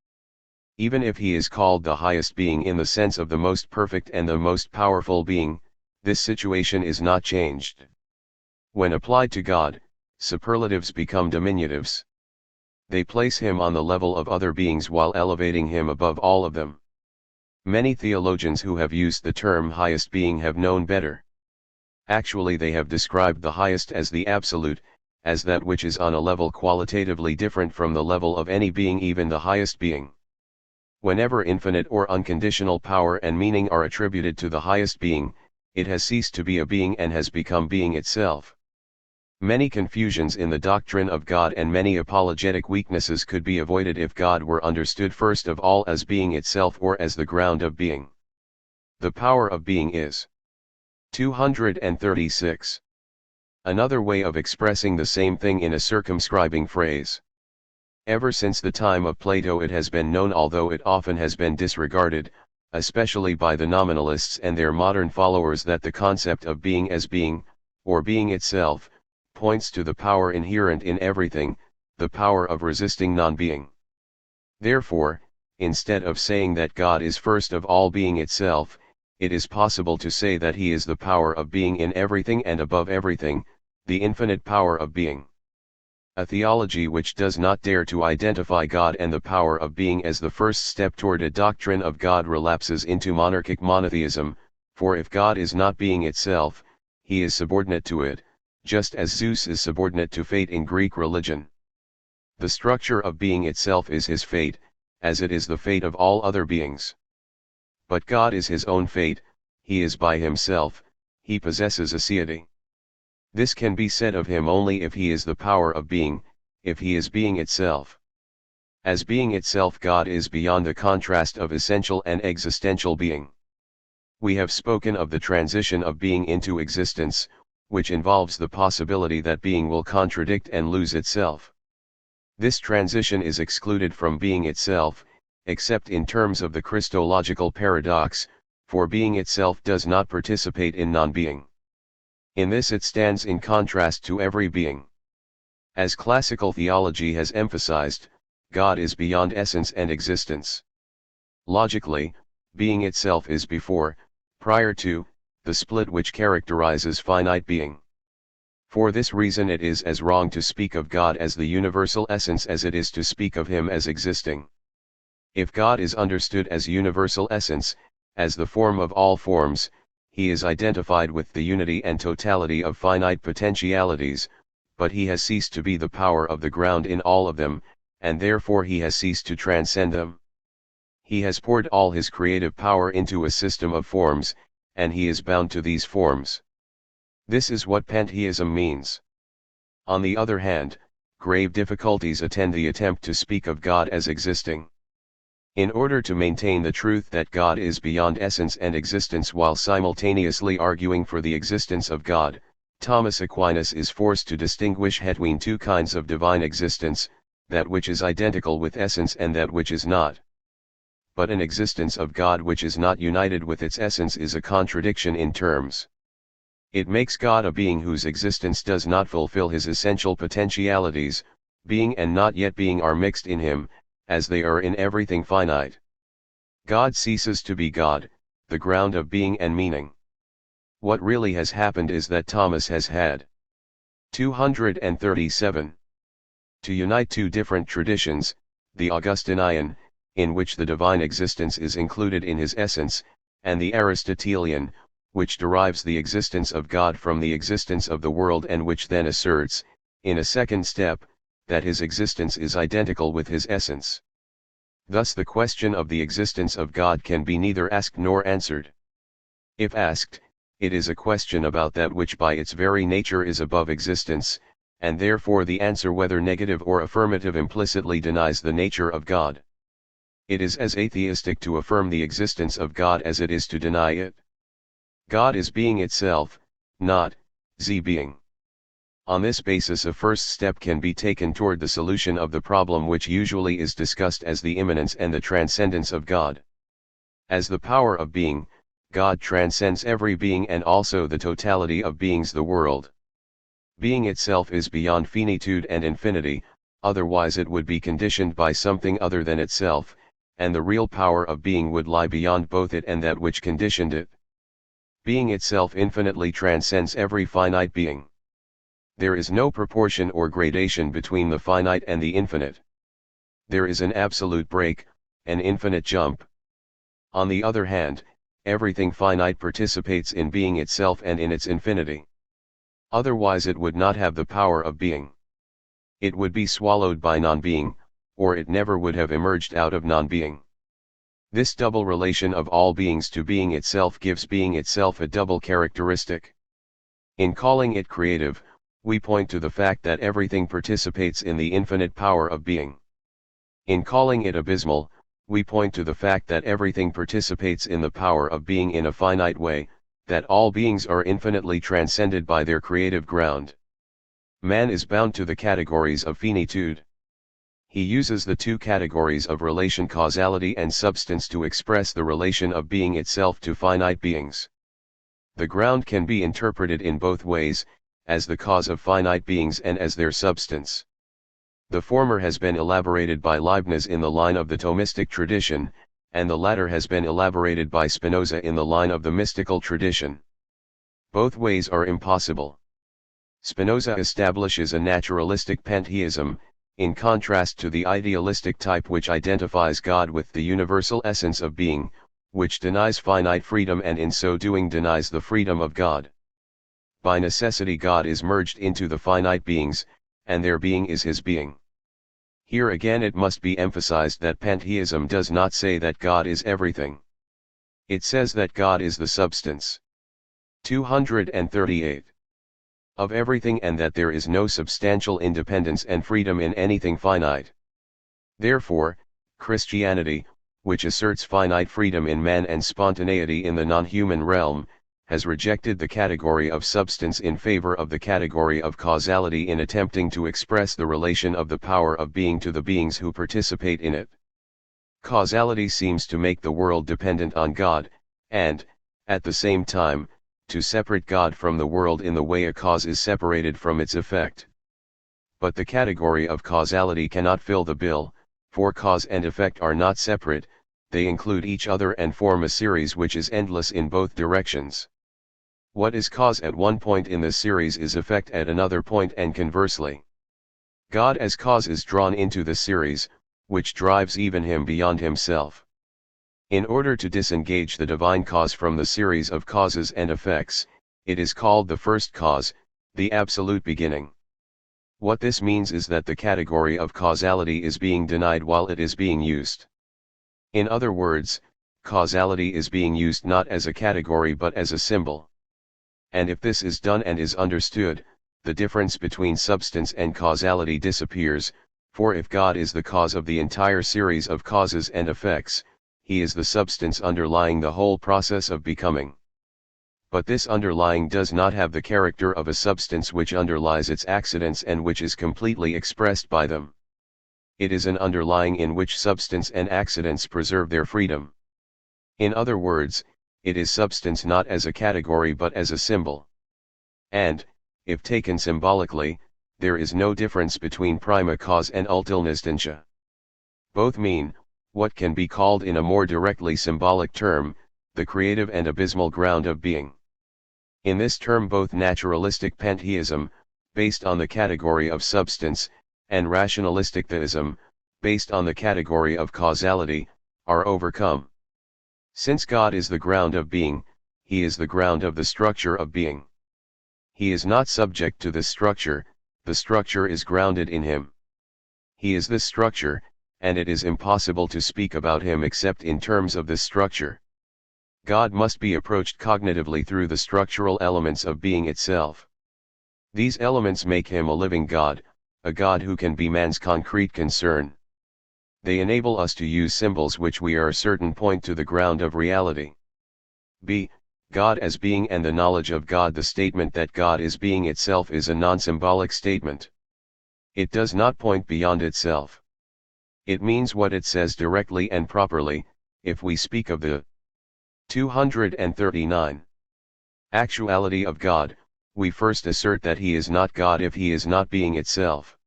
[SPEAKER 1] Even if he is called the highest being in the sense of the most perfect and the most powerful being, this situation is not changed. When applied to God, superlatives become diminutives. They place him on the level of other beings while elevating him above all of them. Many theologians who have used the term highest being have known better. Actually, they have described the highest as the absolute, as that which is on a level qualitatively different from the level of any being, even the highest being. Whenever infinite or unconditional power and meaning are attributed to the highest being, it has ceased to be a being and has become being itself. Many confusions in the doctrine of God and many apologetic weaknesses could be avoided if God were understood first of all as being itself or as the ground of being. The power of being is 236. Another way of expressing the same thing in a circumscribing phrase. Ever since the time of Plato it has been known, although it often has been disregarded, especially by the nominalists and their modern followers, that the concept of being as being, or being itself, points to the power inherent in everything, the power of resisting non-being. Therefore, instead of saying that God is first of all being itself, it is possible to say that he is the power of being in everything and above everything, the infinite power of being. A theology which does not dare to identify God and the power of being as the first step toward a doctrine of God relapses into monarchic monotheism, for if God is not being itself, he is subordinate to it, just as Zeus is subordinate to fate in Greek religion. The structure of being itself is his fate, as it is the fate of all other beings. But God is his own fate, he is by himself, he possesses aseity. This can be said of him only if he is the power of being, if he is being itself. As being itself, God is beyond the contrast of essential and existential being. We have spoken of the transition of being into existence, which involves the possibility that being will contradict and lose itself. This transition is excluded from being itself, except in terms of the Christological paradox, for being itself does not participate in non-being. In this it stands in contrast to every being. As classical theology has emphasized, God is beyond essence and existence. Logically, being itself is before, prior to, the split which characterizes finite being. For this reason it is as wrong to speak of God as the universal essence as it is to speak of him as existing. If God is understood as universal essence, as the form of all forms, he is identified with the unity and totality of finite potentialities, but he has ceased to be the power of the ground in all of them, and therefore he has ceased to transcend them. He has poured all his creative power into a system of forms, and he is bound to these forms. This is what pantheism means. On the other hand, grave difficulties attend the attempt to speak of God as existing. In order to maintain the truth that God is beyond essence and existence while simultaneously arguing for the existence of God, Thomas Aquinas is forced to distinguish between two kinds of divine existence, that which is identical with essence and that which is not. But an existence of God which is not united with its essence is a contradiction in terms. It makes God a being whose existence does not fulfill his essential potentialities, being and not yet being are mixed in him, as they are in everything finite. God ceases to be God, the ground of being and meaning. What really has happened is that Thomas has had 237. To unite two different traditions, the Augustinian, in which the divine existence is included in his essence, and the Aristotelian, which derives the existence of God from the existence of the world and which then asserts, in a second step, that his existence is identical with his essence. Thus the question of the existence of God can be neither asked nor answered. If asked, it is a question about that which by its very nature is above existence, and therefore the answer whether negative or affirmative implicitly denies the nature of God. It is as atheistic to affirm the existence of God as it is to deny it. God is being itself, not being. On this basis a first step can be taken toward the solution of the problem which usually is discussed as the immanence and the transcendence of God. As the power of being, God transcends every being and also the totality of beings, the world. Being itself is beyond finitude and infinity, otherwise it would be conditioned by something other than itself, and the real power of being would lie beyond both it and that which conditioned it. Being itself infinitely transcends every finite being. There is no proportion or gradation between the finite and the infinite. There is an absolute break, an infinite jump. On the other hand, everything finite participates in being itself and in its infinity. Otherwise it would not have the power of being. It would be swallowed by non-being, or it never would have emerged out of non-being. This double relation of all beings to being itself gives being itself a double characteristic. In calling it creative, we point to the fact that everything participates in the infinite power of being. In calling it abysmal, we point to the fact that everything participates in the power of being in a finite way, that all beings are infinitely transcended by their creative ground. Man is bound to the categories of finitude. He uses the two categories of relation, causality and substance, to express the relation of being itself to finite beings. The ground can be interpreted in both ways, as the cause of finite beings and as their substance. The former has been elaborated by Leibniz in the line of the Thomistic tradition, and the latter has been elaborated by Spinoza in the line of the mystical tradition. Both ways are impossible. Spinoza establishes a naturalistic pantheism, in contrast to the idealistic type which identifies God with the universal essence of being, which denies finite freedom and in so doing denies the freedom of God. By necessity God is merged into the finite beings, and their being is his being. Here again it must be emphasized that pantheism does not say that God is everything. It says that God is the substance. 238. Of everything, and that there is no substantial independence and freedom in anything finite. Therefore, Christianity, which asserts finite freedom in man and spontaneity in the non-human realm, has rejected the category of substance in favor of the category of causality in attempting to express the relation of the power of being to the beings who participate in it. Causality seems to make the world dependent on God, and, at the same time, to separate God from the world in the way a cause is separated from its effect. But the category of causality cannot fill the bill, for cause and effect are not separate, they include each other and form a series which is endless in both directions. What is cause at one point in the series is effect at another point, and conversely. God as cause is drawn into the series, which drives even him beyond himself. In order to disengage the divine cause from the series of causes and effects, it is called the first cause, the absolute beginning. What this means is that the category of causality is being denied while it is being used. In other words, causality is being used not as a category but as a symbol. And if this is done and is understood, the difference between substance and causality disappears, for if God is the cause of the entire series of causes and effects, he is the substance underlying the whole process of becoming. But this underlying does not have the character of a substance which underlies its accidents and which is completely expressed by them. It is an underlying in which substance and accidents preserve their freedom. In other words, it is substance not as a category but as a symbol. And, if taken symbolically, there is no difference between prima cause and ultilnistentia. Both mean, what can be called in a more directly symbolic term, the creative and abysmal ground of being. In this term both naturalistic pantheism, based on the category of substance, and rationalistic theism, based on the category of causality, are overcome. Since God is the ground of being, he is the ground of the structure of being. He is not subject to this structure, the structure is grounded in him. He is this structure, and it is impossible to speak about him except in terms of this structure. God must be approached cognitively through the structural elements of being itself. These elements make him a living God, a God who can be man's concrete concern. They enable us to use symbols which we are certain point to the ground of reality. b. God as being and the knowledge of God. The statement that God is being itself is a non-symbolic statement. It does not point beyond itself. It means what it says directly and properly. If we speak of the 239 actuality of God, we first assert that he is not God if he is not being itself.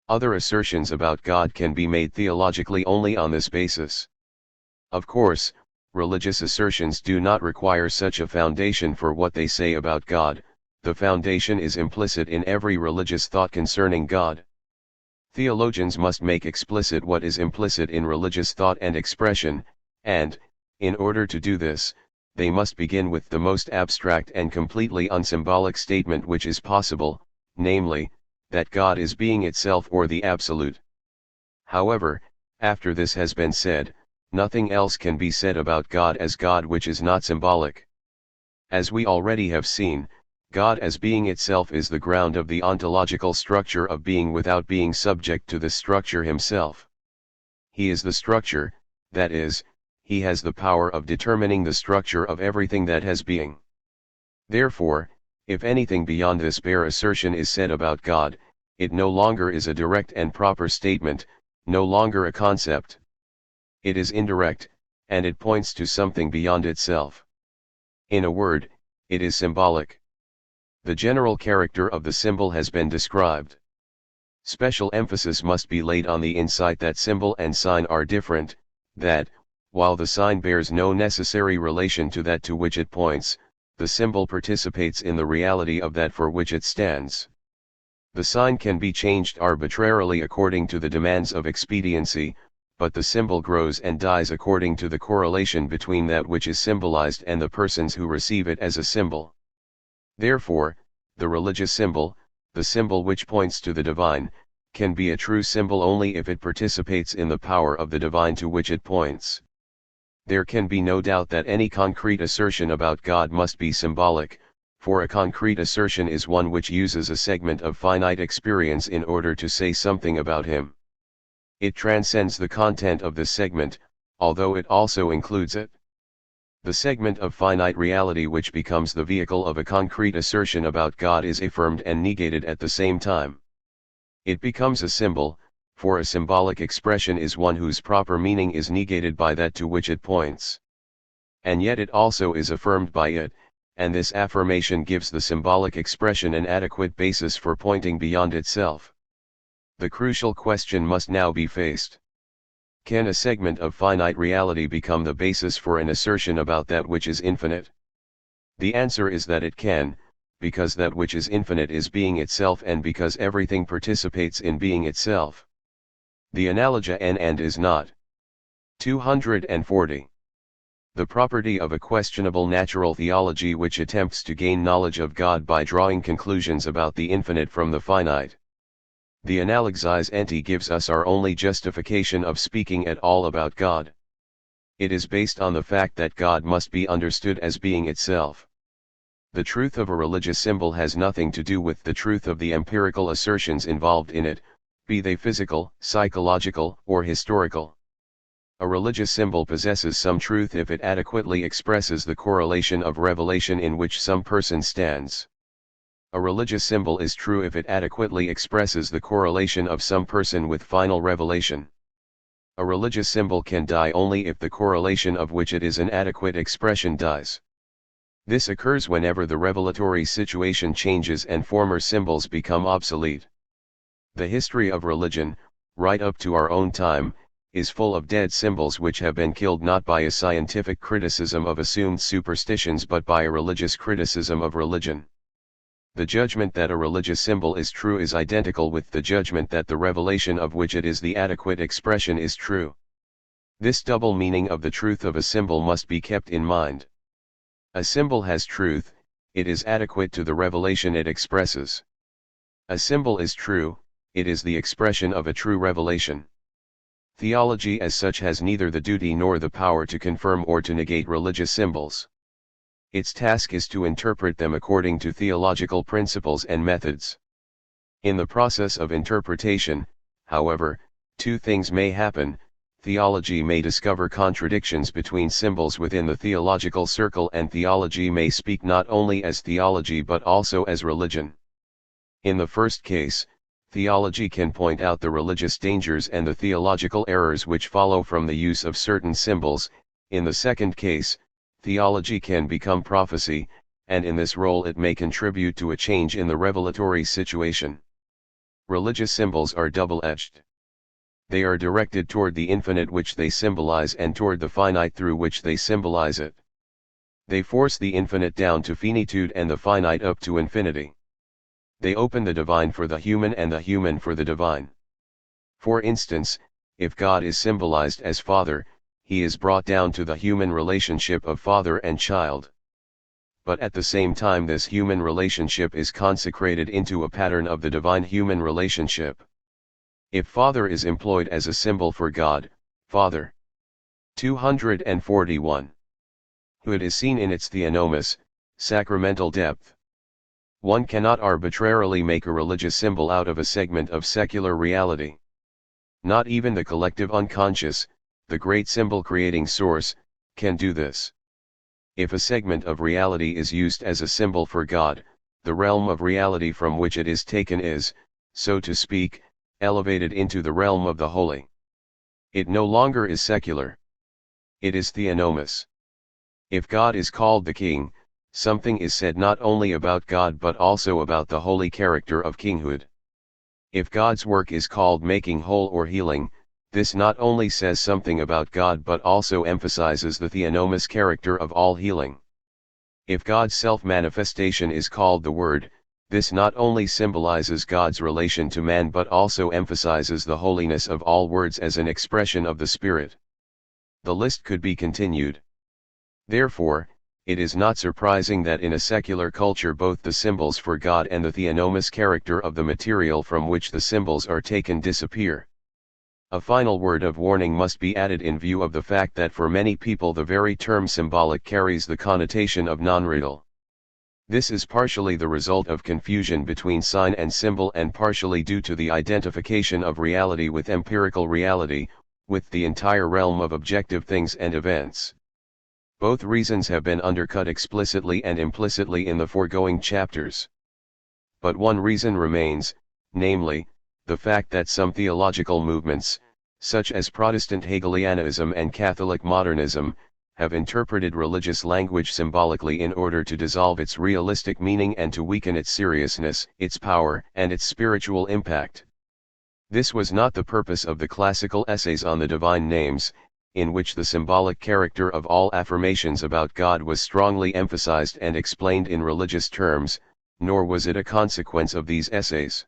[SPEAKER 1] Other assertions about God can be made theologically only on this basis. Of course, religious assertions do not require such a foundation for what they say about God. The foundation is implicit in every religious thought concerning God. Theologians must make explicit what is implicit in religious thought and expression, and, in order to do this, they must begin with the most abstract and completely unsymbolic statement which is possible, namely, that God is being itself or the absolute. However, after this has been said, nothing else can be said about God as God which is not symbolic. As we already have seen, God as being itself is the ground of the ontological structure of being without being subject to this structure himself. He is the structure, that is, he has the power of determining the structure of everything that has being. Therefore, if anything beyond this bare assertion is said about God, it no longer is a direct and proper statement, no longer a concept. It is indirect, and it points to something beyond itself. In a word, it is symbolic. The general character of the symbol has been described. Special emphasis must be laid on the insight that symbol and sign are different, that, while the sign bears no necessary relation to that to which it points, the symbol participates in the reality of that for which it stands. The sign can be changed arbitrarily according to the demands of expediency, but the symbol grows and dies according to the correlation between that which is symbolized and the persons who receive it as a symbol. Therefore, the religious symbol, the symbol which points to the divine, can be a true symbol only if it participates in the power of the divine to which it points. There can be no doubt that any concrete assertion about God must be symbolic, for a concrete assertion is one which uses a segment of finite experience in order to say something about him. It transcends the content of the segment, although it also includes it. The segment of finite reality which becomes the vehicle of a concrete assertion about God is affirmed and negated at the same time. It becomes a symbol, for a symbolic expression is one whose proper meaning is negated by that to which it points. And yet it also is affirmed by it, and this affirmation gives the symbolic expression an adequate basis for pointing beyond itself. The crucial question must now be faced. Can a segment of finite reality become the basis for an assertion about that which is infinite? The answer is that it can, because that which is infinite is being itself and because everything participates in being itself. The analogia and is not. 240. The property of a questionable natural theology which attempts to gain knowledge of God by drawing conclusions about the infinite from the finite. The analogized ente gives us our only justification of speaking at all about God. It is based on the fact that God must be understood as being itself. The truth of a religious symbol has nothing to do with the truth of the empirical assertions involved in it, be they physical, psychological, or historical. A religious symbol possesses some truth if it adequately expresses the correlation of revelation in which some person stands. A religious symbol is true if it adequately expresses the correlation of some person with final revelation. A religious symbol can die only if the correlation of which it is an adequate expression dies. This occurs whenever the revelatory situation changes and former symbols become obsolete. The history of religion, right up to our own time, is full of dead symbols which have been killed not by a scientific criticism of assumed superstitions but by a religious criticism of religion. The judgment that a religious symbol is true is identical with the judgment that the revelation of which it is the adequate expression is true. This double meaning of the truth of a symbol must be kept in mind. A symbol has truth, it is adequate to the revelation it expresses. A symbol is true, it is the expression of a true revelation. Theology as such has neither the duty nor the power to confirm or to negate religious symbols. Its task is to interpret them according to theological principles and methods. In the process of interpretation, however, two things may happen. Theology may discover contradictions between symbols within the theological circle, and theology may speak not only as theology but also as religion. In the first case, theology can point out the religious dangers and the theological errors which follow from the use of certain symbols. In the second case, theology can become prophecy, and in this role it may contribute to a change in the revelatory situation. Religious symbols are double-edged. They are directed toward the infinite which they symbolize and toward the finite through which they symbolize it. They force the infinite down to finitude and the finite up to infinity. They open the divine for the human and the human for the divine. For instance, if God is symbolized as Father, he is brought down to the human relationship of father and child. But at the same time this human relationship is consecrated into a pattern of the divine human relationship. If Father is employed as a symbol for God, Father. 241. Hood is seen in its theonomous, sacramental depth. One cannot arbitrarily make a religious symbol out of a segment of secular reality. Not even the collective unconscious, the great symbol-creating source, can do this. If a segment of reality is used as a symbol for God, the realm of reality from which it is taken is, so to speak, elevated into the realm of the holy. It no longer is secular. It is theonomous. If God is called the King, something is said not only about God but also about the holy character of kinghood. If God's work is called making whole or healing, this not only says something about God but also emphasizes the theonomous character of all healing. If God's self-manifestation is called the Word, this not only symbolizes God's relation to man but also emphasizes the holiness of all words as an expression of the Spirit. The list could be continued. Therefore, it is not surprising that in a secular culture both the symbols for God and the theonomous character of the material from which the symbols are taken disappear. A final word of warning must be added in view of the fact that for many people the very term symbolic carries the connotation of non-real. This is partially the result of confusion between sign and symbol and partially due to the identification of reality with empirical reality, with the entire realm of objective things and events. Both reasons have been undercut explicitly and implicitly in the foregoing chapters. But one reason remains, namely, the fact that some theological movements, such as Protestant Hegelianism and Catholic modernism, have interpreted religious language symbolically in order to dissolve its realistic meaning and to weaken its seriousness, its power, and its spiritual impact. This was not the purpose of the classical essays on the divine names, in which the symbolic character of all affirmations about God was strongly emphasized and explained in religious terms, nor was it a consequence of these essays.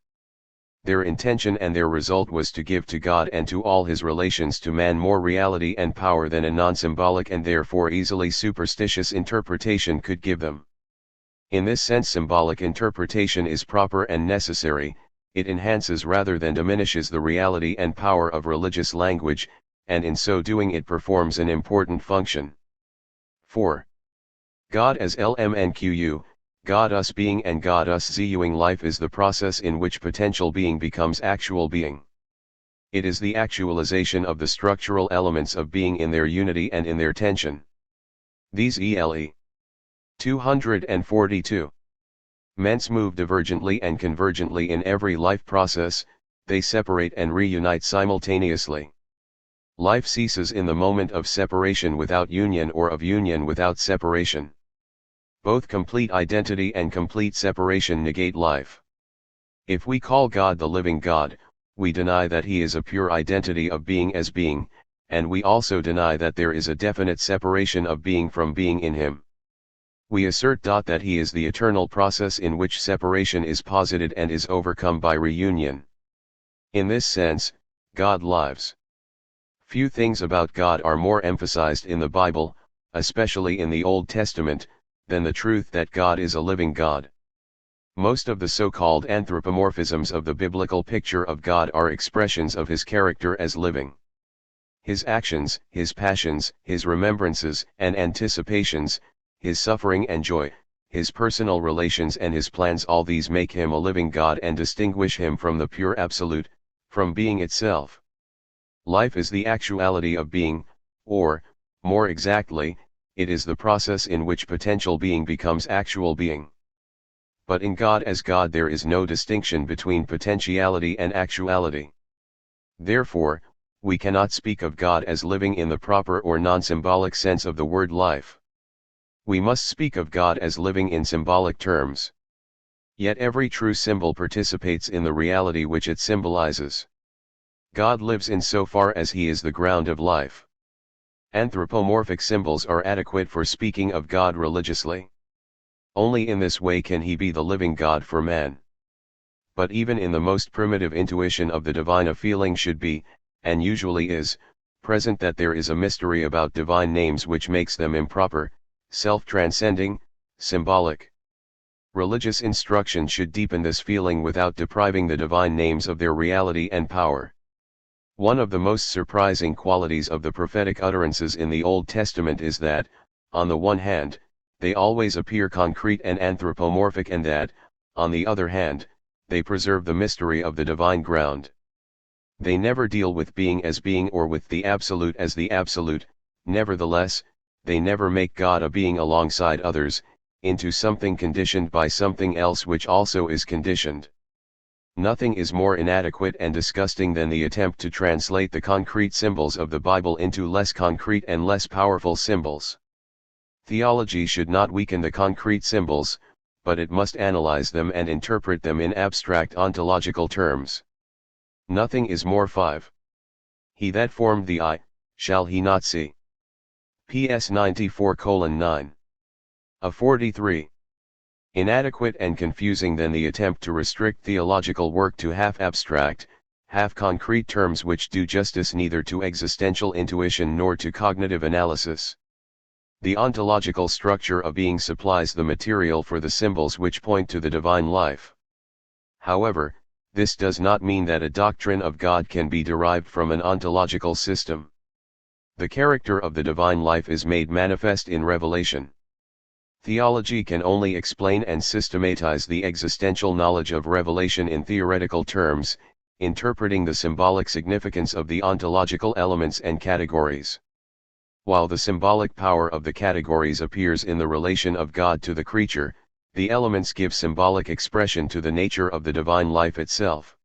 [SPEAKER 1] Their intention and their result was to give to God and to all his relations to man more reality and power than a non-symbolic and therefore easily superstitious interpretation could give them. In this sense symbolic interpretation is proper and necessary, it enhances rather than diminishes the reality and power of religious language, and in so doing it performs an important function. 4. God as LMNQU, God us being and God us zewing life is the process in which potential being becomes actual being. It is the actualization of the structural elements of being in their unity and in their tension. These ELE 242 ments move divergently and convergently in every life process, they separate and reunite simultaneously. Life ceases in the moment of separation without union or of union without separation. Both complete identity and complete separation negate life. If we call God the living God, we deny that he is a pure identity of being as being, and we also deny that there is a definite separation of being from being in him. We assert that he is the eternal process in which separation is posited and is overcome by reunion. In this sense, God lives. Few things about God are more emphasized in the Bible, especially in the Old Testament, than the truth that God is a living God. Most of the so-called anthropomorphisms of the biblical picture of God are expressions of his character as living. His actions, his passions, his remembrances and anticipations, his suffering and joy, his personal relations and his plans, all these make him a living God and distinguish him from the pure absolute, from being itself. Life is the actuality of being, or, more exactly, it is the process in which potential being becomes actual being. But in God as God there is no distinction between potentiality and actuality. Therefore, we cannot speak of God as living in the proper or non-symbolic sense of the word life. We must speak of God as living in symbolic terms. Yet every true symbol participates in the reality which it symbolizes. God lives in so far as he is the ground of life. Anthropomorphic symbols are adequate for speaking of God religiously. Only in this way can he be the living God for man. But even in the most primitive intuition of the divine a feeling should be, and usually is, present that there is a mystery about divine names which makes them improper, self-transcending, symbolic. Religious instruction should deepen this feeling without depriving the divine names of their reality and power. One of the most surprising qualities of the prophetic utterances in the Old Testament is that, on the one hand, they always appear concrete and anthropomorphic and that, on the other hand, they preserve the mystery of the divine ground. They never deal with being as being or with the absolute as the absolute, nevertheless, they never make God a being alongside others, into something conditioned by something else which also is conditioned. Nothing is more inadequate and disgusting than the attempt to translate the concrete symbols of the Bible into less concrete and less powerful symbols. Theology should not weaken the concrete symbols, but it must analyze them and interpret them in abstract ontological terms. Nothing is more 5. He that formed the eye, shall he not see? PS 94:9. A 43. Inadequate and confusing than the attempt to restrict theological work to half abstract, half concrete terms which do justice neither to existential intuition nor to cognitive analysis. The ontological structure of being supplies the material for the symbols which point to the divine life. However, this does not mean that a doctrine of God can be derived from an ontological system. The character of the divine life is made manifest in revelation. Theology can only explain and systematize the existential knowledge of revelation in theoretical terms, interpreting the symbolic significance of the ontological elements and categories. While the symbolic power of the categories appears in the relation of God to the creature, the elements give symbolic expression to the nature of the divine life itself.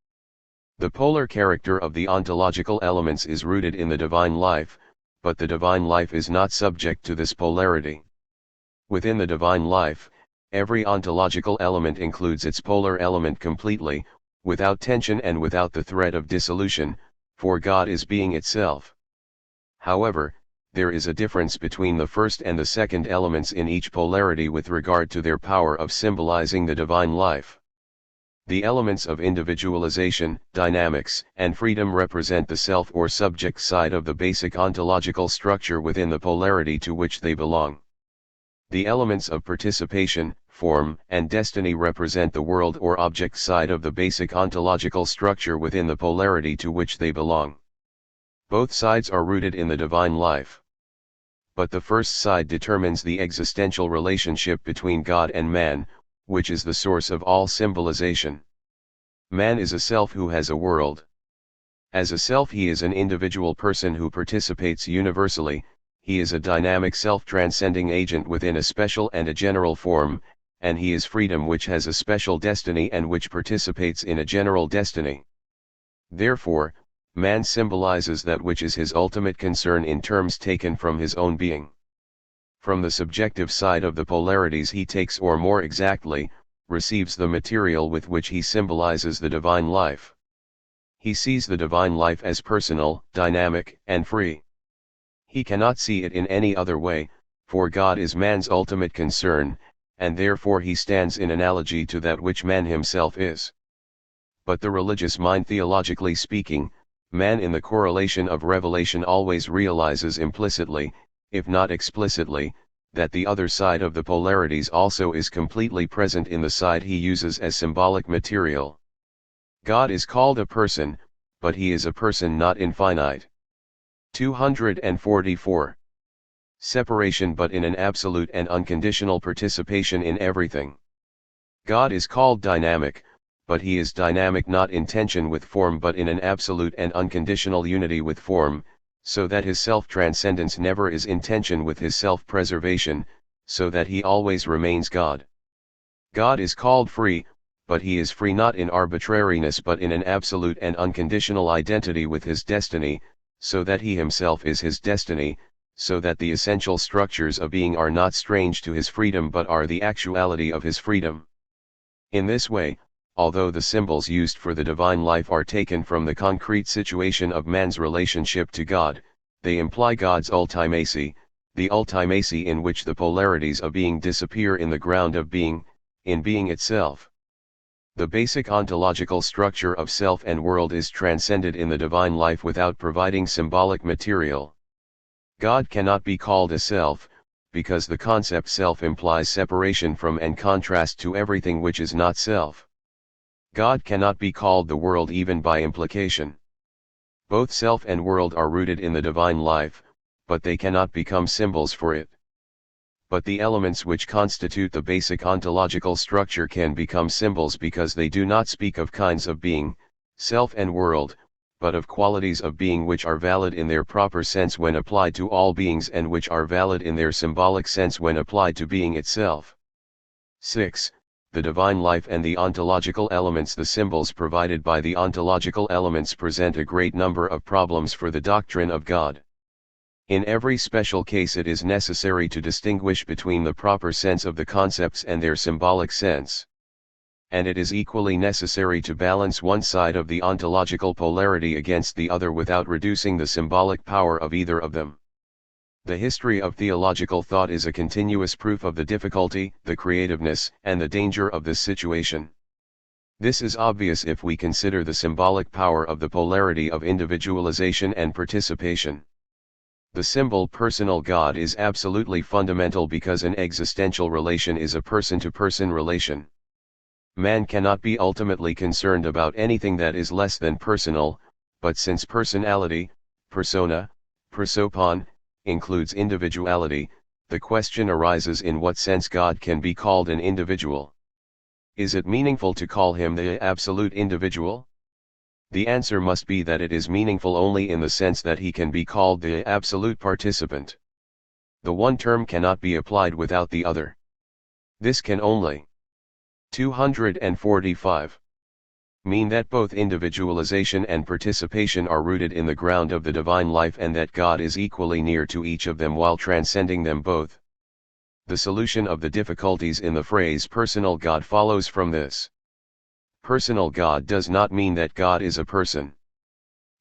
[SPEAKER 1] The polar character of the ontological elements is rooted in the divine life, but the divine life is not subject to this polarity. Within the divine life, every ontological element includes its polar element completely, without tension and without the threat of dissolution, for God is being itself. However, there is a difference between the first and the second elements in each polarity with regard to their power of symbolizing the divine life. The elements of individualization, dynamics, and freedom represent the self or subject side of the basic ontological structure within the polarity to which they belong. The elements of participation, form, and destiny represent the world or object side of the basic ontological structure within the polarity to which they belong. Both sides are rooted in the divine life. But the first side determines the existential relationship between God and man, which is the source of all symbolization. Man is a self who has a world. As a self he is an individual person who participates universally, he is a dynamic self-transcending agent within a special and a general form, and he is freedom which has a special destiny and which participates in a general destiny. Therefore, man symbolizes that which is his ultimate concern in terms taken from his own being. From the subjective side of the polarities he takes, or more exactly, receives the material with which he symbolizes the divine life. He sees the divine life as personal, dynamic, and free. He cannot see it in any other way, for God is man's ultimate concern, and therefore he stands in analogy to that which man himself is. But the religious mind, theologically speaking, man in the correlation of revelation always realizes implicitly, if not explicitly, that the other side of the polarities also is completely present in the side he uses as symbolic material. God is called a person, but he is a person not infinite. 244. Separation but in an absolute and unconditional participation in everything. God is called dynamic, but he is dynamic not in tension with form but in an absolute and unconditional unity with form, so that his self-transcendence never is in tension with his self-preservation, so that he always remains God. God is called free, but he is free not in arbitrariness but in an absolute and unconditional identity with his destiny, so that he himself is his destiny, so that the essential structures of being are not strange to his freedom but are the actuality of his freedom. In this way, although the symbols used for the divine life are taken from the concrete situation of man's relationship to God, they imply God's ultimacy, the ultimacy in which the polarities of being disappear in the ground of being, in being itself. The basic ontological structure of self and world is transcended in the divine life without providing symbolic material. God cannot be called a self, because the concept self implies separation from and contrast to everything which is not self. God cannot be called the world even by implication. Both self and world are rooted in the divine life, but they cannot become symbols for it. But the elements which constitute the basic ontological structure can become symbols because they do not speak of kinds of being, self and world, but of qualities of being which are valid in their proper sense when applied to all beings and which are valid in their symbolic sense when applied to being itself. 6. The divine life and the ontological elements. The symbols provided by the ontological elements present a great number of problems for the doctrine of God. In every special case it is necessary to distinguish between the proper sense of the concepts and their symbolic sense. And it is equally necessary to balance one side of the ontological polarity against the other without reducing the symbolic power of either of them. The history of theological thought is a continuous proof of the difficulty, the creativeness, and the danger of this situation. This is obvious if we consider the symbolic power of the polarity of individualization and participation. The symbol personal God is absolutely fundamental because an existential relation is a person-to-person relation. Man cannot be ultimately concerned about anything that is less than personal, but since personality, persona, prosopon, includes individuality, the question arises in what sense God can be called an individual. Is it meaningful to call him the absolute individual? The answer must be that it is meaningful only in the sense that he can be called the absolute participant. The one term cannot be applied without the other. This can only 245 mean that both individualization and participation are rooted in the ground of the divine life and that God is equally near to each of them while transcending them both. The solution of the difficulties in the phrase personal God follows from this. Personal God does not mean that God is a person.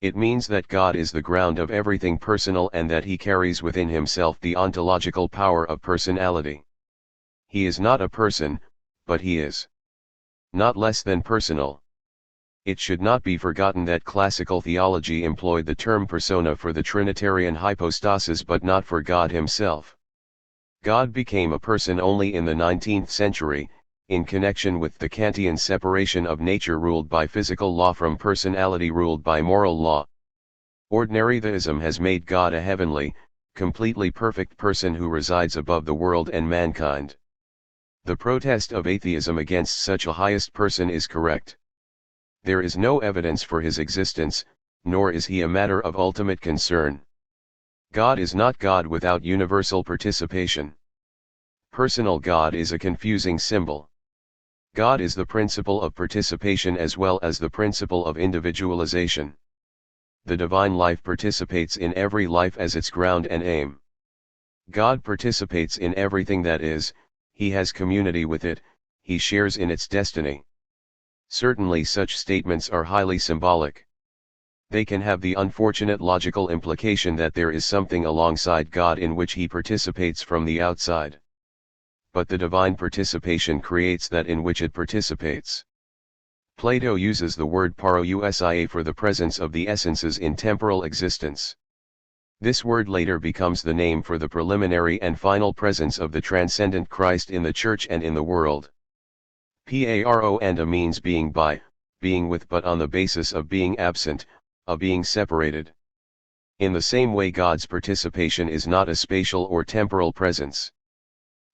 [SPEAKER 1] It means that God is the ground of everything personal and that he carries within himself the ontological power of personality. He is not a person, but he is not less than personal. It should not be forgotten that classical theology employed the term persona for the Trinitarian hypostasis but not for God himself. God became a person only in the 19th century, in connection with the Kantian separation of nature ruled by physical law from personality ruled by moral law. Ordinary theism has made God a heavenly, completely perfect person who resides above the world and mankind. The protest of atheism against such a highest person is correct. There is no evidence for his existence, nor is he a matter of ultimate concern. God is not God without universal participation. Personal God is a confusing symbol. God is the principle of participation as well as the principle of individualization. The divine life participates in every life as its ground and aim. God participates in everything that is, he has community with it, he shares in its destiny. Certainly such statements are highly symbolic. They can have the unfortunate logical implication that there is something alongside God in which he participates from the outside. But the divine participation creates that in which it participates. Plato uses the word parousia for the presence of the essences in temporal existence. This word later becomes the name for the preliminary and final presence of the transcendent Christ in the Church and in the world. Paroanda means being by, being with but on the basis of being absent, of being separated. In the same way God's participation is not a spatial or temporal presence.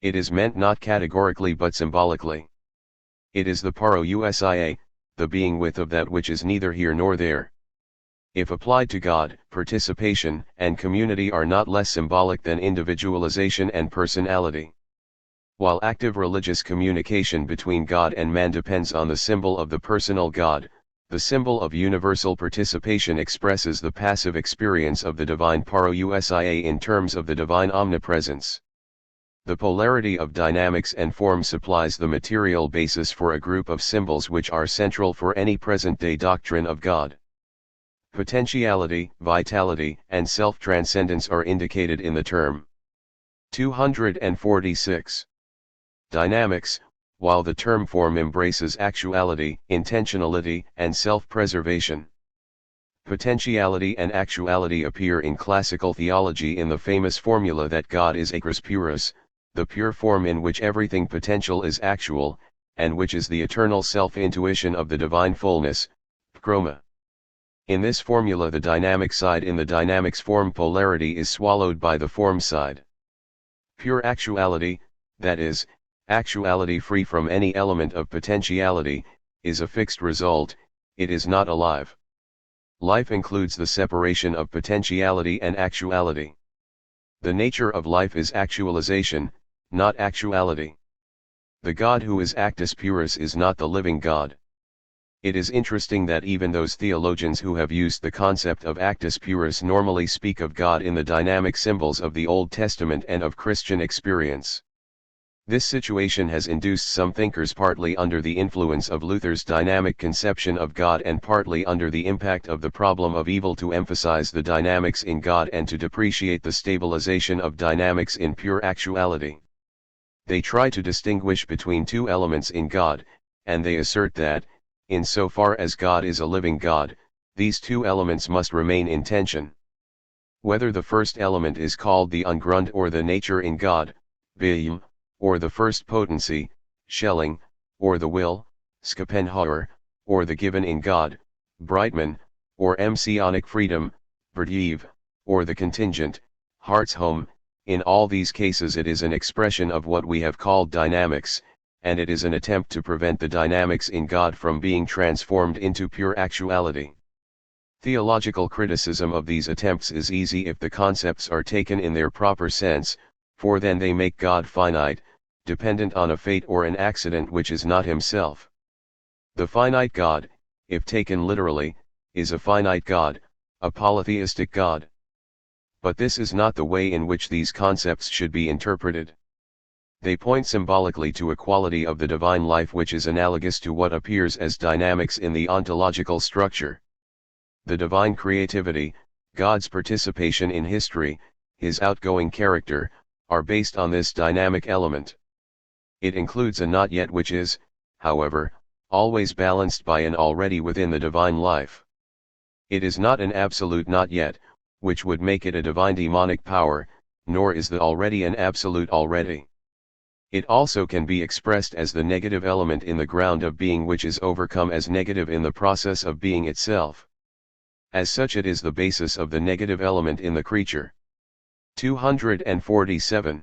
[SPEAKER 1] It is meant not categorically but symbolically. It is the parousia, the being with of that which is neither here nor there. If applied to God, participation and community are not less symbolic than individualization and personality. While active religious communication between God and man depends on the symbol of the personal God, the symbol of universal participation expresses the passive experience of the divine parousia in terms of the divine omnipresence. The polarity of dynamics and form supplies the material basis for a group of symbols which are central for any present-day doctrine of God. Potentiality, vitality, and self-transcendence are indicated in the term. 246. Dynamics, while the term form embraces actuality, intentionality, and self-preservation. Potentiality and actuality appear in classical theology in the famous formula that God is acros purus, the pure form in which everything potential is actual, and which is the eternal self-intuition of the divine fullness, chroma. In this formula the dynamic side in the dynamics form polarity is swallowed by the form side. Pure actuality, that is, actuality free from any element of potentiality, is a fixed result, it is not alive. Life includes the separation of potentiality and actuality. The nature of life is actualization, not actuality. The God who is actus purus is not the living God. It is interesting that even those theologians who have used the concept of actus purus normally speak of God in the dynamic symbols of the Old Testament and of Christian experience. This situation has induced some thinkers, partly under the influence of Luther's dynamic conception of God and partly under the impact of the problem of evil, to emphasize the dynamics in God and to depreciate the stabilization of dynamics in pure actuality. They try to distinguish between two elements in God, and they assert that, insofar as God is a living God, these two elements must remain in tension. Whether the first element is called the Ungrund or the nature in God, William, or the first potency, Schelling, or the will, Schopenhauer, or the given in God, Brightman, or messianic freedom, Berdiev, or the contingent, Hartzholm, in all these cases it is an expression of what we have called dynamics, and it is an attempt to prevent the dynamics in God from being transformed into pure actuality. Theological criticism of these attempts is easy if the concepts are taken in their proper sense, for then they make God finite, dependent on a fate or an accident which is not himself. The finite God, if taken literally, is a finite God, a polytheistic God. But this is not the way in which these concepts should be interpreted. They point symbolically to a quality of the divine life which is analogous to what appears as dynamics in the ontological structure. The divine creativity, God's participation in history, his outgoing character, are based on this dynamic element. It includes a not yet which is, however, always balanced by an already within the divine life. It is not an absolute not yet, which would make it a divine demonic power, nor is the already an absolute already. It also can be expressed as the negative element in the ground of being which is overcome as negative in the process of being itself. As such it is the basis of the negative element in the creature. 247.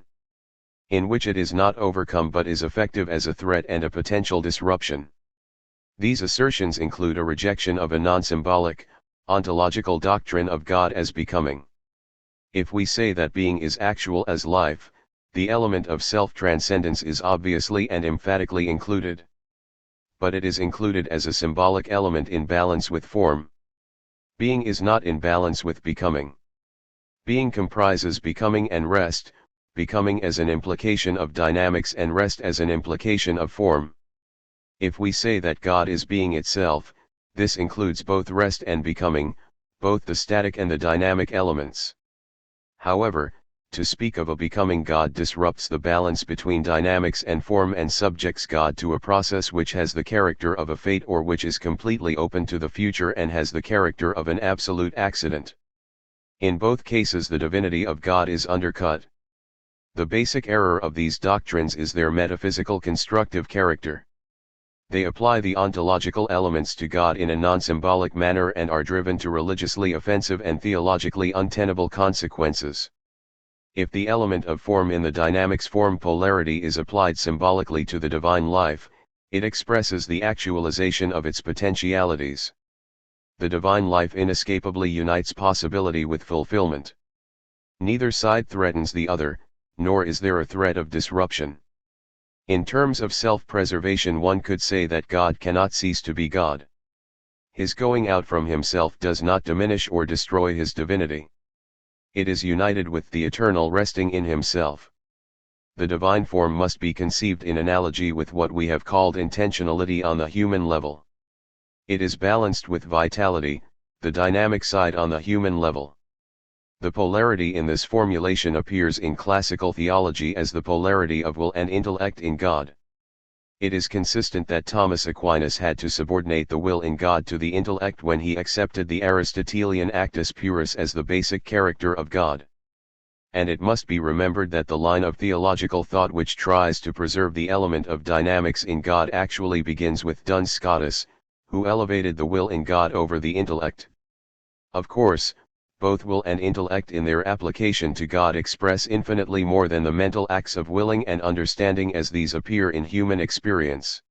[SPEAKER 1] In which it is not overcome but is effective as a threat and a potential disruption. These assertions include a rejection of a non-symbolic, ontological doctrine of God as becoming. If we say that being is actual as life, the element of self-transcendence is obviously and emphatically included. But it is included as a symbolic element in balance with form. Being is not in balance with becoming. Being comprises becoming and rest, becoming as an implication of dynamics and rest as an implication of form. If we say that God is being itself, this includes both rest and becoming, both the static and the dynamic elements. However, to speak of a becoming God disrupts the balance between dynamics and form and subjects God to a process which has the character of a fate or which is completely open to the future and has the character of an absolute accident. In both cases the divinity of God is undercut. The basic error of these doctrines is their metaphysical constructive character. They apply the ontological elements to God in a non-symbolic manner and are driven to religiously offensive and theologically untenable consequences. If the element of form in the dynamics form polarity is applied symbolically to the divine life, it expresses the actualization of its potentialities. The divine life inescapably unites possibility with fulfillment. Neither side threatens the other, nor is there a threat of disruption. In terms of self-preservation one could say that God cannot cease to be God. His going out from himself does not diminish or destroy his divinity. It is united with the eternal resting in himself. The divine form must be conceived in analogy with what we have called intentionality on the human level. It is balanced with vitality, the dynamic side on the human level. The polarity in this formulation appears in classical theology as the polarity of will and intellect in God. It is consistent that Thomas Aquinas had to subordinate the will in God to the intellect when he accepted the Aristotelian actus purus as the basic character of God. And it must be remembered that the line of theological thought which tries to preserve the element of dynamics in God actually begins with Duns Scotus, who elevated the will in God over the intellect. Of course, both will and intellect in their application to God express infinitely more than the mental acts of willing and understanding as these appear in human experience.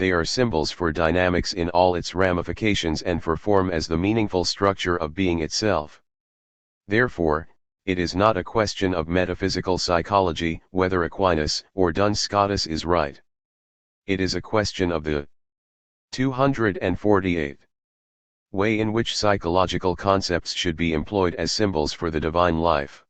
[SPEAKER 1] they are symbols for dynamics in all its ramifications and for form as the meaningful structure of being itself. Therefore, it is not a question of metaphysical psychology whether Aquinas or Duns Scotus is right. It is a question of the 248th way in which psychological concepts should be employed as symbols for the divine life.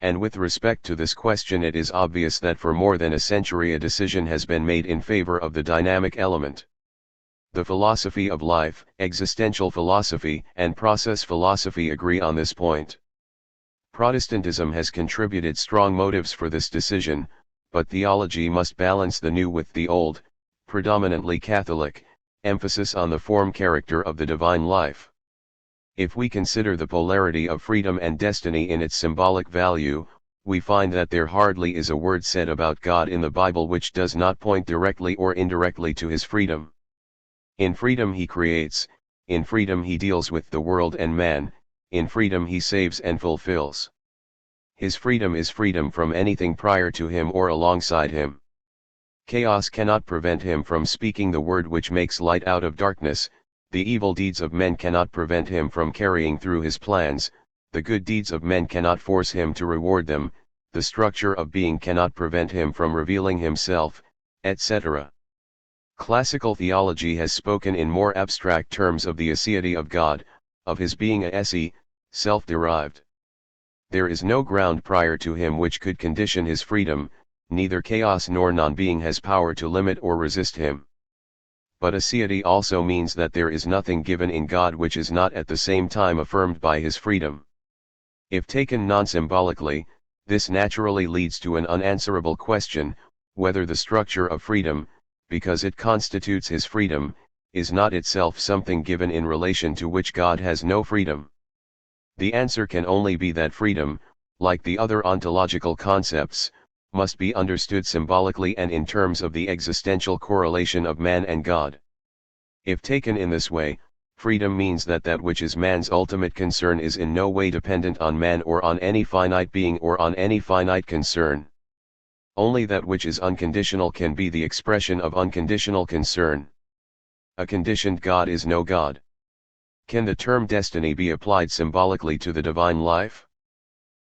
[SPEAKER 1] And with respect to this question, it is obvious that for more than a century a decision has been made in favor of the dynamic element. The philosophy of life, existential philosophy, and process philosophy agree on this point. Protestantism has contributed strong motives for this decision, but theology must balance the new with the old, predominantly Catholic, emphasis on the form character of the divine life. If we consider the polarity of freedom and destiny in its symbolic value, we find that there hardly is a word said about God in the Bible which does not point directly or indirectly to his freedom. In freedom he creates, in freedom he deals with the world and man, in freedom he saves and fulfills. His freedom is freedom from anything prior to him or alongside him. Chaos cannot prevent him from speaking the word which makes light out of darkness, the evil deeds of men cannot prevent him from carrying through his plans, the good deeds of men cannot force him to reward them, the structure of being cannot prevent him from revealing himself, etc. Classical theology has spoken in more abstract terms of the aseity of God, of his being a esse, self-derived. There is no ground prior to him which could condition his freedom, neither chaos nor non-being has power to limit or resist him. But aseity also means that there is nothing given in God which is not at the same time affirmed by his freedom. If taken non-symbolically, this naturally leads to an unanswerable question, whether the structure of freedom, because it constitutes his freedom, is not itself something given in relation to which God has no freedom. The answer can only be that freedom, like the other ontological concepts, must be understood symbolically and in terms of the existential correlation of man and God. If taken in this way, freedom means that that which is man's ultimate concern is in no way dependent on man or on any finite being or on any finite concern. Only that which is unconditional can be the expression of unconditional concern. A conditioned God is no God. Can the term destiny be applied symbolically to the divine life?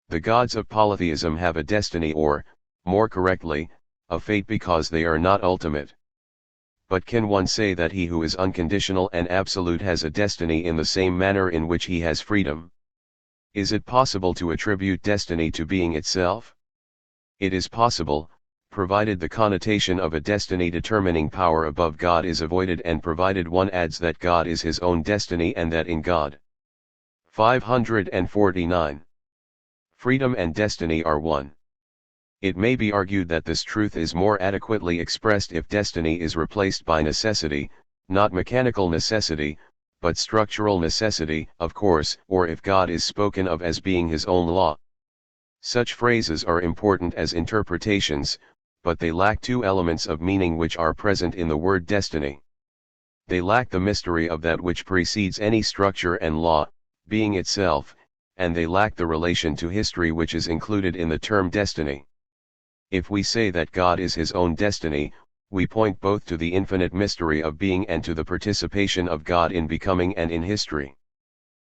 [SPEAKER 1] The gods of polytheism have a destiny or, more correctly, a fate because they are not ultimate. But can one say that he who is unconditional and absolute has a destiny in the same manner in which he has freedom? Is it possible to attribute destiny to being itself? It is possible, provided the connotation of a destiny determining power above God is avoided and provided one adds that God is his own destiny and that in God. 549. Freedom and destiny are one. It may be argued that this truth is more adequately expressed if destiny is replaced by necessity, not mechanical necessity, but structural necessity, of course, or if God is spoken of as being his own law. Such phrases are important as interpretations, but they lack two elements of meaning which are present in the word destiny. They lack the mystery of that which precedes any structure and law, being itself, and they lack the relation to history which is included in the term destiny. If we say that God is his own destiny, we point both to the infinite mystery of being and to the participation of God in becoming and in history.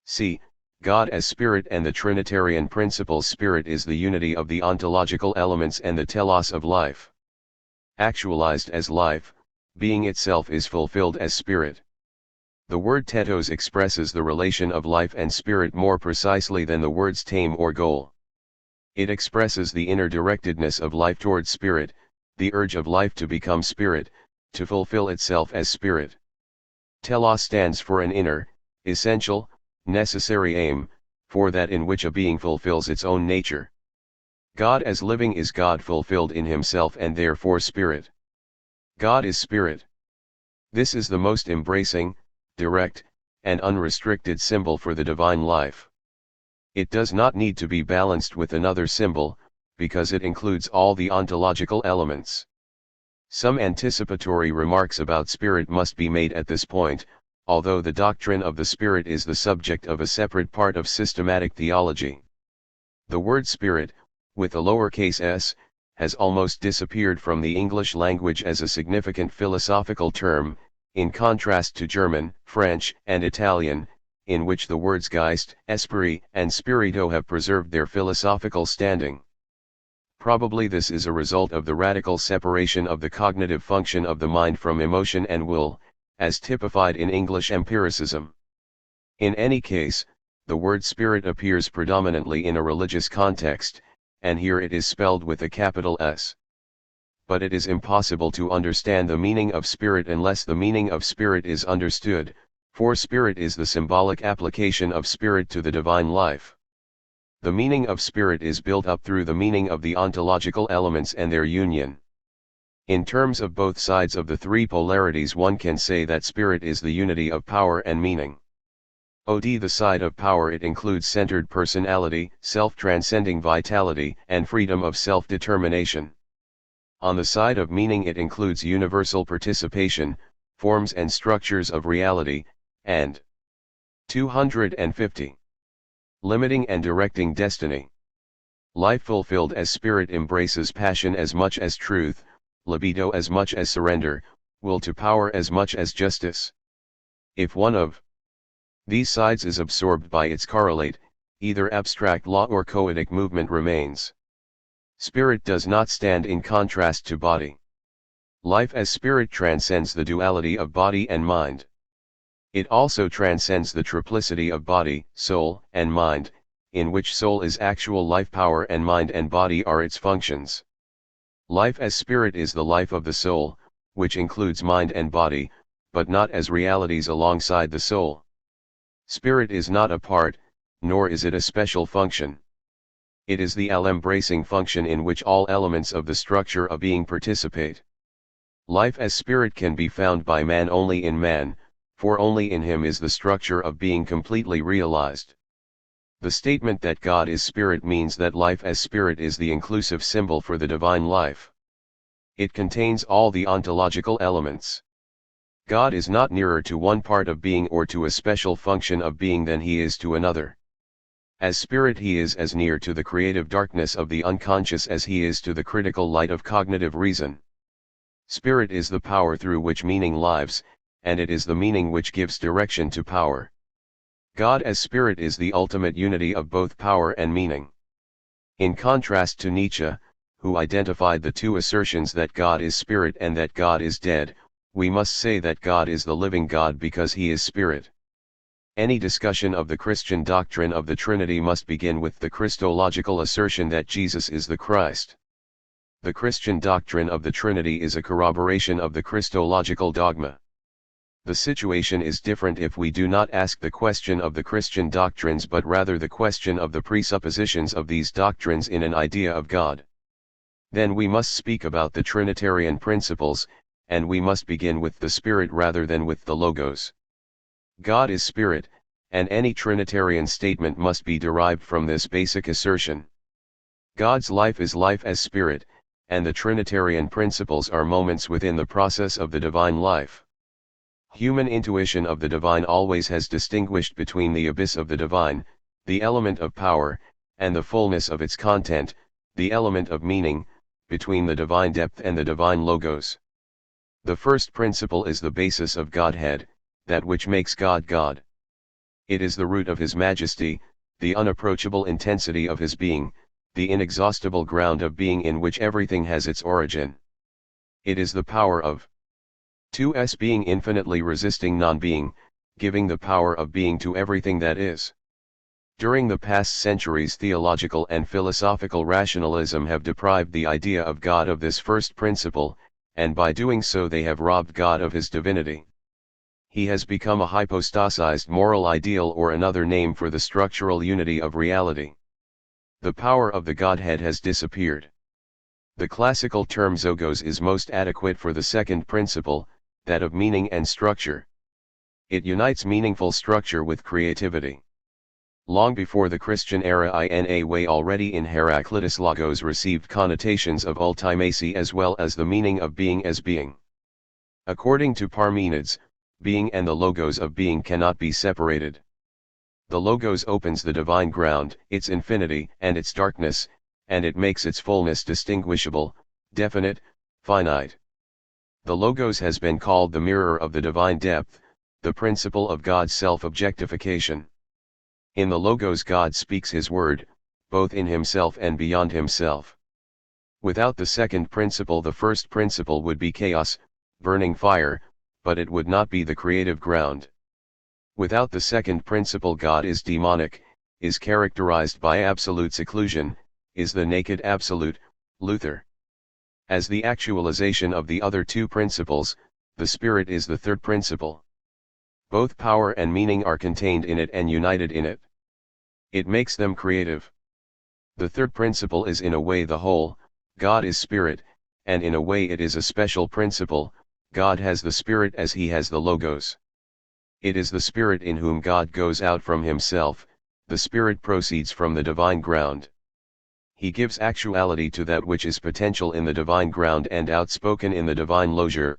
[SPEAKER 1] See, God as Spirit and the Trinitarian principle Spirit is the unity of the ontological elements and the telos of life. Actualized as life, being itself is fulfilled as Spirit. The word tetos expresses the relation of life and spirit more precisely than the words tame or goal. It expresses the inner directedness of life toward spirit, the urge of life to become spirit, to fulfill itself as spirit. Telos stands for an inner, essential, necessary aim, for that in which a being fulfills its own nature. God as living is God fulfilled in himself and therefore spirit. God is spirit. This is the most embracing, direct, and unrestricted symbol for the divine life. It does not need to be balanced with another symbol, because it includes all the ontological elements. Some anticipatory remarks about spirit must be made at this point, although the doctrine of the Spirit is the subject of a separate part of systematic theology. The word spirit, with a lowercase s, has almost disappeared from the English language as a significant philosophical term, in contrast to German, French, and Italian, in which the words Geist, Esprit, and Spirito have preserved their philosophical standing. Probably this is a result of the radical separation of the cognitive function of the mind from emotion and will, as typified in English empiricism. In any case, the word spirit appears predominantly in a religious context, and here it is spelled with a capital S. But it is impossible to understand the meaning of spirit unless the meaning of spirit is understood, for spirit is the symbolic application of spirit to the divine life. The meaning of spirit is built up through the meaning of the ontological elements and their union. In terms of both sides of the three polarities, one can say that spirit is the unity of power and meaning. On the side of power, it includes centered personality, self-transcending vitality, and freedom of self-determination. On the side of meaning, it includes universal participation, forms and structures of reality, and 250. Limiting and directing destiny. Life fulfilled as spirit embraces passion as much as truth, libido as much as surrender, will to power as much as justice. If one of these sides is absorbed by its correlate, either abstract law or choetic movement remains. Spirit does not stand in contrast to body. Life as spirit transcends the duality of body and mind. It also transcends the triplicity of body, soul, and mind, in which soul is actual life power and mind and body are its functions. Life as spirit is the life of the soul, which includes mind and body, but not as realities alongside the soul. Spirit is not a part, nor is it a special function. It is the all-embracing function in which all elements of the structure of being participate. Life as spirit can be found by man only in man, for only in him is the structure of being completely realized. The statement that God is spirit means that life as spirit is the inclusive symbol for the divine life. It contains all the ontological elements. God is not nearer to one part of being or to a special function of being than he is to another. As spirit, he is as near to the creative darkness of the unconscious as he is to the critical light of cognitive reason. Spirit is the power through which meaning lives, and it is the meaning which gives direction to power. God as spirit is the ultimate unity of both power and meaning. In contrast to Nietzsche, who identified the two assertions that God is spirit and that God is dead, we must say that God is the living God because he is spirit. Any discussion of the Christian doctrine of the Trinity must begin with the Christological assertion that Jesus is the Christ. The Christian doctrine of the Trinity is a corroboration of the Christological dogma. The situation is different if we do not ask the question of the Christian doctrines but rather the question of the presuppositions of these doctrines in an idea of God. Then we must speak about the Trinitarian principles, and we must begin with the Spirit rather than with the Logos. God is Spirit, and any Trinitarian statement must be derived from this basic assertion. God's life is life as Spirit, and the Trinitarian principles are moments within the process of the divine life. Human intuition of the divine always has distinguished between the abyss of the divine, the element of power, and the fullness of its content, the element of meaning, between the divine depth and the divine logos. The first principle is the basis of Godhead, that which makes God God. It is the root of his majesty, the unapproachable intensity of his being, the inexhaustible ground of being in which everything has its origin. It is the power of 2s being infinitely resisting non-being, giving the power of being to everything that is. During the past centuries, theological and philosophical rationalism have deprived the idea of God of this first principle, and by doing so they have robbed God of his divinity. He has become a hypostasized moral ideal or another name for the structural unity of reality. The power of the Godhead has disappeared. The classical term zogos is most adequate for the second principle, that of meaning and structure. It unites meaningful structure with creativity. Long before the Christian era, in a way already in Heraclitus, logos received connotations of ultimacy as well as the meaning of being as being. According to Parmenides, being and the logos of being cannot be separated. The logos opens the divine ground, its infinity and its darkness, and it makes its fullness distinguishable, definite, finite. The Logos has been called the mirror of the divine depth, the principle of God's self-objectification. In the Logos God speaks His word, both in Himself and beyond Himself. Without the second principle, the first principle would be chaos, burning fire, but it would not be the creative ground. Without the second principle, God is demonic, is characterized by absolute seclusion, is the naked absolute, Luther. As the actualization of the other two principles, the Spirit is the third principle. Both power and meaning are contained in it and united in it. It makes them creative. The third principle is in a way the whole, God is Spirit, and in a way it is a special principle, God has the Spirit as He has the Logos. It is the Spirit in whom God goes out from Himself, the Spirit proceeds from the divine ground. He gives actuality to that which is potential in the divine ground and outspoken in the divine logos.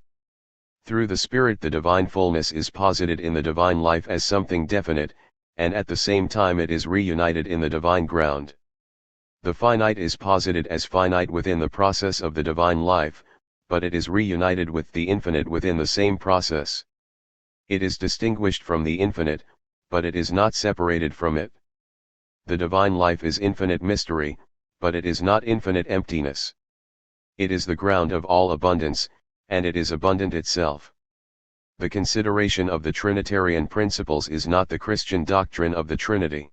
[SPEAKER 1] Through the Spirit the divine fullness is posited in the divine life as something definite, and at the same time it is reunited in the divine ground. The finite is posited as finite within the process of the divine life, but it is reunited with the infinite within the same process. It is distinguished from the infinite, but it is not separated from it. The divine life is infinite mystery, but it is not infinite emptiness. It is the ground of all abundance, and it is abundant itself. The consideration of the Trinitarian principles is not the Christian doctrine of the Trinity.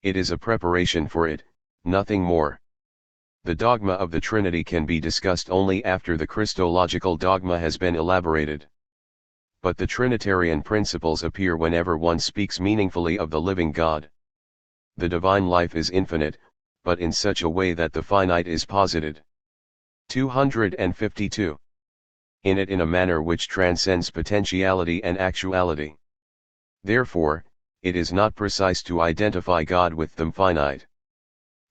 [SPEAKER 1] It is a preparation for it, nothing more. The dogma of the Trinity can be discussed only after the Christological dogma has been elaborated. But the Trinitarian principles appear whenever one speaks meaningfully of the living God. The divine life is infinite, but in such a way that the finite is posited. 252. In it in a manner which transcends potentiality and actuality. Therefore, it is not precise to identify God with them finite.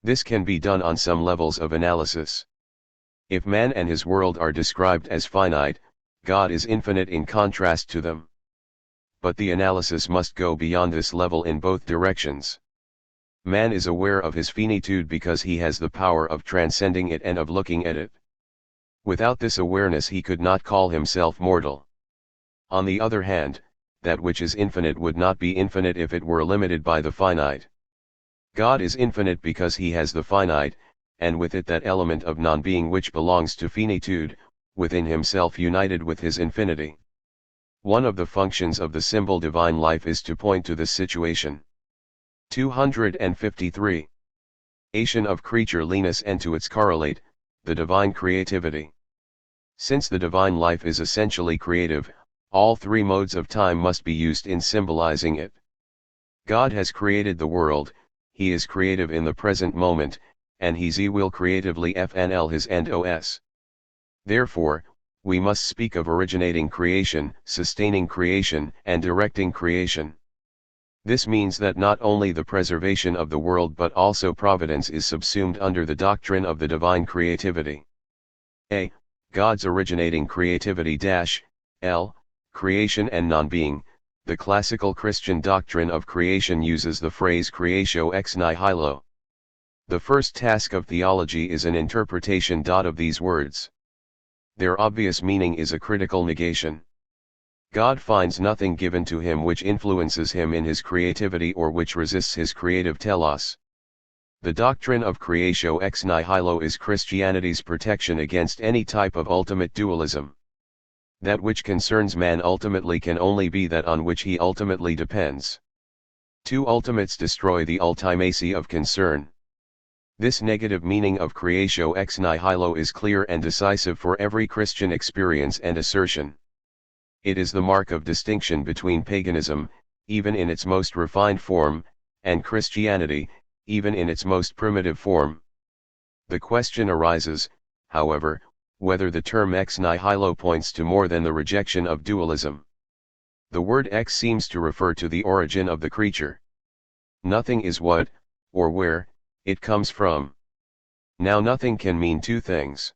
[SPEAKER 1] This can be done on some levels of analysis. If man and his world are described as finite, God is infinite in contrast to them. But the analysis must go beyond this level in both directions. Man is aware of his finitude because he has the power of transcending it and of looking at it. Without this awareness he could not call himself mortal. On the other hand, that which is infinite would not be infinite if it were limited by the finite. God is infinite because He has the finite, and with it that element of non-being which belongs to finitude, within Himself united with His infinity. One of the functions of the symbol divine life is to point to this situation. 253. Ation of creatureliness and to its correlate, the divine creativity. Since the divine life is essentially creative, all three modes of time must be used in symbolizing it. God has created the world, He is creative in the present moment, and He will creatively FNL His end OS. Therefore, we must speak of originating creation, sustaining creation, and directing creation. This means that not only the preservation of the world but also providence is subsumed under the doctrine of the divine creativity. A. God's originating creativity L. Creation and non-being. The classical Christian doctrine of creation uses the phrase creatio ex nihilo. The first task of theology is an interpretation of these words. Their obvious meaning is a critical negation. God finds nothing given to Him which influences Him in His creativity or which resists His creative telos. The doctrine of creatio ex nihilo is Christianity's protection against any type of ultimate dualism. That which concerns man ultimately can only be that on which he ultimately depends. Two ultimates destroy the ultimacy of concern. This negative meaning of creatio ex nihilo is clear and decisive for every Christian experience and assertion. It is the mark of distinction between paganism, even in its most refined form, and Christianity, even in its most primitive form. The question arises, however, whether the term ex nihilo points to more than the rejection of dualism. The word ex seems to refer to the origin of the creature. Nothing is what, or where, it comes from. Now nothing can mean two things.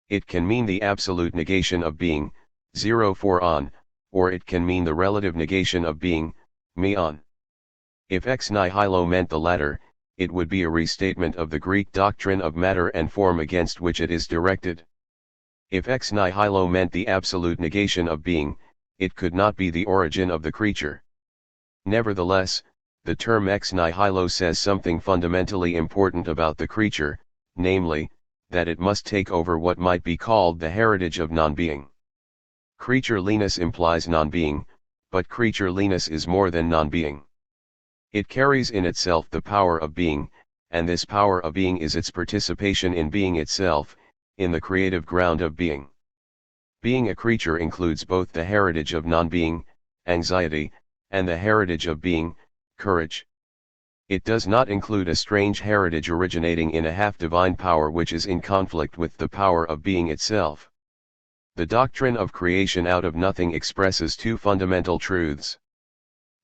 [SPEAKER 1] It can mean the absolute negation of being, zero for on, or it can mean the relative negation of being, me on. If ex nihilo meant the latter, it would be a restatement of the Greek doctrine of matter and form against which it is directed. If ex nihilo meant the absolute negation of being, it could not be the origin of the creature. Nevertheless, the term ex nihilo says something fundamentally important about the creature, namely, that it must take over what might be called the heritage of non-being. Creatureliness implies non-being, but creatureliness is more than non-being. It carries in itself the power of being, and this power of being is its participation in being itself, in the creative ground of being. Being a creature includes both the heritage of non-being, anxiety, and the heritage of being, courage. It does not include a strange heritage originating in a half-divine power which is in conflict with the power of being itself. The doctrine of creation out of nothing expresses two fundamental truths.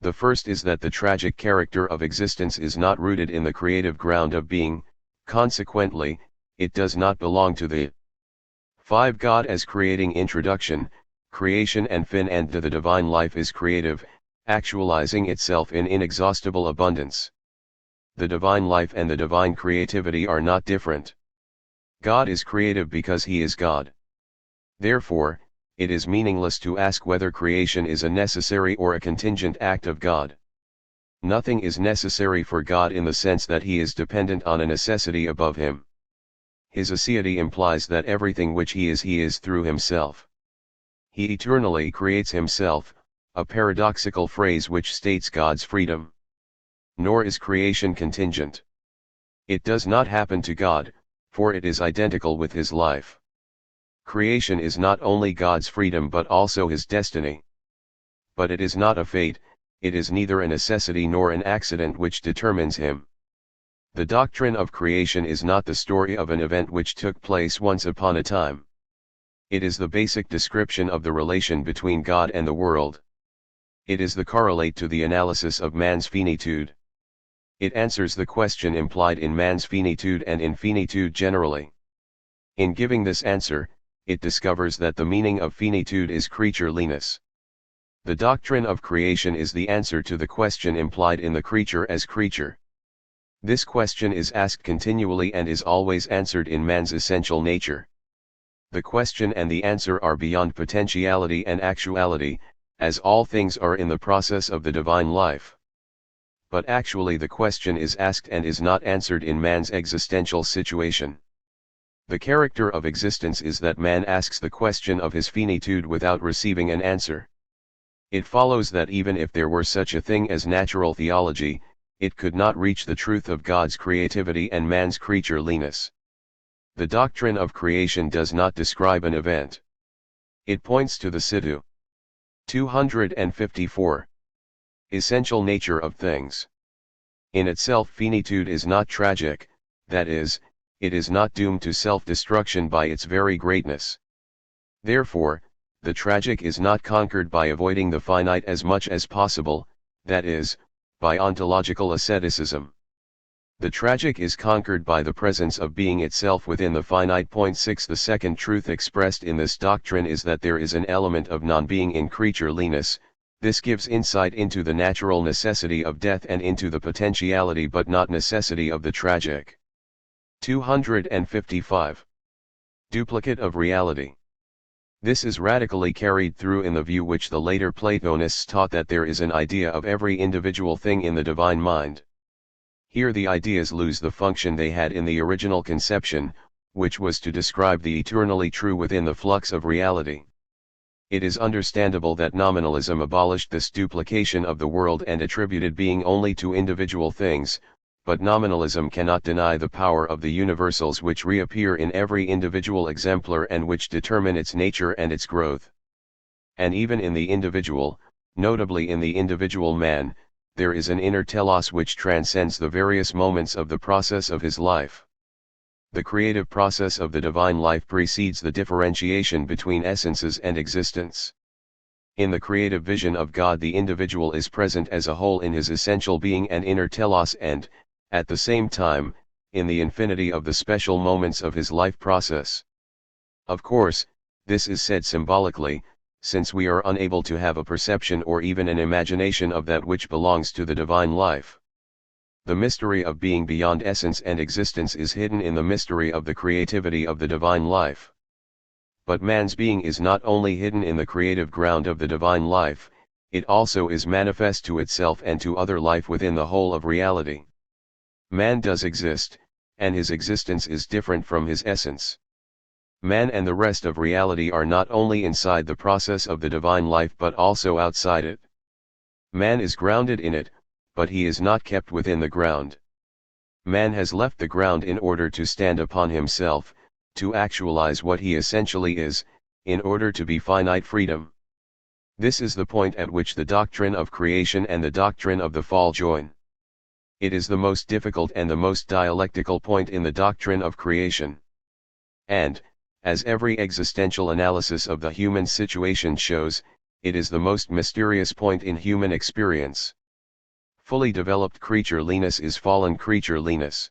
[SPEAKER 1] The first is that the tragic character of existence is not rooted in the creative ground of being, consequently, it does not belong to the 5. God as creating introduction, creation and fin and the divine life is creative, actualizing itself in inexhaustible abundance. The divine life and the divine creativity are not different. God is creative because he is God. Therefore, it is meaningless to ask whether creation is a necessary or a contingent act of God. Nothing is necessary for God in the sense that he is dependent on a necessity above him. His aseity implies that everything which he is through himself. He eternally creates himself, a paradoxical phrase which states God's freedom. Nor is creation contingent. It does not happen to God, for it is identical with his life. Creation is not only God's freedom but also his destiny. But it is not a fate, it is neither a necessity nor an accident which determines him. The doctrine of creation is not the story of an event which took place once upon a time. It is the basic description of the relation between God and the world. It is the correlate to the analysis of man's finitude. It answers the question implied in man's finitude and in finitude generally. In giving this answer, it discovers that the meaning of finitude is creatureliness. The doctrine of creation is the answer to the question implied in the creature as creature. This question is asked continually and is always answered in man's essential nature. The question and the answer are beyond potentiality and actuality, as all things are in the process of the divine life. But actually the question is asked and is not answered in man's existential situation. The character of existence is that man asks the question of his finitude without receiving an answer. It follows that even if there were such a thing as natural theology, it could not reach the truth of God's creativity and man's creatureliness. The doctrine of creation does not describe an event. It points to the situ. 254. Essential nature of things. In itself finitude is not tragic, that is, it is not doomed to self-destruction by its very greatness. Therefore, the tragic is not conquered by avoiding the finite as much as possible, that is, by ontological asceticism. The tragic is conquered by the presence of being itself within the finite. 6. The second truth expressed in this doctrine is that there is an element of non-being in creatureliness. This gives insight into the natural necessity of death and into the potentiality but not necessity of the tragic. 255. Duplicate of reality. This is radically carried through in the view which the later Platonists taught, that there is an idea of every individual thing in the divine mind. Here the ideas lose the function they had in the original conception, which was to describe the eternally true within the flux of reality. It is understandable that nominalism abolished this duplication of the world and attributed being only to individual things, but nominalism cannot deny the power of the universals which reappear in every individual exemplar and which determine its nature and its growth. And even in the individual, notably in the individual man, there is an inner telos which transcends the various moments of the process of his life. The creative process of the divine life precedes the differentiation between essences and existence. In the creative vision of God, the individual is present as a whole in his essential being and inner telos and, at the same time, in the infinity of the special moments of his life process. Of course, this is said symbolically, since we are unable to have a perception or even an imagination of that which belongs to the divine life. The mystery of being beyond essence and existence is hidden in the mystery of the creativity of the divine life. But man's being is not only hidden in the creative ground of the divine life, it also is manifest to itself and to other life within the whole of reality. Man does exist, and his existence is different from his essence. Man and the rest of reality are not only inside the process of the divine life but also outside it. Man is grounded in it, but he is not kept within the ground. Man has left the ground in order to stand upon himself, to actualize what he essentially is, in order to be finite freedom. This is the point at which the doctrine of creation and the doctrine of the fall join. It is the most difficult and the most dialectical point in the doctrine of creation. And, as every existential analysis of the human situation shows, it is the most mysterious point in human experience. Fully developed creatureliness is fallen creatureliness.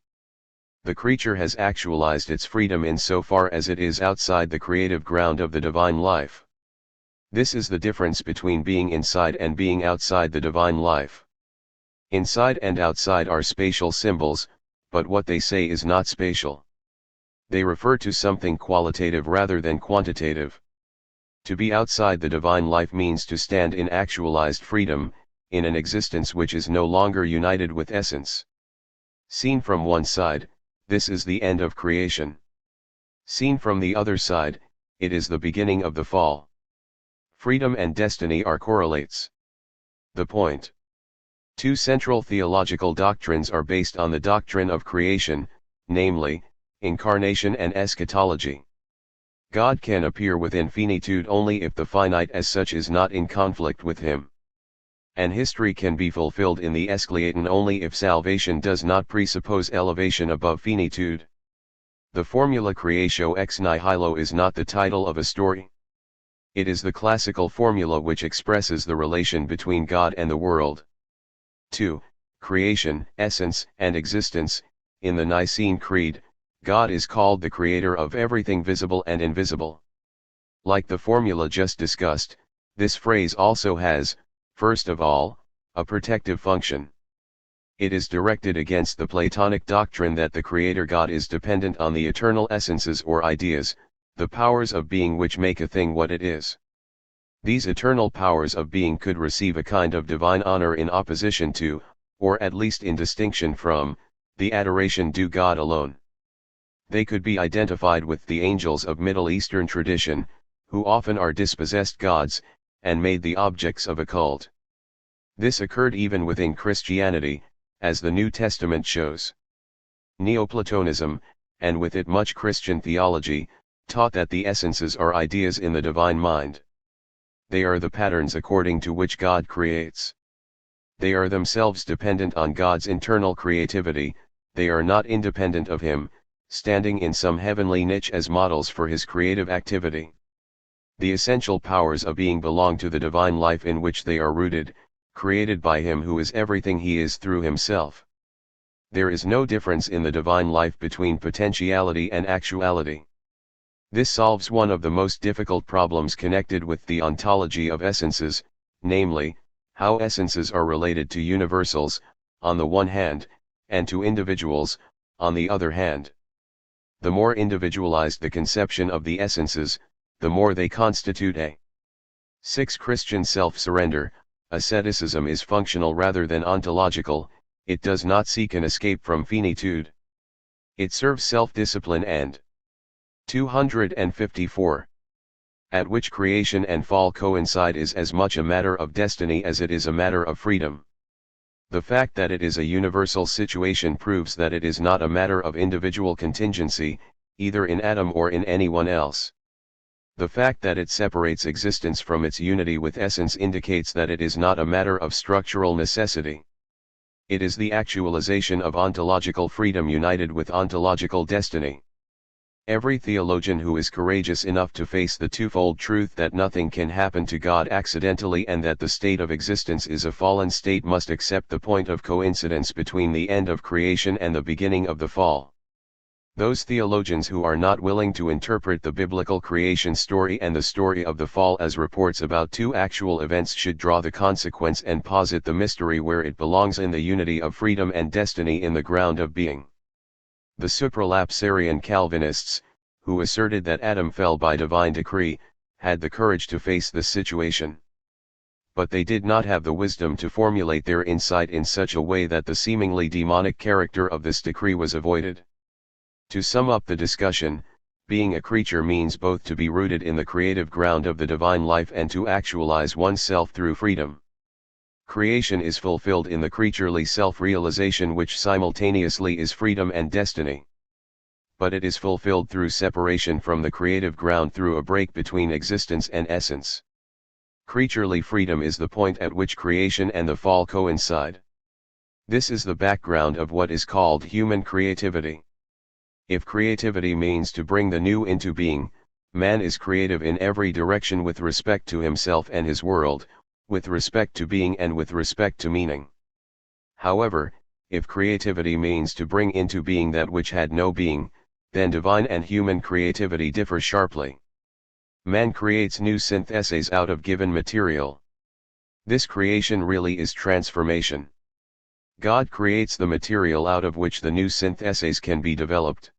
[SPEAKER 1] The creature has actualized its freedom in so far as it is outside the creative ground of the divine life. This is the difference between being inside and being outside the divine life. Inside and outside are spatial symbols, but what they say is not spatial. They refer to something qualitative rather than quantitative. To be outside the divine life means to stand in actualized freedom, in an existence which is no longer united with essence. Seen from one side, this is the end of creation. Seen from the other side, it is the beginning of the fall. Freedom and destiny are correlates. The point. Two central theological doctrines are based on the doctrine of creation, namely, incarnation and eschatology. God can appear within finitude only if the finite as such is not in conflict with him. And history can be fulfilled in the eschatology only if salvation does not presuppose elevation above finitude. The formula creatio ex nihilo is not the title of a story. It is the classical formula which expresses the relation between God and the world. 2. Creation, essence, and existence. In the Nicene Creed, God is called the creator of everything visible and invisible. Like the formula just discussed, this phrase also has, first of all, a protective function. It is directed against the Platonic doctrine that the Creator God is dependent on the eternal essences or ideas, the powers of being which make a thing what it is. These eternal powers of being could receive a kind of divine honor in opposition to, or at least in distinction from, the adoration due God alone. They could be identified with the angels of Middle Eastern tradition, who often are dispossessed gods, and made the objects of a cult. This occurred even within Christianity, as the New Testament shows. Neoplatonism, and with it much Christian theology, taught that the essences are ideas in the divine mind. They are the patterns according to which God creates. They are themselves dependent on God's internal creativity, they are not independent of Him, standing in some heavenly niche as models for His creative activity. The essential powers of being belong to the divine life in which they are rooted, created by Him who is everything He is through Himself. There is no difference in the divine life between potentiality and actuality. This solves one of the most difficult problems connected with the ontology of essences, namely, how essences are related to universals, on the one hand, and to individuals, on the other hand. The more individualized the conception of the essences, the more they constitute a 6. Christian self-surrender. Asceticism is functional rather than ontological, it does not seek an escape from finitude. It serves self-discipline and 254. At which creation and fall coincide is as much a matter of destiny as it is a matter of freedom. The fact that it is a universal situation proves that it is not a matter of individual contingency, either in Adam or in anyone else. The fact that it separates existence from its unity with essence indicates that it is not a matter of structural necessity. It is the actualization of ontological freedom united with ontological destiny. Every theologian who is courageous enough to face the twofold truth that nothing can happen to God accidentally and that the state of existence is a fallen state must accept the point of coincidence between the end of creation and the beginning of the fall. Those theologians who are not willing to interpret the biblical creation story and the story of the fall as reports about two actual events should draw the consequence and posit the mystery where it belongs in the unity of freedom and destiny in the ground of being. The supralapsarian Calvinists, who asserted that Adam fell by divine decree, had the courage to face this situation. But they did not have the wisdom to formulate their insight in such a way that the seemingly demonic character of this decree was avoided. To sum up the discussion, being a creature means both to be rooted in the creative ground of the divine life and to actualize oneself through freedom. Creation is fulfilled in the creaturely self-realization which simultaneously is freedom and destiny. But it is fulfilled through separation from the creative ground through a break between existence and essence. Creaturely freedom is the point at which creation and the fall coincide. This is the background of what is called human creativity. If creativity means to bring the new into being, man is creative in every direction with respect to himself and his world, with respect to being and with respect to meaning. However, if creativity means to bring into being that which had no being, then divine and human creativity differ sharply. Man creates new syntheses out of given material. This creation really is transformation. God creates the material out of which the new syntheses can be developed.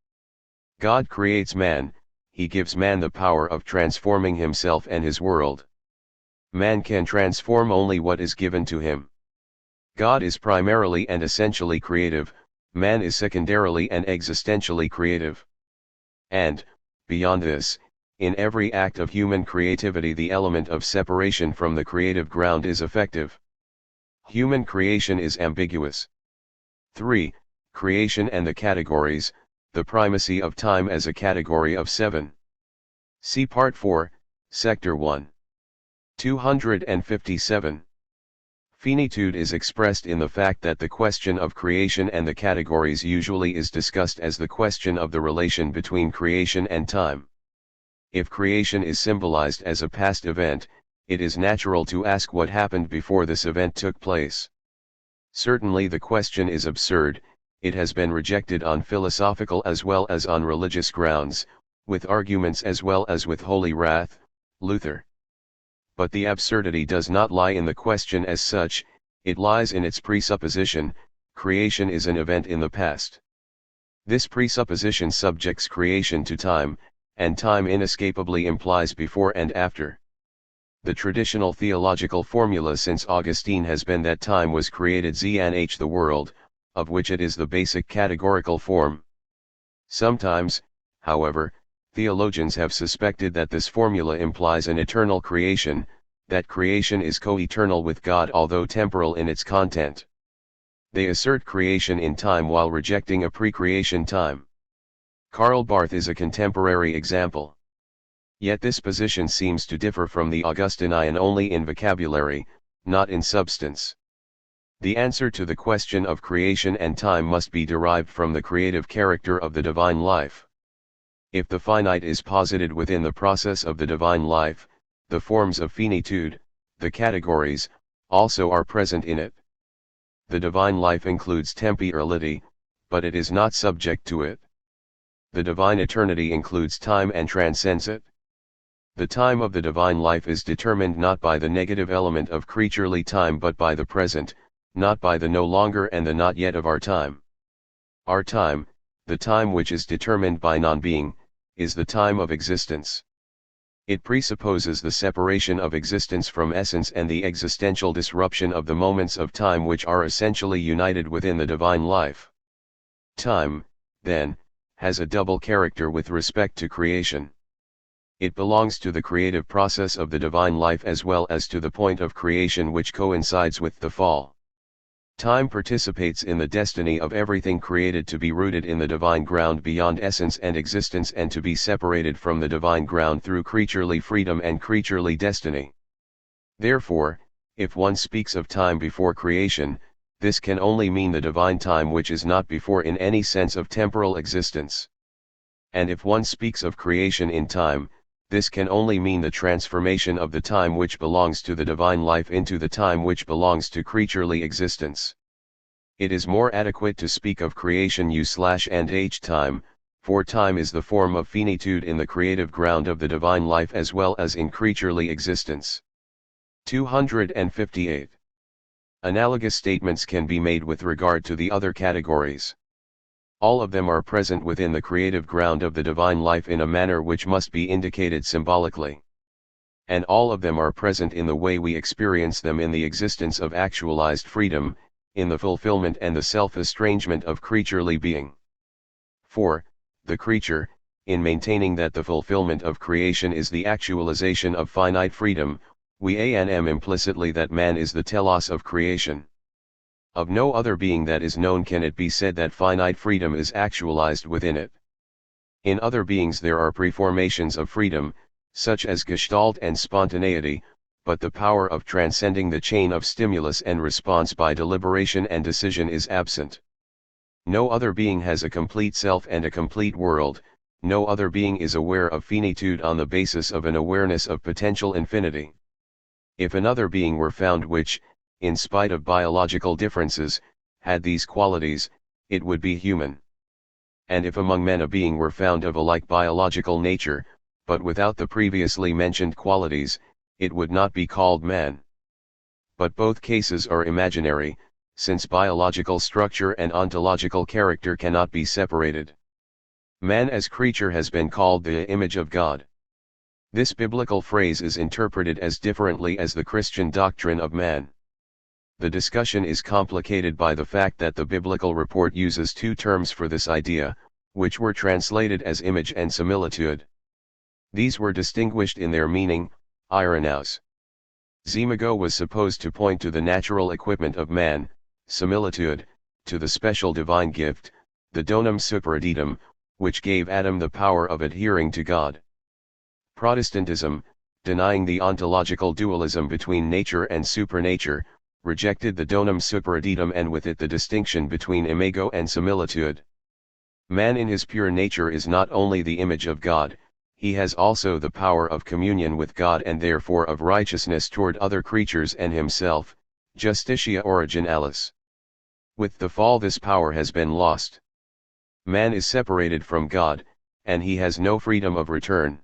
[SPEAKER 1] God creates man, he gives man the power of transforming himself and his world. Man can transform only what is given to him. God is primarily and essentially creative, man is secondarily and existentially creative. And, beyond this, in every act of human creativity the element of separation from the creative ground is effective. Human creation is ambiguous. 3. Creation and the categories, the primacy of time as a category of 7. See Part 4, Sector 1. 257. Finitude is expressed in the fact that the question of creation and the categories usually is discussed as the question of the relation between creation and time. If creation is symbolized as a past event, it is natural to ask what happened before this event took place. Certainly the question is absurd. It has been rejected on philosophical as well as on religious grounds, with arguments as well as with holy wrath, Luther. But the absurdity does not lie in the question as such, it lies in its presupposition: creation is an event in the past. This presupposition subjects creation to time, and time inescapably implies before and after. The traditional theological formula since Augustine has been that time was created znh the world, of which it is the basic categorical form. Sometimes, however, theologians have suspected that this formula implies an eternal creation, that creation is co-eternal with God although temporal in its content. They assert creation in time while rejecting a pre-creation time. Karl Barth is a contemporary example. Yet this position seems to differ from the Augustinian only in vocabulary, not in substance. The answer to the question of creation and time must be derived from the creative character of the divine life. If the finite is posited within the process of the divine life, the forms of finitude, the categories, also are present in it. The divine life includes temporality, but it is not subject to it. The divine eternity includes time and transcends it. The time of the divine life is determined not by the negative element of creaturely time but by the present, not by the no longer and the not yet of our time. Our time, the time which is determined by non-being, is the time of existence. It presupposes the separation of existence from essence and the existential disruption of the moments of time which are essentially united within the divine life. Time, then, has a double character with respect to creation. It belongs to the creative process of the divine life as well as to the point of creation which coincides with the fall. Time participates in the destiny of everything created to be rooted in the divine ground beyond essence and existence and to be separated from the divine ground through creaturely freedom and creaturely destiny. Therefore, if one speaks of time before creation, this can only mean the divine time which is not before in any sense of temporal existence. And if one speaks of creation in time, this can only mean the transformation of the time which belongs to the divine life into the time which belongs to creaturely existence. It is more adequate to speak of creation U/and H time, for time is the form of finitude in the creative ground of the divine life as well as in creaturely existence. 258. Analogous statements can be made with regard to the other categories. All of them are present within the creative ground of the divine life in a manner which must be indicated symbolically. And all of them are present in the way we experience them in the existence of actualized freedom, in the fulfillment and the self-estrangement of creaturely being. For, the creature, in maintaining that the fulfillment of creation is the actualization of finite freedom, we annm implicitly that man is the telos of creation. Of no other being that is known can it be said that finite freedom is actualized within it. In other beings there are preformations of freedom, such as gestalt and spontaneity, but the power of transcending the chain of stimulus and response by deliberation and decision is absent. No other being has a complete self and a complete world, no other being is aware of finitude on the basis of an awareness of potential infinity. If another being were found which, in spite of biological differences, had these qualities, it would be human. And if among men a being were found of a like biological nature, but without the previously mentioned qualities, it would not be called man. But both cases are imaginary, since biological structure and ontological character cannot be separated. Man as creature has been called the image of God. This biblical phrase is interpreted as differently as the Christian doctrine of man. The discussion is complicated by the fact that the biblical report uses two terms for this idea, which were translated as image and similitude. These were distinguished in their meaning, ironos. Zimago was supposed to point to the natural equipment of man, similitude, to the special divine gift, the donum superadditum, which gave Adam the power of adhering to God. Protestantism, denying the ontological dualism between nature and supernature, rejected the donum superadditum and with it the distinction between imago and similitude. Man in his pure nature is not only the image of God, he has also the power of communion with God and therefore of righteousness toward other creatures and himself, justitia originalis. With the fall this power has been lost. Man is separated from God, and he has no freedom of return.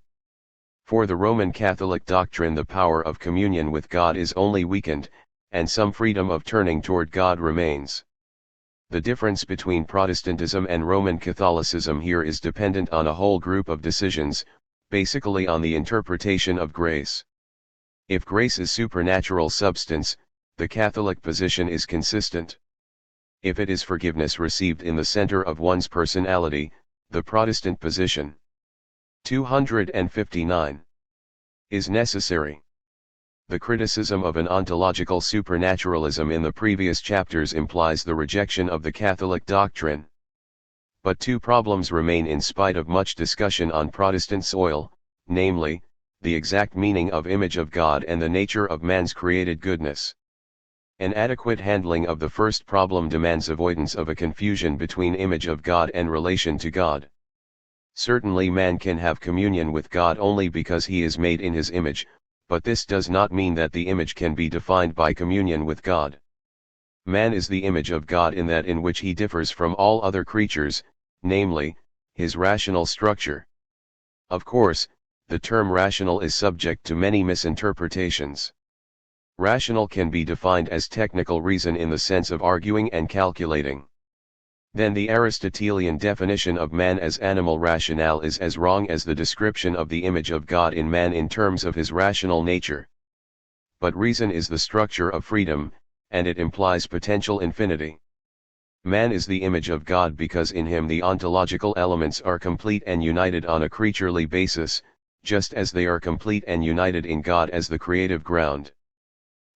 [SPEAKER 1] For the Roman Catholic doctrine the power of communion with God is only weakened, and some freedom of turning toward God remains. The difference between Protestantism and Roman Catholicism here is dependent on a whole group of decisions, basically on the interpretation of grace. If grace is supernatural substance, the Catholic position is consistent. If it is forgiveness received in the center of one's personality, the Protestant position 259 is necessary. The criticism of an ontological supernaturalism in the previous chapters implies the rejection of the Catholic doctrine. But two problems remain in spite of much discussion on Protestant soil, namely, the exact meaning of image of God and the nature of man's created goodness. An adequate handling of the first problem demands avoidance of a confusion between image of God and relation to God. Certainly man can have communion with God only because he is made in his image, but this does not mean that the image can be defined by communion with God. Man is the image of God in that in which he differs from all other creatures, namely, his rational structure. Of course, the term rational is subject to many misinterpretations. Rational can be defined as technical reason in the sense of arguing and calculating. Then the Aristotelian definition of man as animal rationale is as wrong as the description of the image of God in man in terms of his rational nature. But reason is the structure of freedom, and it implies potential infinity. Man is the image of God because in him the ontological elements are complete and united on a creaturely basis, just as they are complete and united in God as the creative ground.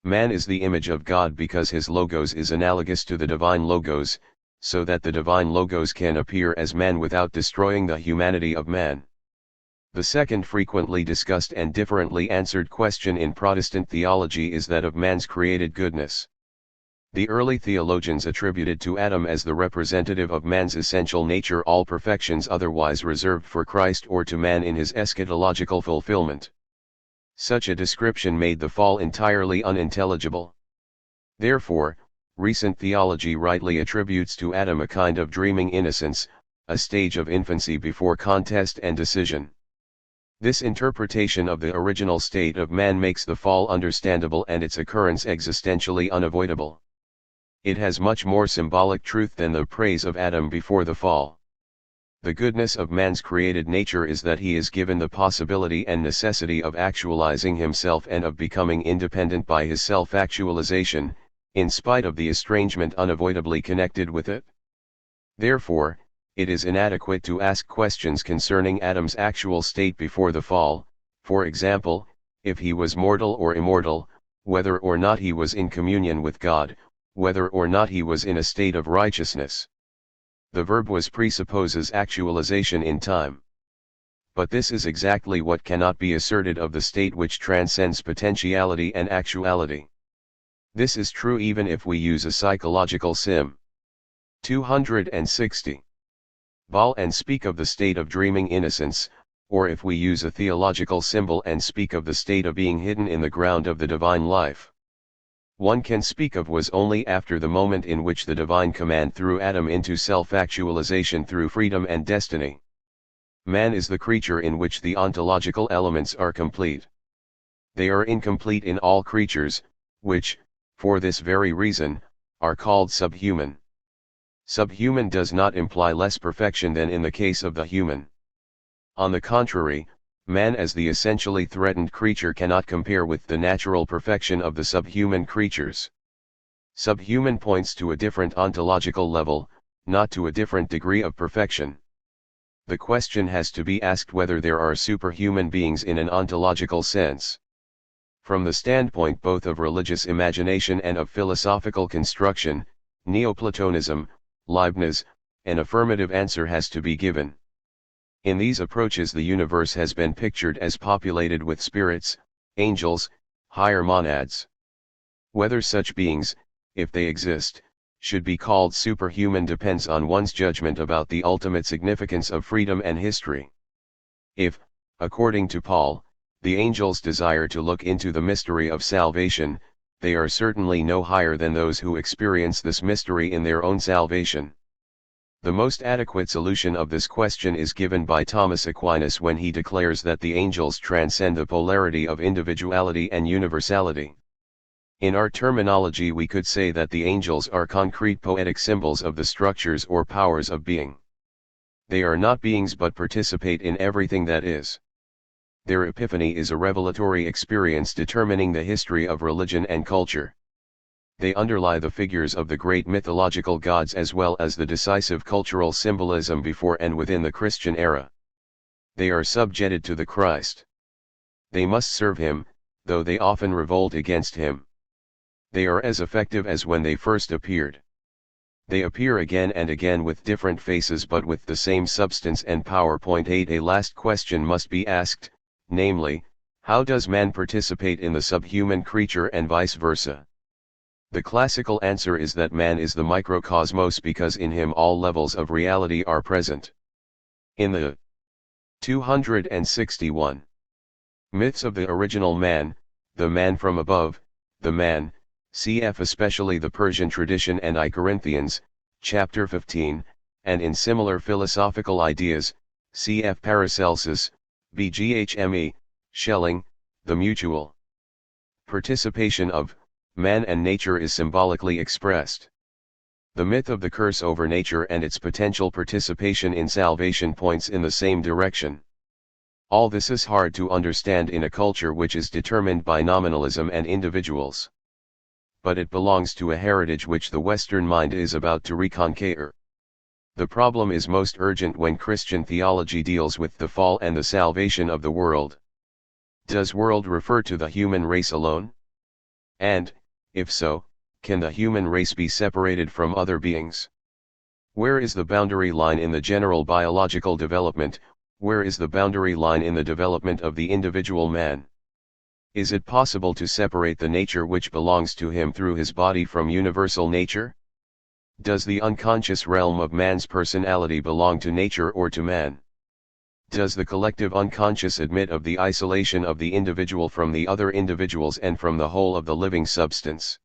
[SPEAKER 1] Man is the image of God because his logos is analogous to the divine logos, so that the divine logos can appear as man without destroying the humanity of man. The second frequently discussed and differently answered question in Protestant theology is that of man's created goodness. The early theologians attributed to Adam as the representative of man's essential nature all perfections otherwise reserved for Christ or to man in his eschatological fulfillment. Such a description made the fall entirely unintelligible. Therefore, recent theology rightly attributes to Adam a kind of dreaming innocence, a stage of infancy before contest and decision. This interpretation of the original state of man makes the fall understandable and its occurrence existentially unavoidable. It has much more symbolic truth than the praise of Adam before the fall. The goodness of man's created nature is that he is given the possibility and necessity of actualizing himself and of becoming independent by his self-actualization, in spite of the estrangement unavoidably connected with it. Therefore, it is inadequate to ask questions concerning Adam's actual state before the fall, for example, if he was mortal or immortal, whether or not he was in communion with God, whether or not he was in a state of righteousness. The verb was presupposes actualization in time. But this is exactly what cannot be asserted of the state which transcends potentiality and actuality. This is true even if we use a psychological sim. 260. Ball and speak of the state of dreaming innocence, or if we use a theological symbol and speak of the state of being hidden in the ground of the divine life. One can speak of was only after the moment in which the divine command threw Adam into self-actualization through freedom and destiny. Man is the creature in which the ontological elements are complete. They are incomplete in all creatures, which, for this very reason, are called subhuman. Subhuman does not imply less perfection than in the case of the human. On the contrary, man as the essentially threatened creature cannot compare with the natural perfection of the subhuman creatures. Subhuman points to a different ontological level, not to a different degree of perfection. The question has to be asked whether there are superhuman beings in an ontological sense. From the standpoint both of religious imagination and of philosophical construction, Neoplatonism, Leibniz, an affirmative answer has to be given. In these approaches the universe has been pictured as populated with spirits, angels, higher monads. Whether such beings, if they exist, should be called superhuman depends on one's judgment about the ultimate significance of freedom and history. If, according to Paul, the angels desire to look into the mystery of salvation, they are certainly no higher than those who experience this mystery in their own salvation. The most adequate solution of this question is given by Thomas Aquinas when he declares that the angels transcend the polarity of individuality and universality. In our terminology we could say that the angels are concrete poetic symbols of the structures or powers of being. They are not beings but participate in everything that is. Their epiphany is a revelatory experience determining the history of religion and culture. They underlie the figures of the great mythological gods as well as the decisive cultural symbolism before and within the Christian era. They are subjected to the Christ. They must serve him, though they often revolt against him. They are as effective as when they first appeared. They appear again and again with different faces but with the same substance and power. 8. A last question must be asked, namely, how does man participate in the subhuman creature and vice versa? The classical answer is that man is the microcosmos because in him all levels of reality are present. In the 261 myths of the original man, the man from above, the man, cf. especially the Persian tradition and I Corinthians, chapter 15, and in similar philosophical ideas, cf. Paracelsus, BGHME, Schelling, the mutual participation of man and nature is symbolically expressed. The myth of the curse over nature and its potential participation in salvation points in the same direction. All this is hard to understand in a culture which is determined by nominalism and individuals. But it belongs to a heritage which the Western mind is about to reconquer. The problem is most urgent when Christian theology deals with the fall and the salvation of the world. Does world refer to the human race alone? And, if so, can the human race be separated from other beings? Where is the boundary line in the general biological development? Where is the boundary line in the development of the individual man? Is it possible to separate the nature which belongs to him through his body from universal nature? Does the unconscious realm of man's personality belong to nature or to man? Does the collective unconscious admit of the isolation of the individual from the other individuals and from the whole of the living substance?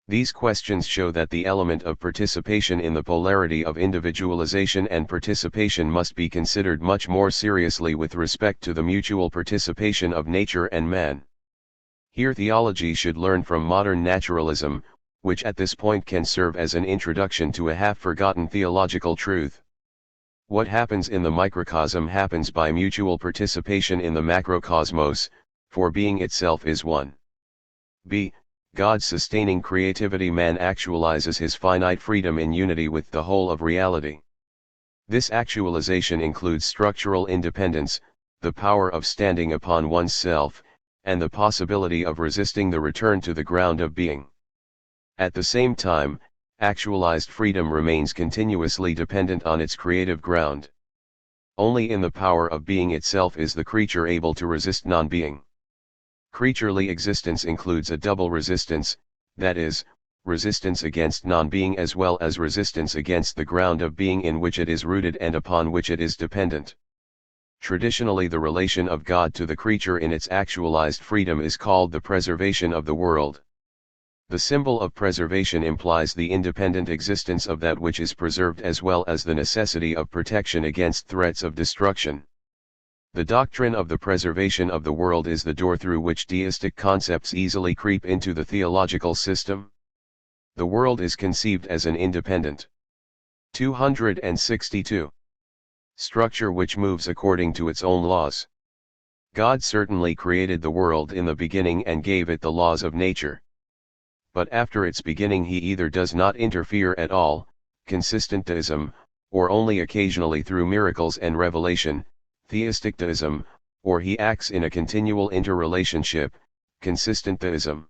[SPEAKER 1] These questions show that the element of participation in the polarity of individualization and participation must be considered much more seriously with respect to the mutual participation of nature and man. Here theology should learn from modern naturalism, which at this point can serve as an introduction to a half-forgotten theological truth. What happens in the microcosm happens by mutual participation in the macrocosmos, for being itself is one. b. God's sustaining creativity. Man actualizes his finite freedom in unity with the whole of reality. This actualization includes structural independence, the power of standing upon one's self, and the possibility of resisting the return to the ground of being. At the same time, actualized freedom remains continuously dependent on its creative ground. Only in the power of being itself is the creature able to resist non-being. Creaturely existence includes a double resistance, that is, resistance against non-being as well as resistance against the ground of being in which it is rooted and upon which it is dependent. Traditionally, the relation of God to the creature in its actualized freedom is called the preservation of the world. The symbol of preservation implies the independent existence of that which is preserved as well as the necessity of protection against threats of destruction. The doctrine of the preservation of the world is the door through which deistic concepts easily creep into the theological system. The world is conceived as an independent 262 structure which moves according to its own laws. God certainly created the world in the beginning and gave it the laws of nature. But after its beginning he either does not interfere at all, consistent deism, or only occasionally through miracles and revelation, theistic deism, or he acts in a continual interrelationship, consistent deism.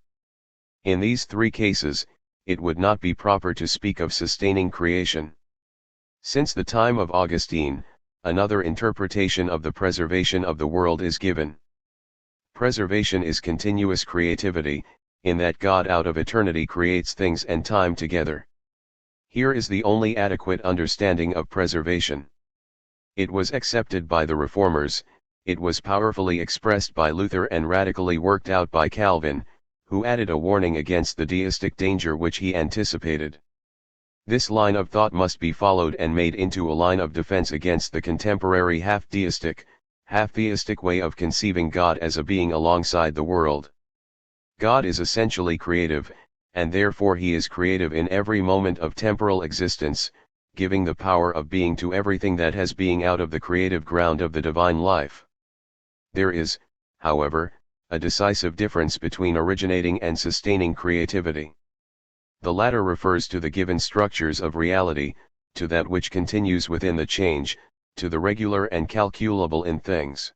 [SPEAKER 1] In these three cases, it would not be proper to speak of sustaining creation. Since the time of Augustine, another interpretation of the preservation of the world is given. Preservation is continuous creativity, in that God out of eternity creates things and time together. Here is the only adequate understanding of preservation. It was accepted by the Reformers, it was powerfully expressed by Luther and radically worked out by Calvin, who added a warning against the deistic danger which he anticipated. This line of thought must be followed and made into a line of defense against the contemporary half-deistic, half-theistic way of conceiving God as a being alongside the world. God is essentially creative, and therefore he is creative in every moment of temporal existence, giving the power of being to everything that has being out of the creative ground of the divine life. There is, however, a decisive difference between originating and sustaining creativity. The latter refers to the given structures of reality, to that which continues within the change, to the regular and calculable in things.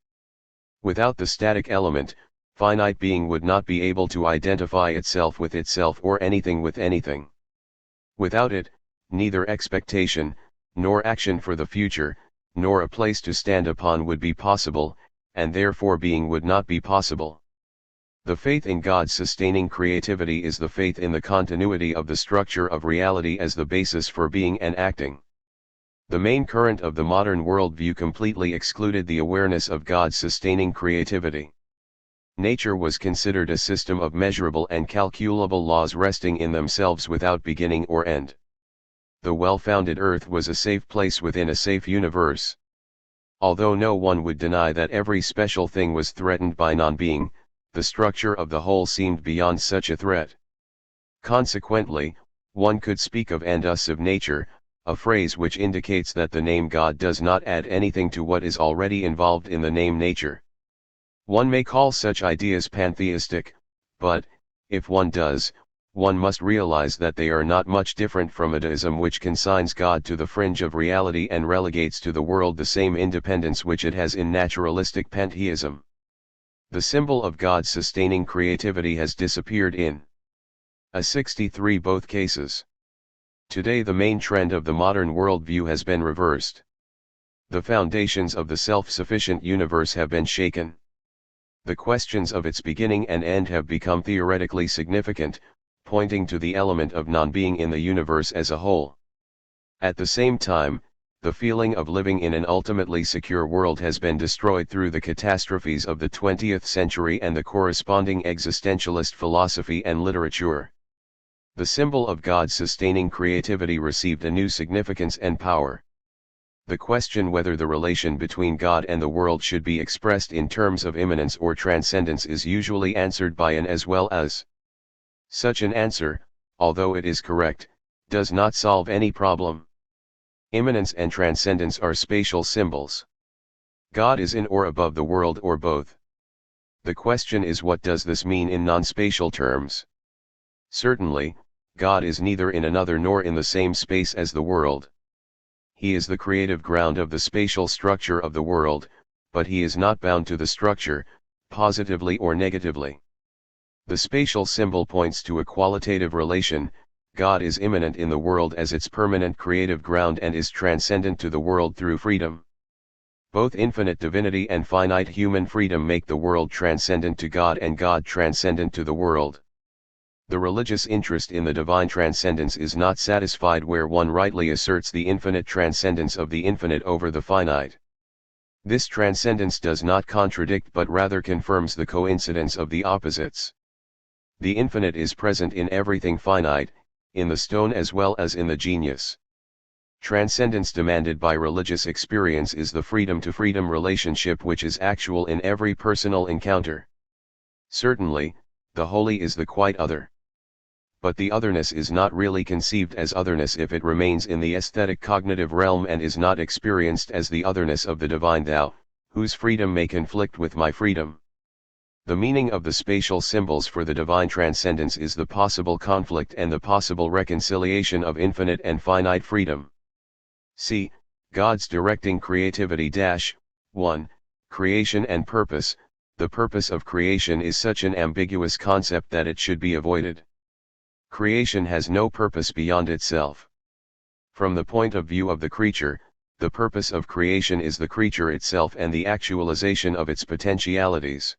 [SPEAKER 1] Without the static element, finite being would not be able to identify itself with itself or anything with anything. Without it, neither expectation, nor action for the future, nor a place to stand upon would be possible, and therefore being would not be possible. The faith in God's sustaining creativity is the faith in the continuity of the structure of reality as the basis for being and acting. The main current of the modern worldview completely excluded the awareness of God's sustaining creativity. Nature was considered a system of measurable and calculable laws resting in themselves without beginning or end. The well-founded earth was a safe place within a safe universe. Although no one would deny that every special thing was threatened by non-being, the structure of the whole seemed beyond such a threat. Consequently, one could speak of and us of nature, a phrase which indicates that the name God does not add anything to what is already involved in the name nature. One may call such ideas pantheistic, but, if one does, one must realize that they are not much different from a deism which consigns God to the fringe of reality and relegates to the world the same independence which it has in naturalistic pantheism. The symbol of God's sustaining creativity has disappeared in a 63 both cases. Today the main trend of the modern worldview has been reversed. The foundations of the self-sufficient universe have been shaken. The questions of its beginning and end have become theoretically significant, pointing to the element of non-being in the universe as a whole. At the same time, the feeling of living in an ultimately secure world has been destroyed through the catastrophes of the 20th century and the corresponding existentialist philosophy and literature. The symbol of God's sustaining creativity received a new significance and power. The question whether the relation between God and the world should be expressed in terms of immanence or transcendence is usually answered by an as well as. Such an answer, although it is correct, does not solve any problem. Immanence and transcendence are spatial symbols. God is in or above the world or both. The question is, what does this mean in non-spatial terms? Certainly, God is neither in another nor in the same space as the world. He is the creative ground of the spatial structure of the world, but he is not bound to the structure, positively or negatively. The spatial symbol points to a qualitative relation. God is immanent in the world as its permanent creative ground and is transcendent to the world through freedom. Both infinite divinity and finite human freedom make the world transcendent to God and God transcendent to the world. The religious interest in the divine transcendence is not satisfied where one rightly asserts the infinite transcendence of the infinite over the finite. This transcendence does not contradict but rather confirms the coincidence of the opposites. The infinite is present in everything finite, in the stone as well as in the genius. Transcendence demanded by religious experience is the freedom-to-freedom relationship which is actual in every personal encounter. Certainly, the holy is the quite other. But the otherness is not really conceived as otherness if it remains in the aesthetic cognitive realm and is not experienced as the otherness of the divine thou, whose freedom may conflict with my freedom. The meaning of the spatial symbols for the divine transcendence is the possible conflict and the possible reconciliation of infinite and finite freedom. See, God's directing creativity. 1. Creation and purpose. The purpose of creation is such an ambiguous concept that it should be avoided. Creation has no purpose beyond itself. From the point of view of the creature, the purpose of creation is the creature itself and the actualization of its potentialities.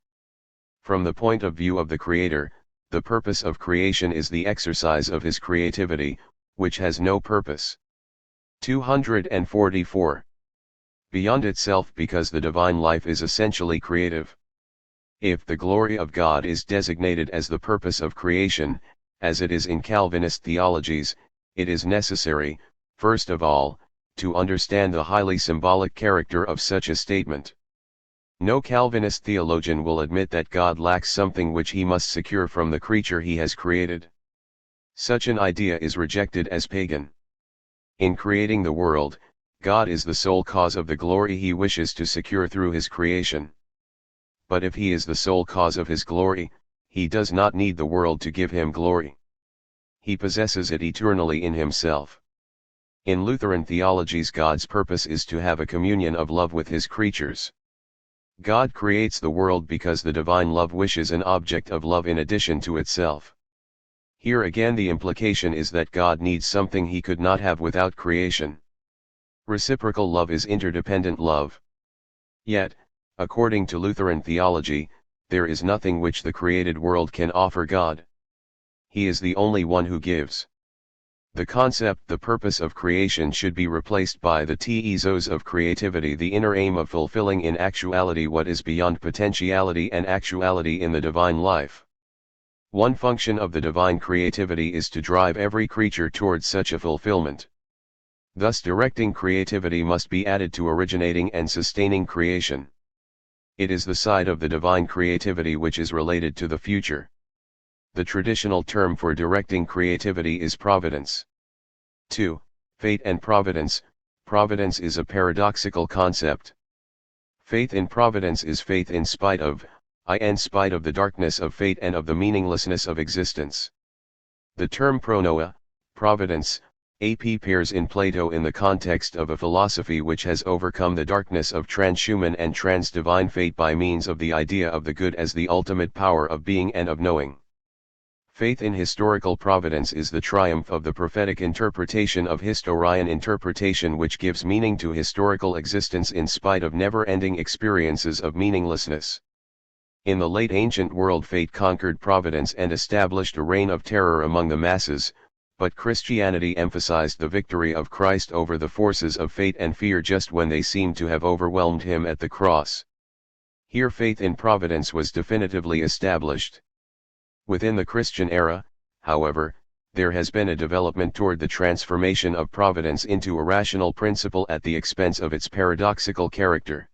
[SPEAKER 1] From the point of view of the Creator, the purpose of creation is the exercise of his creativity, which has no purpose. 244. Beyond itself, because the divine life is essentially creative. If the glory of God is designated as the purpose of creation, as it is in Calvinist theologies, it is necessary, first of all, to understand the highly symbolic character of such a statement. No Calvinist theologian will admit that God lacks something which he must secure from the creature he has created. Such an idea is rejected as pagan. In creating the world, God is the sole cause of the glory he wishes to secure through his creation. But if he is the sole cause of his glory, he does not need the world to give him glory. He possesses it eternally in himself. In Lutheran theologies, God's purpose is to have a communion of love with his creatures. God creates the world because the divine love wishes an object of love in addition to itself. Here again the implication is that God needs something he could not have without creation. Reciprocal love is interdependent love. Yet, according to Lutheran theology, there is nothing which the created world can offer God. He is the only one who gives. The concept, the purpose of creation, should be replaced by the teizos of creativity, the inner aim of fulfilling in actuality what is beyond potentiality and actuality in the divine life. One function of the divine creativity is to drive every creature towards such a fulfillment. Thus directing creativity must be added to originating and sustaining creation. It is the side of the divine creativity which is related to the future. The traditional term for directing creativity is providence. 2. Fate and providence. Providence is a paradoxical concept. Faith in providence is faith in spite of the darkness of fate and of the meaninglessness of existence. The term pronoia, providence, appears in Plato in the context of a philosophy which has overcome the darkness of transhuman and transdivine fate by means of the idea of the good as the ultimate power of being and of knowing. Faith in historical providence is the triumph of the prophetic interpretation of historian interpretation, which gives meaning to historical existence in spite of never-ending experiences of meaninglessness. In the late ancient world, fate conquered providence and established a reign of terror among the masses, but Christianity emphasized the victory of Christ over the forces of fate and fear just when they seemed to have overwhelmed him at the cross. Here faith in providence was definitively established. Within the Christian era, however, there has been a development toward the transformation of providence into a rational principle at the expense of its paradoxical character.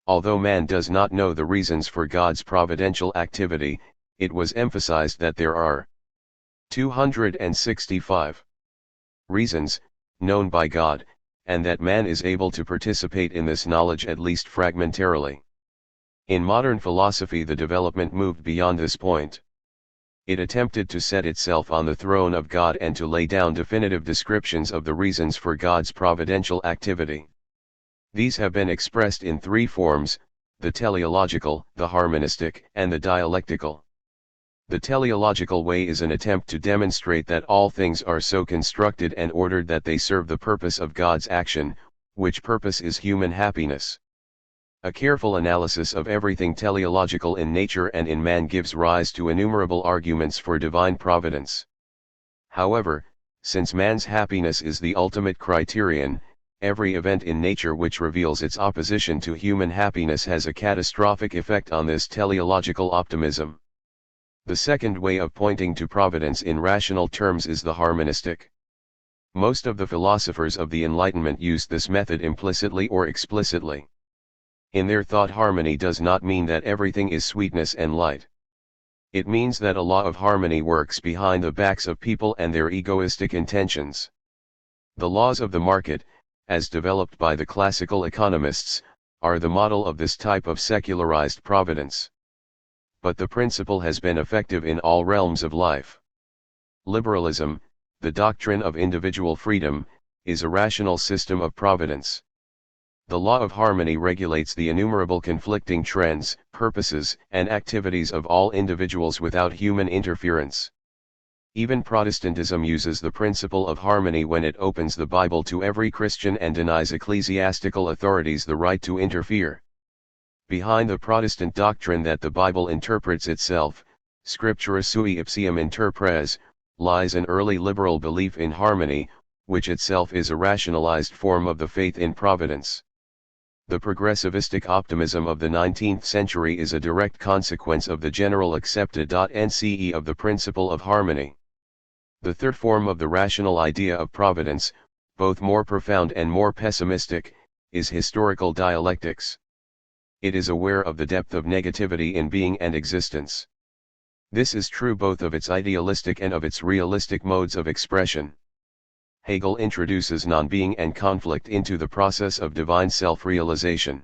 [SPEAKER 1] Although man does not know the reasons for God's providential activity, it was emphasized that there are 265 reasons, known by God, and that man is able to participate in this knowledge at least fragmentarily. In modern philosophy, the development moved beyond this point. It attempted to set itself on the throne of God and to lay down definitive descriptions of the reasons for God's providential activity. These have been expressed in three forms: the teleological, the harmonistic, and the dialectical. The teleological way is an attempt to demonstrate that all things are so constructed and ordered that they serve the purpose of God's action, which purpose is human happiness. A careful analysis of everything teleological in nature and in man gives rise to innumerable arguments for divine providence. However, since man's happiness is the ultimate criterion, every event in nature which reveals its opposition to human happiness has a catastrophic effect on this teleological optimism. The second way of pointing to providence in rational terms is the harmonistic. Most of the philosophers of the Enlightenment used this method implicitly or explicitly. In their thought, harmony does not mean that everything is sweetness and light. It means that a law of harmony works behind the backs of people and their egoistic intentions. The laws of the market, as developed by the classical economists, are the model of this type of secularized providence. But the principle has been effective in all realms of life. Liberalism, the doctrine of individual freedom, is a rational system of providence. The law of harmony regulates the innumerable conflicting trends, purposes, and activities of all individuals without human interference. Even Protestantism uses the principle of harmony when it opens the Bible to every Christian and denies ecclesiastical authorities the right to interfere. Behind the Protestant doctrine that the Bible interprets itself, scriptura sui ipsium interpres, lies an early liberal belief in harmony, which itself is a rationalized form of the faith in providence. The progressivistic optimism of the 19th century is a direct consequence of the general accepted nce of the principle of harmony. The third form of the rational idea of providence, both more profound and more pessimistic, is historical dialectics. It is aware of the depth of negativity in being and existence. This is true both of its idealistic and of its realistic modes of expression. Hegel introduces non-being and conflict into the process of divine self-realization.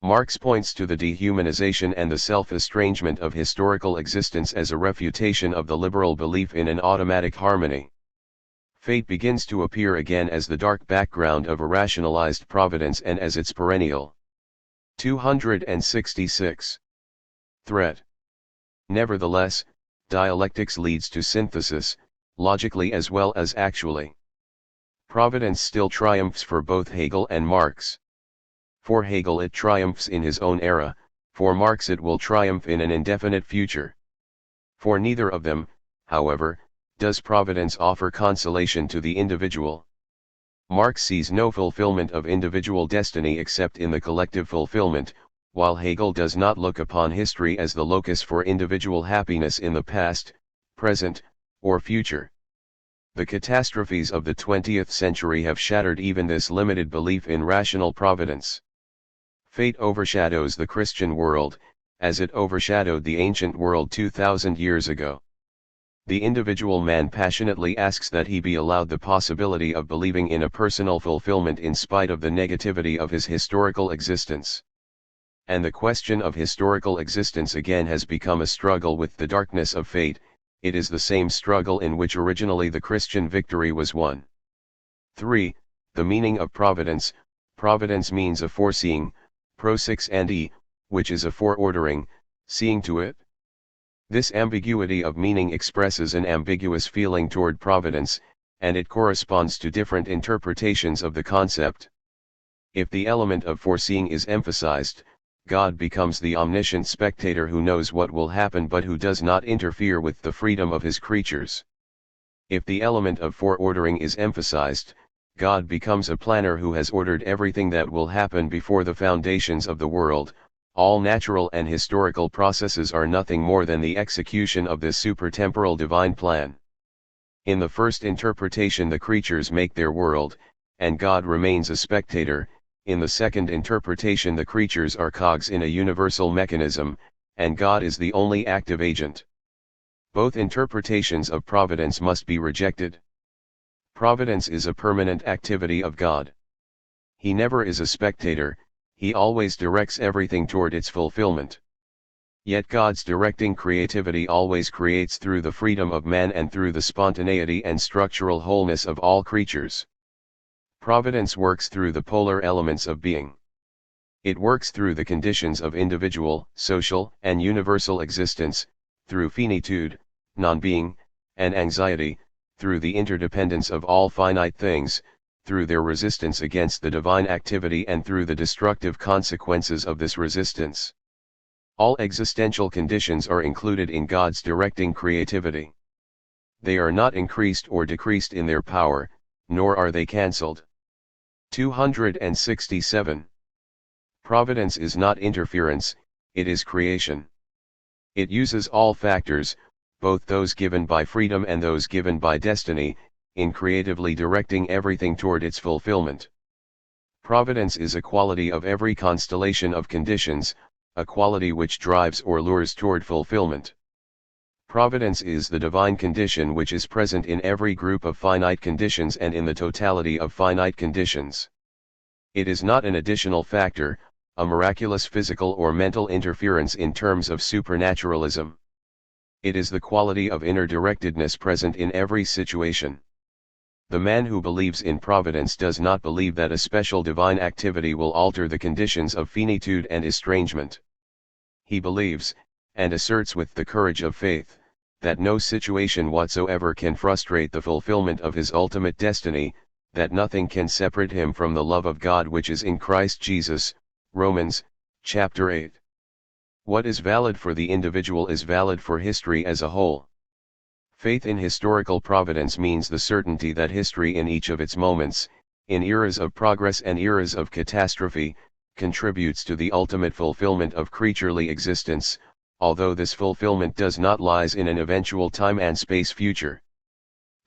[SPEAKER 1] Marx points to the dehumanization and the self-estrangement of historical existence as a refutation of the liberal belief in an automatic harmony. Fate begins to appear again as the dark background of a rationalized providence and as its perennial 266 threat. Nevertheless, dialectics leads to synthesis, logically as well as actually. Providence still triumphs for both Hegel and Marx. For Hegel it triumphs in his own era, for Marx it will triumph in an indefinite future. For neither of them, however, does providence offer consolation to the individual. Marx sees no fulfillment of individual destiny except in the collective fulfillment, while Hegel does not look upon history as the locus for individual happiness in the past, present, or future. The catastrophes of the 20th century have shattered even this limited belief in rational providence. Fate overshadows the Christian world, as it overshadowed the ancient world 2,000 years ago. The individual man passionately asks that he be allowed the possibility of believing in a personal fulfillment in spite of the negativity of his historical existence. And the question of historical existence again has become a struggle with the darkness of fate. It is the same struggle in which originally the Christian victory was won. 3. The meaning of providence. Providence means a foreseeing, prosix which is a foreordering, seeing to it. This ambiguity of meaning expresses an ambiguous feeling toward providence, and it corresponds to different interpretations of the concept. If the element of foreseeing is emphasized, God becomes the omniscient spectator who knows what will happen but who does not interfere with the freedom of his creatures. If the element of foreordering is emphasized, God becomes a planner who has ordered everything that will happen before the foundations of the world. All natural and historical processes are nothing more than the execution of this supertemporal divine plan. In the first interpretation the creatures make their world, and God remains a spectator. In the second interpretation the creatures are cogs in a universal mechanism, and God is the only active agent. Both interpretations of providence must be rejected. Providence is a permanent activity of God. He never is a spectator, he always directs everything toward its fulfillment. Yet God's directing creativity always creates through the freedom of man and through the spontaneity and structural wholeness of all creatures. Providence works through the polar elements of being. It works through the conditions of individual, social, and universal existence, through finitude, non-being, and anxiety, through the interdependence of all finite things, through their resistance against the divine activity and through the destructive consequences of this resistance. All existential conditions are included in God's directing creativity. They are not increased or decreased in their power, nor are they cancelled. 267. Providence is not interference, it is creation. It uses all factors, both those given by freedom and those given by destiny, in creatively directing everything toward its fulfillment. Providence is a quality of every constellation of conditions, a quality which drives or lures toward fulfillment. Providence is the divine condition which is present in every group of finite conditions and in the totality of finite conditions. It is not an additional factor, a miraculous physical or mental interference in terms of supernaturalism. It is the quality of inner directedness present in every situation. The man who believes in providence does not believe that a special divine activity will alter the conditions of finitude and estrangement. He believes, and asserts with the courage of faith, that no situation whatsoever can frustrate the fulfillment of his ultimate destiny, that nothing can separate him from the love of God which is in Christ Jesus. Romans, chapter 8. What is valid for the individual is valid for history as a whole. Faith in historical providence means the certainty that history in each of its moments, in eras of progress and eras of catastrophe, contributes to the ultimate fulfillment of creaturely existence, although this fulfillment does not lies in an eventual time and space future.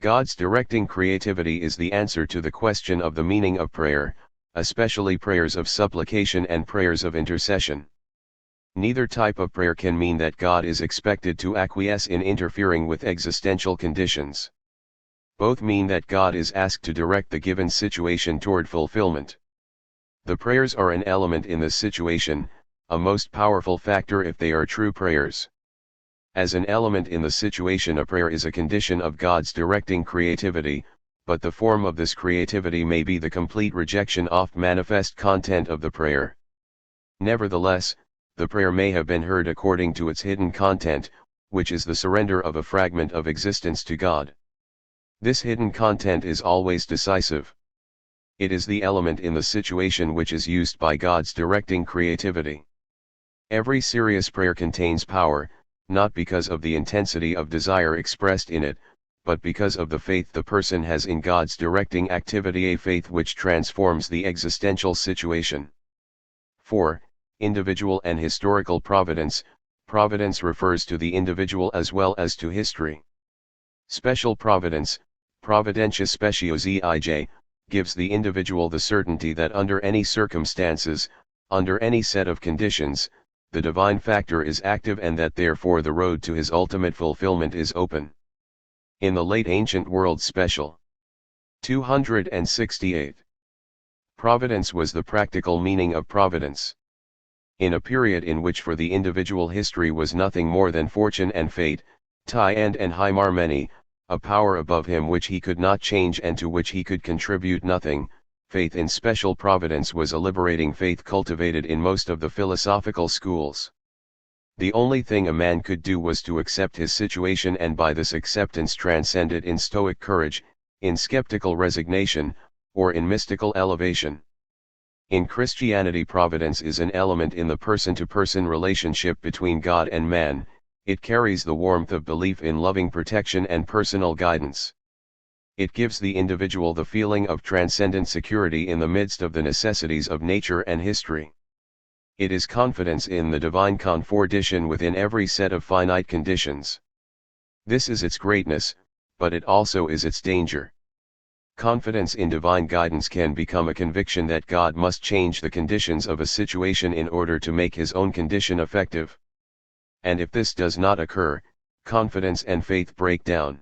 [SPEAKER 1] God's directing creativity is the answer to the question of the meaning of prayer, especially prayers of supplication and prayers of intercession. Neither type of prayer can mean that God is expected to acquiesce in interfering with existential conditions. Both mean that God is asked to direct the given situation toward fulfillment. The prayers are an element in the situation, a most powerful factor if they are true prayers. As an element in the situation, a prayer is a condition of God's directing creativity, but the form of this creativity may be the complete rejection of manifest content of the prayer. Nevertheless, the prayer may have been heard according to its hidden content, which is the surrender of a fragment of existence to God. This hidden content is always decisive. It is the element in the situation which is used by God's directing creativity. Every serious prayer contains power, not because of the intensity of desire expressed in it, but because of the faith the person has in God's directing activity, a faith which transforms the existential situation. 4. Individual and historical providence. Providence refers to the individual as well as to history. Special providence, providentia speciosij, gives the individual the certainty that under any circumstances, under any set of conditions, the divine factor is active and that therefore the road to his ultimate fulfillment is open. In the late ancient world, special. 268. Providence was the practical meaning of providence. In a period in which for the individual history was nothing more than fortune and fate, tie and hymarmene, a power above him which he could not change and to which he could contribute nothing, faith in special providence was a liberating faith cultivated in most of the philosophical schools. The only thing a man could do was to accept his situation and by this acceptance transcend it in stoic courage, in skeptical resignation, or in mystical elevation. In Christianity, providence is an element in the person-to-person relationship between God and man. It carries the warmth of belief in loving protection and personal guidance. It gives the individual the feeling of transcendent security in the midst of the necessities of nature and history. It is confidence in the divine confordition within every set of finite conditions. This is its greatness, but it also is its danger. Confidence in divine guidance can become a conviction that God must change the conditions of a situation in order to make his own condition effective. And if this does not occur, confidence and faith break down.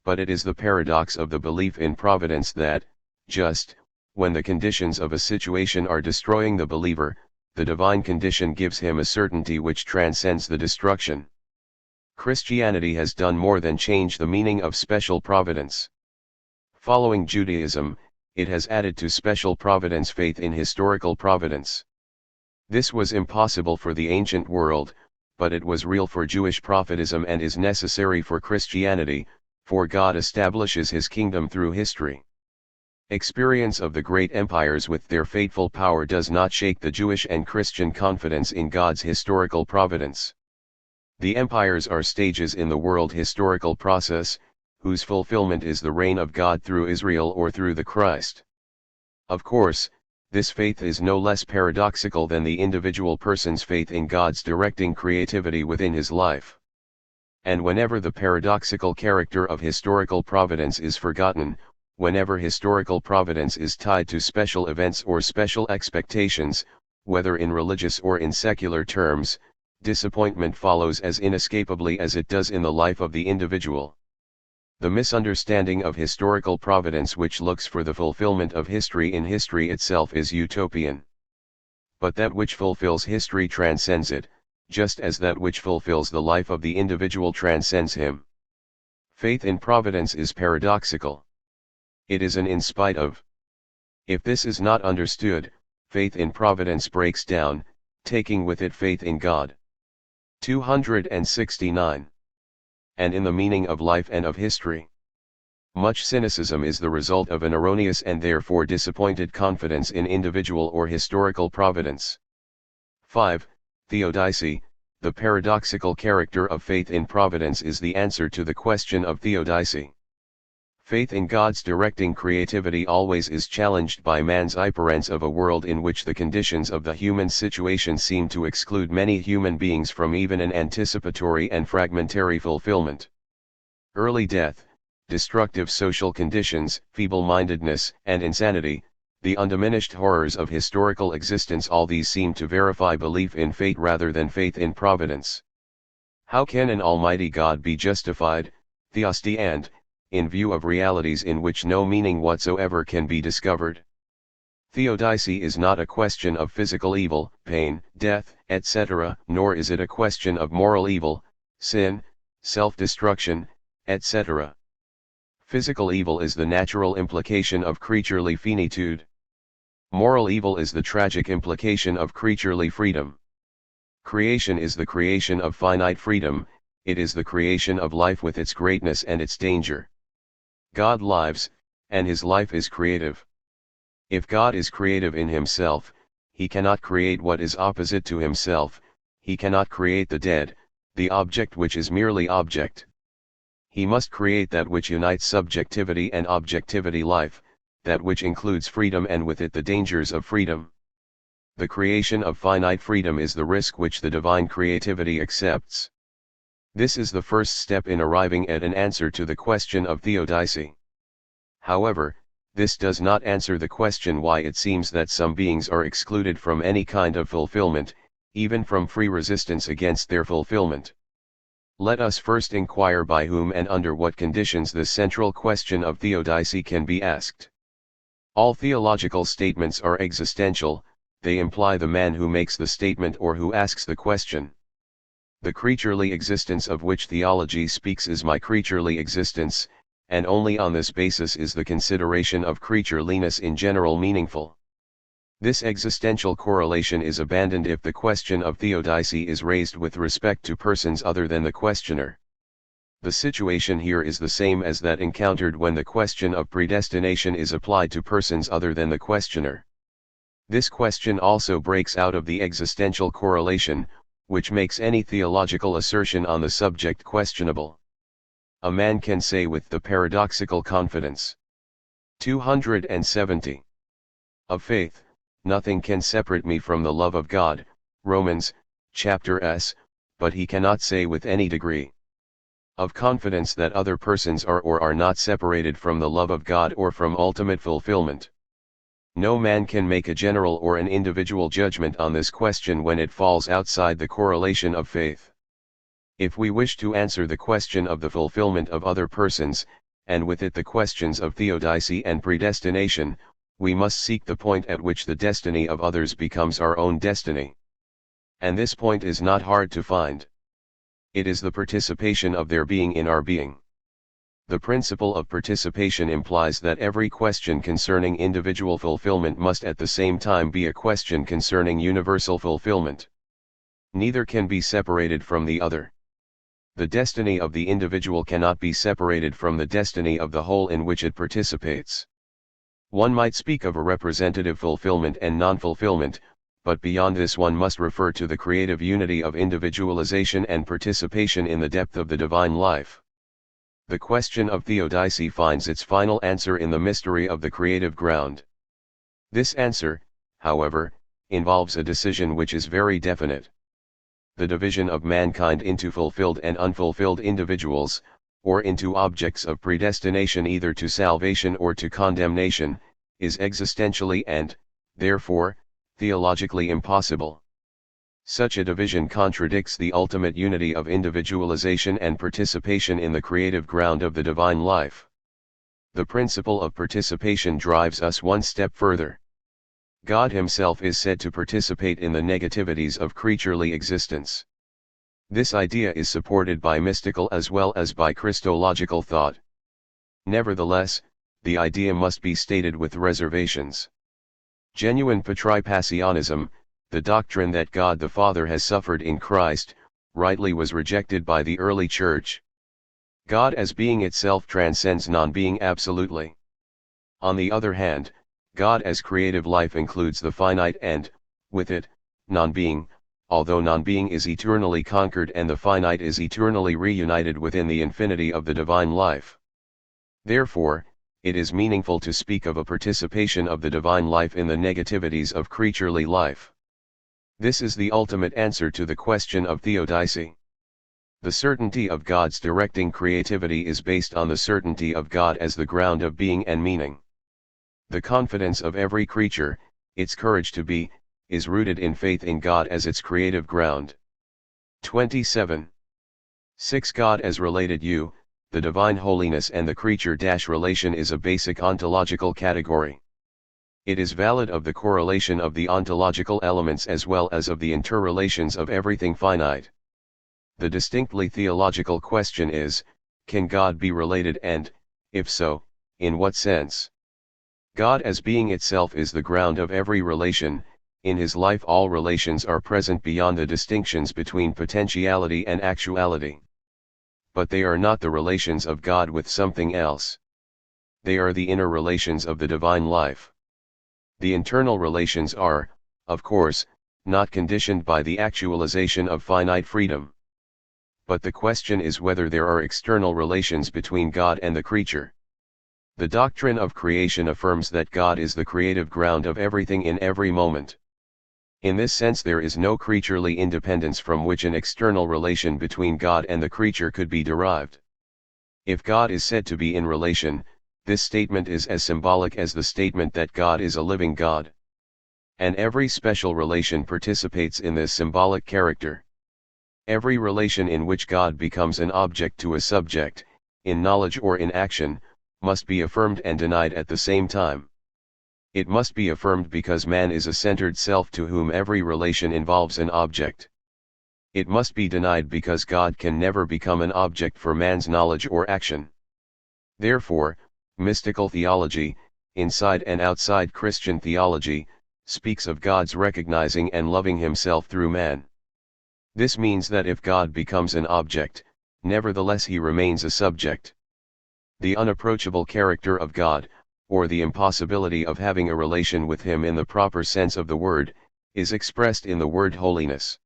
[SPEAKER 1] But it is the paradox of the belief in providence that, just when the conditions of a situation are destroying the believer, the divine condition gives him a certainty which transcends the destruction. Christianity has done more than change the meaning of special providence. Following Judaism, it has added to special providence faith in historical providence. This was impossible for the ancient world, but it was real for Jewish prophetism and is necessary for Christianity, for God establishes his kingdom through history. Experience of the great empires with their fateful power does not shake the Jewish and Christian confidence in God's historical providence. The empires are stages in the world historical process, whose fulfillment is the reign of God through Israel or through the Christ. Of course, this faith is no less paradoxical than the individual person's faith in God's directing creativity within his life. And whenever the paradoxical character of historical providence is forgotten, whenever historical providence is tied to special events or special expectations, whether in religious or in secular terms, disappointment follows as inescapably as it does in the life of the individual. The misunderstanding of historical providence which looks for the fulfillment of history in history itself is utopian. But that which fulfills history transcends it, just as that which fulfills the life of the individual transcends him. Faith in providence is paradoxical. It is an in spite of. If this is not understood, faith in providence breaks down, taking with it faith in God. 269. And in the meaning of life and of history. Much cynicism is the result of an erroneous and therefore disappointed confidence in individual or historical providence. 5. Theodicy, the paradoxical character of faith in providence is the answer to the question of theodicy. Faith in God's directing creativity always is challenged by man's ignorance of a world in which the conditions of the human situation seem to exclude many human beings from even an anticipatory and fragmentary fulfillment. Early death, destructive social conditions, feeble-mindedness, and insanity, the undiminished horrors of historical existence, all these seem to verify belief in fate rather than faith in providence. How can an almighty God be justified, theosty, and, in view of realities in which no meaning whatsoever can be discovered? Theodicy is not a question of physical evil, pain, death, etc., nor is it a question of moral evil, sin, self-destruction, etc. Physical evil is the natural implication of creaturely finitude. Moral evil is the tragic implication of creaturely freedom. Creation is the creation of finite freedom, it is the creation of life with its greatness and its danger. God lives, and his life is creative. If God is creative in himself, he cannot create what is opposite to himself, he cannot create the dead, the object which is merely object. He must create that which unites subjectivity and objectivity, life, that which includes freedom and with it the dangers of freedom. The creation of finite freedom is the risk which the divine creativity accepts. This is the first step in arriving at an answer to the question of theodicy. However, this does not answer the question why it seems that some beings are excluded from any kind of fulfillment, even from free resistance against their fulfillment. Let us first inquire by whom and under what conditions this central question of theodicy can be asked. All theological statements are existential, they imply the man who makes the statement or who asks the question. The creaturely existence of which theology speaks is my creaturely existence, and only on this basis is the consideration of creatureliness in general meaningful. This existential correlation is abandoned if the question of theodicy is raised with respect to persons other than the questioner. The situation here is the same as that encountered when the question of predestination is applied to persons other than the questioner. This question also breaks out of the existential correlation, which makes any theological assertion on the subject questionable. A man can say with the paradoxical confidence. 270. Of faith, nothing can separate me from the love of God, Romans, chapter s, but he cannot say with any degree. of confidence that other persons are or are not separated from the love of God or from ultimate fulfillment. No man can make a general or an individual judgment on this question when it falls outside the correlation of faith. If we wish to answer the question of the fulfillment of other persons, and with it the questions of theodicy and predestination, we must seek the point at which the destiny of others becomes our own destiny. And this point is not hard to find. It is the participation of their being in our being. The principle of participation implies that every question concerning individual fulfillment must at the same time be a question concerning universal fulfillment. Neither can be separated from the other. The destiny of the individual cannot be separated from the destiny of the whole in which it participates. One might speak of a representative fulfillment and non-fulfillment, but beyond this one must refer to the creative unity of individualization and participation in the depth of the divine life. The question of theodicy finds its final answer in the mystery of the creative ground. This answer, however, involves a decision which is very definite. The division of mankind into fulfilled and unfulfilled individuals, or into objects of predestination either to salvation or to condemnation, is existentially and, therefore, theologically impossible. Such a division contradicts the ultimate unity of individualization and participation in the creative ground of the divine life. The principle of participation drives us one step further. God himself is said to participate in the negativities of creaturely existence. This idea is supported by mystical as well as by Christological thought. Nevertheless, the idea must be stated with reservations. Genuine patripassionism, the doctrine that God the Father has suffered in Christ, rightly was rejected by the early Church. God as being itself transcends non-being absolutely. On the other hand, God as creative life includes the finite and, with it, non-being, although non-being is eternally conquered and the finite is eternally reunited within the infinity of the divine life. Therefore, it is meaningful to speak of a participation of the divine life in the negativities of creaturely life. This is the ultimate answer to the question of theodicy. The certainty of God's directing creativity is based on the certainty of God as the ground of being and meaning. The confidence of every creature, its courage to be, is rooted in faith in God as its creative ground. 27. 6. God as related you, the divine holiness and the creature relation is a basic ontological category. It is valid of the correlation of the ontological elements as well as of the interrelations of everything finite. The distinctly theological question is, can God be related and, if so, in what sense? God as being itself is the ground of every relation. In his life all relations are present beyond the distinctions between potentiality and actuality. But they are not the relations of God with something else. They are the inner relations of the divine life. The internal relations are, of course, not conditioned by the actualization of finite freedom. But the question is whether there are external relations between God and the creature. The doctrine of creation affirms that God is the creative ground of everything in every moment. In this sense there is no creaturely independence from which an external relation between God and the creature could be derived. If God is said to be in relation, this statement is as symbolic as the statement that God is a living God. And every special relation participates in this symbolic character. Every relation in which God becomes an object to a subject, in knowledge or in action, must be affirmed and denied at the same time. It must be affirmed because man is a centered self to whom every relation involves an object. It must be denied because God can never become an object for man's knowledge or action. Therefore, mystical theology, inside and outside Christian theology, speaks of God's recognizing and loving himself through man. This means that if God becomes an object, nevertheless he remains a subject. The unapproachable character of God, or the impossibility of having a relation with him in the proper sense of the word, is expressed in the word holiness.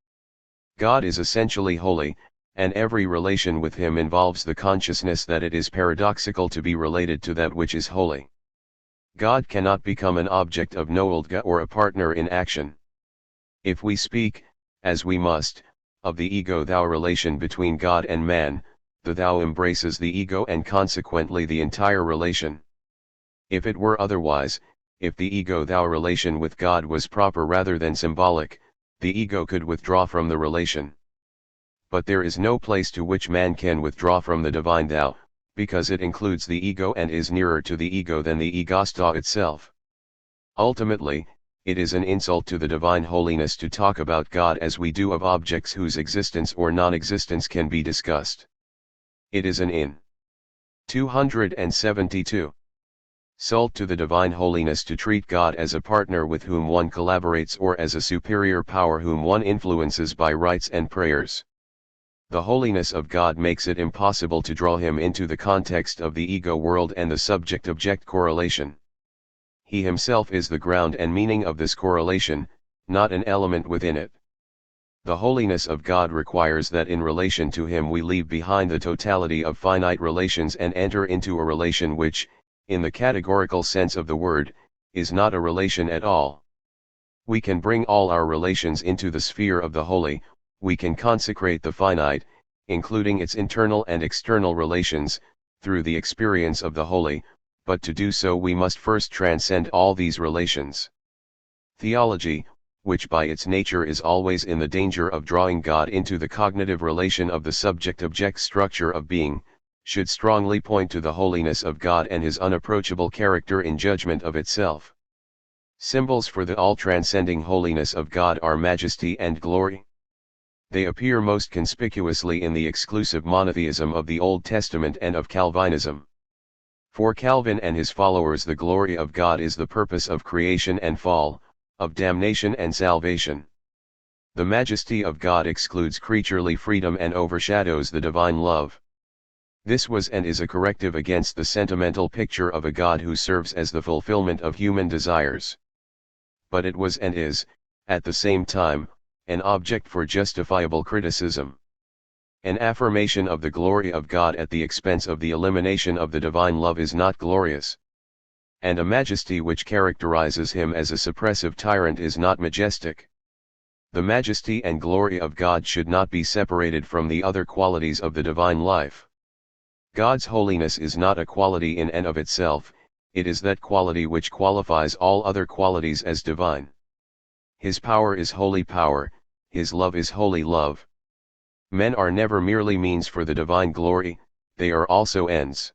[SPEAKER 1] God is essentially holy, and every relation with him involves the consciousness that it is paradoxical to be related to that which is holy. God cannot become an object of noeldga or a partner in action. If we speak, as we must, of the ego-thou relation between God and man, the thou embraces the ego and consequently the entire relation. If it were otherwise, if the ego-thou relation with God was proper rather than symbolic, the ego could withdraw from the relation. But there is no place to which man can withdraw from the divine thou, because it includes the ego and is nearer to the ego than the egostai itself. Ultimately, it is an insult to the divine holiness to talk about God as we do of objects whose existence or non-existence can be discussed. It is an in 272. Insult to the divine holiness to treat God as a partner with whom one collaborates or as a superior power whom one influences by rites and prayers. The holiness of God makes it impossible to draw him into the context of the ego world and the subject-object correlation. He himself is the ground and meaning of this correlation, not an element within it. The holiness of God requires that in relation to him we leave behind the totality of finite relations and enter into a relation which, in the categorical sense of the word, is not a relation at all. We can bring all our relations into the sphere of the holy, we can consecrate the finite, including its internal and external relations, through the experience of the holy, but to do so we must first transcend all these relations. Theology, which by its nature is always in the danger of drawing God into the cognitive relation of the subject-object structure of being, should strongly point to the holiness of God and his unapproachable character in judgment of itself. Symbols for the all-transcending holiness of God are majesty and glory. They appear most conspicuously in the exclusive monotheism of the Old Testament and of Calvinism. For Calvin and his followers, the glory of God is the purpose of creation and fall, of damnation and salvation. The majesty of God excludes creaturely freedom and overshadows the divine love. This was and is a corrective against the sentimental picture of a God who serves as the fulfillment of human desires. But it was and is, at the same time, an object for justifiable criticism. An affirmation of the glory of God at the expense of the elimination of the divine love is not glorious. And a majesty which characterizes him as a suppressive tyrant is not majestic. The majesty and glory of God should not be separated from the other qualities of the divine life. God's holiness is not a quality in and of itself, it is that quality which qualifies all other qualities as divine. His power is holy power, his love is holy love. Men are never merely means for the divine glory, they are also ends.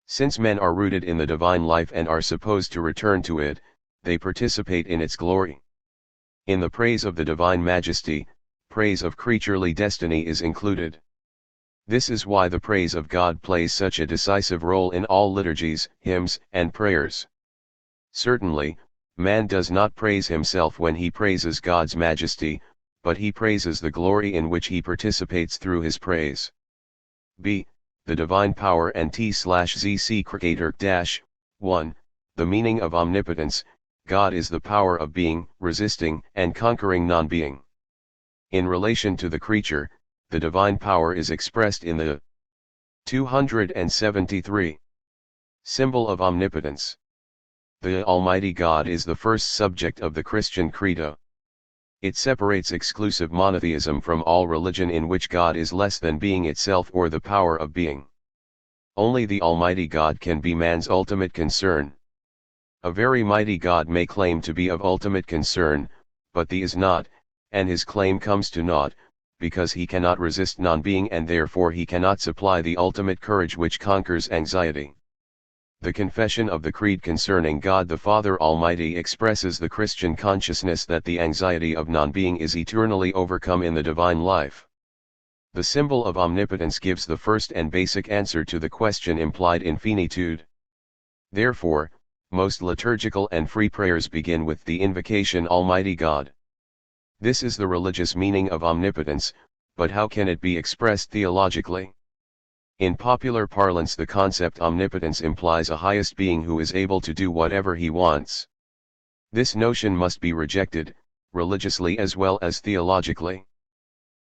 [SPEAKER 1] Since men are rooted in the divine life and are supposed to return to it, they participate in its glory. In the praise of the divine majesty, praise of creaturely destiny is included. This is why the praise of God plays such a decisive role in all liturgies, hymns, and prayers. Certainly, man does not praise himself when he praises God's majesty, but he praises the glory in which he participates through his praise. B. The divine power and T/ZC Creator - 1. The meaning of omnipotence, God is the power of being, resisting, and conquering non-being. In relation to the creature, the divine power is expressed in the 273. Symbol of omnipotence. The Almighty God is the first subject of the Christian Credo. It separates exclusive monotheism from all religion in which God is less than being itself or the power of being. Only the Almighty God can be man's ultimate concern. A very mighty God may claim to be of ultimate concern, but the is not, and his claim comes to naught, because he cannot resist non-being and therefore he cannot supply the ultimate courage which conquers anxiety. The Confession of the Creed concerning God the Father Almighty expresses the Christian consciousness that the anxiety of non-being is eternally overcome in the divine life. The symbol of omnipotence gives the first and basic answer to the question implied in finitude. Therefore, most liturgical and free prayers begin with the invocation Almighty God. This is the religious meaning of omnipotence, but how can it be expressed theologically? In popular parlance, the concept omnipotence implies a highest being who is able to do whatever he wants. This notion must be rejected, religiously as well as theologically.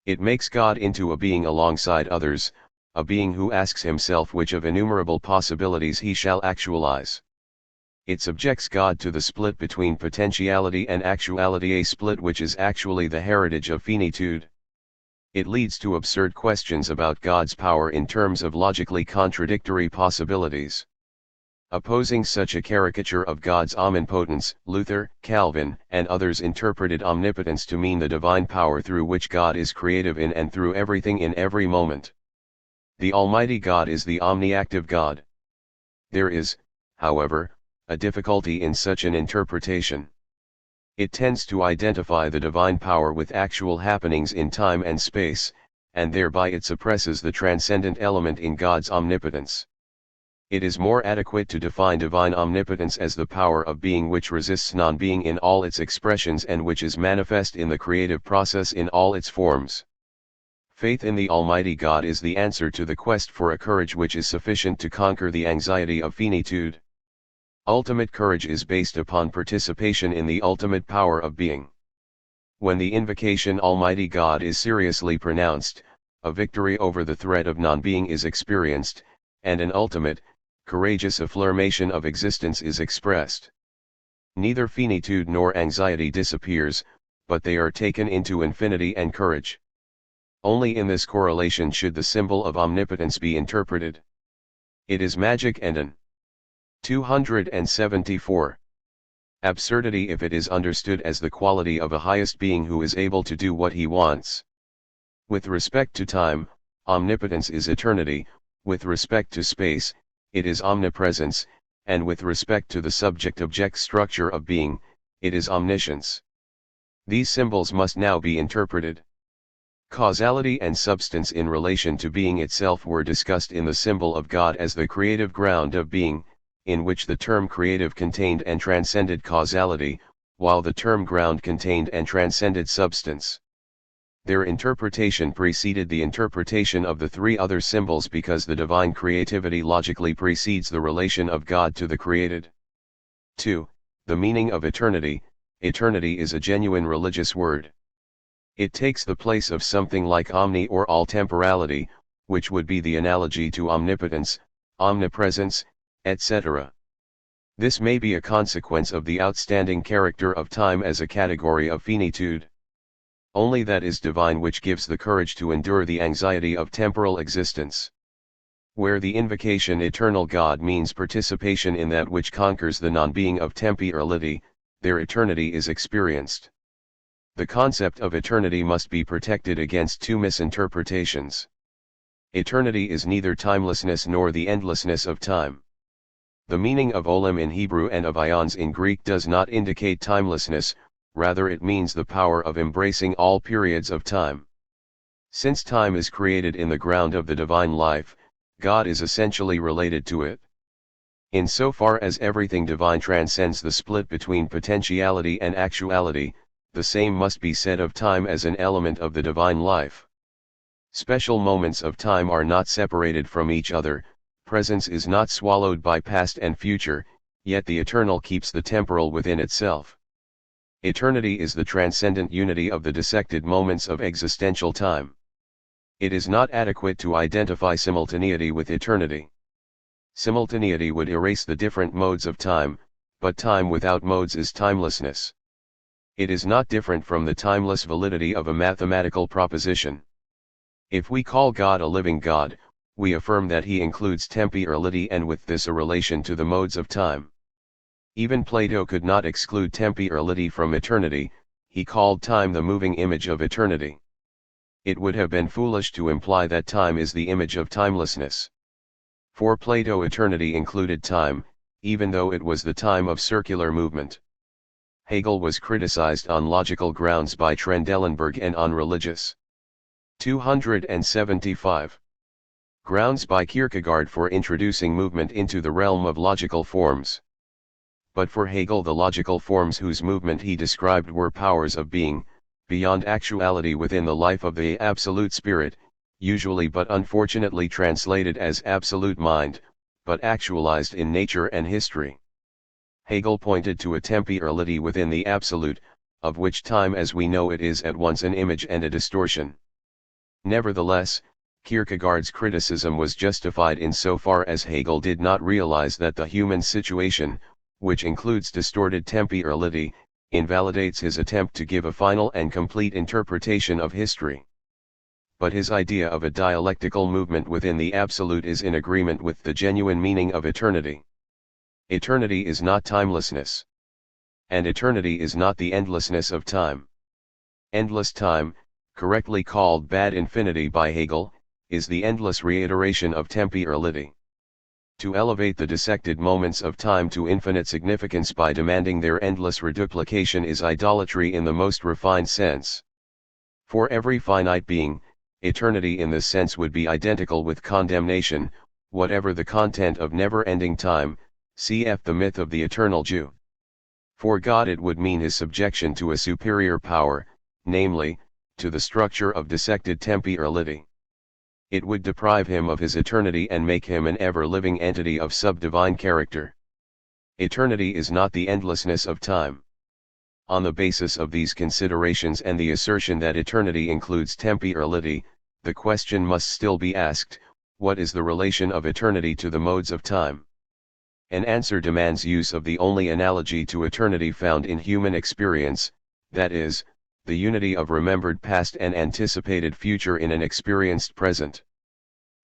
[SPEAKER 1] It makes God into a being alongside others, a being who asks himself which of innumerable possibilities he shall actualize. It subjects God to the split between potentiality and actuality, a split which is actually the heritage of finitude. It leads to absurd questions about God's power in terms of logically contradictory possibilities. Opposing such a caricature of God's omnipotence, Luther, Calvin, and others interpreted omnipotence to mean the divine power through which God is creative in and through everything in every moment. The Almighty God is the omniactive God. There is, however, a difficulty in such an interpretation. It tends to identify the divine power with actual happenings in time and space, and thereby it suppresses the transcendent element in God's omnipotence. It is more adequate to define divine omnipotence as the power of being which resists non-being in all its expressions and which is manifest in the creative process in all its forms. Faith in the Almighty God is the answer to the quest for a courage which is sufficient to conquer the anxiety of finitude. Ultimate courage is based upon participation in the ultimate power of being. When the invocation Almighty God is seriously pronounced, a victory over the threat of non-being is experienced, and an ultimate, courageous affirmation of existence is expressed. Neither finitude nor anxiety disappears, but they are taken into infinity and courage. Only in this correlation should the symbol of omnipotence be interpreted. It is magic and an 274. Absurdity if it is understood as the quality of a highest being who is able to do what he wants. With respect to time, omnipotence is eternity, with respect to space, it is omnipresence, and with respect to the subject-object structure of being, it is omniscience. These symbols must now be interpreted. Causality and substance in relation to being itself were discussed in the symbol of God as the creative ground of being, in which the term creative contained and transcended causality, while the term ground contained and transcended substance. Their interpretation preceded the interpretation of the three other symbols because the divine creativity logically precedes the relation of God to the created. 2. The meaning of eternity. Eternity is a genuine religious word. It takes the place of something like omni or all temporality, which would be the analogy to omnipotence, omnipresence, etc. This may be a consequence of the outstanding character of time as a category of finitude. Only that is divine which gives the courage to endure the anxiety of temporal existence. Where the invocation eternal God means participation in that which conquers the non-being of temporality, their eternity is experienced. The concept of eternity must be protected against two misinterpretations. Eternity is neither timelessness nor the endlessness of time. The meaning of olam in Hebrew and of ions in Greek does not indicate timelessness, rather it means the power of embracing all periods of time. Since time is created in the ground of the divine life, God is essentially related to it. Insofar as everything divine transcends the split between potentiality and actuality, the same must be said of time as an element of the divine life. Special moments of time are not separated from each other, presence is not swallowed by past and future, yet the eternal keeps the temporal within itself. Eternity is the transcendent unity of the dissected moments of existential time. It is not adequate to identify simultaneity with eternity. Simultaneity would erase the different modes of time, but time without modes is timelessness. It is not different from the timeless validity of a mathematical proposition. If we call God a living God, we affirm that he includes temporality and with this a relation to the modes of time. Even Plato could not exclude temporality from eternity, he called time the moving image of eternity. It would have been foolish to imply that time is the image of timelessness. For Plato eternity included time, even though it was the time of circular movement. Hegel was criticized on logical grounds by Trendelenburg and on religious 275 grounds by Kierkegaard for introducing movement into the realm of logical forms. But for Hegel the logical forms whose movement he described were powers of being, beyond actuality within the life of the absolute spirit, usually but unfortunately translated as absolute mind, but actualized in nature and history. Hegel pointed to a temporality within the absolute, of which time as we know it is at once an image and a distortion. Nevertheless, Kierkegaard's criticism was justified insofar as Hegel did not realize that the human situation, which includes distorted temporality, invalidates his attempt to give a final and complete interpretation of history. but his idea of a dialectical movement within the absolute is in agreement with the genuine meaning of eternity. Eternity is not timelessness. And eternity is not the endlessness of time. Endless time, correctly called bad infinity by Hegel, is the endless reiteration of temporality. To elevate the dissected moments of time to infinite significance by demanding their endless reduplication is idolatry in the most refined sense. For every finite being, eternity in this sense would be identical with condemnation, whatever the content of never-ending time, cf. The myth of the eternal Jew. For God it would mean his subjection to a superior power, namely, to the structure of dissected temporality. It would deprive him of his eternity and make him an ever-living entity of sub-divine character. Eternity is not the endlessness of time. On the basis of these considerations and the assertion that eternity includes temporality, the question must still be asked, what is the relation of eternity to the modes of time? An answer demands use of the only analogy to eternity found in human experience, that is, the unity of remembered past and anticipated future in an experienced present.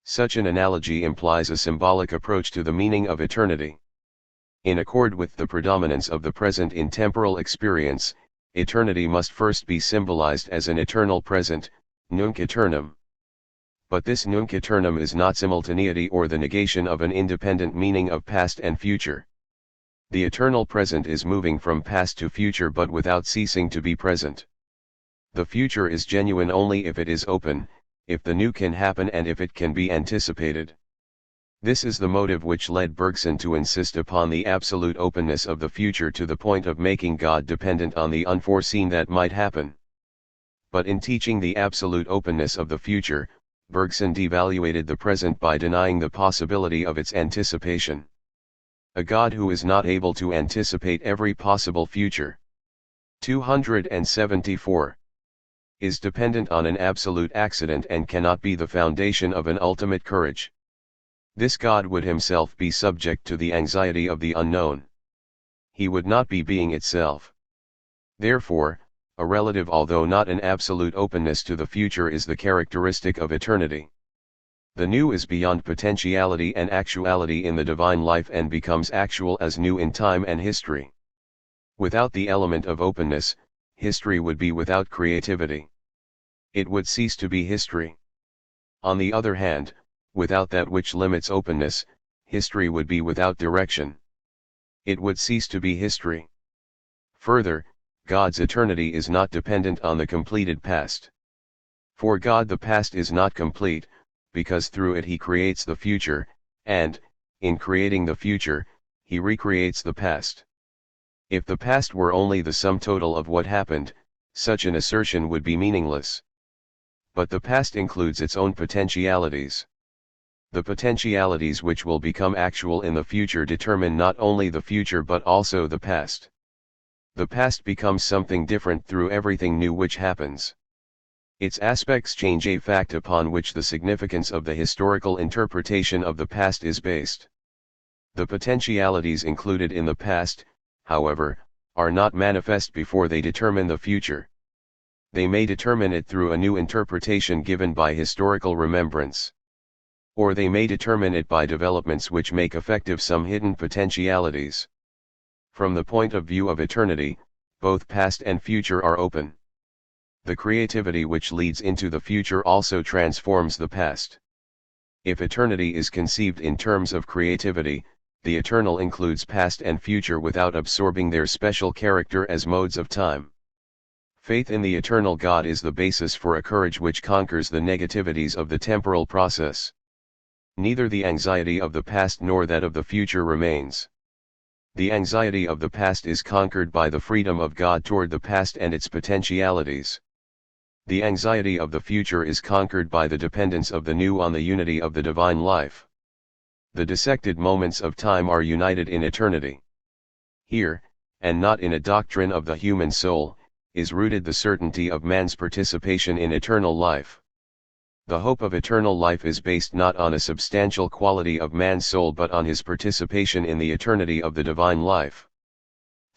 [SPEAKER 1] Such an analogy implies a symbolic approach to the meaning of eternity. In accord with the predominance of the present in temporal experience, eternity must first be symbolized as an eternal present, nunc aeternum. But this nunc aeternum is not simultaneity or the negation of an independent meaning of past and future. The eternal present is moving from past to future but without ceasing to be present. The future is genuine only if it is open, if the new can happen and if it can be anticipated. This is the motive which led Bergson to insist upon the absolute openness of the future to the point of making God dependent on the unforeseen that might happen. But in teaching the absolute openness of the future, Bergson devaluated the present by denying the possibility of its anticipation. A God who is not able to anticipate every possible future. 274. Is dependent on an absolute accident and cannot be the foundation of an ultimate courage. This God would himself be subject to the anxiety of the unknown. He would not be being itself. Therefore, a relative although not an absolute openness to the future is the characteristic of eternity. The new is beyond potentiality and actuality in the divine life and becomes actual as new in time and history. Without the element of openness, history would be without creativity. It would cease to be history. On the other hand, without that which limits openness, history would be without direction. It would cease to be history. Further, God's eternity is not dependent on the completed past. For God the past is not complete, because through it he creates the future, and, in creating the future, he recreates the past. If the past were only the sum total of what happened, such an assertion would be meaningless. But the past includes its own potentialities. The potentialities which will become actual in the future determine not only the future but also the past. The past becomes something different through everything new which happens. Its aspects change, a fact upon which the significance of the historical interpretation of the past is based. The potentialities included in the past, however, are not manifest before they determine the future. They may determine it through a new interpretation given by historical remembrance. Or they may determine it by developments which make effective some hidden potentialities. From the point of view of eternity, both past and future are open. The creativity which leads into the future also transforms the past. If eternity is conceived in terms of creativity, the eternal includes past and future without absorbing their special character as modes of time. Faith in the eternal God is the basis for a courage which conquers the negativities of the temporal process. Neither the anxiety of the past nor that of the future remains. The anxiety of the past is conquered by the freedom of God toward the past and its potentialities. The anxiety of the future is conquered by the dependence of the new on the unity of the divine life. The dissected moments of time are united in eternity. Here, and not in a doctrine of the human soul, is rooted the certainty of man's participation in eternal life. The hope of eternal life is based not on a substantial quality of man's soul but on his participation in the eternity of the divine life.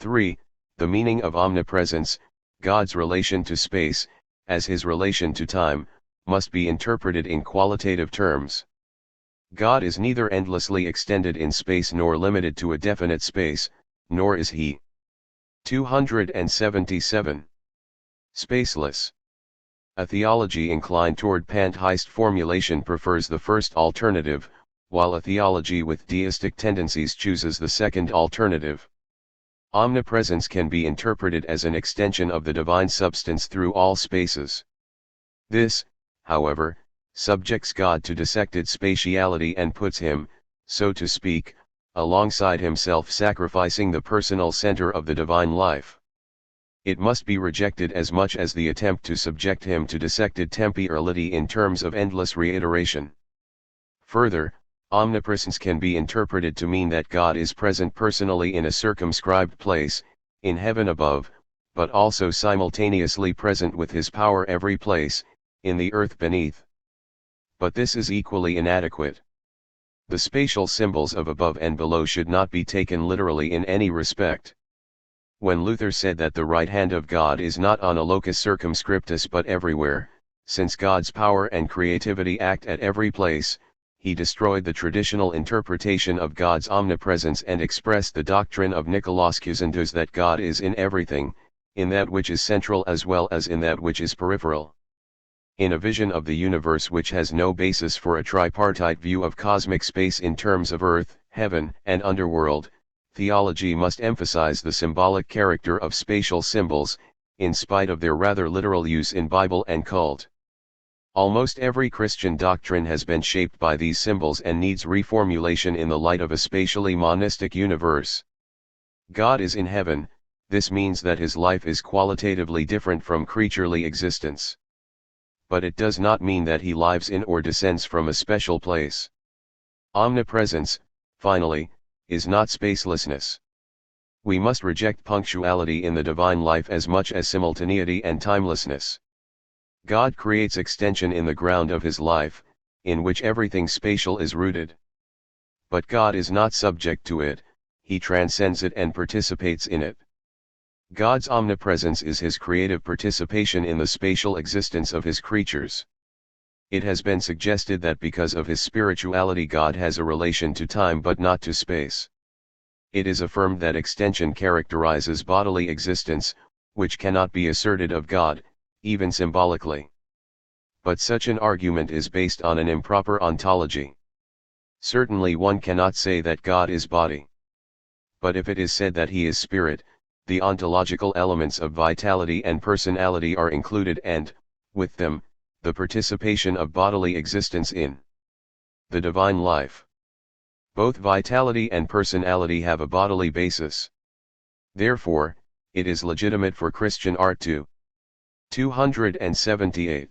[SPEAKER 1] 3. The meaning of omnipresence, God's relation to space, as his relation to time, must be interpreted in qualitative terms. God is neither endlessly extended in space nor limited to a definite space, nor is he 277 spaceless. A theology inclined toward pantheist formulation prefers the first alternative, while a theology with deistic tendencies chooses the second alternative. Omnipresence can be interpreted as an extension of the divine substance through all spaces. This, however, subjects God to dissected spatiality and puts him, so to speak, alongside himself, sacrificing the personal center of the divine life. It must be rejected as much as the attempt to subject him to dissected temporality in terms of endless reiteration. Further, omnipresence can be interpreted to mean that God is present personally in a circumscribed place, in heaven above, but also simultaneously present with his power every place, in the earth beneath. But this is equally inadequate. The spatial symbols of above and below should not be taken literally in any respect. When Luther said that the right hand of God is not on a locus circumscriptus but everywhere, since God's power and creativity act at every place, he destroyed the traditional interpretation of God's omnipresence and expressed the doctrine of Nicolaus Cusantus that God is in everything, in that which is central as well as in that which is peripheral. In a vision of the universe which has no basis for a tripartite view of cosmic space in terms of earth, heaven, and underworld, theology must emphasize the symbolic character of spatial symbols, in spite of their rather literal use in Bible and cult. Almost every Christian doctrine has been shaped by these symbols and needs reformulation in the light of a spatially monistic universe. God is in heaven, this means that his life is qualitatively different from creaturely existence. But it does not mean that he lives in or descends from a special place. Omnipresence, finally, is not spacelessness. We must reject punctuality in the divine life as much as simultaneity and timelessness. God creates extension in the ground of his life, in which everything spatial is rooted. But God is not subject to it, he transcends it and participates in it. God's omnipresence is his creative participation in the spatial existence of his creatures. It has been suggested that because of his spirituality God has a relation to time but not to space. It is affirmed that extension characterizes bodily existence, which cannot be asserted of God, even symbolically. But such an argument is based on an improper ontology. Certainly one cannot say that God is body. But if it is said that he is spirit, the ontological elements of vitality and personality are included and, with them, the participation of bodily existence in the divine life. Both vitality and personality have a bodily basis. Therefore, it is legitimate for Christian art to 278.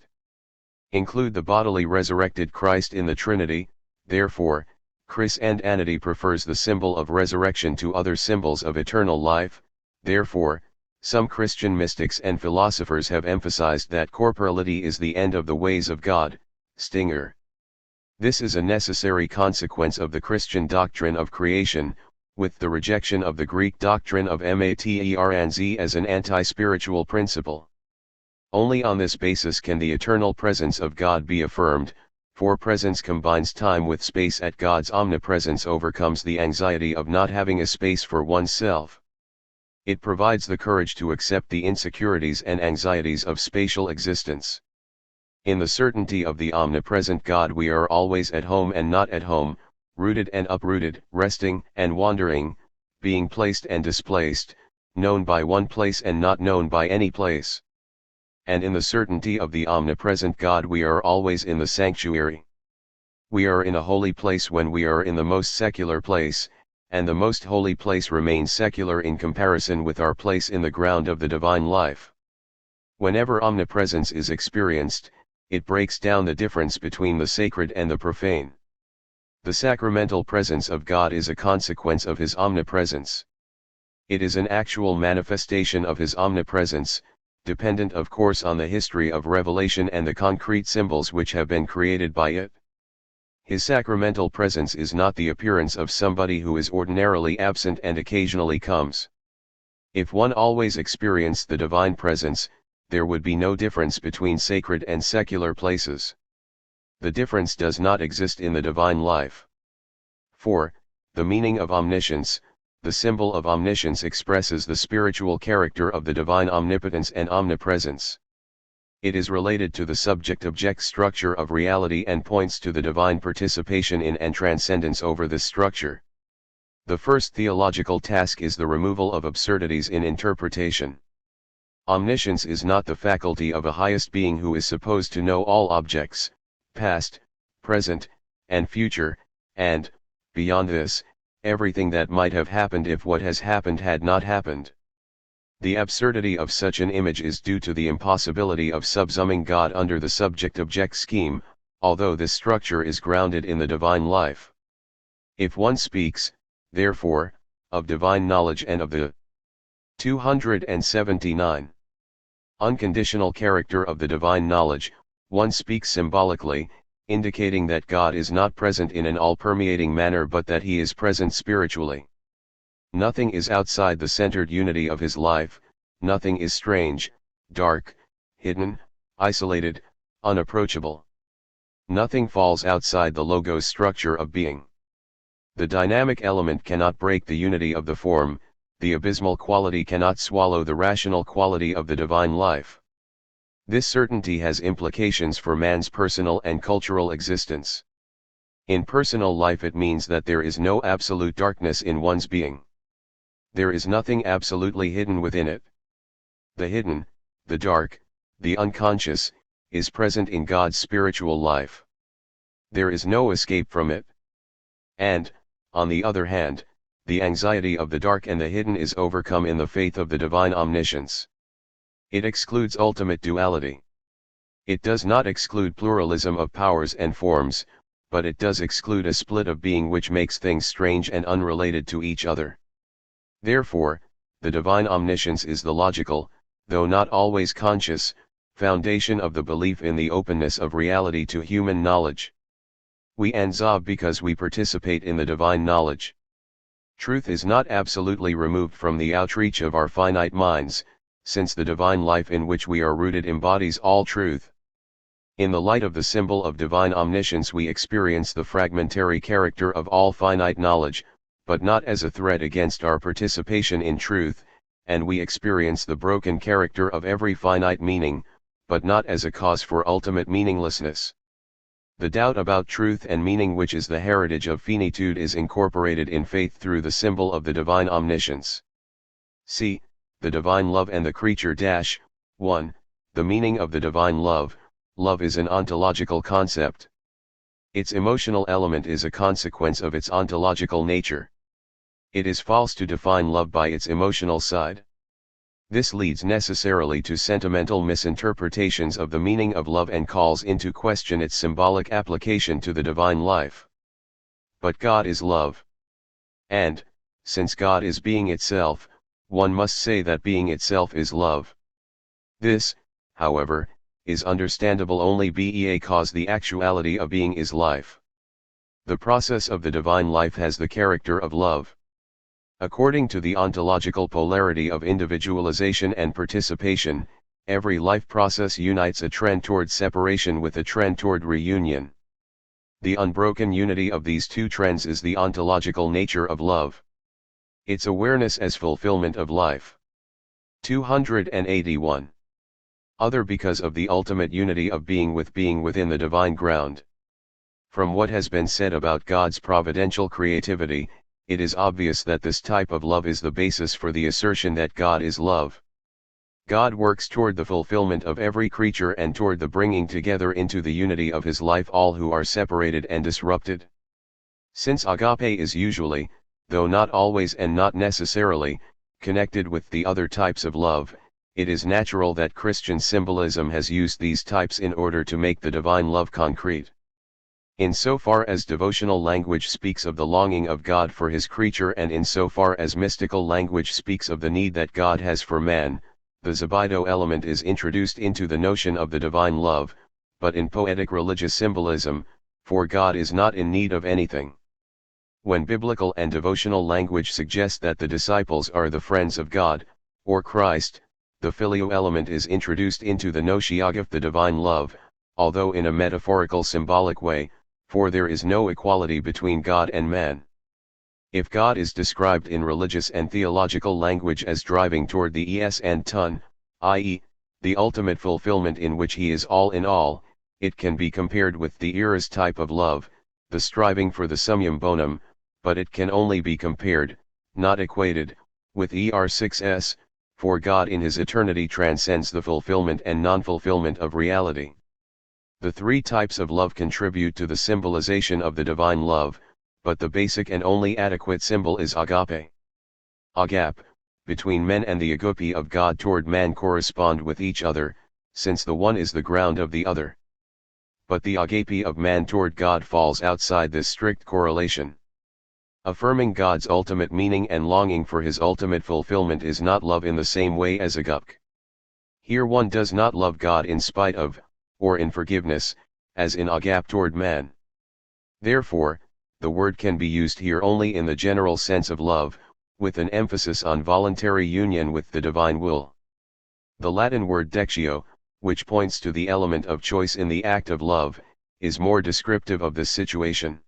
[SPEAKER 1] Include the bodily resurrected Christ in the Trinity. Therefore, Christianity prefers the symbol of resurrection to other symbols of eternal life. Therefore, some Christian mystics and philosophers have emphasized that corporality is the end of the ways of God. Stinger. This is a necessary consequence of the Christian doctrine of creation, with the rejection of the Greek doctrine of materz as an anti-spiritual principle. Only on this basis can the eternal presence of God be affirmed, for presence combines time with space. At God's omnipresence overcomes the anxiety of not having a space for oneself. It provides the courage to accept the insecurities and anxieties of spatial existence. In the certainty of the omnipresent God we are always at home and not at home, rooted and uprooted, resting and wandering, being placed and displaced, known by one place and not known by any place. And in the certainty of the omnipresent God we are always in the sanctuary. We are in a holy place when we are in the most secular place, and the most holy place remains secular in comparison with our place in the ground of the divine life. Whenever omnipresence is experienced, it breaks down the difference between the sacred and the profane. The sacramental presence of God is a consequence of his omnipresence. It is an actual manifestation of his omnipresence, dependent of course on the history of revelation and the concrete symbols which have been created by it. His sacramental presence is not the appearance of somebody who is ordinarily absent and occasionally comes. If one always experienced the divine presence, there would be no difference between sacred and secular places. The difference does not exist in the divine life. 4. The meaning of omniscience. The symbol of omniscience expresses the spiritual character of the divine omnipotence and omnipresence. It is related to the subject-object structure of reality and points to the divine participation in and transcendence over this structure. The first theological task is the removal of absurdities in interpretation. Omniscience is not the faculty of a highest being who is supposed to know all objects, past, present, and future, and, beyond this, everything that might have happened if what has happened had not happened. The absurdity of such an image is due to the impossibility of subsuming God under the subject-object scheme, although this structure is grounded in the divine life. If one speaks, therefore, of divine knowledge and of the 279 unconditional character of the divine knowledge, one speaks symbolically, indicating that God is not present in an all-permeating manner but that he is present spiritually. Nothing is outside the centered unity of his life, nothing is strange, dark, hidden, isolated, unapproachable. Nothing falls outside the logos structure of being. The dynamic element cannot break the unity of the form, the abysmal quality cannot swallow the rational quality of the divine life. This certainty has implications for man's personal and cultural existence. In personal life it means that there is no absolute darkness in one's being. There is nothing absolutely hidden within it. The hidden, the dark, the unconscious, is present in God's spiritual life. There is no escape from it. And, on the other hand, the anxiety of the dark and the hidden is overcome in the faith of the divine omniscience. It excludes ultimate duality. It does not exclude pluralism of powers and forms, but it does exclude a split of being which makes things strange and unrelated to each other. Therefore, the divine omniscience is the logical, though not always conscious, foundation of the belief in the openness of reality to human knowledge. We anzab because we participate in the divine knowledge. Truth is not absolutely removed from the outreach of our finite minds, since the divine life in which we are rooted embodies all truth. In the light of the symbol of divine omniscience we experience the fragmentary character of all finite knowledge, but not as a threat against our participation in truth, and we experience the broken character of every finite meaning, but not as a cause for ultimate meaninglessness. The doubt about truth and meaning which is the heritage of finitude is incorporated in faith through the symbol of the divine omniscience. See, the divine love and the creature. 1. The meaning of the divine love. Love is an ontological concept. Its emotional element is a consequence of its ontological nature. It is false to define love by its emotional side. This leads necessarily to sentimental misinterpretations of the meaning of love and calls into question its symbolic application to the divine life. But God is love. And, since God is being itself, one must say that being itself is love. This, however, is understandable only because the actuality of being is life. The process of the divine life has the character of love. According to the ontological polarity of individualization and participation, every life process unites a trend toward separation with a trend toward reunion. The unbroken unity of these two trends is the ontological nature of love. Its awareness as fulfillment of life. 281. Other because of the ultimate unity of being within the divine ground. From what has been said about God's providential creativity, it is obvious that this type of love is the basis for the assertion that God is love. God works toward the fulfillment of every creature and toward the bringing together into the unity of his life all who are separated and disrupted. Since agape is usually, though not always and not necessarily, connected with the other types of love, it is natural that Christian symbolism has used these types in order to make the divine love concrete. Insofar as devotional language speaks of the longing of God for his creature and insofar as mystical language speaks of the need that God has for man, the Zebido element is introduced into the notion of the divine love, but in poetic religious symbolism, for God is not in need of anything. When biblical and devotional language suggest that the disciples are the friends of God, or Christ, the filio element is introduced into the notion the divine love, although in a metaphorical symbolic way, for there is no equality between God and man. If God is described in religious and theological language as driving toward the es and ton, i.e., the ultimate fulfillment in which he is all in all, it can be compared with the eros type of love, the striving for the summum bonum, but it can only be compared, not equated, with er6s, for God in his eternity transcends the fulfillment and non-fulfillment of reality. The three types of love contribute to the symbolization of the divine love, but the basic and only adequate symbol is agape. Agape, between men and the agape of God toward man correspond with each other, since the one is the ground of the other. But the agape of man toward God falls outside this strict correlation. Affirming God's ultimate meaning and longing for his ultimate fulfillment is not love in the same way as agape. Here one does not love God in spite of, or in forgiveness, as in agape toward man. Therefore, the word can be used here only in the general sense of love, with an emphasis on voluntary union with the divine will. The Latin word dectio, which points to the element of choice in the act of love, is more descriptive of this situation.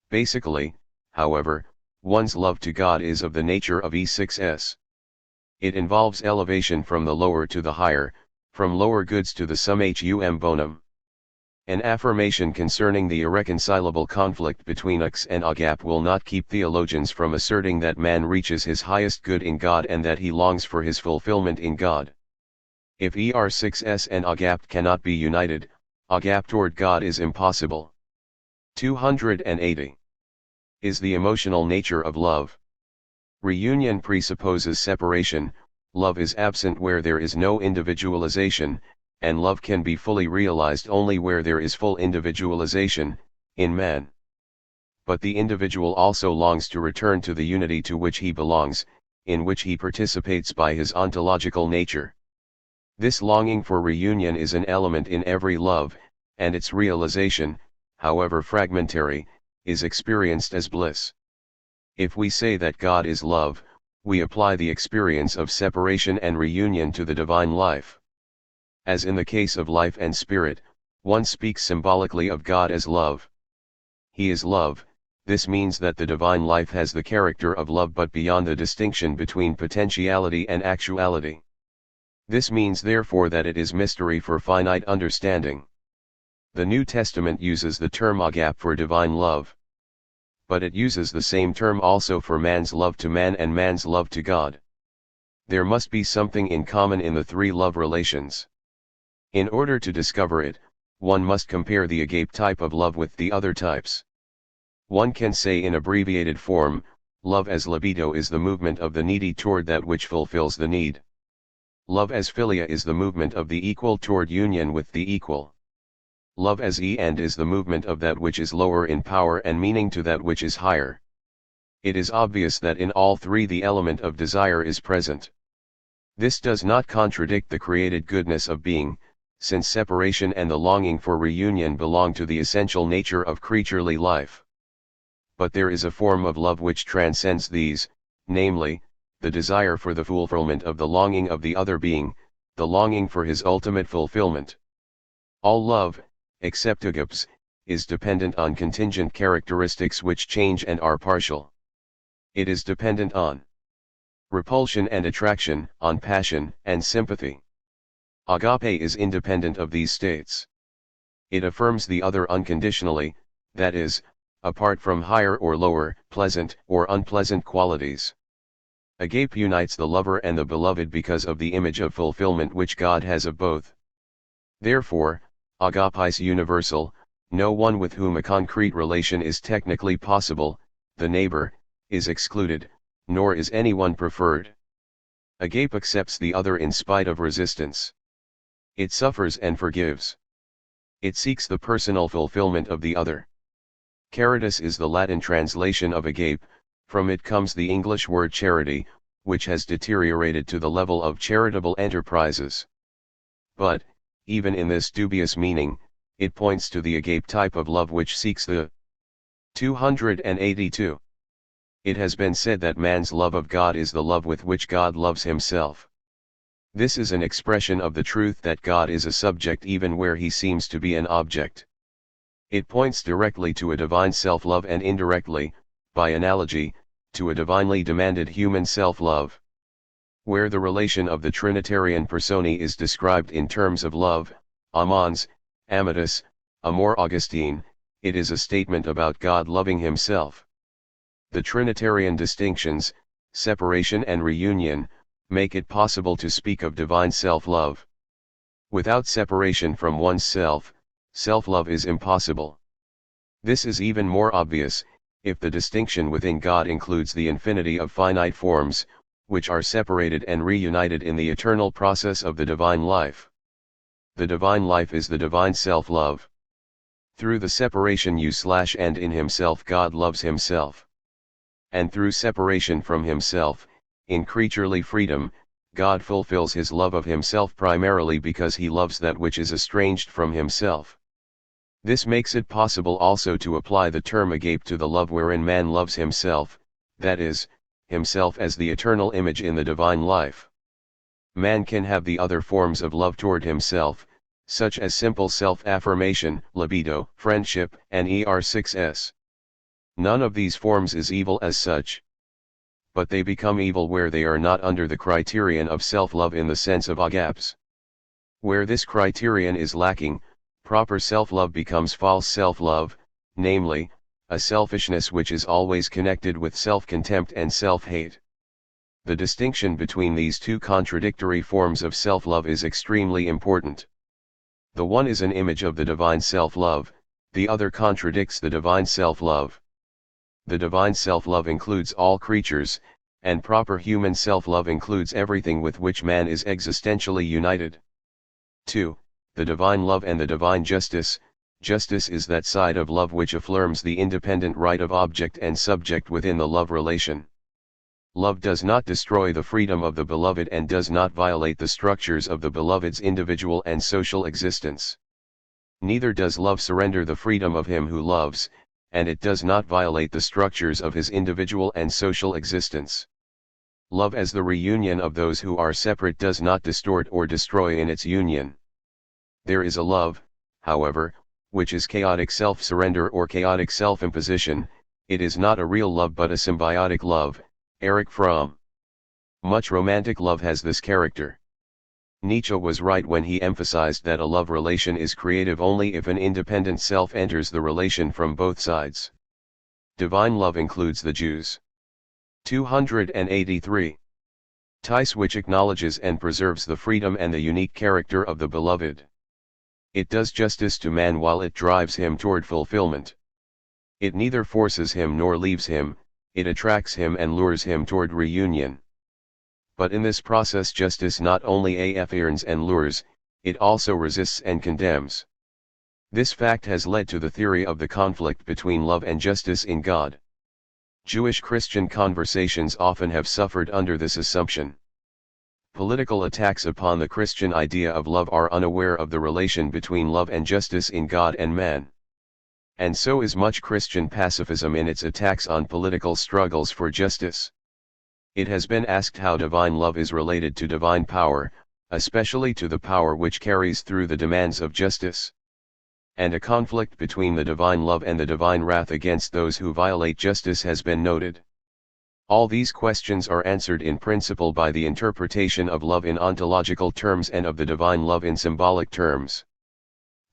[SPEAKER 1] Basically, however, one's love to God is of the nature of E6s. It involves elevation from the lower to the higher, from lower goods to the summum bonum. An affirmation concerning the irreconcilable conflict between us and agape will not keep theologians from asserting that man reaches his highest good in God and that he longs for his fulfillment in God. If er6s and agape cannot be united, agape toward God is impossible. 280. Is the emotional nature of love. Reunion presupposes separation, love is absent where there is no individualization, and love can be fully realized only where there is full individualization, in man. But the individual also longs to return to the unity to which he belongs, in which he participates by his ontological nature. This longing for reunion is an element in every love, and its realization, however fragmentary, is experienced as bliss. If we say that God is love, we apply the experience of separation and reunion to the divine life. As in the case of life and spirit, one speaks symbolically of God as love. He is love. This means that the divine life has the character of love but beyond the distinction between potentiality and actuality. This means therefore that it is mystery for finite understanding. The New Testament uses the term agape for divine love. But it uses the same term also for man's love to man and man's love to God. There must be something in common in the three love relations. In order to discover it, one must compare the agape type of love with the other types. One can say in abbreviated form, love as libido is the movement of the needy toward that which fulfills the need. Love as philia is the movement of the equal toward union with the equal. Love as end is the movement of that which is lower in power and meaning to that which is higher. It is obvious that in all three the element of desire is present. This does not contradict the created goodness of being, since separation and the longing for reunion belong to the essential nature of creaturely life. But there is a form of love which transcends these, namely, the desire for the fulfillment of the longing of the other being, the longing for his ultimate fulfillment. All love, except agape's, is dependent on contingent characteristics which change and are partial. It is dependent on repulsion and attraction, on passion and sympathy. Agape is independent of these states. It affirms the other unconditionally, that is, apart from higher or lower, pleasant or unpleasant qualities. Agape unites the lover and the beloved because of the image of fulfillment which God has of both. Therefore, agape is universal, no one with whom a concrete relation is technically possible, the neighbor, is excluded, nor is anyone preferred. Agape accepts the other in spite of resistance. It suffers and forgives. It seeks the personal fulfillment of the other. Caritas is the Latin translation of agape, from it comes the English word charity, which has deteriorated to the level of charitable enterprises. But, even in this dubious meaning, it points to the agape type of love which seeks the 282. It has been said that man's love of God is the love with which God loves himself. This is an expression of the truth that God is a subject even where he seems to be an object. It points directly to a divine self-love and indirectly, by analogy, to a divinely demanded human self-love. Where the relation of the Trinitarian personae is described in terms of love, amans, amatus, amor Augustine, it is a statement about God loving himself. The Trinitarian distinctions, separation and reunion, make it possible to speak of divine self-love. Without separation from one's self, self-love is impossible. This is even more obvious, if the distinction within God includes the infinity of finite forms, which are separated and reunited in the eternal process of the divine life. The divine life is the divine self-love. Through the separation and in himself God loves himself. And through separation from himself, in creaturely freedom, God fulfills his love of himself primarily because he loves that which is estranged from himself. This makes it possible also to apply the term agape to the love wherein man loves himself, that is, himself as the eternal image in the divine life. Man can have the other forms of love toward himself, such as simple self-affirmation, libido, friendship, and er6s. None of these forms is evil as such. But they become evil where they are not under the criterion of self-love in the sense of agaps. Where this criterion is lacking, proper self-love becomes false self-love, namely, a selfishness which is always connected with self-contempt and self-hate. The distinction between these two contradictory forms of self-love is extremely important. The one is an image of the divine self-love, the other contradicts the divine self-love. The divine self-love includes all creatures, and proper human self-love includes everything with which man is existentially united. 2. The divine love and the divine justice. Justice is that side of love which affirms the independent right of object and subject within the love relation. Love does not destroy the freedom of the beloved and does not violate the structures of the beloved's individual and social existence. Neither does love surrender the freedom of him who loves, and it does not violate the structures of his individual and social existence. Love as the reunion of those who are separate does not distort or destroy in its union. There is a love, however, which is chaotic self-surrender or chaotic self-imposition. It is not a real love but a symbiotic love. Erich Fromm. Much romantic love has this character. Nietzsche was right when he emphasized that a love relation is creative only if an independent self enters the relation from both sides. Divine love includes the Jews. 283. Ties which acknowledges and preserves the freedom and the unique character of the beloved. It does justice to man while it drives him toward fulfillment. It neither forces him nor leaves him, it attracts him and lures him toward reunion. But in this process justice not only affirms and lures, it also resists and condemns. This fact has led to the theory of the conflict between love and justice in God. Jewish-Christian conversations often have suffered under this assumption. Political attacks upon the Christian idea of love are unaware of the relation between love and justice in God and man. And so is much Christian pacifism in its attacks on political struggles for justice. It has been asked how divine love is related to divine power, especially to the power which carries through the demands of justice. And a conflict between the divine love and the divine wrath against those who violate justice has been noted. All these questions are answered in principle by the interpretation of love in ontological terms and of the divine love in symbolic terms.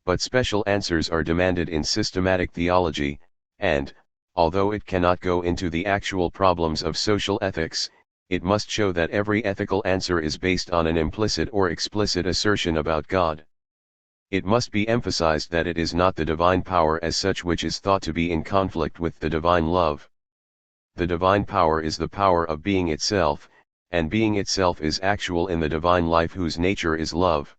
[SPEAKER 1] But special answers are demanded in systematic theology, and, although it cannot go into the actual problems of social ethics, it must show that every ethical answer is based on an implicit or explicit assertion about God. It must be emphasized that it is not the divine power as such which is thought to be in conflict with the divine love. The divine power is the power of being itself, and being itself is actual in the divine life whose nature is love.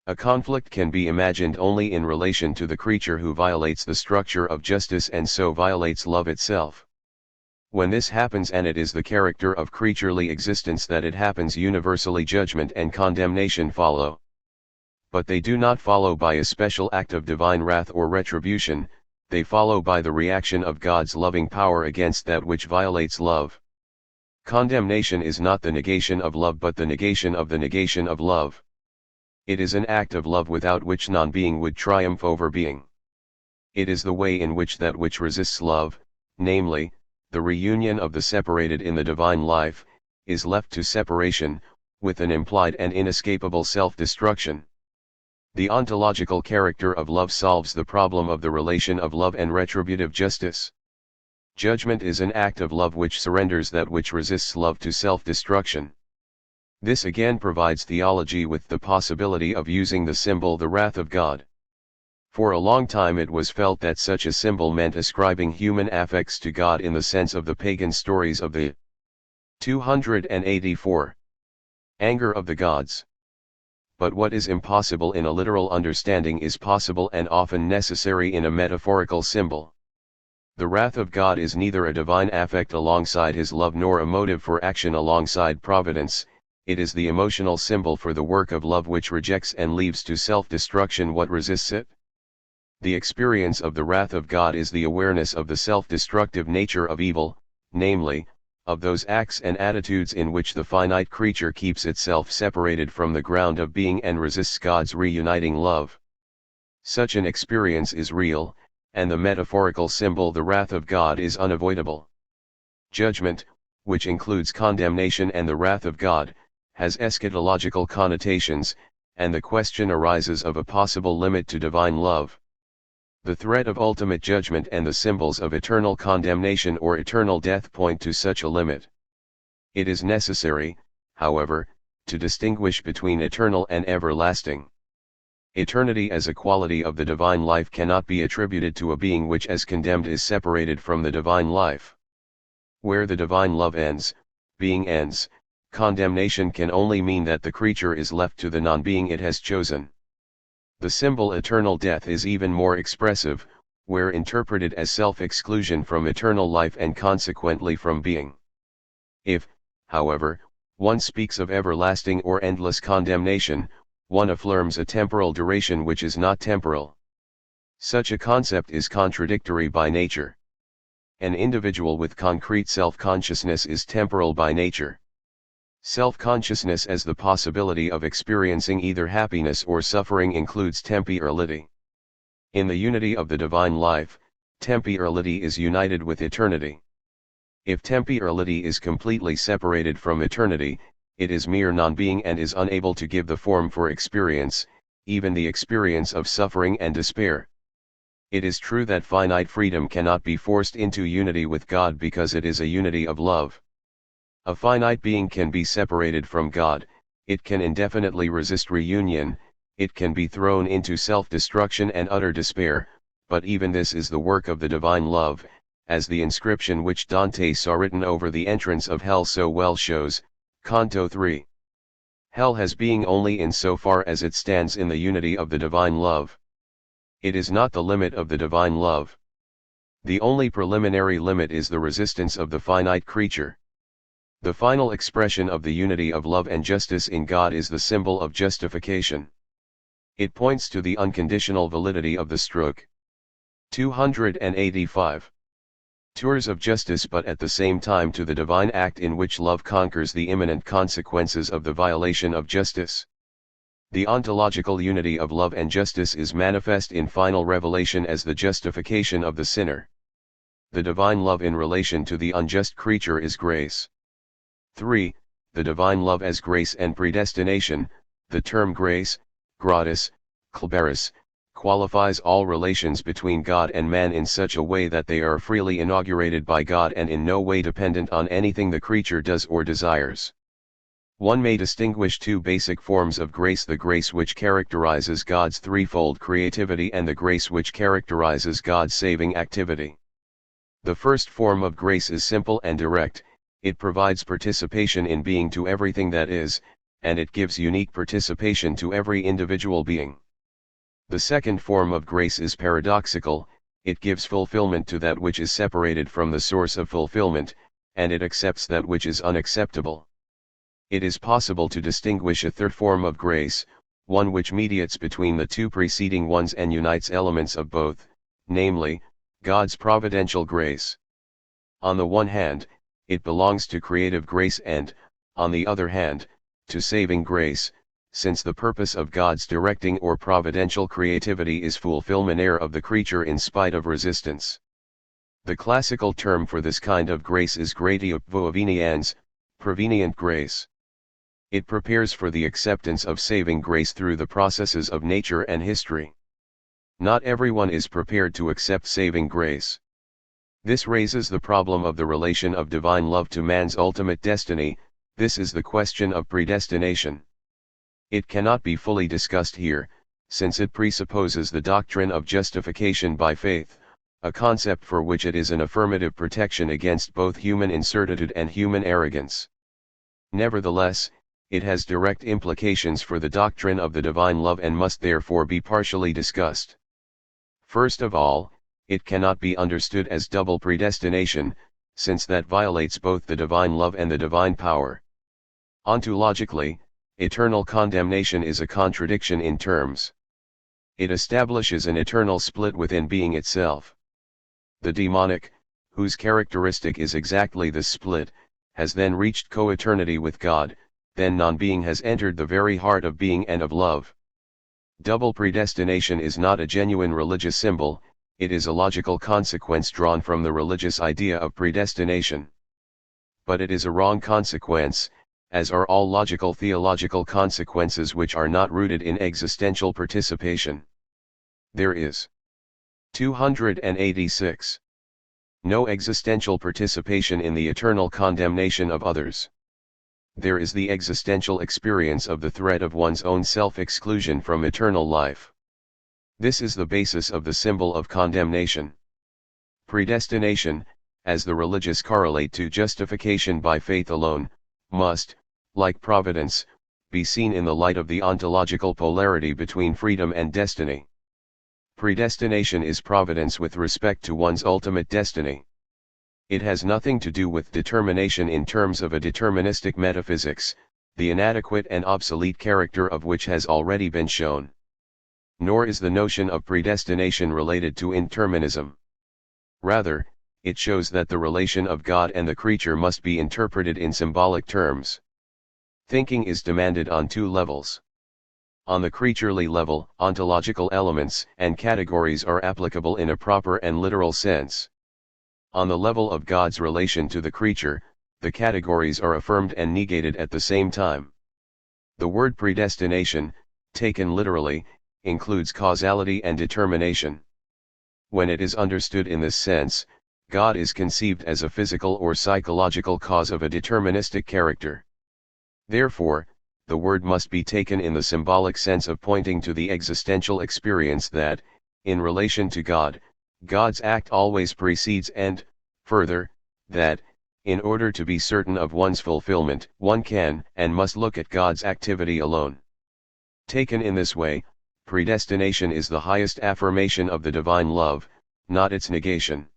[SPEAKER 1] A conflict can be imagined only in relation to the creature who violates the structure of justice and so violates love itself. When this happens, and it is the character of creaturely existence that it happens, universally judgment and condemnation follow. But they do not follow by a special act of divine wrath or retribution, they follow by the reaction of God's loving power against that which violates love. Condemnation is not the negation of love but the negation of the negation of love. It is an act of love without which non-being would triumph over being. It is the way in which that which resists love, namely, the reunion of the separated in the divine life, is left to separation, with an implied and inescapable self-destruction. The ontological character of love solves the problem of the relation of love and retributive justice. Judgment is an act of love which surrenders that which resists love to self-destruction. This again provides theology with the possibility of using the symbol the wrath of God. For a long time it was felt that such a symbol meant ascribing human affects to God in the sense of the pagan stories of the 284 anger of the gods. But what is impossible in a literal understanding is possible and often necessary in a metaphorical symbol. The wrath of God is neither a divine affect alongside his love nor a motive for action alongside providence. It is the emotional symbol for the work of love which rejects and leaves to self-destruction what resists it. The experience of the wrath of God is the awareness of the self-destructive nature of evil, namely, of those acts and attitudes in which the finite creature keeps itself separated from the ground of being and resists God's reuniting love. Such an experience is real, and the metaphorical symbol the wrath of God is unavoidable. Judgment, which includes condemnation and the wrath of God, has eschatological connotations, and the question arises of a possible limit to divine love. The threat of ultimate judgment and the symbols of eternal condemnation or eternal death point to such a limit. It is necessary, however, to distinguish between eternal and everlasting. Eternity as a quality of the divine life cannot be attributed to a being which as condemned is separated from the divine life. Where the divine love ends, being ends, condemnation can only mean that the creature is left to the non-being it has chosen. The symbol eternal death is even more expressive, where interpreted as self-exclusion from eternal life and consequently from being. If, however, one speaks of everlasting or endless condemnation, one affirms a temporal duration which is not temporal. Such a concept is contradictory by nature. An individual with concrete self-consciousness is temporal by nature. Self-consciousness as the possibility of experiencing either happiness or suffering includes temporality. In the unity of the divine life, temporality is united with eternity. If temporality is completely separated from eternity, it is mere non-being and is unable to give the form for experience, even the experience of suffering and despair. It is true that finite freedom cannot be forced into unity with God because it is a unity of love. A finite being can be separated from God, it can indefinitely resist reunion, it can be thrown into self-destruction and utter despair, but even this is the work of the divine love, as the inscription which Dante saw written over the entrance of hell so well shows. Canto 3. Hell has being only in so far as it stands in the unity of the divine love. It is not the limit of the divine love. The only preliminary limit is the resistance of the finite creature. The final expression of the unity of love and justice in God is the symbol of justification. It points to the unconditional validity of the stroke. 285. Tours of justice, but at the same time to the divine act in which love conquers the imminent consequences of the violation of justice. The ontological unity of love and justice is manifest in final revelation as the justification of the sinner. The divine love in relation to the unjust creature is grace. 3. The divine love as grace and predestination. The term grace, gratis, kleberis, qualifies all relations between God and man in such a way that they are freely inaugurated by God and in no way dependent on anything the creature does or desires. One may distinguish two basic forms of grace: the grace which characterizes God's threefold creativity and the grace which characterizes God's saving activity. The first form of grace is simple and direct. It provides participation in being to everything that is, and it gives unique participation to every individual being. The second form of grace is paradoxical. It gives fulfillment to that which is separated from the source of fulfillment, and it accepts that which is unacceptable. It is possible to distinguish a third form of grace, one which mediates between the two preceding ones and unites elements of both, namely, God's providential grace. On the one hand, it belongs to creative grace and, on the other hand, to saving grace, since the purpose of God's directing or providential creativity is fulfillment of the creature in spite of resistance. The classical term for this kind of grace is gratia proveniens, prevenient grace. It prepares for the acceptance of saving grace through the processes of nature and history. Not everyone is prepared to accept saving grace. This raises the problem of the relation of divine love to man's ultimate destiny. This is the question of predestination. It cannot be fully discussed here, since it presupposes the doctrine of justification by faith, a concept for which it is an affirmative protection against both human incertitude and human arrogance. Nevertheless, it has direct implications for the doctrine of the divine love and must therefore be partially discussed. First of all, it cannot be understood as double predestination, since that violates both the divine love and the divine power. Ontologically, eternal condemnation is a contradiction in terms. It establishes an eternal split within being itself. The demonic, whose characteristic is exactly this split, has then reached co-eternity with God, then non-being has entered the very heart of being and of love. Double predestination is not a genuine religious symbol, it is a logical consequence drawn from the religious idea of predestination. But it is a wrong consequence, as are all logical theological consequences which are not rooted in existential participation. There is 286. No existential participation in the eternal condemnation of others. There is the existential experience of the threat of one's own self-exclusion from eternal life. This is the basis of the symbol of condemnation. Predestination, as the religious correlate to justification by faith alone, must, like providence, be seen in the light of the ontological polarity between freedom and destiny. Predestination is providence with respect to one's ultimate destiny. It has nothing to do with determination in terms of a deterministic metaphysics, the inadequate and obsolete character of which has already been shown. Nor is the notion of predestination related to indeterminism. Rather, it shows that the relation of God and the creature must be interpreted in symbolic terms. Thinking is demanded on two levels. On the creaturely level, ontological elements and categories are applicable in a proper and literal sense. On the level of God's relation to the creature, the categories are affirmed and negated at the same time. The word predestination, taken literally, includes causality and determination. When it is understood in this sense, God is conceived as a physical or psychological cause of a deterministic character. Therefore, the word must be taken in the symbolic sense of pointing to the existential experience that, in relation to God, God's act always precedes and, further, that, in order to be certain of one's fulfillment, one can and must look at God's activity alone. Taken in this way, predestination is the highest affirmation of the divine love, not its negation.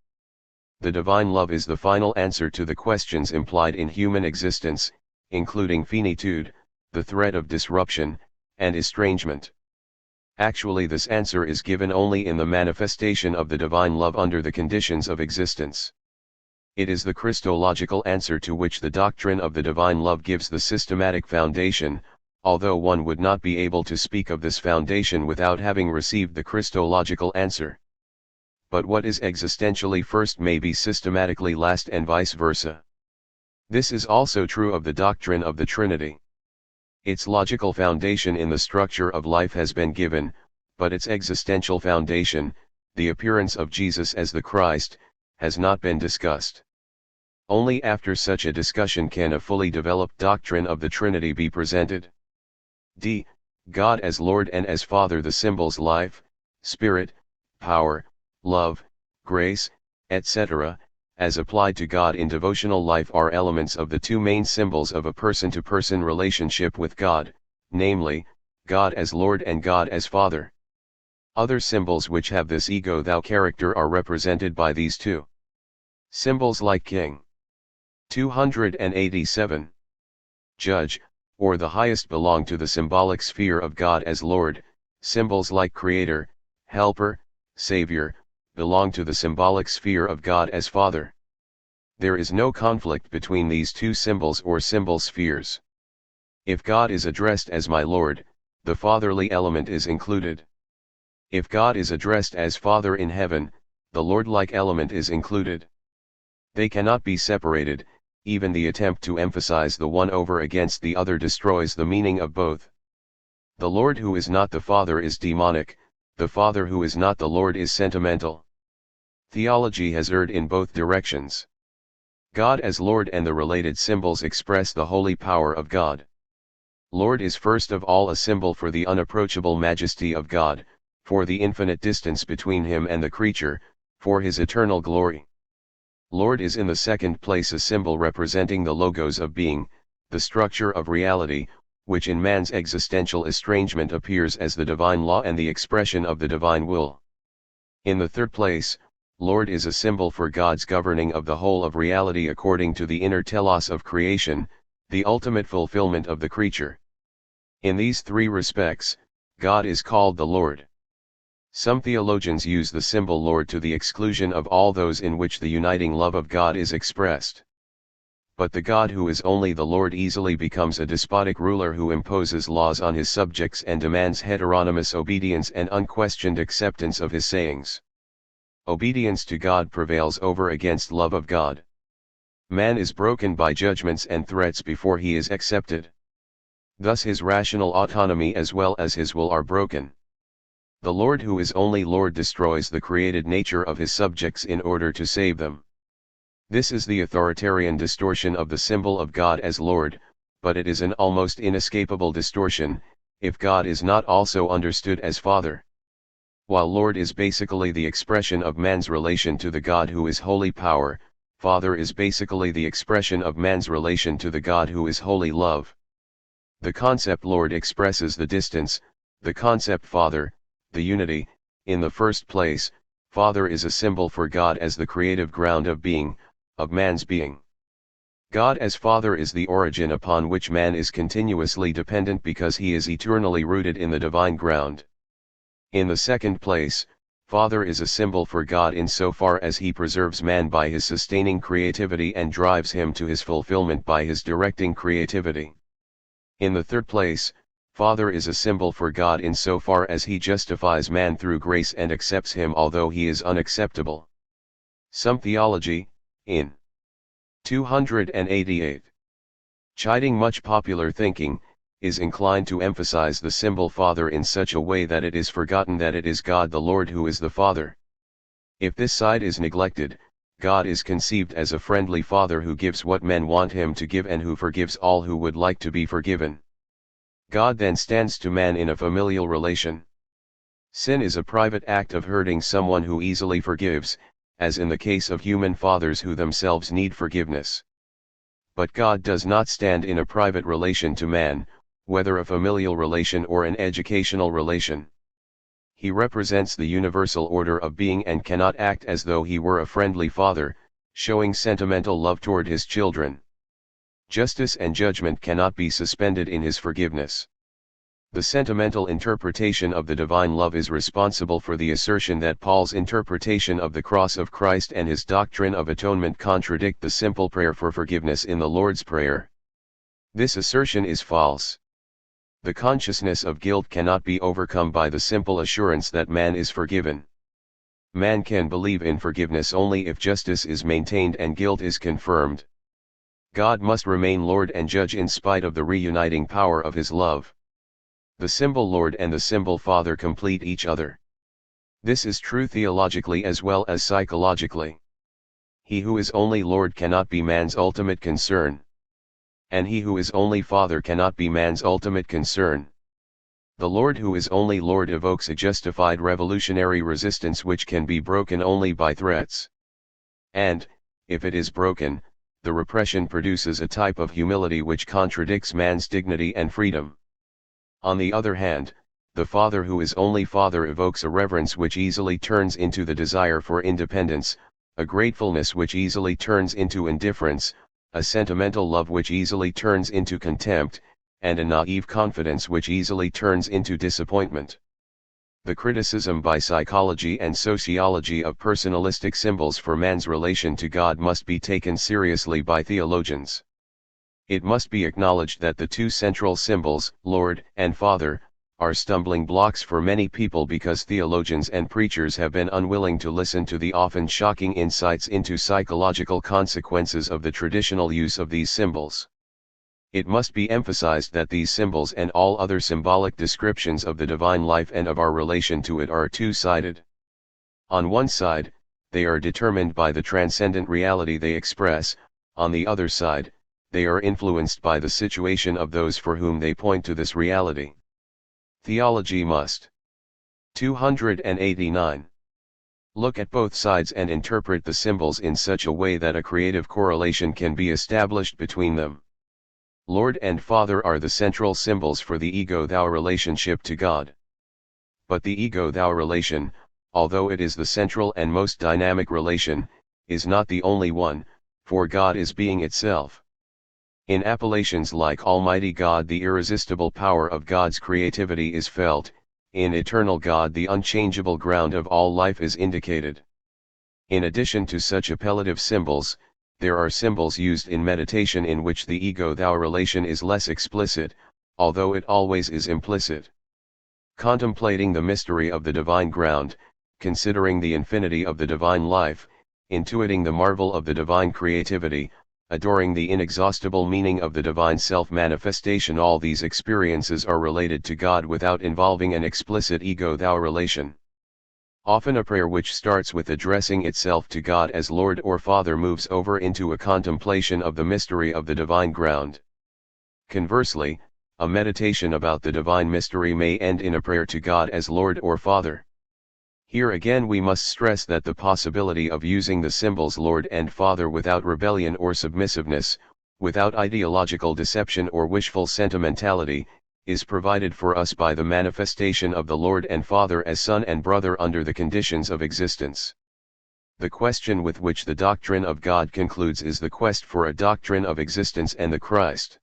[SPEAKER 1] The divine love is the final answer to the questions implied in human existence, including finitude, the threat of disruption, and estrangement. Actually, this answer is given only in the manifestation of the divine love under the conditions of existence. It is the Christological answer to which the doctrine of the divine love gives the systematic foundation, although one would not be able to speak of this foundation without having received the Christological answer. But what is existentially first may be systematically last and vice versa. This is also true of the doctrine of the Trinity. Its logical foundation in the structure of life has been given, but its existential foundation, the appearance of Jesus as the Christ, has not been discussed. Only after such a discussion can a fully developed doctrine of the Trinity be presented. d. God as Lord and as Father. The symbols life, spirit, power, love, grace, etc., as applied to God in devotional life are elements of the two main symbols of a person-to-person relationship with God, namely, God as Lord and God as Father. Other symbols which have this ego-thou character are represented by these two. Symbols like King. 287. Judge, or the highest belong to the symbolic sphere of God as Lord. Symbols like Creator, Helper, Savior, belong to the symbolic sphere of God as Father. There is no conflict between these two symbols or symbol spheres. If God is addressed as my Lord, the fatherly element is included. If God is addressed as Father in heaven, the Lord-like element is included. They cannot be separated. Even the attempt to emphasize the one over against the other destroys the meaning of both. The Lord who is not the Father is demonic, the Father who is not the Lord is sentimental. Theology has erred in both directions. God as Lord and the related symbols express the holy power of God. Lord is first of all a symbol for the unapproachable majesty of God, for the infinite distance between him and the creature, for his eternal glory. Lord is in the second place a symbol representing the logos of being, the structure of reality, which in man's existential estrangement appears as the divine law and the expression of the divine will. In the third place, Lord is a symbol for God's governing of the whole of reality according to the inner telos of creation, the ultimate fulfillment of the creature. In these three respects, God is called the Lord. Some theologians use the symbol Lord to the exclusion of all those in which the uniting love of God is expressed. But the God who is only the Lord easily becomes a despotic ruler who imposes laws on his subjects and demands heteronymous obedience and unquestioned acceptance of his sayings. Obedience to God prevails over against love of God. Man is broken by judgments and threats before he is accepted. Thus his rational autonomy as well as his will are broken. The Lord who is only Lord destroys the created nature of his subjects in order to save them. This is the authoritarian distortion of the symbol of God as Lord, but it is an almost inescapable distortion, if God is not also understood as Father. While Lord is basically the expression of man's relation to the God who is holy power, Father is basically the expression of man's relation to the God who is holy love. The concept Lord expresses the distance, the concept Father, the unity. In the first place, Father is a symbol for God as the creative ground of being, of man's being. God as Father is the origin upon which man is continuously dependent because he is eternally rooted in the divine ground. In the second place, Father is a symbol for God insofar as he preserves man by his sustaining creativity and drives him to his fulfillment by his directing creativity. In the third place, Father is a symbol for God insofar as he justifies man through grace and accepts him although he is unacceptable. Some theology, in 288. Chiding much popular thinking, is inclined to emphasize the symbol Father in such a way that it is forgotten that it is God the Lord who is the Father. If this side is neglected, God is conceived as a friendly Father who gives what men want him to give and who forgives all who would like to be forgiven. God then stands to man in a familial relation. Sin is a private act of hurting someone who easily forgives, as in the case of human fathers who themselves need forgiveness. But God does not stand in a private relation to man, whether a familial relation or an educational relation. He represents the universal order of being and cannot act as though he were a friendly father, showing sentimental love toward his children. Justice and judgment cannot be suspended in his forgiveness. The sentimental interpretation of the divine love is responsible for the assertion that Paul's interpretation of the cross of Christ and his doctrine of atonement contradict the simple prayer for forgiveness in the Lord's Prayer. This assertion is false. The consciousness of guilt cannot be overcome by the simple assurance that man is forgiven. Man can believe in forgiveness only if justice is maintained and guilt is confirmed. God must remain Lord and Judge in spite of the reuniting power of his love. The symbol Lord and the symbol Father complete each other. This is true theologically as well as psychologically. He who is only Lord cannot be man's ultimate concern. And he who is only Father cannot be man's ultimate concern. The Lord who is only Lord evokes a justified revolutionary resistance which can be broken only by threats. And, if it is broken, the repression produces a type of humility which contradicts man's dignity and freedom. On the other hand, the Father who is only Father evokes a reverence which easily turns into the desire for independence, a gratefulness which easily turns into indifference, a sentimental love which easily turns into contempt, and a naive confidence which easily turns into disappointment. The criticism by psychology and sociology of personalistic symbols for man's relation to God must be taken seriously by theologians. It must be acknowledged that the two central symbols, Lord and Father, are stumbling blocks for many people because theologians and preachers have been unwilling to listen to the often shocking insights into psychological consequences of the traditional use of these symbols. It must be emphasized that these symbols and all other symbolic descriptions of the divine life and of our relation to it are two-sided. On one side, they are determined by the transcendent reality they express; on the other side, they are influenced by the situation of those for whom they point to this reality. Theology must. 289. Look at both sides and interpret the symbols in such a way that a creative correlation can be established between them. Lord and Father are the central symbols for the ego-thou relationship to God. But the ego-thou relation, although it is the central and most dynamic relation, is not the only one, for God is being itself. In appellations like Almighty God, the irresistible power of God's creativity is felt; in Eternal God, the unchangeable ground of all life is indicated. In addition to such appellative symbols, there are symbols used in meditation in which the ego-thou relation is less explicit, although it always is implicit. Contemplating the mystery of the divine ground, considering the infinity of the divine life, intuiting the marvel of the divine creativity, adoring the inexhaustible meaning of the divine self-manifestation, all these experiences are related to God without involving an explicit ego-thou relation. Often a prayer which starts with addressing itself to God as Lord or Father moves over into a contemplation of the mystery of the divine ground. Conversely, a meditation about the divine mystery may end in a prayer to God as Lord or Father. Here again we must stress that the possibility of using the symbols Lord and Father without rebellion or submissiveness, without ideological deception or wishful sentimentality, is provided for us by the manifestation of the Lord and Father as Son and Brother under the conditions of existence. The question with which the doctrine of God concludes is the quest for a doctrine of existence and the Christ.